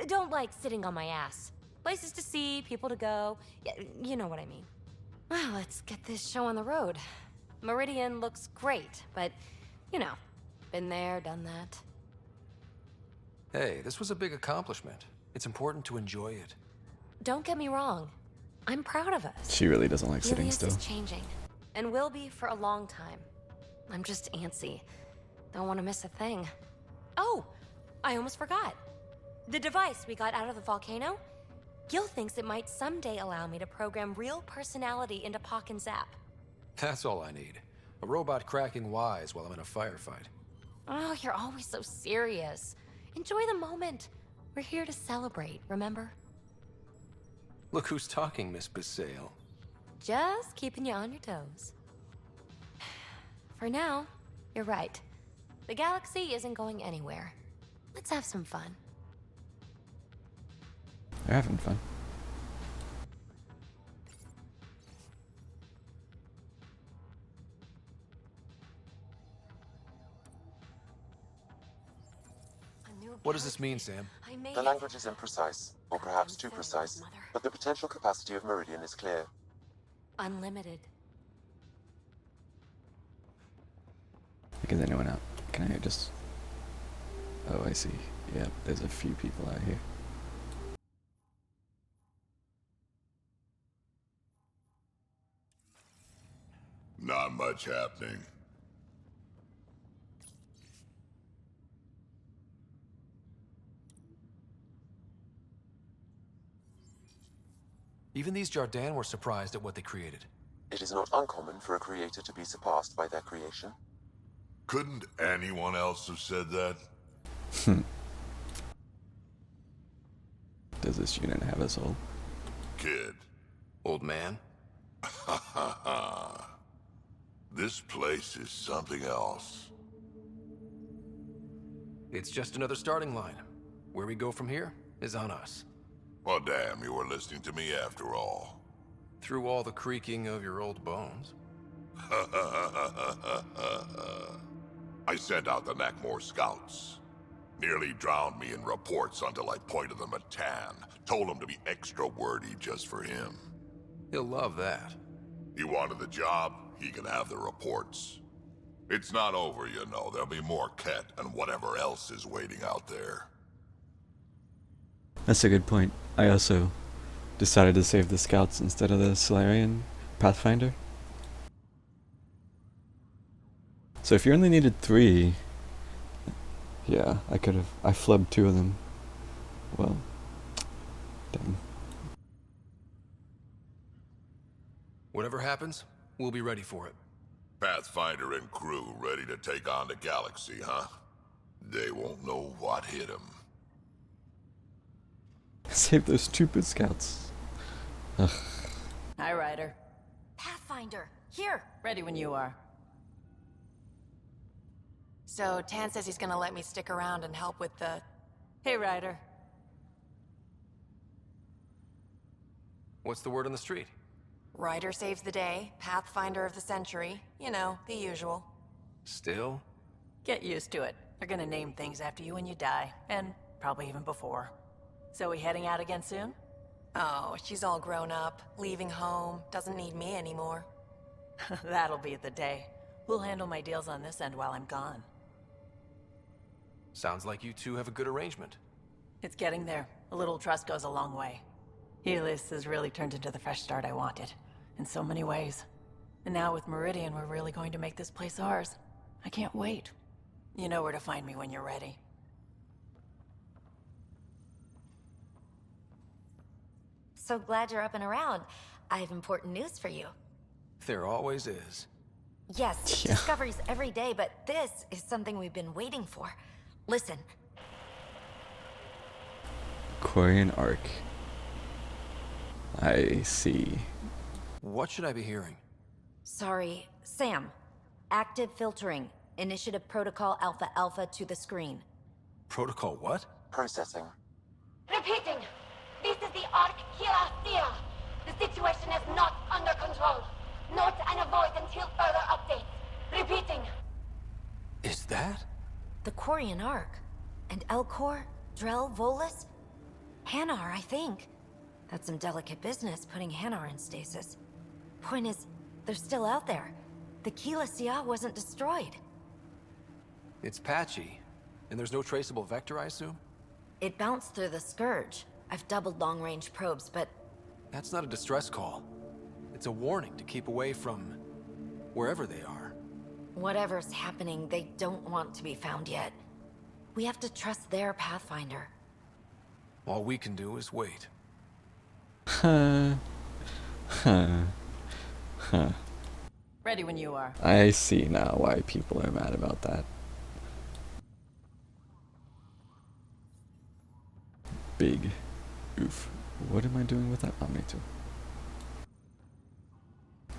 Don't like sitting on my ass. Places to see, people to go. You know what I mean. Well, let's get this show on the road. Meridian looks great, but, you know, been there, done that. Hey, this was a big accomplishment. It's important to enjoy it. Don't get me wrong. I'm proud of us. She really doesn't like sitting Helios still. is changing, and will be for a long time. I'm just antsy. Don't want to miss a thing. Oh, I almost forgot. The device we got out of the volcano? Gil thinks it might someday allow me to program real personality into Pock and Zap. That's all I need. A robot cracking wise while I'm in a firefight. Oh, you're always so serious. Enjoy the moment. We're here to celebrate, remember? Look who's talking, Miss Basale. Just keeping you on your toes. For now, you're right. The galaxy isn't going anywhere. Let's have some fun. They're having fun. What does this mean, Sam? The language is imprecise, or perhaps too precise, but the potential capacity of Meridian is clear. Unlimited. Is anyone out? Can I just... Oh, I see. Yeah, there's a few people out here. Not much happening. Even these Jardin were surprised at what they created. It is not uncommon for a creator to be surpassed by their creation. Couldn't anyone else have said that? Does this unit have a soul? Kid. Old man? This place is something else. It's just another starting line. Where we go from here is on us. Well, damn, you were listening to me after all. Through all the creaking of your old bones. I sent out the Nakmor scouts. Nearly drowned me in reports until I pointed them at Tan. Told him to be extra wordy just for him. He'll love that. He wanted the job, he can have the reports. It's not over, you know. There'll be more Ket and whatever else is waiting out there. That's a good point. I also decided to save the scouts instead of the Solarian Pathfinder. So if you only needed 3, yeah, I flubbed 2 of them. Well, dang. Whatever happens, we'll be ready for it. Pathfinder and crew ready to take on the galaxy, huh? They won't know what hit them. Save those stupid scouts. Ugh. Hi, Ryder. Pathfinder, here! Ready when you are. So, Tan says he's gonna let me stick around and help with the... Hey, Ryder. What's the word on the street? Ryder saves the day, Pathfinder of the century. You know, the usual. Still? Get used to it. They're gonna name things after you when you die, and probably even before. So we heading out again soon? Oh, she's all grown up, leaving home, doesn't need me anymore. That'll be the day. We'll handle my deals on this end while I'm gone. Sounds like you two have a good arrangement. It's getting there. A little trust goes a long way. Helios has really turned into the fresh start I wanted, in so many ways. And now with Meridian, we're really going to make this place ours. I can't wait. You know where to find me when you're ready. So glad you're up and around. I have important news for you. There always is. Yes, Yeah. discoveries every day, but this is something we've been waiting for. Listen. Quarian Arc. I see. What should I be hearing? Sorry, Sam. Active filtering. Initiative Protocol Alpha Alpha to the screen. Protocol what? Processing. Repeating. This is the Ark Kira. The situation is not under control. Note and avoid until further updates. Repeating. Is that? The Quarian Arc. And Elcor, Drell, Volus? Hanar, I think. That's some delicate business, putting Hanar in stasis. Point is, they're still out there. The Keela Sia wasn't destroyed. It's patchy. And there's no traceable vector, I assume? It bounced through the Scourge. I've doubled long-range probes, but... That's not a distress call. It's a warning to keep away from... wherever they are. whatever's happening, they don't want to be found yet. We have to trust their Pathfinder. All we can do is wait. Ready when you are. I see now why people are mad about that. Big oof. What am I doing with that Omni-tool?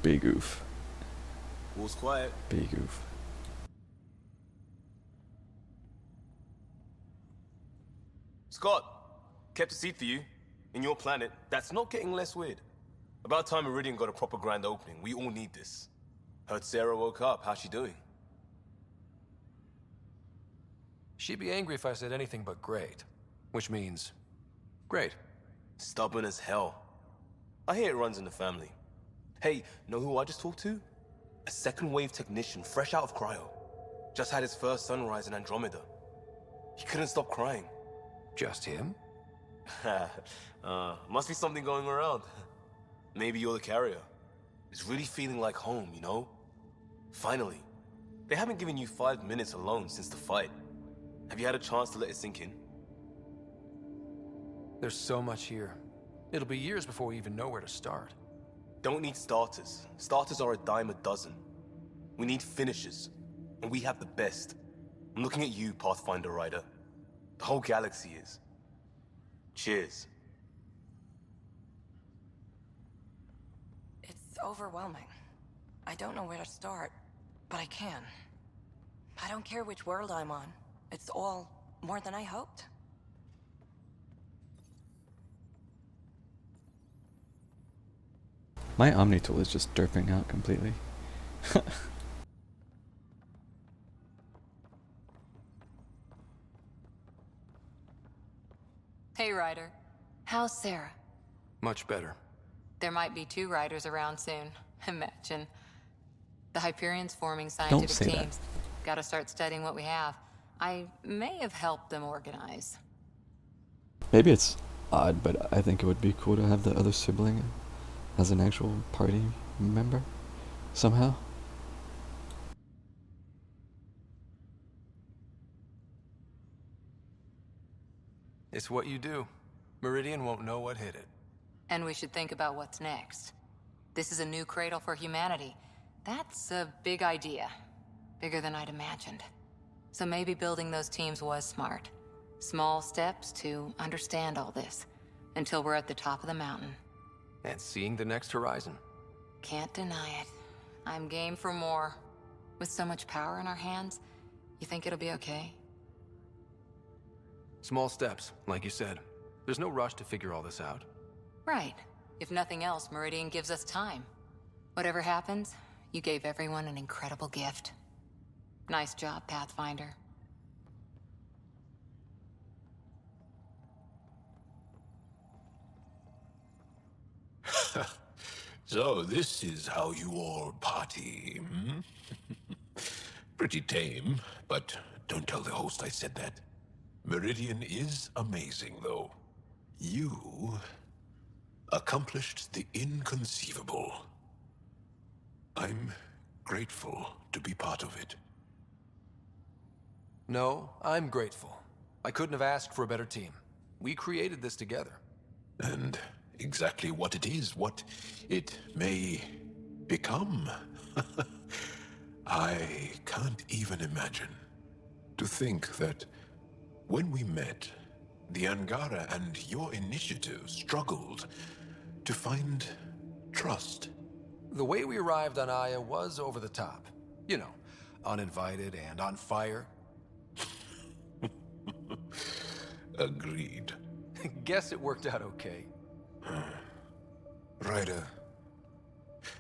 Big oof. All's quiet. Big oof. Scott, kept a seat for you. In your planet, that's not getting less weird. About time Meridian got a proper grand opening. We all need this. Heard Sarah woke up. How's she doing? She'd be angry if I said anything but great. Which means... great. Stubborn as hell. I hear it runs in the family. Hey, know who I just talked to? A second wave technician, fresh out of cryo. Just had his first sunrise in Andromeda. He couldn't stop crying. Just him? Must be something going around. Maybe you're the carrier. It's really feeling like home, you know? Finally. They haven't given you 5 minutes alone since the fight. Have you had a chance to let it sink in? There's so much here. It'll be years before we even know where to start. Don't need starters. Starters are a dime a dozen. We need finishers. And we have the best. I'm looking at you, Pathfinder Rider. The whole galaxy is. Cheers. It's overwhelming. I don't know where to start, but I can. I don't care which world I'm on. It's all more than I hoped. My Omni-tool is just derping out completely. Hey, Ryder. How's Sarah? Much better. There might be 2 Riders around soon. Imagine. The Hyperion's forming scientific say that. teams. Gotta start studying what we have. I may have helped them organize. Maybe it's odd, but I think it would be cool to have the other sibling as an actual party member somehow. It's what you do. Meridian won't know what hit it. And we should think about what's next. This is a new cradle for humanity. That's a big idea. Bigger than I'd imagined. So maybe building those teams was smart. Small steps to understand all this, until we're at the top of the mountain. And seeing the next horizon. Can't deny it. I'm game for more. With so much power in our hands, you think it'll be okay? Small steps, like you said. There's no rush to figure all this out. Right. If nothing else, Meridian gives us time. Whatever happens, you gave everyone an incredible gift. Nice job, Pathfinder. So this is how you all party, hmm? Pretty tame, but don't tell the host I said that. Meridian is amazing, though. You accomplished the inconceivable. I'm grateful to be part of it. No, I'm grateful. I couldn't have asked for a better team. We created this together. And exactly what it is, what it may become. I can't even imagine. To think that when we met, the Angara and your initiative struggled to find trust. The way we arrived on Aya was over the top. You know, uninvited and on fire. Agreed. Guess it worked out okay. Ryder,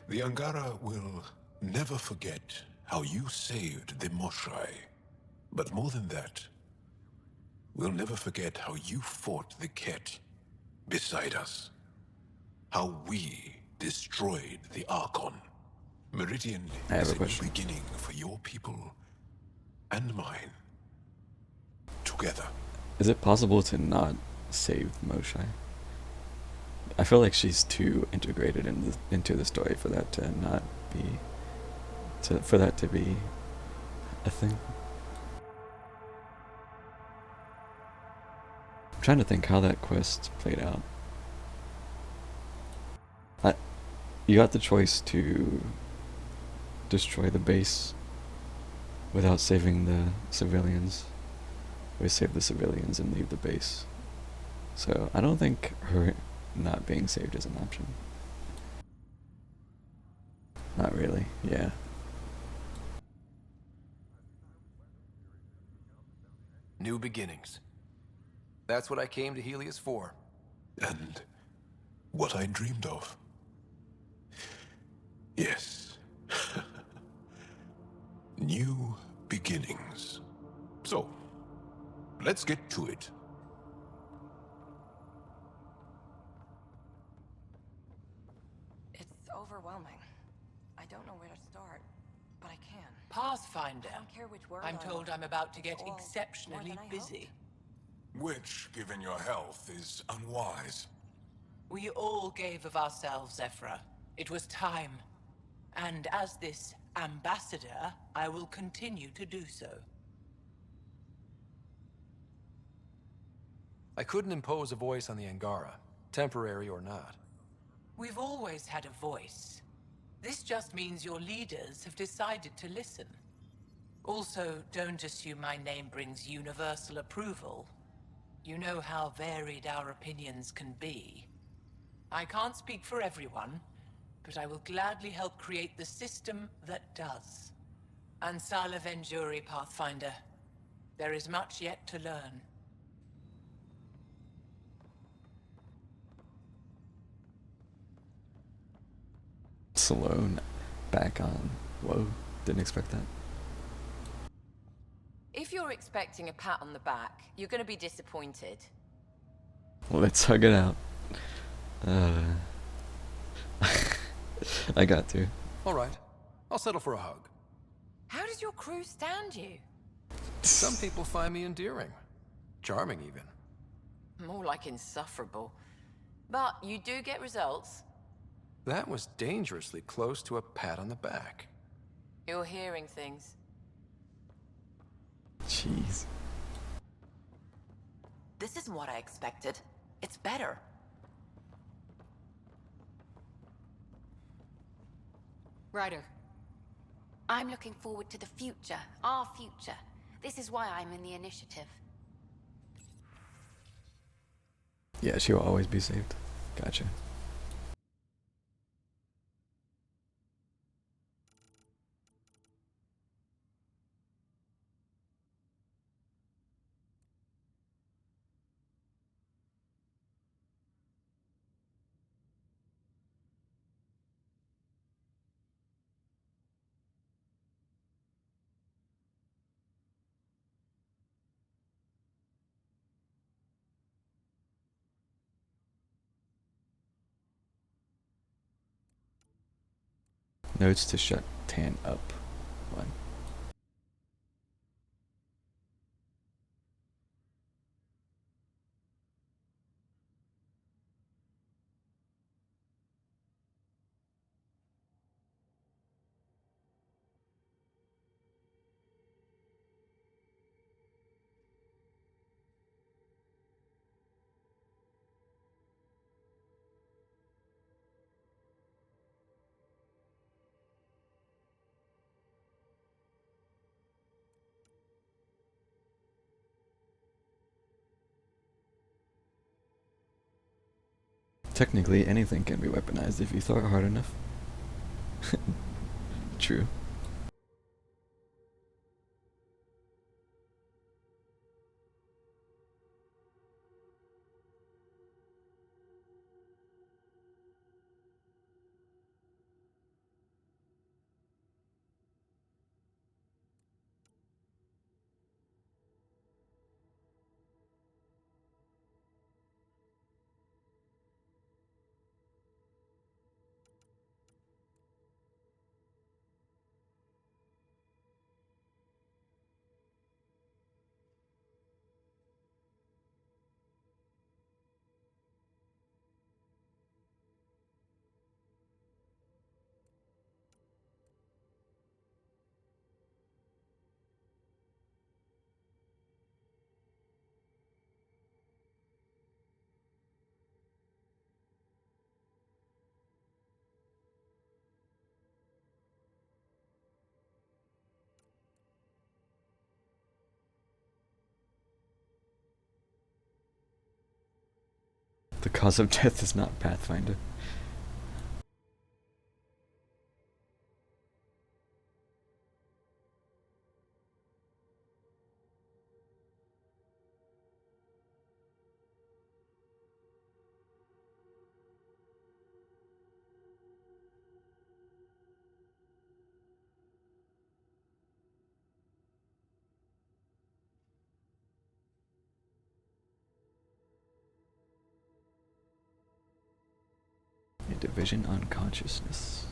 the Angara will never forget how you saved the Moshai. But more than that, we'll never forget how you fought the Ket beside us. How we destroyed the Archon. Meridian I have is a a new question. beginning for your people and mine. Together. Is it possible to not save Moshai? I feel like she's too integrated into the story for that to not be, for that to be a thing. I'm trying to think how that quest played out. You got the choice to destroy the base without saving the civilians, or save the civilians and leave the base. So I don't think her not being saved is an option. Not really, yeah. New beginnings. That's what I came to Helios for. And what I dreamed of. Yes. New beginnings. So, let's get to it. It's overwhelming. I don't know where to start, but I can. Pathfinder. I don't care which word I'm told I'm about to get exceptionally busy. Which, given your health, is unwise. We all gave of ourselves, Ephra. It was time. And as this ambassador, I will continue to do so. I couldn't impose a voice on the Angara, temporary or not. We've always had a voice. This just means your leaders have decided to listen. Also, don't assume my name brings universal approval. You know how varied our opinions can be. I can't speak for everyone, but I will gladly help create the system that does. Ansala Venjuri, Pathfinder. There is much yet to learn. Salone back on. Whoa, didn't expect that. If you're expecting a pat on the back, you're going to be disappointed. Let's hug it out. I got to. All right. I'll settle for a hug. How does your crew stand you? Some people find me endearing. Charming, even. More like insufferable. But you do get results. That was dangerously close to a pat on the back. You're hearing things. Jeez. This isn't what I expected. It's better. Ryder. I'm looking forward to the future, our future. This is why I'm in the initiative. Yeah, she will always be saved. Gotcha. Notes to shut Tan up. One. technically anything can be weaponized if you throw it hard enough. True. The cause of death is not Pathfinder. A division on consciousness.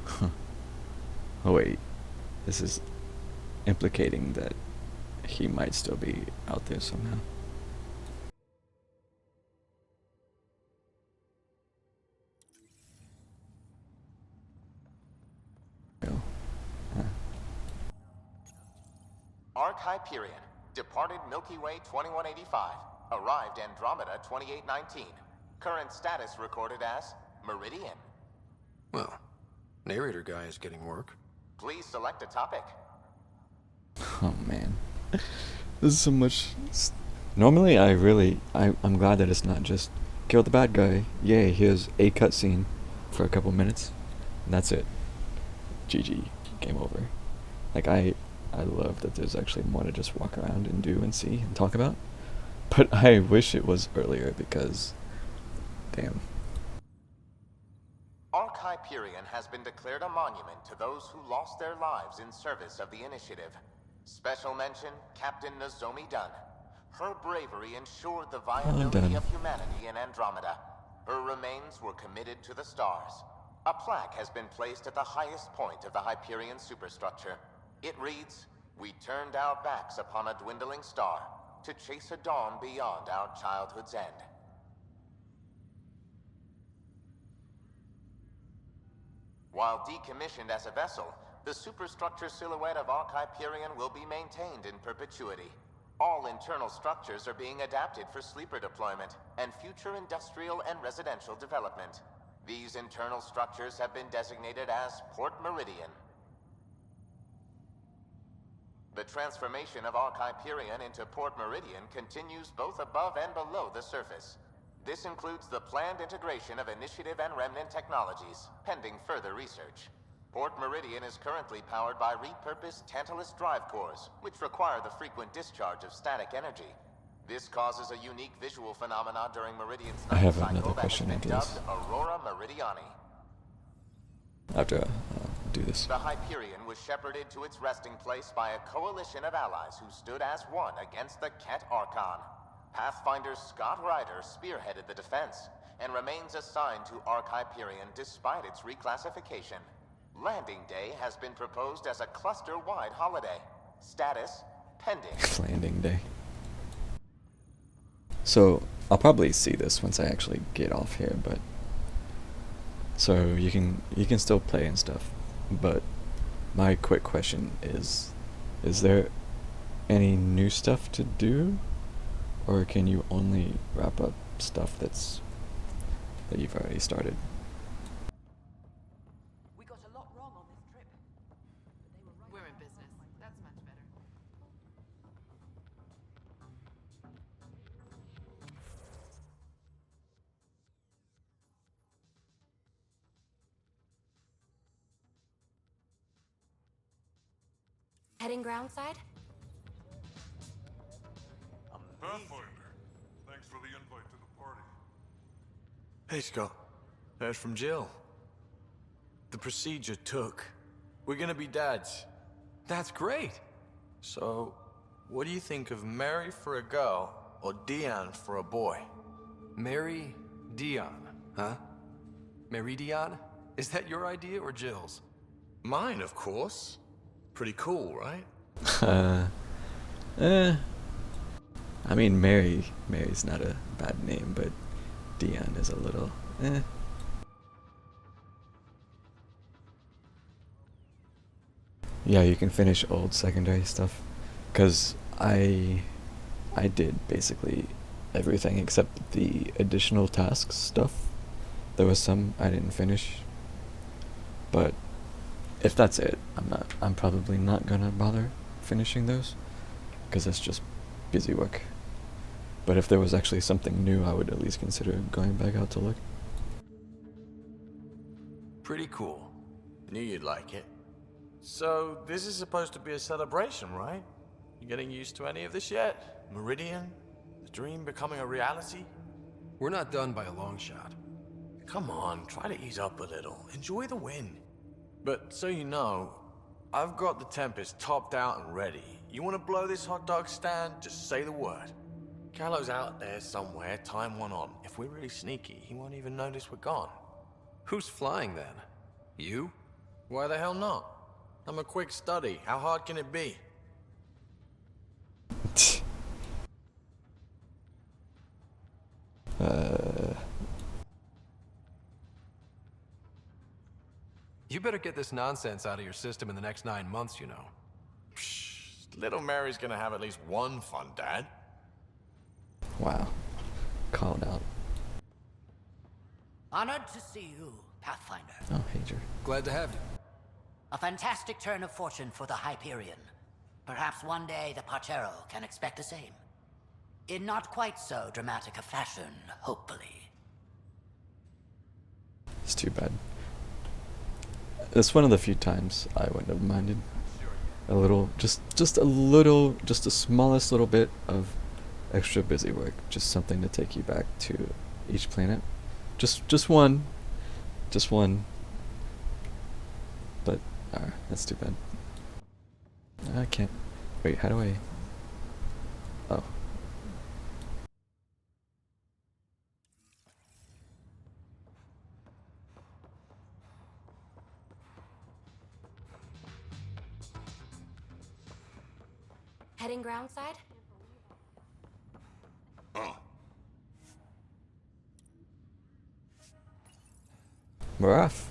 Huh. Oh wait, this is implicating that he might still be out there somehow. Ark Hyperion, departed Milky Way 2185, arrived Andromeda 2819. Current status recorded as Meridian. Well, narrator guy is getting work. Please select a topic. Oh man, this is so much. Normally, I'm glad that it's not just kill the bad guy. Yay! Here's a cutscene for a couple minutes, and that's it. GG, game over. Like I love that there's actually more to just walk around and do and see and talk about. But I wish it was earlier because, damn. Ark Hyperion has been declared a monument to those who lost their lives in service of the Initiative. Special mention, Captain Nozomi Dunn. Her bravery ensured the viability of humanity in Andromeda. Her remains were committed to the stars. A plaque has been placed at the highest point of the Hyperion superstructure. It reads, "We turned our backs upon a dwindling star to chase a dawn beyond our childhood's end." While decommissioned as a vessel, the superstructure silhouette of Ark Hyperion will be maintained in perpetuity. All internal structures are being adapted for sleeper deployment and future industrial and residential development. These internal structures have been designated as Port Meridian. The transformation of Ark Hyperion into Port Meridian continues both above and below the surface. This includes the planned integration of Initiative and Remnant technologies, pending further research. Port Meridian is currently powered by repurposed Tantalus drive cores, which require the frequent discharge of static energy. This causes a unique visual phenomenon during Meridian's I night have cycle another that question has been after this. dubbed Aurora Meridiani. After do this. The Hyperion was shepherded to its resting place by a coalition of allies who stood as one against the Ket Archon. Pathfinder Scott Ryder spearheaded the defense, and remains assigned to Ark Hyperion despite its reclassification. Landing Day has been proposed as a cluster-wide holiday. Status, pending. Landing Day. So, I'll probably see this once I actually get off here, but... So, you can still play and stuff, but my quick question is there any new stuff to do? Or can you only wrap up stuff that you've already started? We got a lot wrong on this trip. We're in business. Heading groundside? Pathfinder, thanks for the invite to the party. Hey, Scott. Heard from Jill. The procedure took. We're gonna be dads. That's great. So, what do you think of Mary for a girl or Dion for a boy? Mary Dion, huh? Mary Dion? Is that your idea or Jill's? Mine, of course. Pretty cool, right? I mean, Mary's not a bad name, but Dion is a little, Yeah, you can finish old secondary stuff, cause I did basically everything except the additional tasks stuff. There was some I didn't finish, but if that's it, I'm probably not gonna bother finishing those, cause that's just busy work. But if there was actually something new, I would at least consider going back out to look. Pretty cool. Knew you'd like it. So, this is supposed to be a celebration, right? You getting used to any of this yet? Meridian? The dream becoming a reality? We're not done by a long shot. Come on, try to ease up a little. Enjoy the win. But so you know, I've got the Tempest topped out and ready. You want to blow this hot dog stand? Just say the word. Callow's out there somewhere, time one on. If we're really sneaky, he won't even notice we're gone. Who's flying then? You? Why the hell not? I'm a quick study. How hard can it be? You better get this nonsense out of your system in the next 9 months, you know. Psh, little Mary's gonna have at least one fun dad. Wow. Called out. Honored to see you, Pathfinder. Oh, hey, Jer. Glad to have you. A fantastic turn of fortune for the Hyperion. Perhaps one day the Partero can expect the same. In not quite so dramatic a fashion, hopefully. It's too bad. It's one of the few times I wouldn't have minded a little, just the smallest little bit of extra busy work, just something to take you back to each planet. Just one. But that's too bad. I can't. Wait, how do I? Oh. Heading groundside? We're off.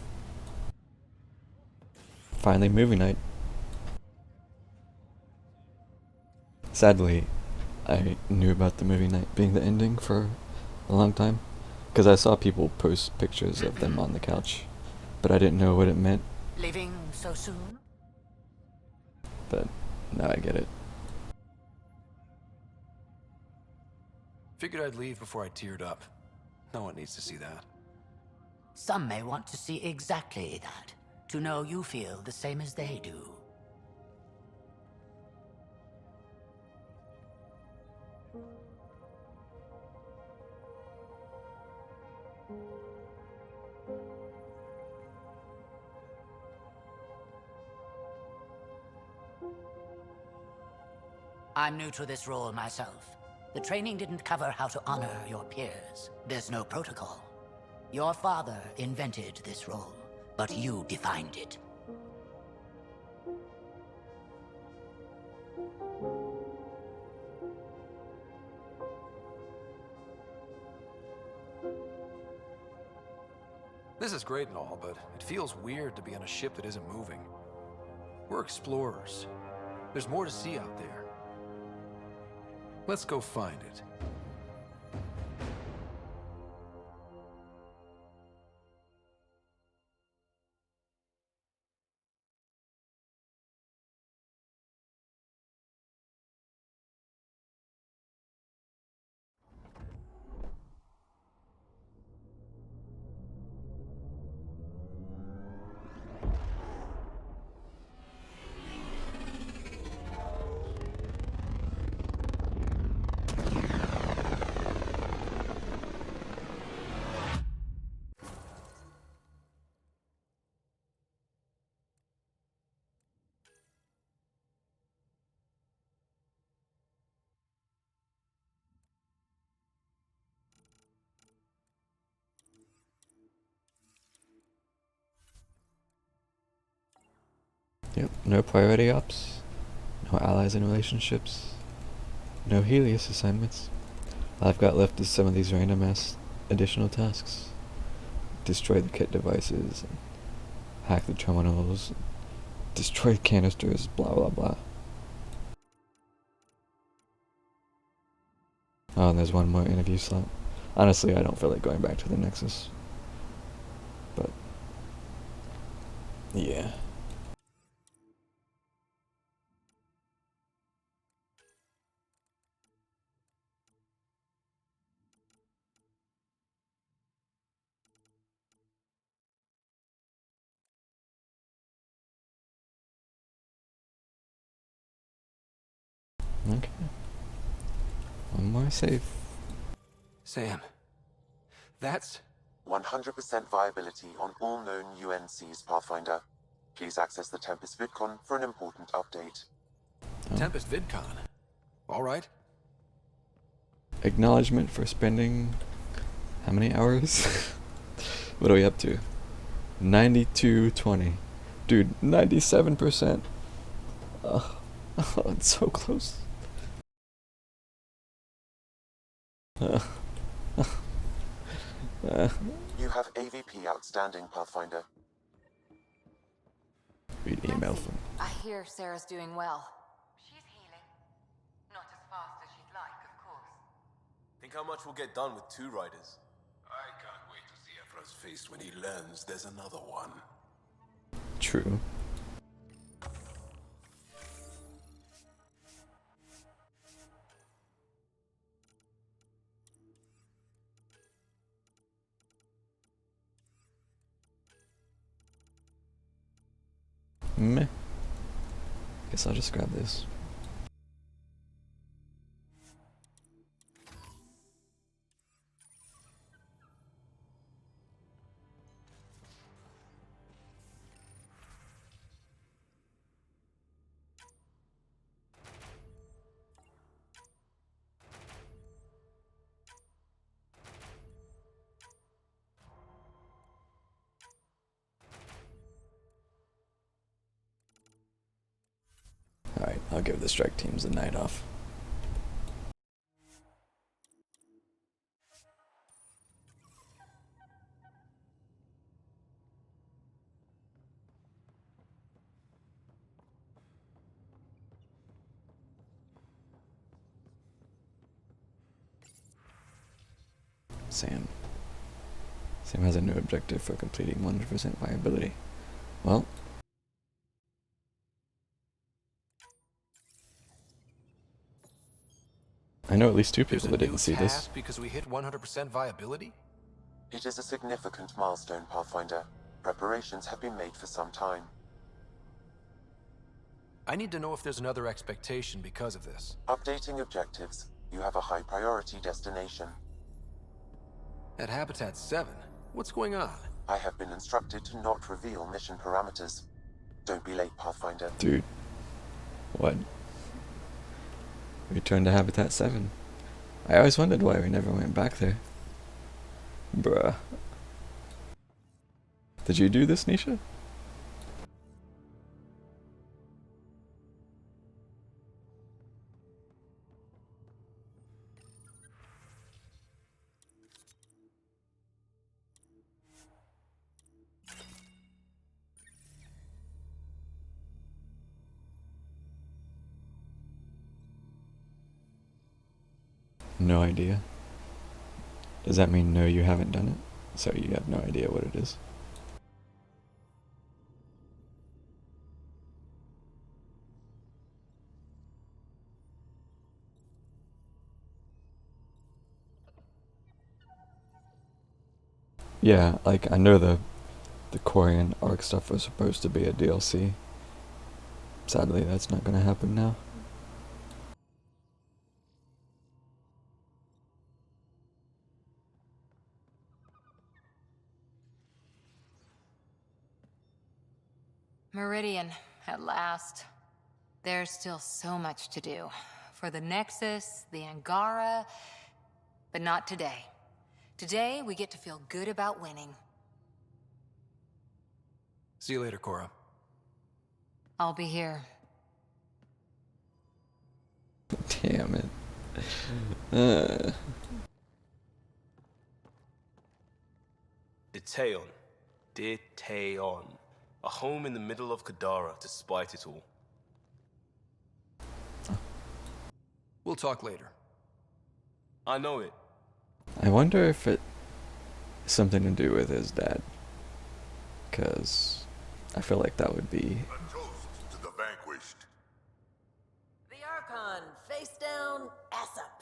Finally movie night. Sadly, I knew about the movie night being the ending for a long time, because I saw people post pictures of them on the couch, but I didn't know what it meant. Leaving so soon? But now I get it. Figured I'd leave before I teared up. No one needs to see that. Some may want to see exactly that, to know you feel the same as they do. I'm new to this role myself. The training didn't cover how to honor your peers. There's no protocol. Your father invented this role, but you defined it. This is great and all, but it feels weird to be on a ship that isn't moving. We're explorers. There's more to see out there. Let's go find it. Yep, no priority ops, no allies and relationships, no Helios assignments. All I've got left is some of these random ass additional tasks. Destroy the kit devices, and hack the terminals, and destroy canisters, blah blah blah. Oh, and there's one more interview slot. Honestly, I don't feel like going back to the Nexus. But, yeah. Okay. One more save. Sam, that's 100% viability on all known UNCs, Pathfinder. Please access the Tempest VidCon for an important update. Tempest VidCon. All right. Acknowledgement for spending how many hours? What are we up to? 92:20. Dude, 97%. Oh, it's so close. You have AVP outstanding, Pathfinder. Read email from. I hear Sarah's doing well. She's healing. Not as fast as she'd like, of course. Think how much we'll get done with 2 riders. I can't wait to see Ephra's face when he learns there's another one. True. Meh. Guess I'll just grab this. Alright, I'll give the strike teams the night off. Sam. Sam has a new objective for completing 100% viability. Well, I know at least 2 people that didn't see this. Because we hit 100% viability? It is a significant milestone, Pathfinder. Preparations have been made for some time. I need to know if there's another expectation because of this. Updating objectives. You have a high priority destination. At Habitat 7? What's going on? I have been instructed to not reveal mission parameters. Don't be late, Pathfinder. Dude. What? Return to Habitat 7. I always wondered why we never went back there. Bruh. Did you do this, Nisha? No idea. Does that mean no, you haven't done it? So you have no idea what it is? Yeah, like I know the Quarian arc stuff was supposed to be a DLC. Sadly, that's not gonna happen now. Meridian, at last. There's still so much to do. For the Nexus, the Angara, but not today. Today, we get to feel good about winning. See you later, Cora. I'll be here. Damn it. Detaeon. Detaeon. A home in the middle of Kadara, despite it all. We'll talk later. I know it. I wonder if it has something to do with his dad. Because I feel like that would be... A toast to the vanquished. The Archon, face down, ass up.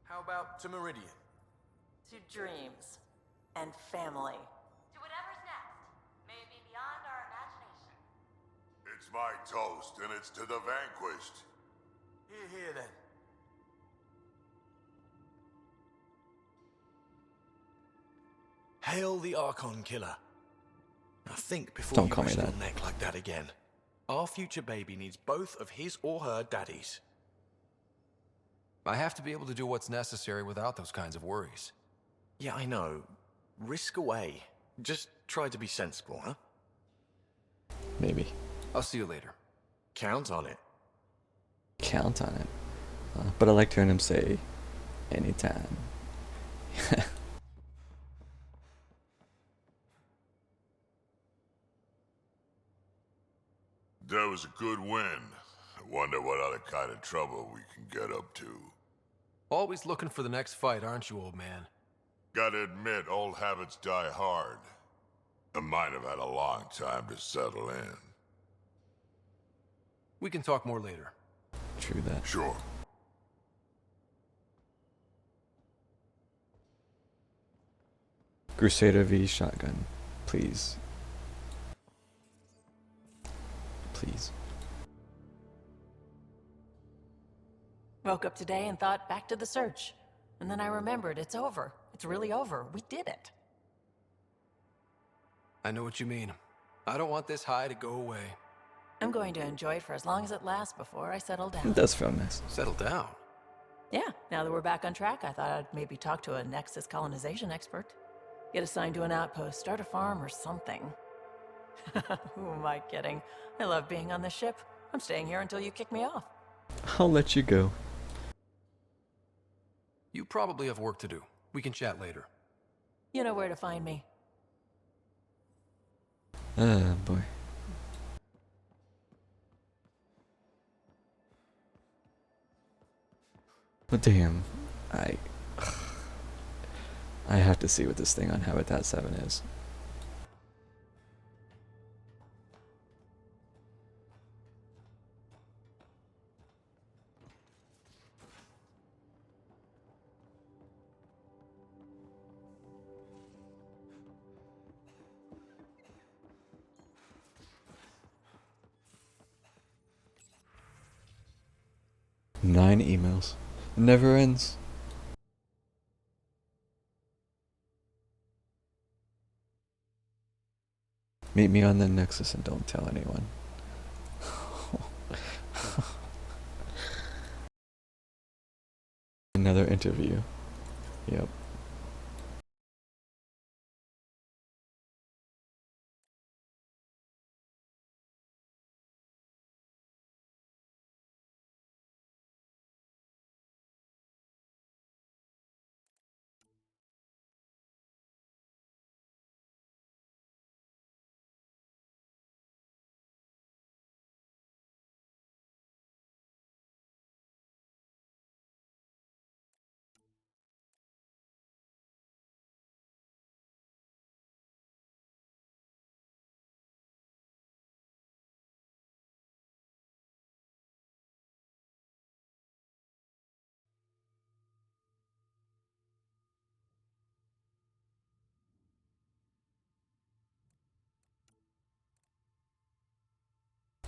How about to Meridian? To dreams and family. To whatever's next. May it be beyond our imagination. It's my toast, and it's to the vanquished. Here then. Hail the Archon Killer. Now think before Don't you call me risk your that. neck like that again. Our future baby needs both of his or her daddies. I have to be able to do what's necessary without those kinds of worries. Yeah, I know. Risk away. Just try to be sensible, huh? Maybe. I'll see you later. Count on it. Count on it. But I like hearing him say, anytime. That was a good win. I wonder what other kind of trouble we can get up to. Always looking for the next fight, aren't you, old man? Gotta admit, old habits die hard. I might have had a long time to settle in. We can talk more later. True that. Sure. Crusader v Shotgun. Please. Please. Woke up today and thought back to the search. And then I remembered it's over. It's really over. We did it. I know what you mean. I don't want this high to go away. I'm going to enjoy it for as long as it lasts before I settle down. It does feel nice. Settle down? Yeah, now that we're back on track, I thought I'd maybe talk to a Nexus colonization expert. Get assigned to an outpost, start a farm or something. Who am I kidding? I love being on the ship. I'm staying here until you kick me off. I'll let you go. You probably have work to do. We can chat later. You know where to find me. Ah, boy. But damn, I have to see what this thing on Habitat 7 is. Nine emails. It never ends. Meet me on the Nexus and don't tell anyone. Another interview. Yep.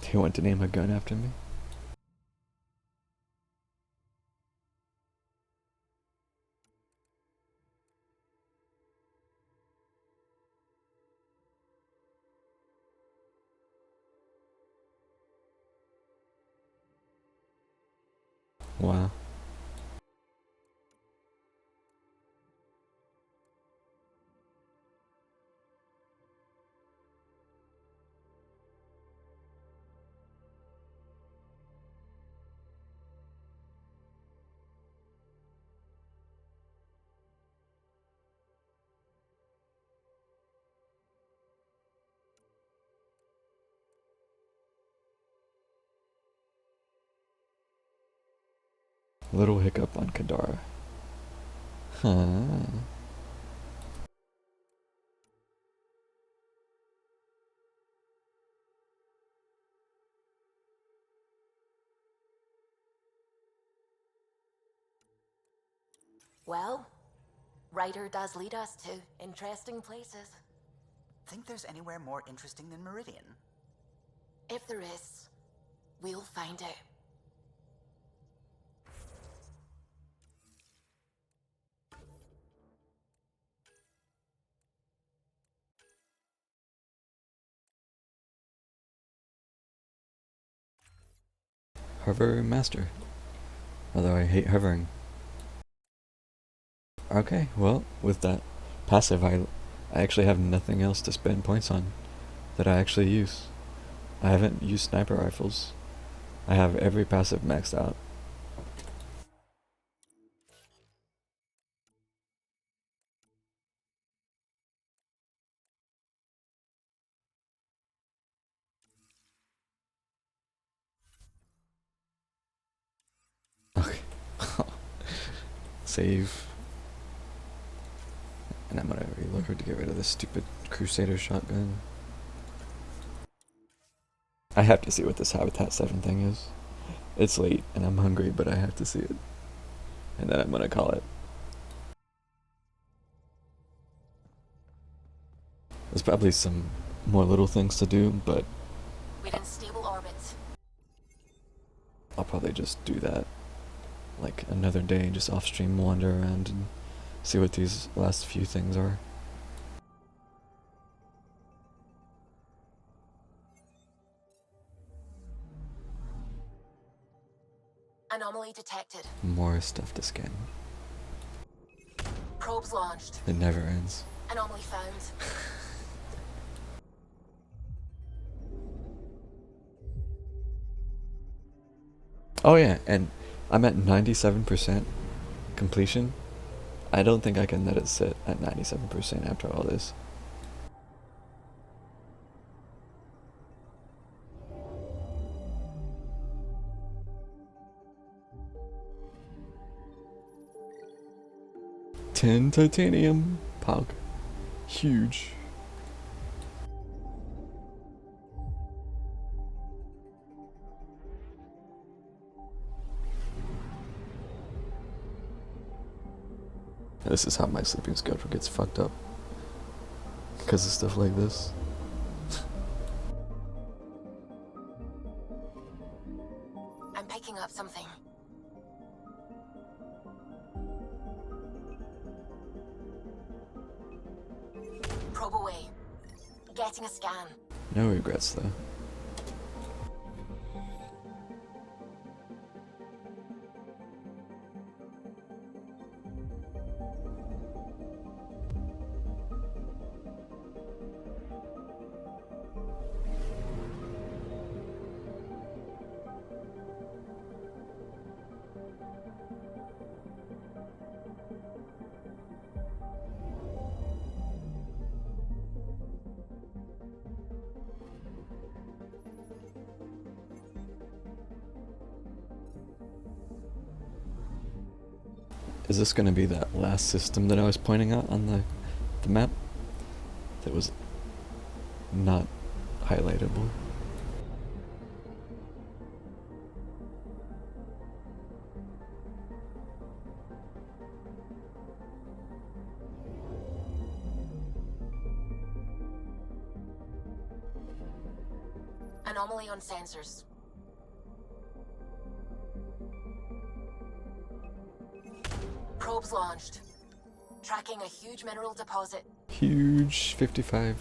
Do you want to name a gun after me? Wow. Little hiccup on Kadara. Huh. Well, Ryder does lead us to interesting places. Think there's anywhere more interesting than Meridian? If there is, we'll find out. Hover master. Although I hate hovering. Okay, well, with that passive, I actually have nothing else to spend points on that I actually use. I haven't used sniper rifles. I have every passive maxed out. Okay. Save. And I'm gonna reload her to get rid of this stupid Crusader shotgun. I have to see what this Habitat 7 thing is. It's late and I'm hungry, but I have to see it. And then I'm gonna call it. There's probably some more little things to do, but Within stable orbits. I'll probably just do that like another day, just off stream, wander around and see what these last few things are. Anomaly detected. More stuff to scan. Probes launched. It never ends. Anomaly found. Oh yeah, and I'm at 97% completion. I don't think I can let it sit at 97% after all this. $10 titanium. Pog. Huge. This is how my sleeping schedule gets fucked up. Because of stuff like this. I'm picking up something. Probe away. Getting a scan. No regrets though. Is this going to be that last system that I was pointing out on the map? That was not highlightable. Anomaly on sensors. Probes launched. Tracking a huge mineral deposit. Huge 55.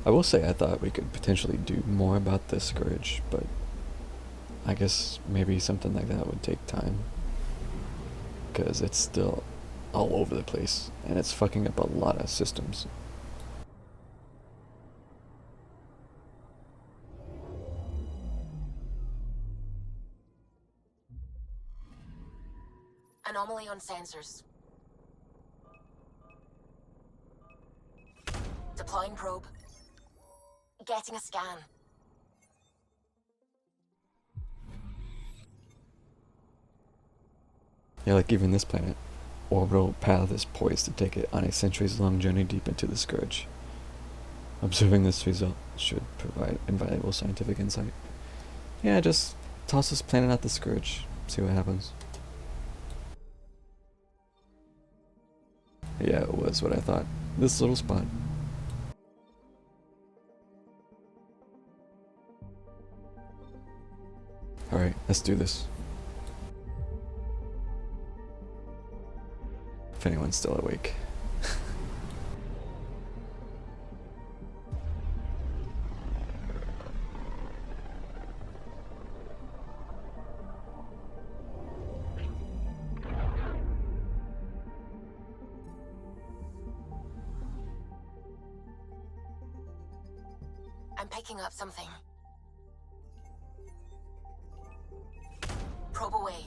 I will say I thought we could potentially do more about this Scourge, but I guess maybe something like that would take time. Because it's still all over the place, and it's fucking up a lot of systems. Anomaly on sensors. Deploying probe. Getting a scan. Yeah, like even this planet, orbital path is poised to take it on a centuries-long journey deep into the Scourge. Observing this result should provide invaluable scientific insight. Yeah, just toss this planet at the Scourge, see what happens. Yeah, it was what I thought. This little spot. Alright, let's do this. If anyone's still awake. I'm picking up something. Probe away.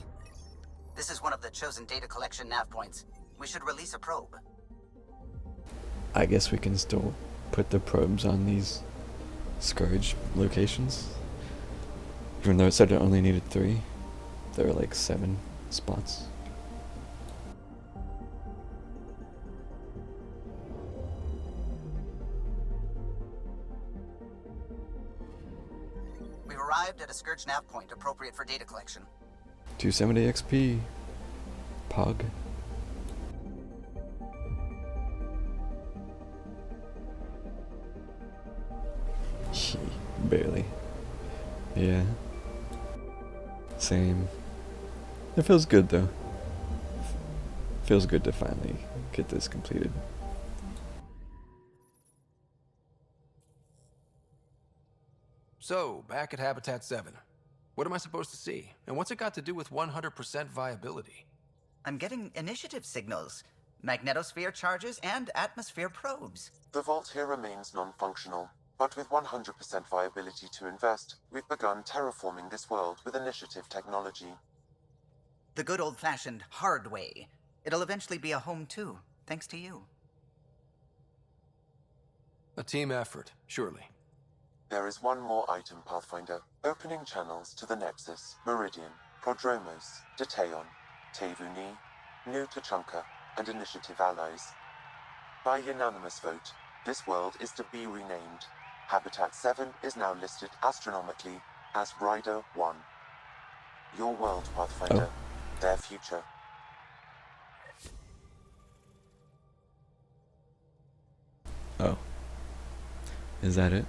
This is one of the chosen data collection nav points. We should release a probe. I guess we can still put the probes on these Scourge locations. Even though it said it only needed 3, there are like 7 spots. We've arrived at a Scourge nav point appropriate for data collection. 270 XP. Pog. Barely. Yeah. Same. It feels good though. Feels good to finally get this completed. So, back at Habitat 7. What am I supposed to see? And what's it got to do with 100% viability? I'm getting initiative signals, magnetosphere charges, and atmosphere probes. The vault here remains non-functional, but with 100% viability to invest, we've begun terraforming this world with initiative technology. The good old-fashioned hard way. It'll eventually be a home too, thanks to you. A team effort, surely. There is one more item, Pathfinder. Opening channels to the Nexus, Meridian, Prodromos, Detaeon, Tevuni, New Tachanka, and Initiative allies. By unanimous vote, this world is to be renamed. Habitat 7 is now listed astronomically as Rider 1. Your world, Pathfinder. Their future. Oh. Is that it?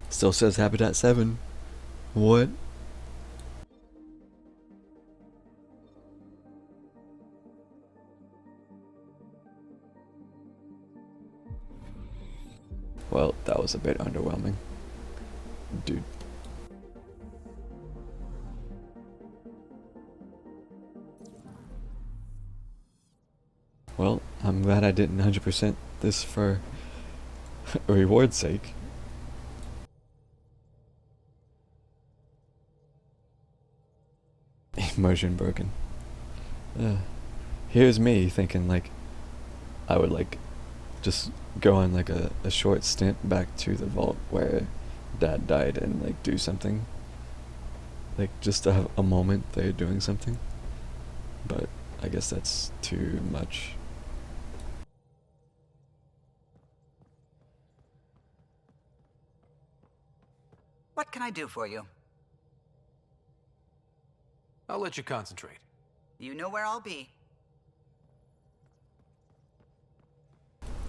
Still says Habitat 7. What? Well, that was a bit underwhelming. Dude. Well, I'm glad I didn't 100% this for a reward's sake. Immersion broken. Here's me thinking like I would like just go on like a short stint back to the vault where Dad died and like do something. Like just to have a moment there doing something. But I guess that's too much. What can I do for you? I'll let you concentrate. You know where I'll be.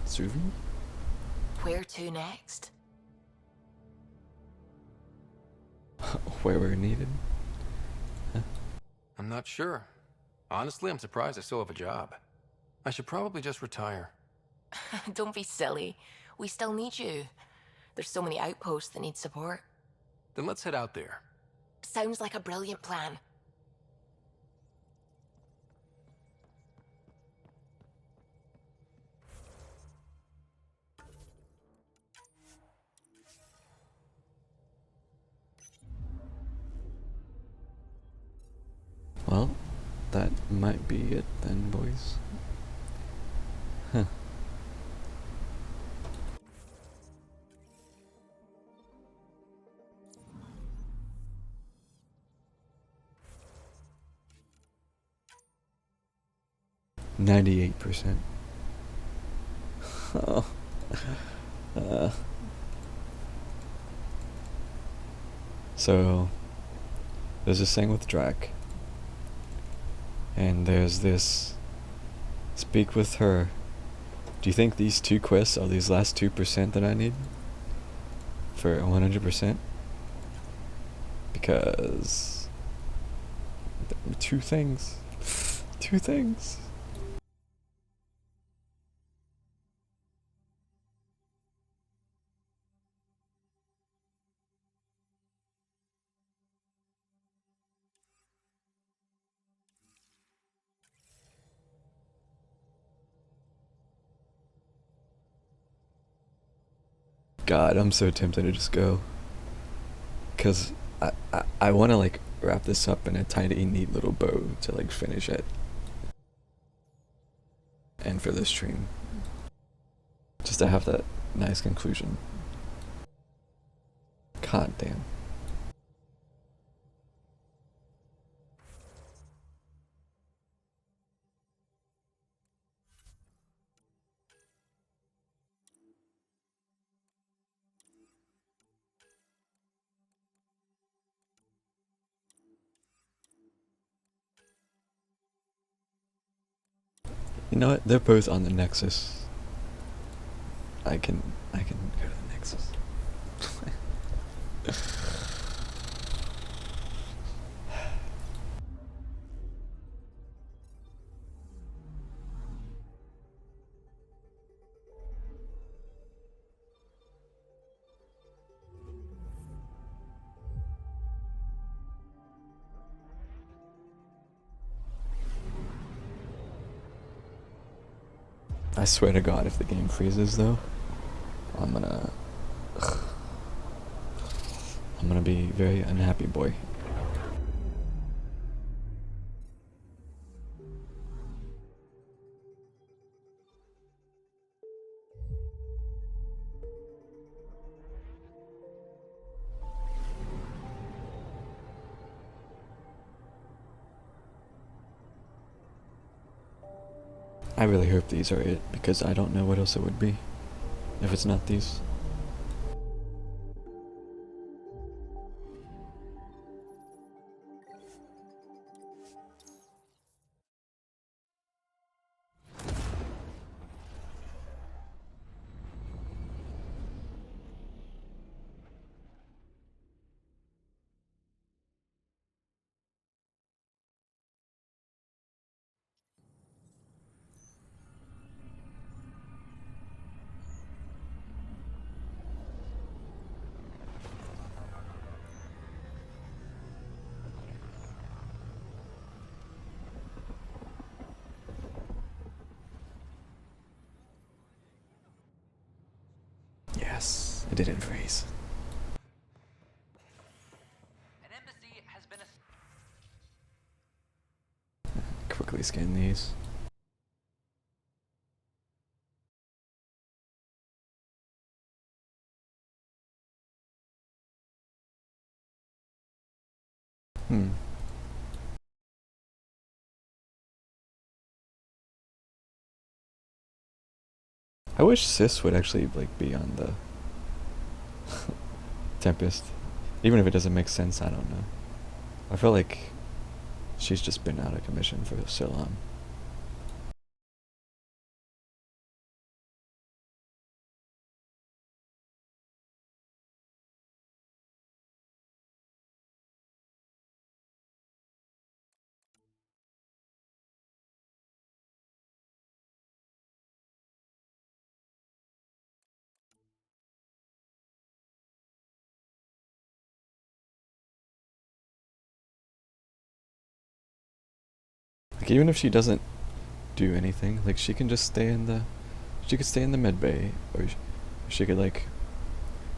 Suvi? Where to next? Where we're needed? Huh? I'm not sure. Honestly, I'm surprised I still have a job. I should probably just retire. Don't be silly. We still need you. There's so many outposts that need support. Then let's head out there. Sounds like a brilliant plan. Well, that might be it then, boys. Huh. 98%. Oh. So, there's this thing with Drac. And there's this speak with her. Do you think these 2 quests are these last 2% that I need? For 100%? Because 2 things. 2 things. God, I'm so tempted to just go. Cause I wanna like wrap this up in a tiny neat little bow to like finish it. And for this stream. Just to have that nice conclusion. God damn. You know what? They're both on the Nexus. I can go to the Nexus. I swear to God, if the game freezes though, I'm gonna be very unhappy boy. I really hope these are it, because I don't know what else it would be if it's not these. Yes, it didn't freeze. An embassy has been Quickly scan these. I wish Sis would actually like be on the Tempest. Even if it doesn't make sense, I don't know. I feel like she's just been out of commission for so long. Like even if she doesn't do anything, like she can just stay in the, she could stay in the med bay, or she could like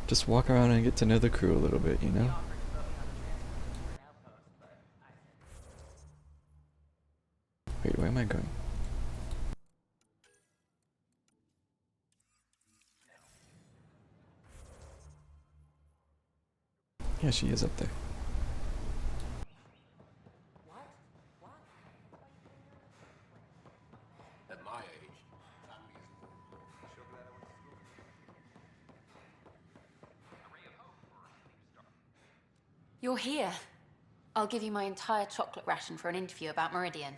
just walk around and get to know the crew a little bit, you know? Wait, where am I going? Yeah, she is up there. here. I'll give you my entire chocolate ration for an interview about Meridian.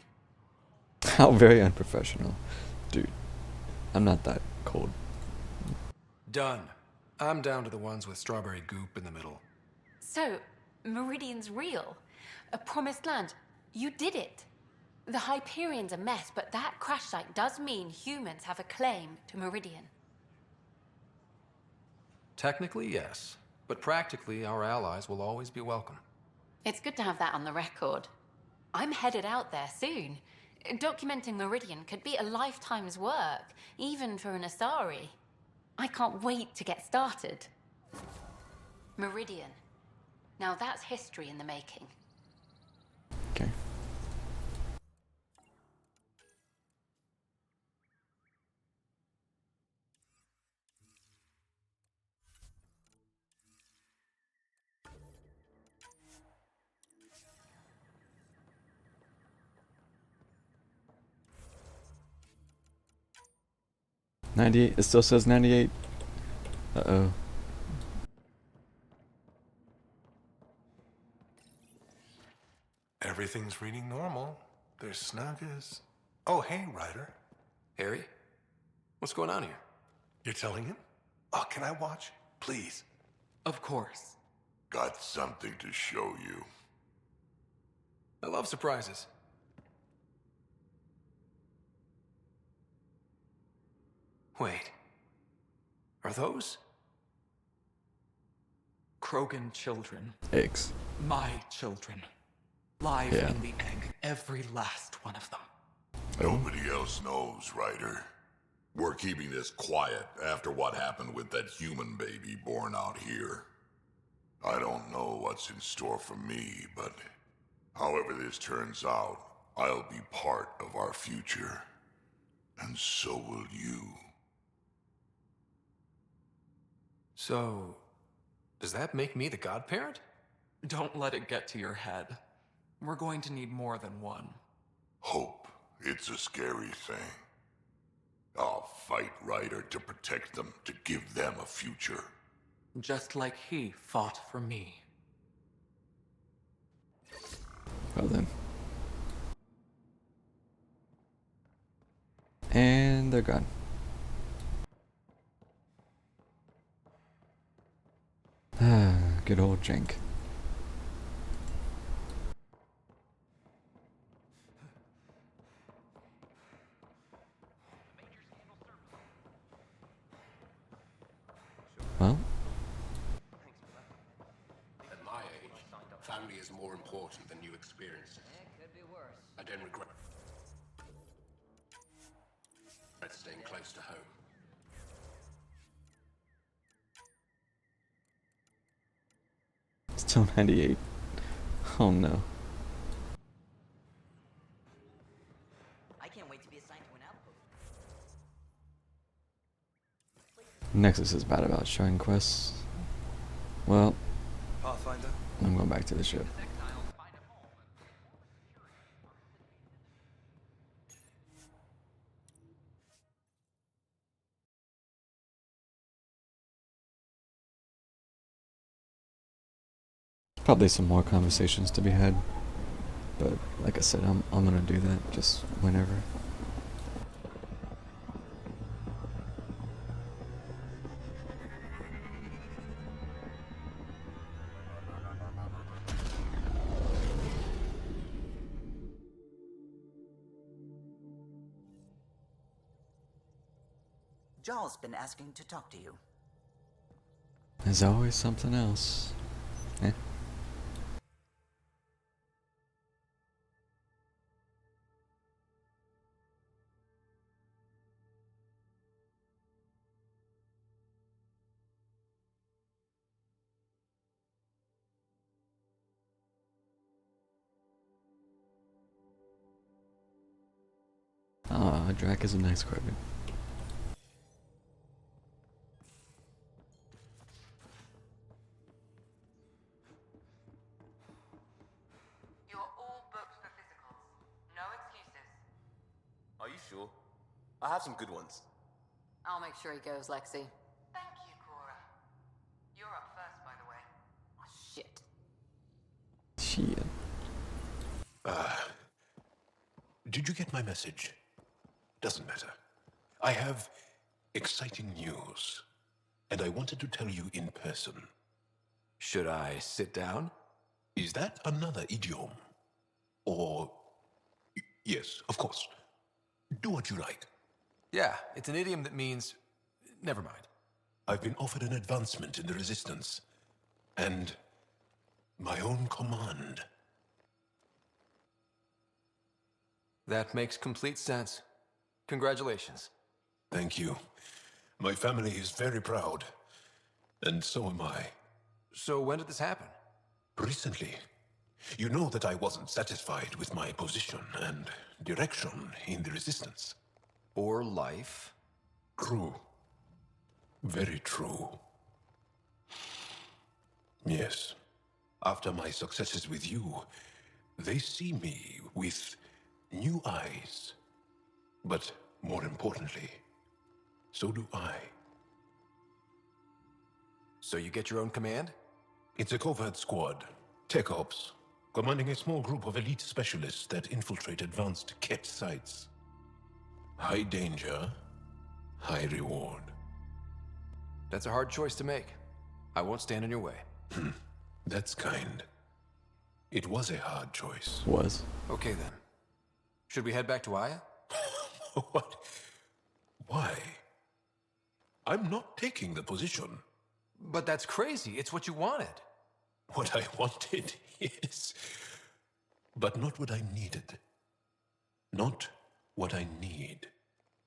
How very unprofessional. Dude, I'm not that cold. Done. I'm down to the ones with strawberry goop in the middle. So, Meridian's real. A promised land. You did it. The Hyperion's a mess, but that crash site does mean humans have a claim to Meridian. Technically, yes. But practically, our allies will always be welcome. It's good to have that on the record. I'm headed out there soon. Documenting Meridian could be a lifetime's work, even for an Asari. I can't wait to get started. Meridian. Now that's history in the making. Okay. $98. It still says 98. Uh-oh. Everything's reading normal. They're snug as... Oh, hey, Ryder. Harry? What's going on here? You're telling him? Oh, can I watch? Please. Of course. Got something to show you. I love surprises. Wait. Are those? Krogan children. Eggs. My children. Live Yeah. in the egg. Every last one of them. Nobody else knows, Ryder. We're keeping this quiet after what happened with that human baby born out here. I don't know what's in store for me, but however this turns out, I'll be part of our future. And so will you. So, does that make me the godparent? Don't let it get to your head. We're going to need more than one. Hope. It's a scary thing. I'll fight Ryder to protect them, to give them a future. Just like he fought for me. Well then. And they're gone. Ah, good old Jank. Well, At my age, family is more important than new experiences. Could be worse. I don't regret staying close to home. still 98. Oh no. I can't wait to be assigned to an outpost. Nexus is bad about showing quests. Well, Pathfinder? I'm going back to the ship. Probably some more conversations to be had, but like I said, I'm gonna do that just whenever. Jarl's been asking to talk to you. There's always something else. Eh? Ah, Drac is a nice Krogan. You're all booked for physicals. No excuses. Are you sure? I have some good ones. I'll make sure he goes, Lexi. Thank you, Cora. You're up first, by the way. Oh, shit. Did you get my message? Doesn't matter. I have exciting news, and I wanted to tell you in person. Should I sit down? Is that another idiom? Or... Yes, of course. Do what you like. Yeah, it's an idiom that means... Never mind. I've been offered an advancement in the Resistance, and my own command. That makes complete sense. Congratulations. Thank you. My family is very proud, and so am I. So when did this happen? Recently. You know that I wasn't satisfied with my position and direction in the Resistance. Or life. True. Very true. Yes. After my successes with you, they see me with new eyes. But more importantly, so do I. So you get your own command? It's a covert squad, Tech Ops, commanding a small group of elite specialists that infiltrate advanced Ket sites. High danger, high reward. That's a hard choice to make. I won't stand in your way. That's kind. It was a hard choice. Was. Okay then. Should we head back to Aya? What? Why? I'm not taking the position. But that's crazy. It's what you wanted. What I wanted, yes. But not what I needed. Not what I need.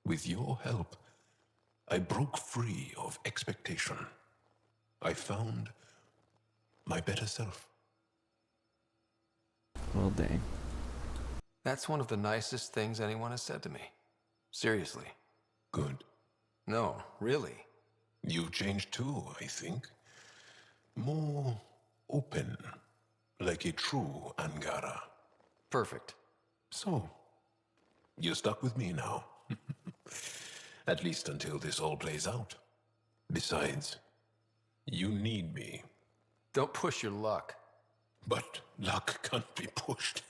With your help, I broke free of expectation. I found my better self. Well, dang. That's one of the nicest things anyone has said to me. Seriously. Good. No, really. You've changed too, I think. More open, like a true Angara. Perfect. So, you're stuck with me now. At least until this all plays out. Besides, you need me. Don't push your luck. But luck can't be pushed.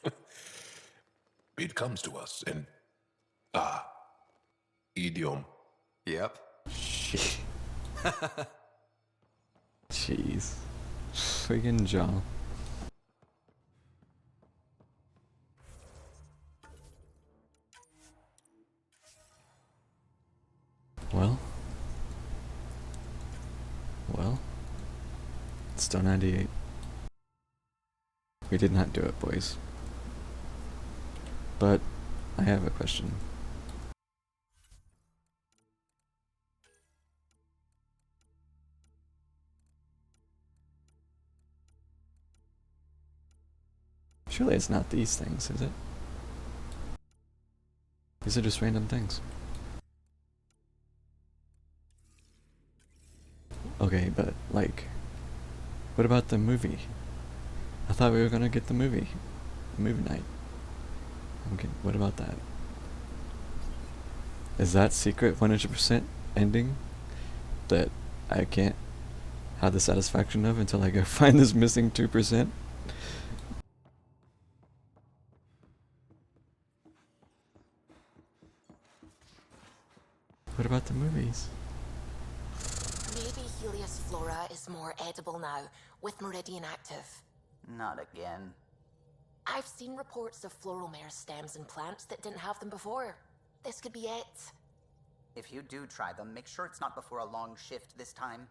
It comes to us, and... idiom. Yep. Shit. Jeez. Friggin' jaw. Well, it's still 98. We did not do it, boys. But I have a question. Surely it's not these things, is it? These are just random things. Okay, but, like, what about the movie? I thought we were gonna get the movie night. Okay, what about that? Is that secret 100% ending that I can't have the satisfaction of until I go find this missing 2%? What about the movies? Maybe Helios flora is more edible now, with Meridian active. Not again. I've seen reports of floral mare stems in plants that didn't have them before. This could be it. If you do try them, make sure it's not before a long shift this time.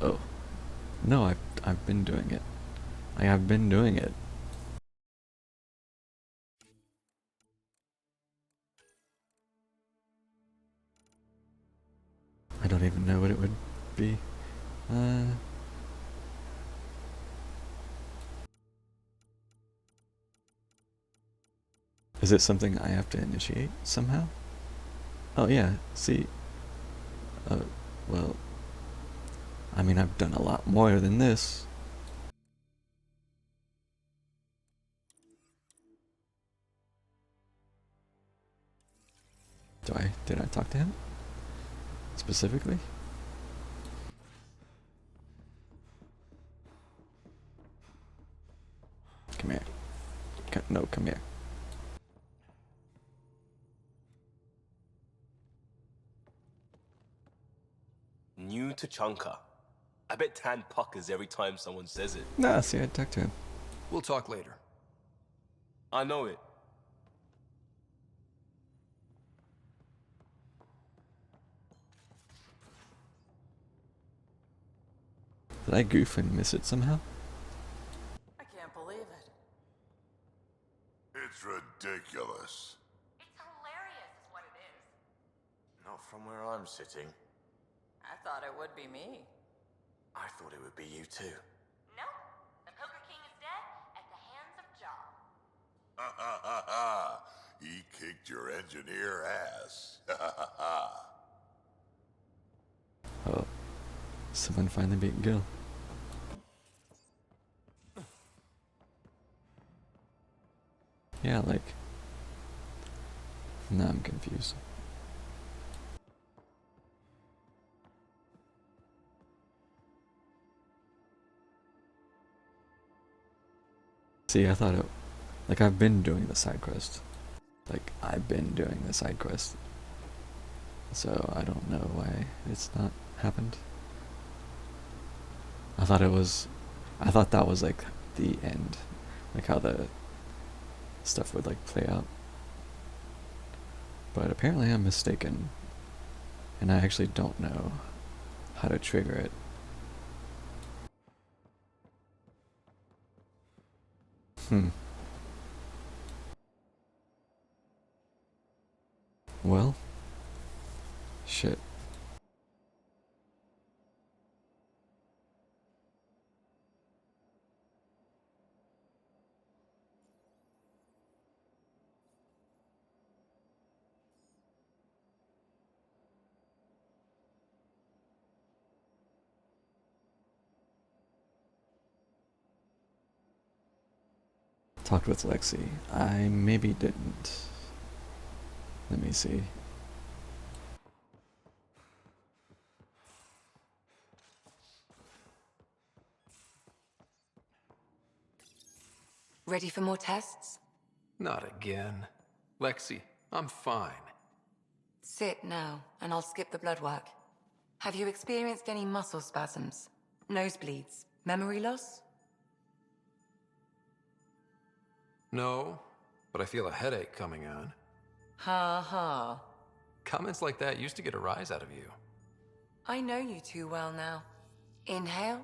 Oh. No, I've been doing it. I have been doing it. I don't even know what it would be. Is it something I have to initiate somehow? Oh yeah, see. Well, I mean, I've done a lot more than this. Did I talk to him? Specifically? Come here. No, come here. New to Chunka. I bet Tan puckers every time someone says it. Nah, see, I talked to him. We'll talk later. I know it. Did I goof and miss it somehow? I can't believe it. It's ridiculous. It's hilarious, is what it is. Not from where I'm sitting. I thought it would be me. I thought it would be you too. Nope. The Poker King is dead at the hands of Jaw. Ha ha ha ha! He kicked your engineer ass. Ha ha ha! Oh. Someone finally beat Gil. Yeah, like... Now I'm confused. See, I thought it... Like, I've been doing the side quest. Like, I've been doing the side quest. So, I don't know why it's not happened. I thought it was... I thought that was, like, the end. Like, how the stuff would, like, play out. But apparently I'm mistaken. And I actually don't know how to trigger it. Well, shit. Talked with Lexi. I maybe didn't. Let me see. Ready for more tests? Not again. Lexi, I'm fine. Sit now, and I'll skip the blood work. Have you experienced any muscle spasms? Nosebleeds? Memory loss? No, but I feel a headache coming on. Ha ha. Comments like that used to get a rise out of you. I know you too well now. Inhale.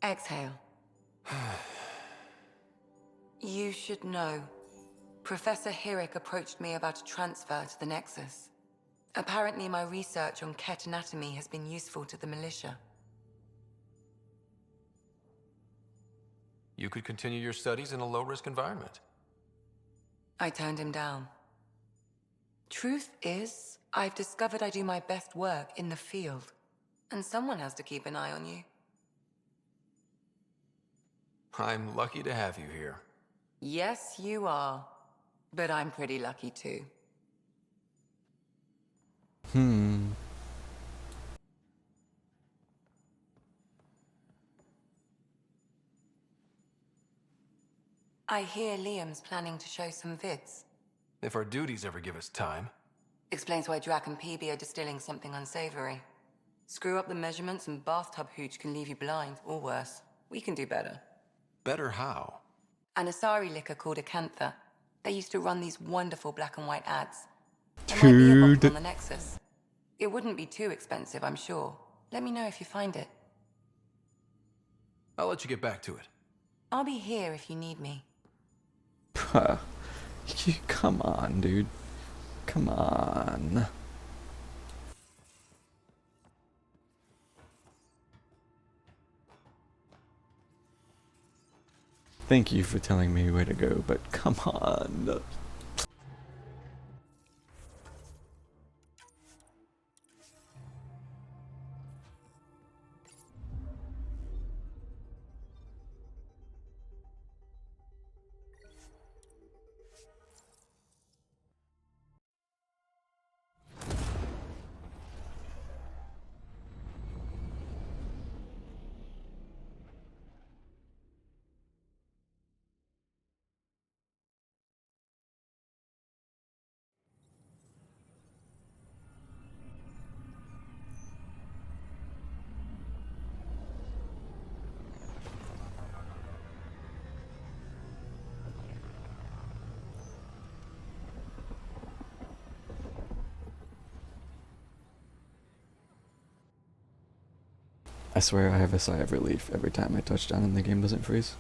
Exhale. You should know. Professor Hirek approached me about a transfer to the Nexus. Apparently my research on Ket anatomy has been useful to the militia. You could continue your studies in a low-risk environment. I turned him down. Truth is, I've discovered I do my best work in the field. And someone has to keep an eye on you. I'm lucky to have you here. Yes, you are. But I'm pretty lucky too. I hear Liam's planning to show some vids. If our duties ever give us time. Explains why Drac and PB are distilling something unsavory. Screw up the measurements and bathtub hooch can leave you blind, or worse. We can do better. Better how? An Asari liquor called Acantha. They used to run these wonderful black and white ads. There might be a bottle on the Nexus. It wouldn't be too expensive, I'm sure. Let me know if you find it. I'll let you get back to it. I'll be here if you need me. Come on, dude. Come on. Thank you for telling me where to go, but come on. I swear I have a sigh of relief every time I touch down and the game doesn't freeze.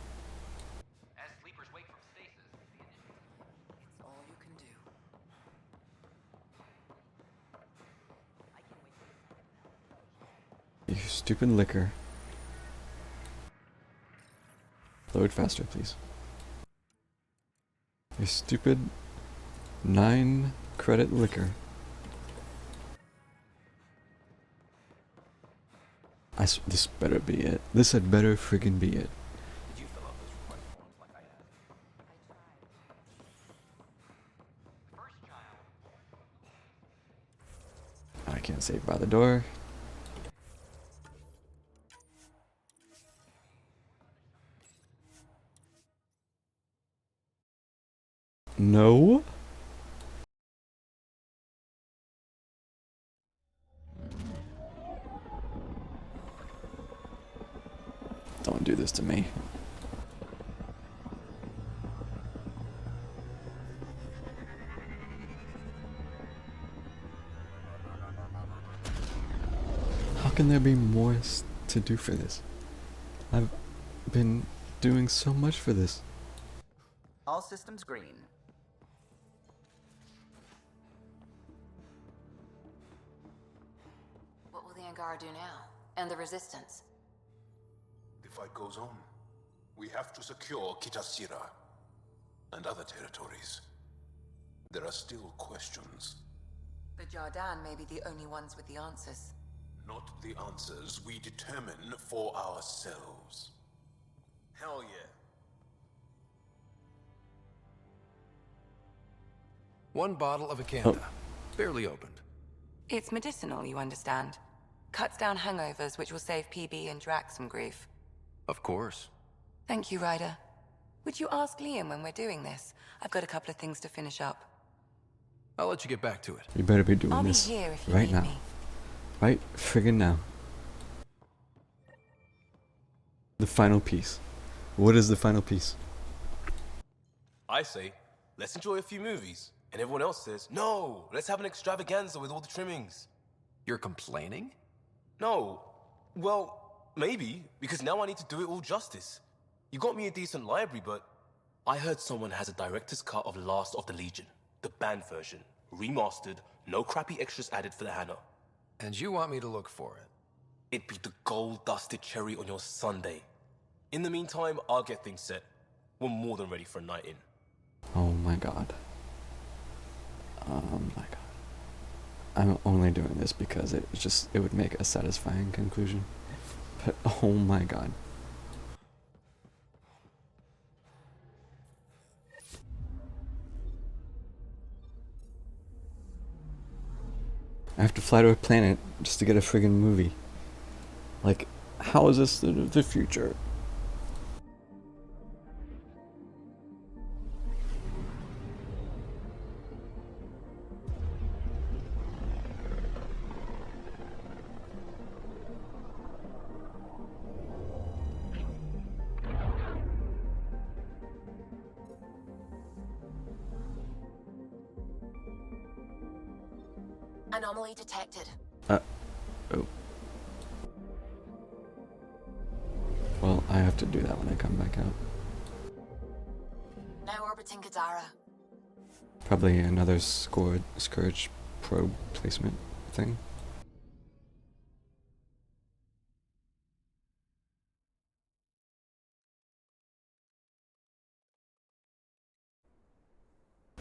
You stupid liquor. Load faster, please. You stupid 9-credit liquor. This better be it. This had better friggin' be it. I can't save by the door. No? Don't do this to me. How can there be more to do for this? I've been doing so much for this. All systems green. What will the Angara do now? And the Resistance? The fight goes on. We have to secure Kitasira and other territories. There are still questions. The Jardan may be the only ones with the answers. Not the answers we determine for ourselves. Hell yeah. One bottle of Acantha, barely opened. It's medicinal, you understand. Cuts down hangovers, which will save PB and Drax some grief. Of course. Thank you, Ryder. Would you ask Liam when we're doing this? I've got a couple of things to finish up. I'll let you get back to it. You better be doing I'll be this here if you right need now. me. Right friggin' now. The final piece. What is the final piece? I say, let's enjoy a few movies. And everyone else says, no, let's have an extravaganza with all the trimmings. You're complaining? No. Well, maybe, because now I need to do it all justice. You got me a decent library, but I heard someone has a director's cut of Last of the Legion. The banned version. Remastered, no crappy extras added for the Hannah. And you want me to look for it? It'd be the gold-dusted cherry on your sundae. In the meantime, I'll get things set. We're more than ready for a night in. Oh my god. Oh my god. I'm only doing this because it would make a satisfying conclusion. But oh my god. I have to fly to a planet just to get a friggin' movie. Like, how is this the future? Anomaly detected. Oh. Well, I have to do that when I come back out. Now orbiting Kadara. Probably another Scourge probe placement thing.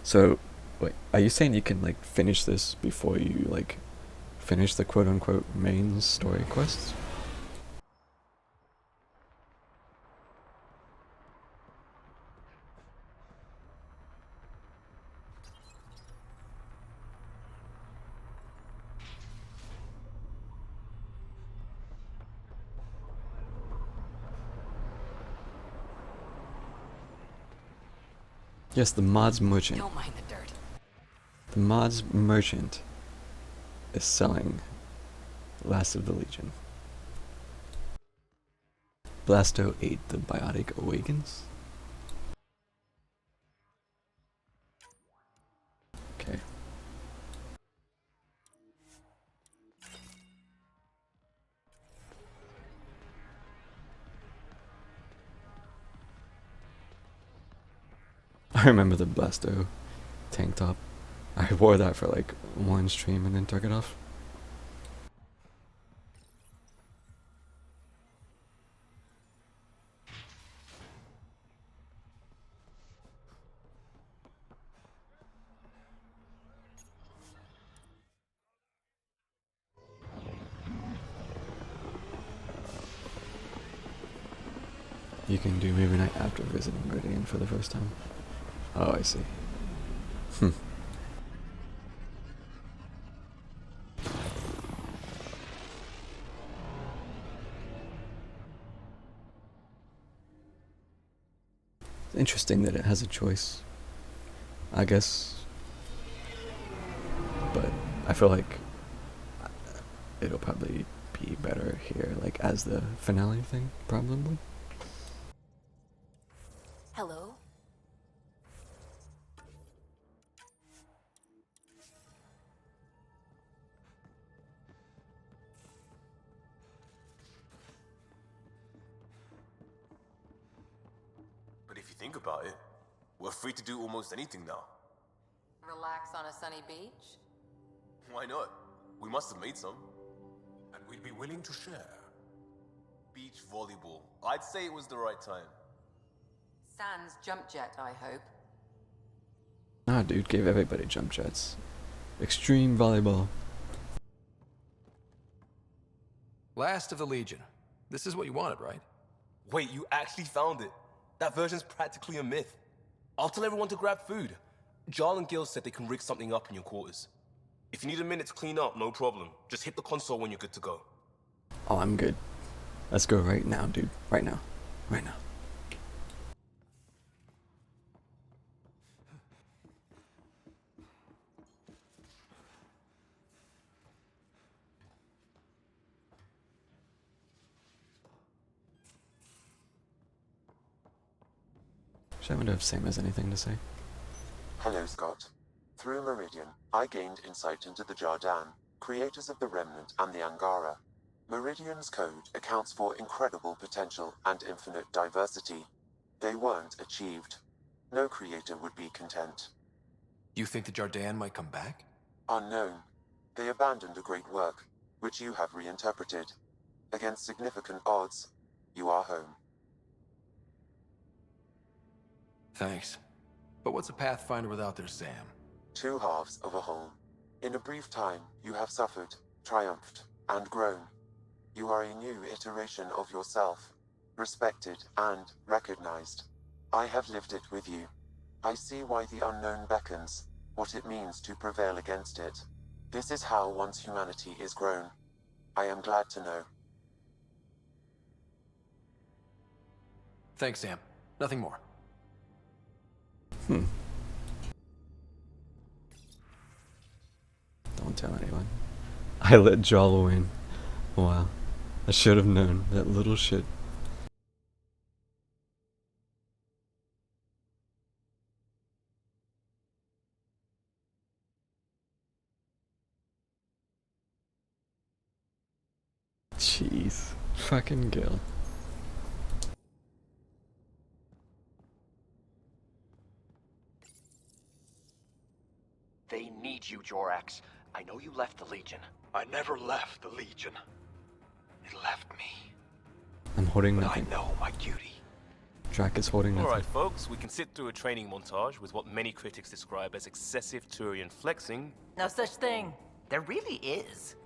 So, wait, are you saying you can, like, finish this before you, like, finish the quote-unquote main story quests? Yes, the mods merchant. Don't mind the dirt. The mods merchant is selling Last of the Legion. Blasto 8, the Biotic Awakens. Okay. I remember the Blasto tank top. I wore that for like one stream and then took it off. You can do movie night after visiting Meridian for the first time. Oh, I see. It's interesting that it has a choice, I guess. But I feel like it'll probably be better here, like as the finale thing, probably. Hello? But if you think about it, we're free to do almost anything now. Relax on a sunny beach? Why not? We must have made some. And we'd be willing to share. Beach volleyball. I'd say it was the right time. Sans jump jet, I hope. Nah, dude, gave everybody jump jets. Extreme volleyball. Last of the Legion. This is what you wanted, right? Wait, you actually found it? That version's practically a myth. I'll tell everyone to grab food. Jarl and Gil said they can rig something up in your quarters. If you need a minute to clean up, no problem. Just hit the console when you're good to go. Oh, I'm good. Let's go right now, dude. Right now. Right now. I wonder if Sam has anything to say. Hello, Scott. Through Meridian, I gained insight into the Jardan, creators of the Remnant and the Angara. Meridian's code accounts for incredible potential and infinite diversity. They weren't achieved. No creator would be content. You think the Jardan might come back? Unknown. They abandoned a great work, which you have reinterpreted. Against significant odds, you are home. Thanks. But what's a Pathfinder without their Sam? Two halves of a whole. In a brief time, you have suffered, triumphed, and grown. You are a new iteration of yourself, respected and recognized. I have lived it with you. I see why the unknown beckons, what it means to prevail against it. This is how one's humanity is grown. I am glad to know. Thanks, Sam. Nothing more. Don't tell anyone. I let Jalo in. Wow. I should have known. That little shit. Jeez. Fucking Gil. They need you, Jorax. I know you left the Legion. I never left the Legion. It left me. I'm holding But nothing. I know my duty. Drac is holding nothing. Alright, folks, we can sit through a training montage with what many critics describe as excessive Turian flexing. No such thing. There really is.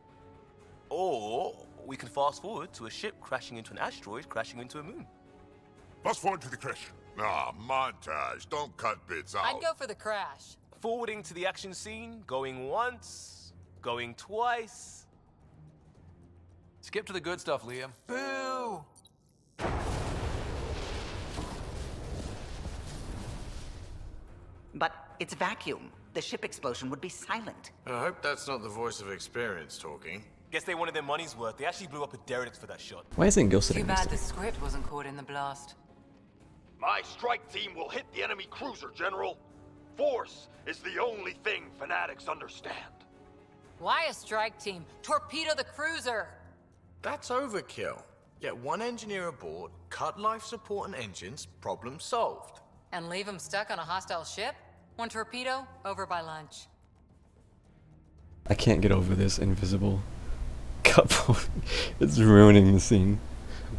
Or we can fast forward to a ship crashing into an asteroid crashing into a moon. Fast forward to the crash. Nah, montage. Don't cut bits out. I'd go for the crash. Forwarding to the action scene, going once, going twice. Skip to the good stuff, Liam. Boo! But it's vacuum. The ship explosion would be silent. I hope that's not the voice of experience talking. Guess they wanted their money's worth. They actually blew up a derelict for that shot. Why isn't Gil Too sitting next bad to the script wasn't caught in the blast. My strike team will hit the enemy cruiser, General. Force is the only thing fanatics understand. Why a strike team? Torpedo the cruiser! That's overkill. Get one engineer aboard, cut life support and engines, problem solved. And leave them stuck on a hostile ship? One torpedo, over by lunch. I can't get over this invisible couple. It's ruining the scene.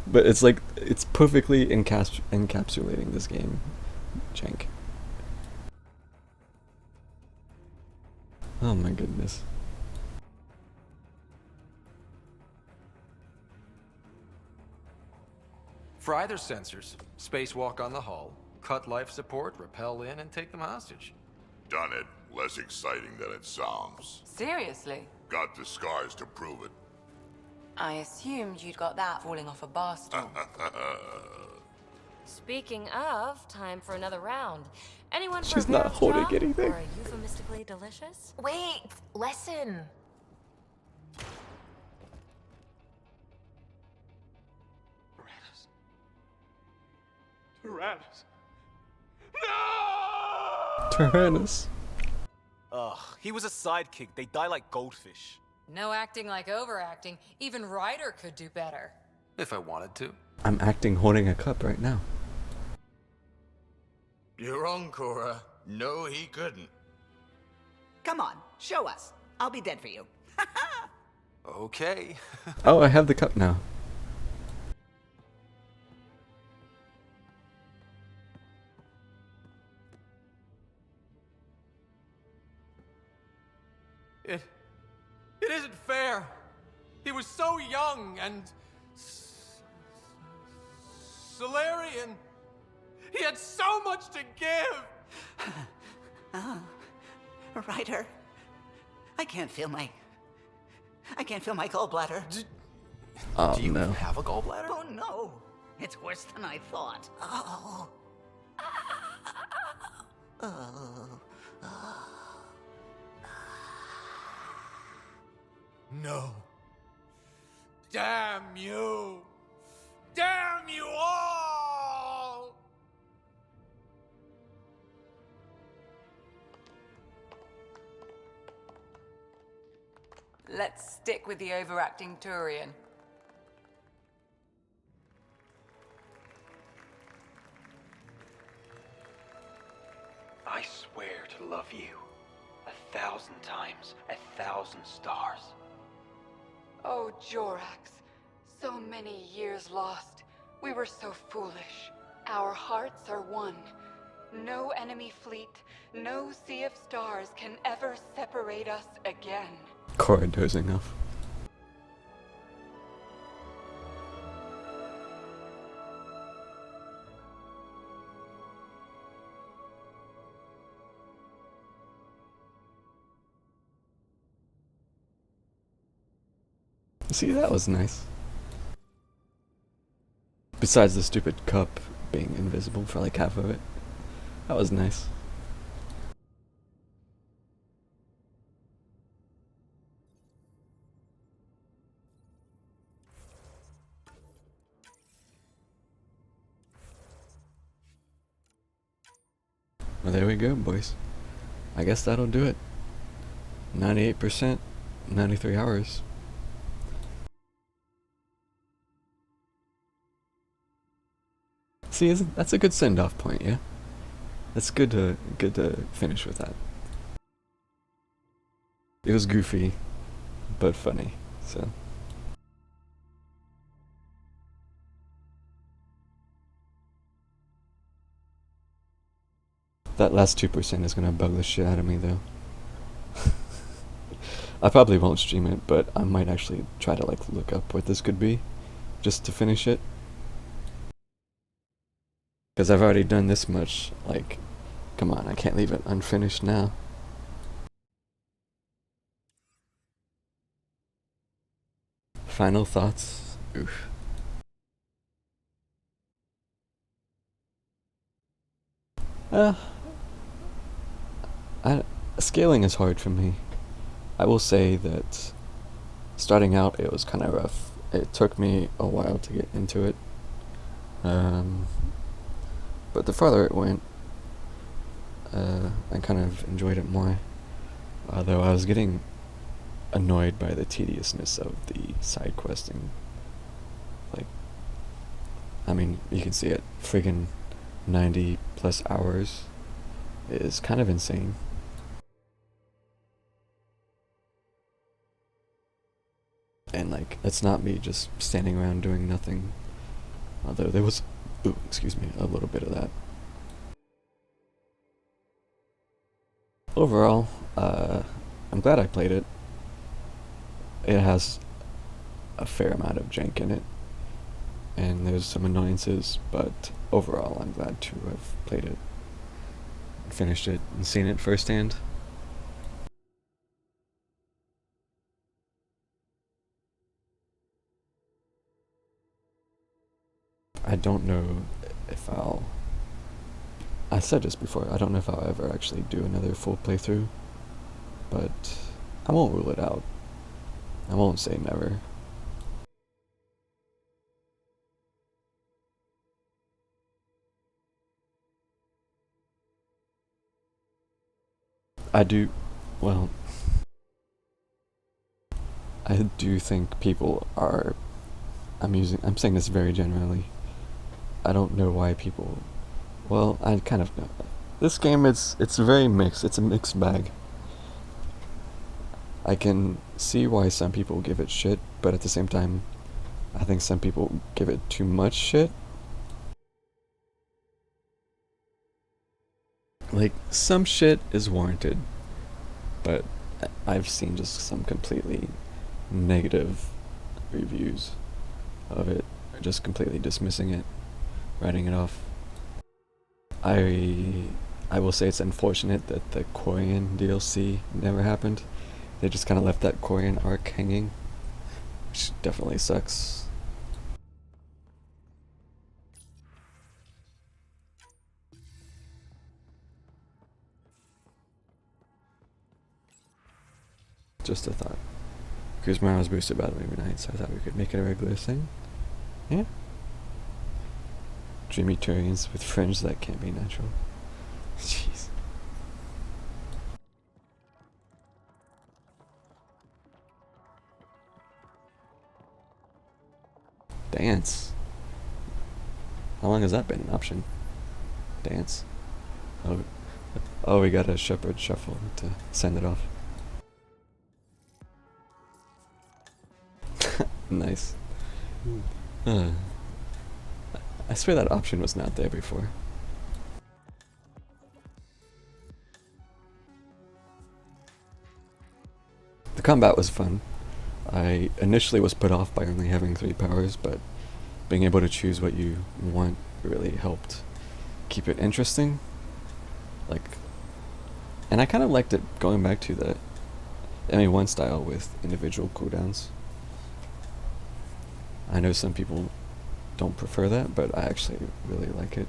But it's like, it's perfectly encapsulating this game. Jank. Oh my goodness. Fry their sensors, spacewalk on the hull, cut life support, rappel in, and take them hostage. Done it. Less exciting than it sounds. Seriously? Got the scars to prove it. I assumed you'd got that falling off a bar stool. Speaking of, time for another round. Anyone for She's a not barrel holding chop anything. Or a euphemistically delicious? Wait, listen. Tyrannus. Tyrannus. Ugh, he was a sidekick. They die like goldfish. No acting like overacting. Even Ryder could do better. If I wanted to. I'm acting holding a cup right now. You're wrong, Cora. No, he couldn't. Come on, show us. I'll be dead for you. Okay. Oh, I have the cup now. It isn't fair. He was so young and Solarian. He had so much to give. Oh, Ryder. I can't feel my gallbladder. Oh Do you no. have a gallbladder? Oh no, it's worse than I thought. Oh. No. Damn you. Damn you all! Let's stick with the overacting Turian. I swear to love you 1,000 times, 1,000 stars. Oh, Jorahx. So many years lost. We were so foolish. Our hearts are one. No enemy fleet, no sea of stars can ever separate us again. Cora dozing off. See, that was nice. Besides the stupid cup being invisible for like half of it. That was nice. Well, there we go, boys. I guess that'll do it. 98%, 93 hours. See, that's a good send-off point, yeah? That's good to finish with that. It was goofy, but funny, so. That last 2% is gonna bug the shit out of me, though. I probably won't stream it, but I might actually try to like look up what this could be, just to finish it. Because I've already done this much, like, come on, I can't leave it unfinished now. Final thoughts? Oof. Scaling is hard for me. I will say that starting out it was kind of rough. It took me a while to get into it. But the farther it went, I kind of enjoyed it more. Although I was getting annoyed by the tediousness of the side questing. Like, I mean, you can see it, friggin' 90 plus hours is kind of insane. And like, it's not me just standing around doing nothing, although there was, excuse me, a little bit of that. Overall, I'm glad I played it. It has a fair amount of jank in it, and there's some annoyances, but overall I'm glad to have played it, finished it, and seen it firsthand. I don't know if I said this before, I don't know if I'll ever actually do another full playthrough, but I won't rule it out. I won't say never. I do think people are, I'm saying this very generally, I don't know why people, well, I kind of know. This game, it's very mixed, it's a mixed bag. I can see why some people give it shit, but at the same time, I think some people give it too much shit. Like, some shit is warranted, but I've seen just some completely negative reviews of it, or just completely dismissing it, writing it off. I will say it's unfortunate that the Quarian DLC never happened. They just kind of left that Quarian arc hanging, which definitely sucks. Just a thought. Because Morale boosted battle every night, so I thought we could make it a regular thing. Yeah. Dreamy Turians with fringe that can't be natural. Jeez. Dance. How long has that been an option? Dance. Oh, we got a shepherd shuffle to send it off. Nice. I swear that option was not there before. The combat was fun. I initially was put off by only having 3 powers, but being able to choose what you want really helped keep it interesting. And I kind of liked it going back to the MA1 style with individual cooldowns. I know some people don't prefer that, but I actually really like it.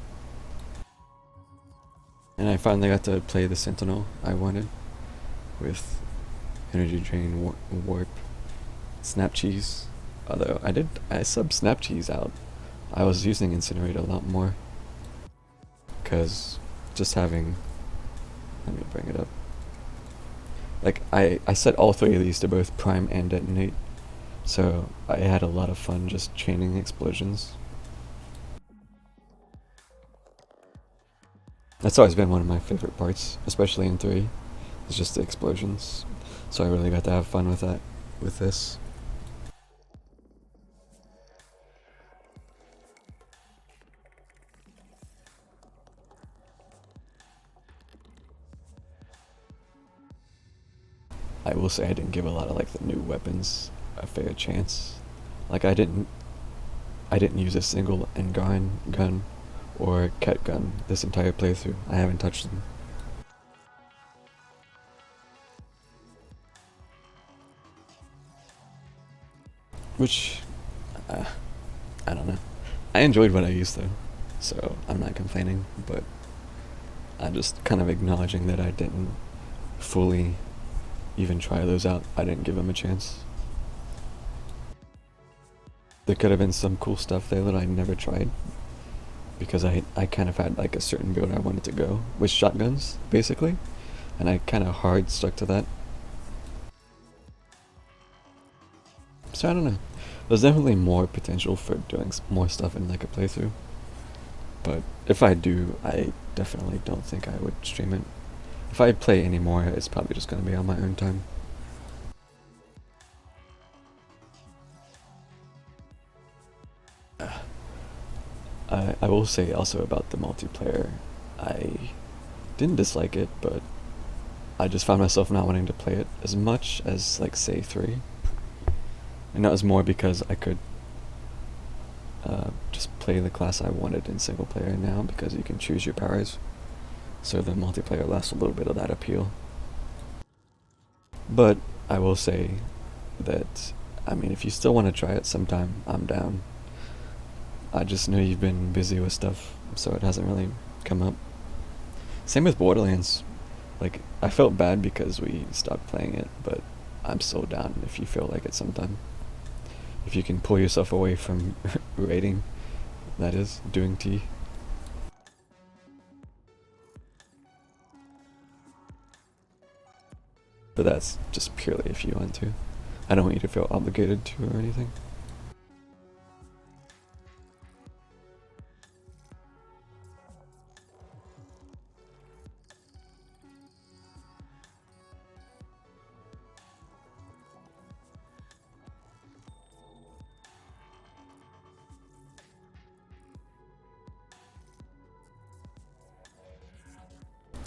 And I finally got to play the Sentinel I wanted with Energy Drain, Warp, Snap Cheese. Although I subbed Snap Cheese out. I was using Incinerate a lot more. Because just having, let me bring it up. Like, I set all 3 of these to both Prime and Detonate. So I had a lot of fun just chaining explosions. That's always been one of my favorite parts, especially in 3. It's just the explosions. So I really got to have fun with that, with this. I will say I didn't give a lot of like the new weapons a fair chance. Like I didn't use a single Engarn gun or Ket gun this entire playthrough. I haven't touched them. Which, I don't know. I enjoyed what I used though, so I'm not complaining, but I'm just kind of acknowledging that I didn't fully even try those out. I didn't give them a chance. There could have been some cool stuff there that I never tried, because I kind of had like a certain build I wanted to go with shotguns, basically, and I kind of hard stuck to that. So I don't know. There's definitely more potential for doing more stuff in like a playthrough, But if I do, I definitely don't think I would stream it. If I play anymore, it's probably just going to be on my own time. I will say also about the multiplayer, I didn't dislike it, but I just found myself not wanting to play it as much as, like, say, 3. And that was more because I could just play the class I wanted in single player now, because you can choose your powers. So the multiplayer lost a little bit of that appeal. But I will say that, I mean, if you still want to try it sometime, I'm down. I just know you've been busy with stuff, so it hasn't really come up. Same with Borderlands. Like, I felt bad because we stopped playing it, but I'm so down if you feel like it sometime. If you can pull yourself away from raiding, that is, doing tea. But that's just purely if you want to. I don't want you to feel obligated to or anything.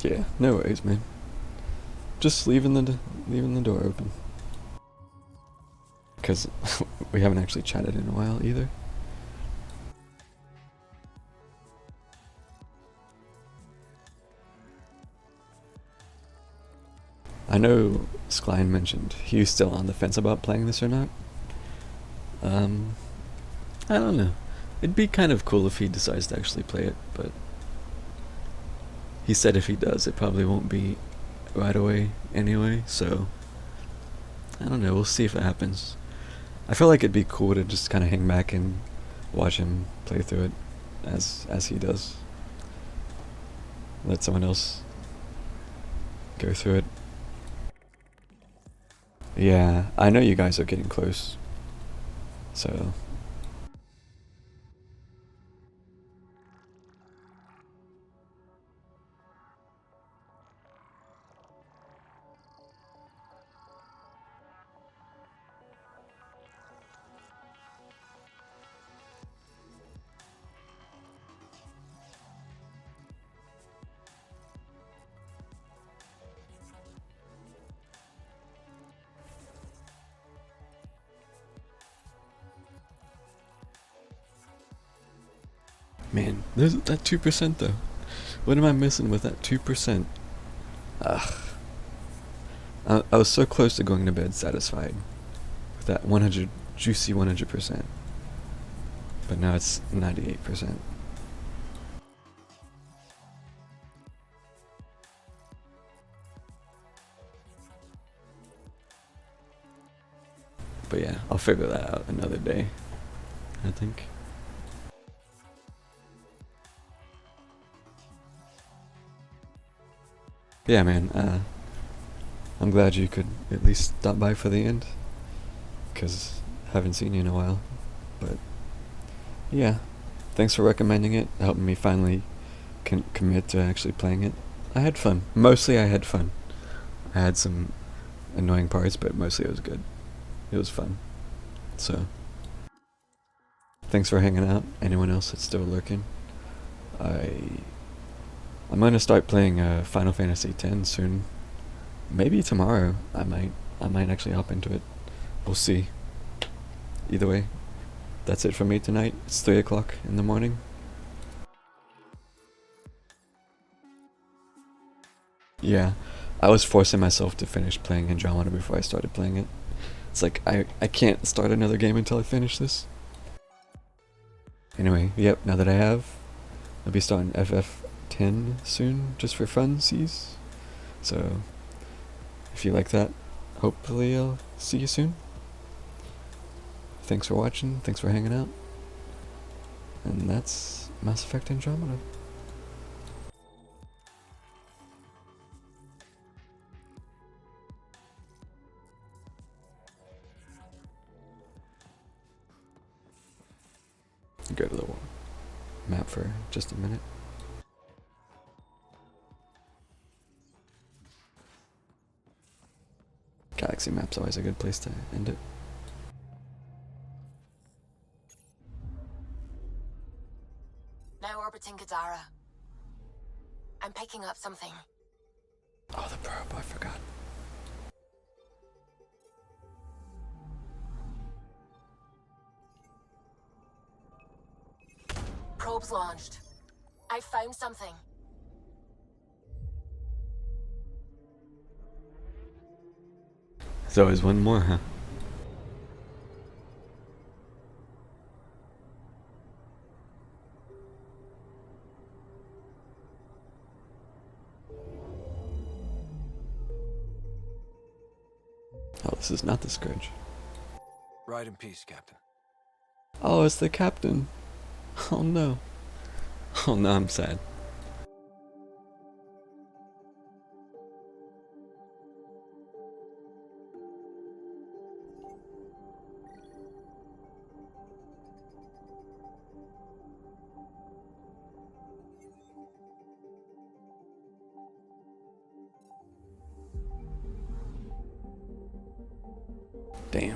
Yeah, no worries, man. Just leaving the door open. Because we haven't actually chatted in a while either. I know Skline mentioned he was still on the fence about playing this or not. I don't know. It'd be kind of cool if he decides to actually play it, but he said if he does, it probably won't be right away anyway, so I don't know, we'll see if it happens. I feel like it'd be cool to just kind of hang back and watch him play through it as he does. Let someone else go through it. Yeah, I know you guys are getting close, so man, there's that 2% though. What am I missing with that 2%? Ugh. I was so close to going to bed satisfied with that 100, juicy 100%. But now it's 98%. But yeah, I'll figure that out another day, I think. Yeah, man, I'm glad you could at least stop by for the end, because I haven't seen you in a while. But yeah, thanks for recommending it, helping me finally commit to actually playing it. I had fun. Mostly I had fun. I had some annoying parts, but mostly it was good. It was fun. So, thanks for hanging out. Anyone else that's still lurking? I'm gonna start playing Final Fantasy X soon. Maybe tomorrow. I might actually hop into it. We'll see. Either way, that's it for me tonight. It's 3 o'clock in the morning. Yeah, I was forcing myself to finish playing Andromeda before I started playing it. It's like, I can't start another game until I finish this. Anyway, yep, now that I have, I'll be starting FF10 soon, just for funsies. So, if you like that, hopefully I'll see you soon. Thanks for watching, thanks for hanging out. And that's Mass Effect Andromeda. Go to the wall. map for just a minute. Galaxy map's always a good place to end it. Now orbiting Gadara. I'm picking up something. Oh, the probe, I forgot. Probe's launched. I found something. There's always one more, huh? Oh, this is not the Scourge. Ride in peace, Captain. Oh, it's the captain. Oh no. Oh no, I'm sad. Damn.